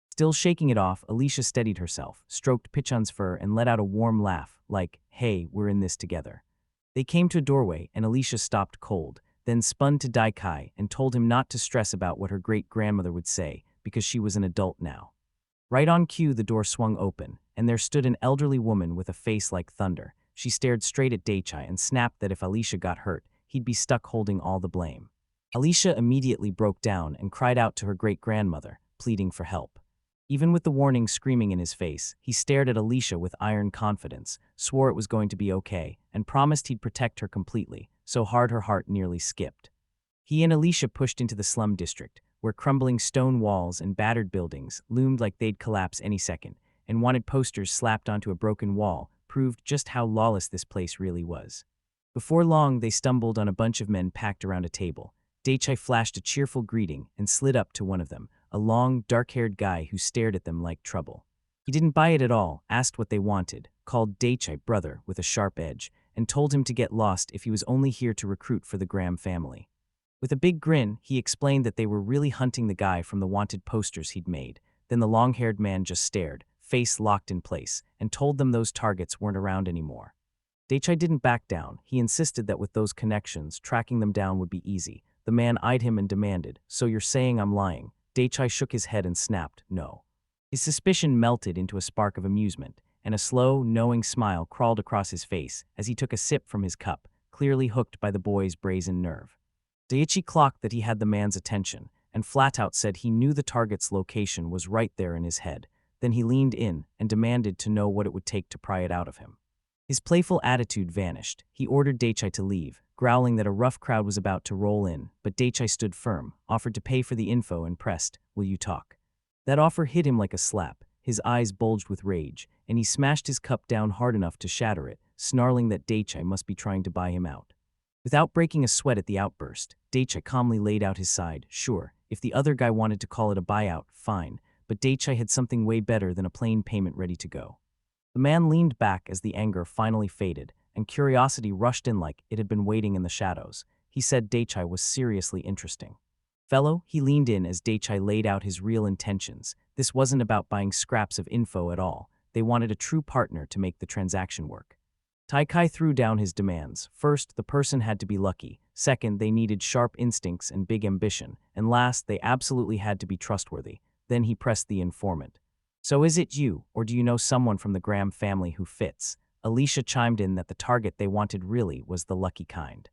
Still shaking it off, Alicia steadied herself, stroked Pichan's fur, and let out a warm laugh, like, "Hey, we're in this together." They came to a doorway, and Alicia stopped cold, then spun to Daikai and told him not to stress about what her great-grandmother would say, because she was an adult now. Right on cue, the door swung open, and there stood an elderly woman with a face like thunder. she stared straight at Daichai and snapped that if Alicia got hurt, he'd be stuck holding all the blame. Alicia immediately broke down and cried out to her great-grandmother, pleading for help. Even with the warning screaming in his face, he stared at Alicia with iron confidence, swore it was going to be okay, and promised he'd protect her completely, so hard her heart nearly skipped. He and Alicia pushed into the slum district, where crumbling stone walls and battered buildings loomed like they'd collapse any second, and wanted posters slapped onto a broken wall proved just how lawless this place really was. Before long, they stumbled on a bunch of men packed around a table. Daichai flashed a cheerful greeting and slid up to one of them, a long, dark-haired guy who stared at them like trouble. He didn't buy it at all, asked what they wanted, called Daichai brother with a sharp edge, and told him to get lost if he was only here to recruit for the Graham family. With a big grin, he explained that they were really hunting the guy from the wanted posters he'd made. Then the long-haired man just stared, face locked in place, and told them those targets weren't around anymore. Daichai didn't back down. He insisted that with those connections, tracking them down would be easy. The man eyed him and demanded, "So you're saying I'm lying?" Daichai shook his head and snapped, "No." His suspicion melted into a spark of amusement, and a slow, knowing smile crawled across his face as he took a sip from his cup, clearly hooked by the boy's brazen nerve. Daichi clocked that he had the man's attention, and flat out said he knew the target's location was right there in his head. Then he leaned in and demanded to know what it would take to pry it out of him. His playful attitude vanished. He ordered Daichai to leave, growling that a rough crowd was about to roll in, but Daichai stood firm, offered to pay for the info and pressed, "Will you talk?" That offer hit him like a slap. His eyes bulged with rage, and he smashed his cup down hard enough to shatter it, snarling that Daichai must be trying to buy him out. Without breaking a sweat at the outburst, Daichai calmly laid out his side. Sure, if the other guy wanted to call it a buyout, fine, but Daichai had something way better than a plain payment ready to go. The man leaned back as the anger finally faded, and curiosity rushed in like it had been waiting in the shadows. He said Daichai was seriously interesting. "Fellow," he leaned in as Daichai laid out his real intentions. This wasn't about buying scraps of info at all. They wanted a true partner to make the transaction work. Taikai threw down his demands. First, the person had to be lucky. Second, they needed sharp instincts and big ambition. And last, they absolutely had to be trustworthy. Then he pressed the informant. "So is it you, or do you know someone from the Graham family who fits?" Alicia chimed in that the target they wanted really was the lucky kind.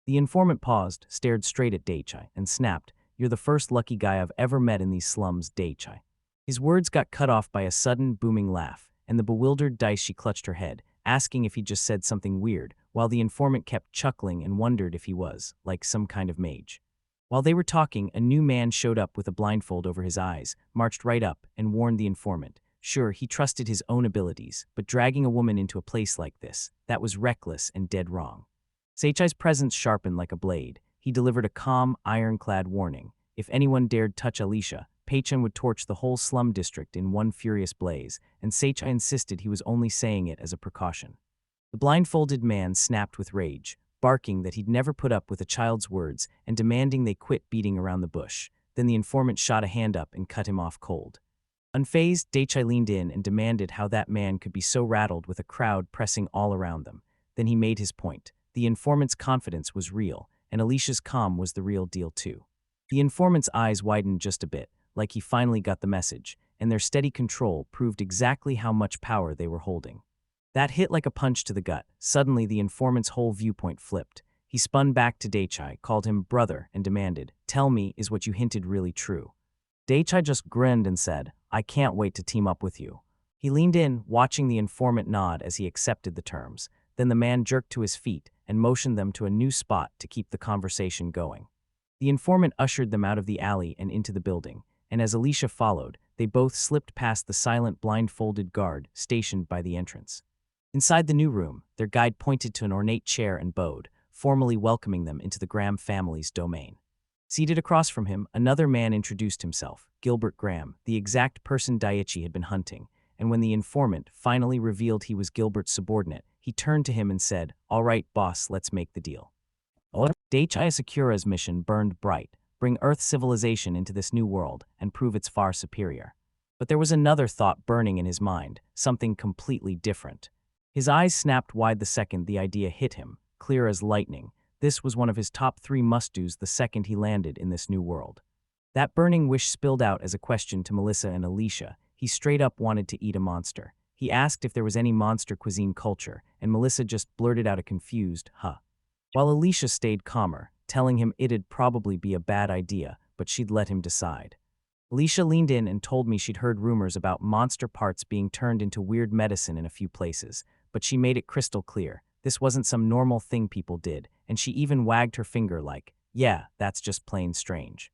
The informant paused, stared straight at Daichai, and snapped, "You're the first lucky guy I've ever met in these slums, Daichai." His words got cut off by a sudden, booming laugh, and the bewildered Daichi clutched her head, asking if he just said something weird, while the informant kept chuckling and wondered if he was, like some kind of mage. While they were talking, a new man showed up with a blindfold over his eyes, marched right up, and warned the informant. Sure, he trusted his own abilities, but dragging a woman into a place like this, that was reckless and dead wrong. Seichai's presence sharpened like a blade. He delivered a calm, ironclad warning. If anyone dared touch Alicia, Peichan would torch the whole slum district in one furious blaze, and Seichai insisted he was only saying it as a precaution. The blindfolded man snapped with rage, barking that he'd never put up with a child's words and demanding they quit beating around the bush. Then the informant shot a hand up and cut him off cold. Unfazed, Daichai leaned in and demanded how that man could be so rattled with a crowd pressing all around them. Then he made his point. The informant's confidence was real, and Alicia's calm was the real deal too. The informant's eyes widened just a bit, like he finally got the message, and their steady control proved exactly how much power they were holding. That hit like a punch to the gut. Suddenly, the informant's whole viewpoint flipped. He spun back to Daichai, called him brother, and demanded, "Tell me, is what you hinted really true?" Daichai just grinned and said, "I can't wait to team up with you." He leaned in, watching the informant nod as he accepted the terms. Then the man jerked to his feet and motioned them to a new spot to keep the conversation going. The informant ushered them out of the alley and into the building, and as Alicia followed, they both slipped past the silent blindfolded guard stationed by the entrance. Inside the new room, their guide pointed to an ornate chair and bowed, formally welcoming them into the Graham family's domain. Seated across from him, another man introduced himself, Gilbert Graham, the exact person Daichi had been hunting, and when the informant finally revealed he was Gilbert's subordinate, he turned to him and said, "All right, boss, let's make the deal." Daichi Sakura's mission burned bright, bring Earth civilization into this new world and prove it's far superior. But there was another thought burning in his mind, something completely different. His eyes snapped wide the second the idea hit him, clear as lightning. This was one of his top 3 must-dos the second he landed in this new world. That burning wish spilled out as a question to Melissa and Alicia. He straight up wanted to eat a monster. He asked if there was any monster cuisine culture, and Melissa just blurted out a confused, huh. While Alicia stayed calmer, telling him it'd probably be a bad idea, but she'd let him decide. Alicia leaned in and told me she'd heard rumors about monster parts being turned into weird medicine in a few places, but she made it crystal clear this wasn't some normal thing people did, and she even wagged her finger like, yeah, that's just plain strange.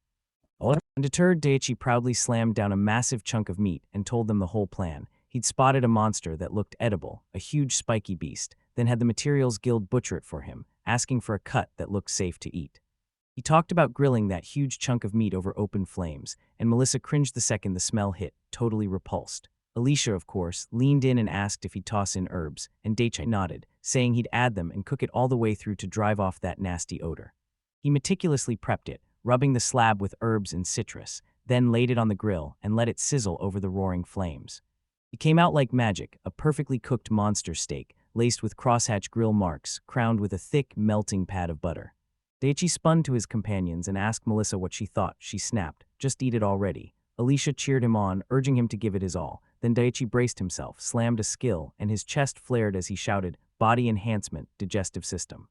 Undeterred, Daichi proudly slammed down a massive chunk of meat and told them the whole plan. He'd spotted a monster that looked edible, a huge spiky beast, then had the Materials Guild butcher it for him, asking for a cut that looked safe to eat. He talked about grilling that huge chunk of meat over open flames, and Melissa cringed the second the smell hit, totally repulsed. Alicia, of course, leaned in and asked if he'd toss in herbs, and Daichi nodded, saying he'd add them and cook it all the way through to drive off that nasty odor. He meticulously prepped it, rubbing the slab with herbs and citrus, then laid it on the grill and let it sizzle over the roaring flames. It came out like magic, a perfectly cooked monster steak, laced with crosshatch grill marks, crowned with a thick, melting pad of butter. Daichi spun to his companions and asked Melissa what she thought. She snapped, "Just eat it already." Alicia cheered him on, urging him to give it his all. Then Daichi braced himself, slammed a skill, and his chest flared as he shouted, "Body enhancement, digestive system."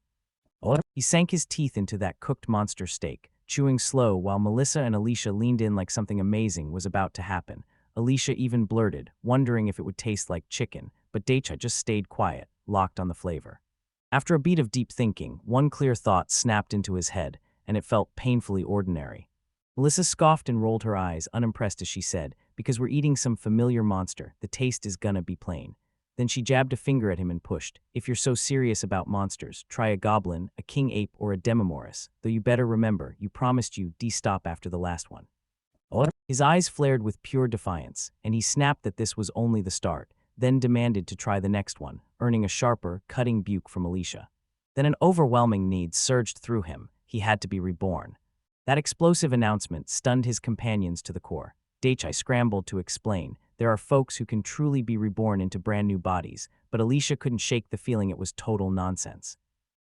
He sank his teeth into that cooked monster steak, chewing slow while Melissa and Alicia leaned in like something amazing was about to happen. Alicia even blurted, wondering if it would taste like chicken, but Daichi just stayed quiet, locked on the flavor. After a beat of deep thinking, one clear thought snapped into his head, and it felt painfully ordinary. Melissa scoffed and rolled her eyes, unimpressed as she said, "Because we're eating some familiar monster, the taste is gonna be plain." Then she jabbed a finger at him and pushed, "If you're so serious about monsters, try a goblin, a king ape, or a demomoris, though you better remember, you promised you'd stop after the last one." His eyes flared with pure defiance, and he snapped that this was only the start, then demanded to try the next one, earning a sharper, cutting buke from Alicia. Then an overwhelming need surged through him. He had to be reborn. That explosive announcement stunned his companions to the core. Daichi scrambled to explain, there are folks who can truly be reborn into brand new bodies, but Alicia couldn't shake the feeling it was total nonsense.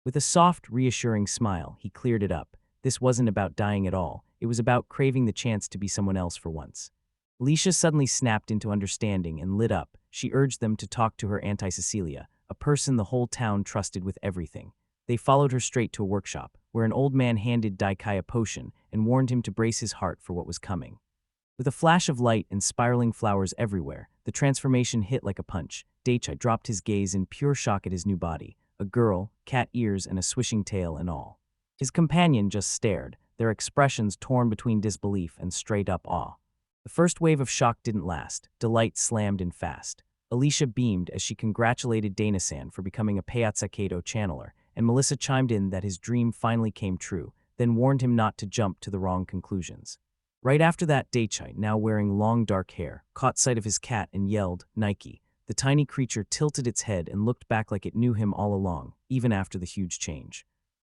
With a soft, reassuring smile, he cleared it up. This wasn't about dying at all. It was about craving the chance to be someone else for once. Alicia suddenly snapped into understanding and lit up. She urged them to talk to her Auntie Cecilia, a person the whole town trusted with everything. They followed her straight to a workshop, where an old man handed Daikai a potion and warned him to brace his heart for what was coming. With a flash of light and spiraling flowers everywhere, the transformation hit like a punch. Daichi dropped his gaze in pure shock at his new body, a girl, cat ears and a swishing tail and all. His companion just stared, their expressions torn between disbelief and straight-up awe. The first wave of shock didn't last. Delight slammed in fast. Alicia beamed as she congratulated Dana-san for becoming a Payatsukedo channeler, and Melissa chimed in that his dream finally came true, then warned him not to jump to the wrong conclusions. Right after that, Daichi, now wearing long dark hair, caught sight of his cat and yelled, "Nike." The tiny creature tilted its head and looked back like it knew him all along, even after the huge change.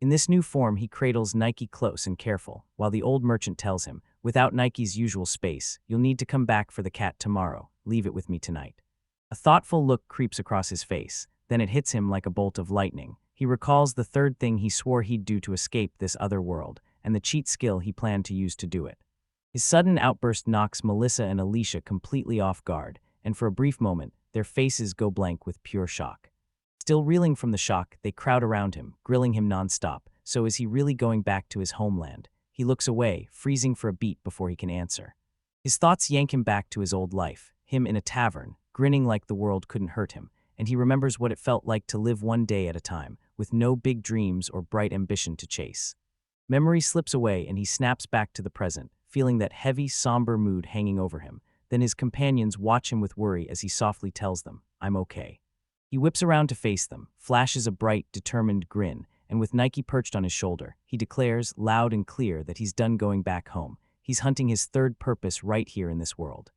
In this new form, he cradles Nike close and careful, while the old merchant tells him, "Without Nike's usual space, you'll need to come back for the cat tomorrow. Leave it with me tonight." A thoughtful look creeps across his face, then it hits him like a bolt of lightning. He recalls the third thing he swore he'd do to escape this other world, and the cheat skill he planned to use to do it. His sudden outburst knocks Melissa and Alicia completely off guard, and for a brief moment, their faces go blank with pure shock. Still reeling from the shock, they crowd around him, grilling him nonstop. So is he really going back to his homeland? He looks away, freezing for a beat before he can answer. His thoughts yank him back to his old life, him in a tavern, grinning like the world couldn't hurt him, and he remembers what it felt like to live one day at a time, with no big dreams or bright ambition to chase. Memory slips away and he snaps back to the present, feeling that heavy, somber mood hanging over him. Then his companions watch him with worry as he softly tells them, "I'm okay." He whips around to face them, flashes a bright, determined grin, and with Nike perched on his shoulder, he declares, loud and clear, that he's done going back home. He's hunting his third purpose right here in this world.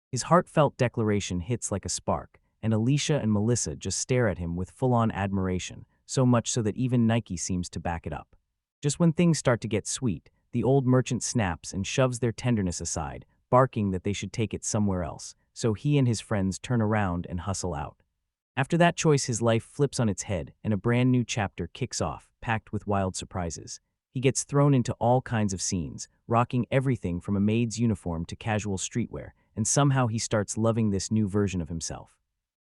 His heartfelt declaration hits like a spark, and Alicia and Melissa just stare at him with full-on admiration, so much so that even Nike seems to back it up. Just when things start to get sweet, the old merchant snaps and shoves their tenderness aside, barking that they should take it somewhere else, so he and his friends turn around and hustle out. After that choice, his life flips on its head, and a brand new chapter kicks off, packed with wild surprises. He gets thrown into all kinds of scenes, rocking everything from a maid's uniform to casual streetwear, and somehow he starts loving this new version of himself.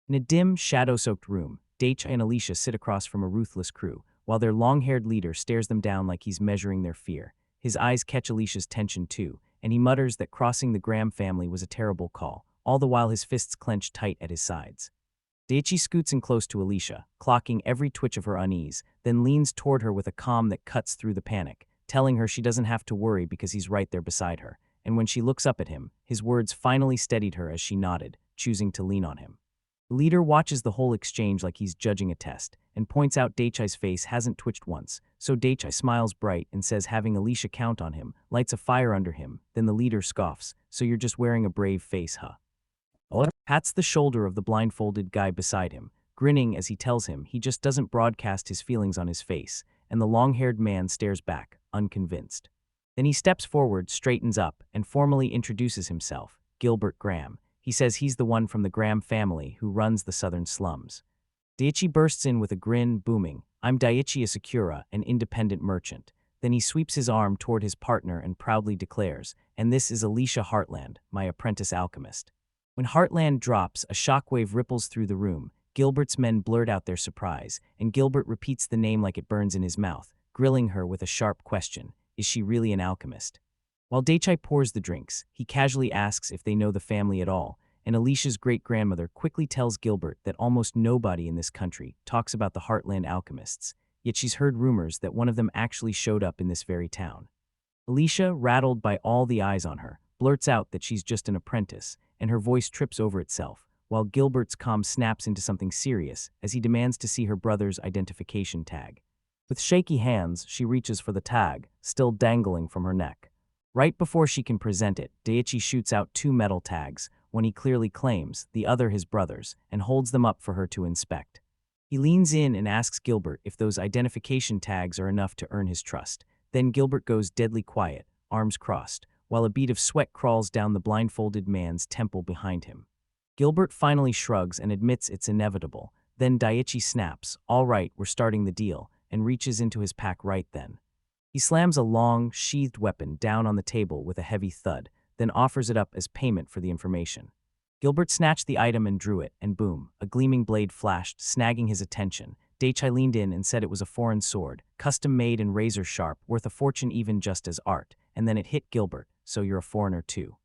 In a dim, shadow-soaked room, Daichi and Alicia sit across from a ruthless crew, while their long-haired leader stares them down like he's measuring their fear. His eyes catch Alicia's tension too, and he mutters that crossing the Graham family was a terrible call, all the while his fists clench tight at his sides. Daichi scoots in close to Alicia, clocking every twitch of her unease, then leans toward her with a calm that cuts through the panic, telling her she doesn't have to worry because he's right there beside her. And when she looks up at him, his words finally steadied her as she nodded, choosing to lean on him. The leader watches the whole exchange like he's judging a test, and points out Daichi's face hasn't twitched once, so Daichi smiles bright and says having Alicia count on him lights a fire under him. Then the leader scoffs, "So you're just wearing a brave face, huh?" Pats the shoulder of the blindfolded guy beside him, grinning as he tells him he just doesn't broadcast his feelings on his face, and the long-haired man stares back, unconvinced. Then he steps forward, straightens up, and formally introduces himself, Gilbert Graham. He says he's the one from the Graham family who runs the southern slums. Daichi bursts in with a grin, booming, "I'm Daichi Asakura, an independent merchant." Then he sweeps his arm toward his partner and proudly declares, "And this is Alicia Heartland, my apprentice alchemist." When Heartland drops, a shockwave ripples through the room. Gilbert's men blurt out their surprise, and Gilbert repeats the name like it burns in his mouth, grilling her with a sharp question, "Is she really an alchemist?" While Daichi pours the drinks, he casually asks if they know the family at all, and Alicia's great-grandmother quickly tells Gilbert that almost nobody in this country talks about the Heartland alchemists, yet she's heard rumors that one of them actually showed up in this very town. Alicia, rattled by all the eyes on her, blurts out that she's just an apprentice, and her voice trips over itself, while Gilbert's calm snaps into something serious as he demands to see her brother's identification tag. With shaky hands, she reaches for the tag, still dangling from her neck. Right before she can present it, Daichi shoots out 2 metal tags, one he clearly claims, the other his brother's, and holds them up for her to inspect. He leans in and asks Gilbert if those identification tags are enough to earn his trust. Then Gilbert goes deadly quiet, arms crossed, while a bead of sweat crawls down the blindfolded man's temple behind him. Gilbert finally shrugs and admits it's inevitable. Then Daichi snaps, "All right, we're starting the deal," and reaches into his pack right then. He slams a long, sheathed weapon down on the table with a heavy thud, then offers it up as payment for the information. Gilbert snatched the item and drew it, and boom, a gleaming blade flashed, snagging his attention. Daichi leaned in and said it was a foreign sword, custom-made and razor-sharp, worth a fortune even just as art, and then it hit Gilbert, "So you're a foreigner too."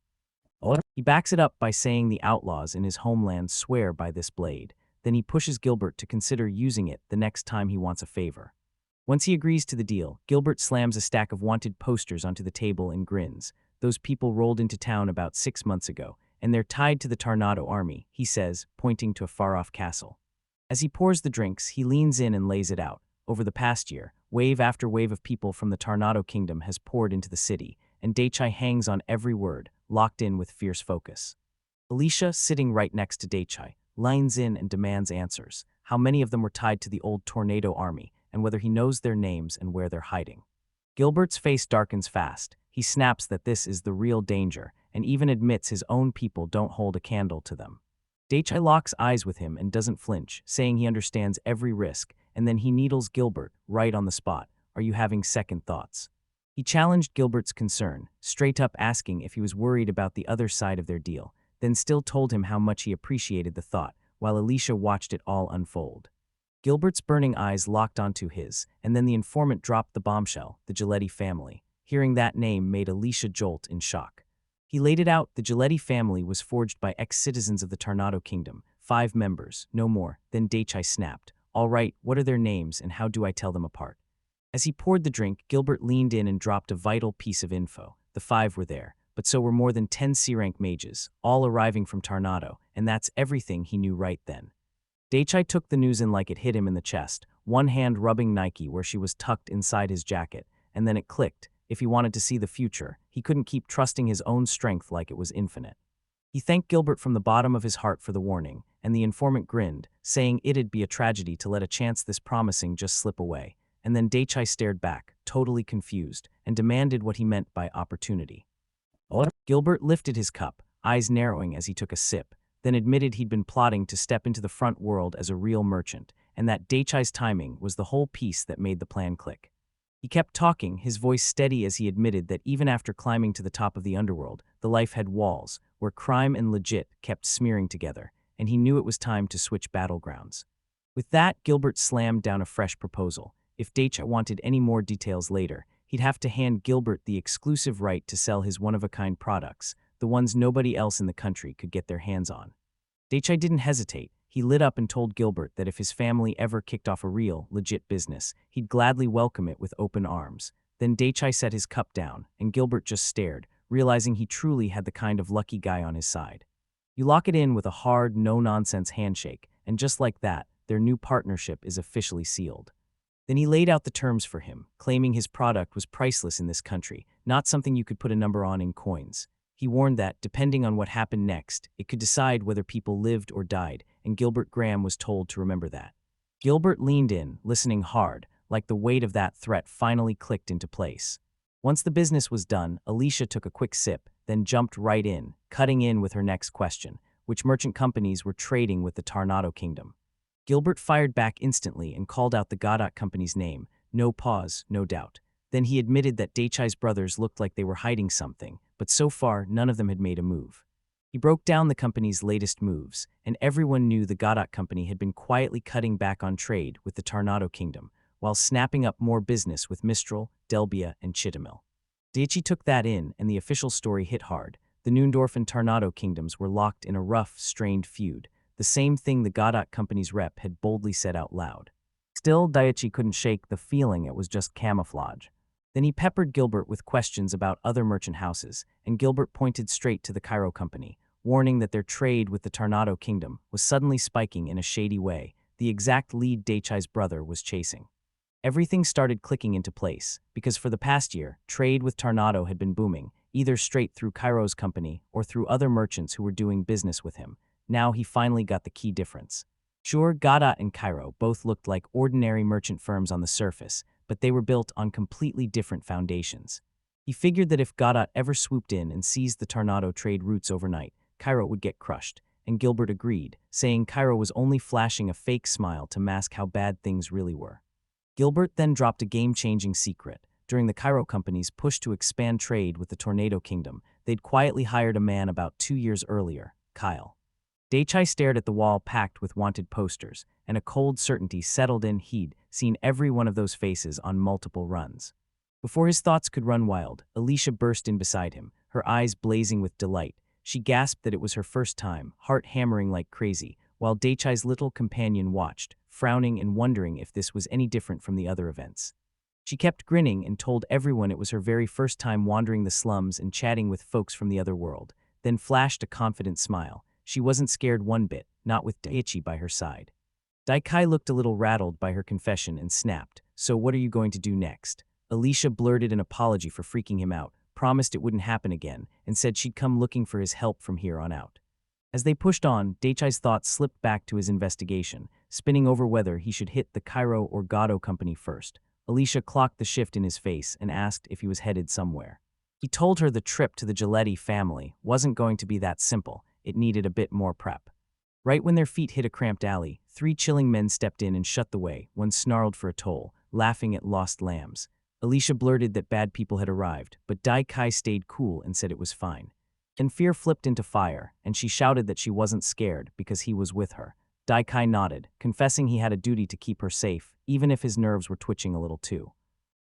He backs it up by saying the outlaws in his homeland swear by this blade. Then he pushes Gilbert to consider using it the next time he wants a favor. Once he agrees to the deal, Gilbert slams a stack of wanted posters onto the table and grins. "Those people rolled into town about 6 months ago, and they're tied to the Tornado army," he says, pointing to a far-off castle. As he pours the drinks, he leans in and lays it out. Over the past year, wave after wave of people from the Tornado Kingdom has poured into the city, and Daichi hangs on every word, locked in with fierce focus. Alicia, sitting right next to Daichi, lines in and demands answers. How many of them were tied to the old Tornado army, and whether he knows their names and where they're hiding. Gilbert's face darkens fast. He snaps that this is the real danger, and even admits his own people don't hold a candle to them. Daichi locks eyes with him and doesn't flinch, saying he understands every risk, and then he needles Gilbert, right on the spot. "Are you having second thoughts?" He challenged Gilbert's concern, straight up asking if he was worried about the other side of their deal, then still told him how much he appreciated the thought, while Alicia watched it all unfold. Gilbert's burning eyes locked onto his, and then the informant dropped the bombshell, the Giletti family. Hearing that name made Alicia jolt in shock. He laid it out. The Giletti family was forged by ex-citizens of the Tornado Kingdom, 5 members, no more. Then Daichi snapped, "All right, what are their names and how do I tell them apart?" As he poured the drink, Gilbert leaned in and dropped a vital piece of info. The 5 were there, but so were more than 10 C-rank mages, all arriving from Tornado, and that's everything he knew right then. Daichi took the news in like it hit him in the chest, one hand rubbing Nike where she was tucked inside his jacket, and then it clicked. If he wanted to see the future, he couldn't keep trusting his own strength like it was infinite. He thanked Gilbert from the bottom of his heart for the warning, and the informant grinned, saying it'd be a tragedy to let a chance this promising just slip away. And then Daichi stared back, totally confused, and demanded what he meant by opportunity. Gilbert lifted his cup, eyes narrowing as he took a sip, then admitted he'd been plotting to step into the front world as a real merchant, and that Daichi's timing was the whole piece that made the plan click. He kept talking, his voice steady as he admitted that even after climbing to the top of the underworld, the life had walls, where crime and legit kept smearing together, and he knew it was time to switch battlegrounds. With that, Gilbert slammed down a fresh proposal. If Daichi wanted any more details later, he'd have to hand Gilbert the exclusive right to sell his one-of-a-kind products, the ones nobody else in the country could get their hands on. Daichi didn't hesitate. He lit up and told Gilbert that if his family ever kicked off a real, legit business, he'd gladly welcome it with open arms. Then Daichi set his cup down, and Gilbert just stared, realizing he truly had the kind of lucky guy on his side. You lock it in with a hard, no-nonsense handshake, and just like that, their new partnership is officially sealed. Then he laid out the terms for him, claiming his product was priceless in this country, not something you could put a number on in coins. He warned that, depending on what happened next, it could decide whether people lived or died, and Gilbert Graham was told to remember that. Gilbert leaned in, listening hard, like the weight of that threat finally clicked into place. Once the business was done, Alicia took a quick sip, then jumped right in, cutting in with her next question: which merchant companies were trading with the Tornado Kingdom. Gilbert fired back instantly and called out the Godot company's name, no pause, no doubt. Then he admitted that Daichi's brothers looked like they were hiding something, but so far none of them had made a move. He broke down the company's latest moves, and everyone knew the Godot company had been quietly cutting back on trade with the Tornado Kingdom, while snapping up more business with Mistral, Delbia, and Chitamil. Daichi took that in, and the official story hit hard. The Noondorf and Tornado Kingdoms were locked in a rough, strained feud, the same thing the Godot company's rep had boldly said out loud. Still, Daichi couldn't shake the feeling it was just camouflage. Then he peppered Gilbert with questions about other merchant houses, and Gilbert pointed straight to the Cairo Company, warning that their trade with the Tornado Kingdom was suddenly spiking in a shady way, the exact lead Daichi's brother was chasing. Everything started clicking into place, because for the past year, trade with Tornado had been booming, either straight through Cairo's company or through other merchants who were doing business with him. Now he finally got the key difference. Sure, Godot and Cairo both looked like ordinary merchant firms on the surface, but they were built on completely different foundations. He figured that if Godot ever swooped in and seized the Tornado trade routes overnight, Cairo would get crushed, and Gilbert agreed, saying Cairo was only flashing a fake smile to mask how bad things really were. Gilbert then dropped a game-changing secret. During the Cairo Company's push to expand trade with the Tornado Kingdom, they'd quietly hired a man about 2 years earlier, Kyle. Daichi stared at the wall packed with wanted posters, and a cold certainty settled in. He'd seen every one of those faces on multiple runs. Before his thoughts could run wild, Alicia burst in beside him, her eyes blazing with delight. She gasped that it was her first time, heart hammering like crazy, while Daichi's little companion watched, frowning and wondering if this was any different from the other events. She kept grinning and told everyone it was her very first time wandering the slums and chatting with folks from the other world, then flashed a confident smile. She wasn't scared one bit, not with Daichi by her side. Daichi looked a little rattled by her confession and snapped, "So what are you going to do next?" Alicia blurted an apology for freaking him out, promised it wouldn't happen again, and said she'd come looking for his help from here on out. As they pushed on, Daichi's thoughts slipped back to his investigation, spinning over whether he should hit the Cairo or Godot Company first. Alicia clocked the shift in his face and asked if he was headed somewhere. He told her the trip to the Giletti family wasn't going to be that simple. It needed a bit more prep. Right when their feet hit a cramped alley, 3 chilling men stepped in and shut the way. One snarled for a toll, laughing at lost lambs. Alicia blurted that bad people had arrived, but Daichi stayed cool and said it was fine. Then fear flipped into fire, and she shouted that she wasn't scared because he was with her. Daichi nodded, confessing he had a duty to keep her safe, even if his nerves were twitching a little too.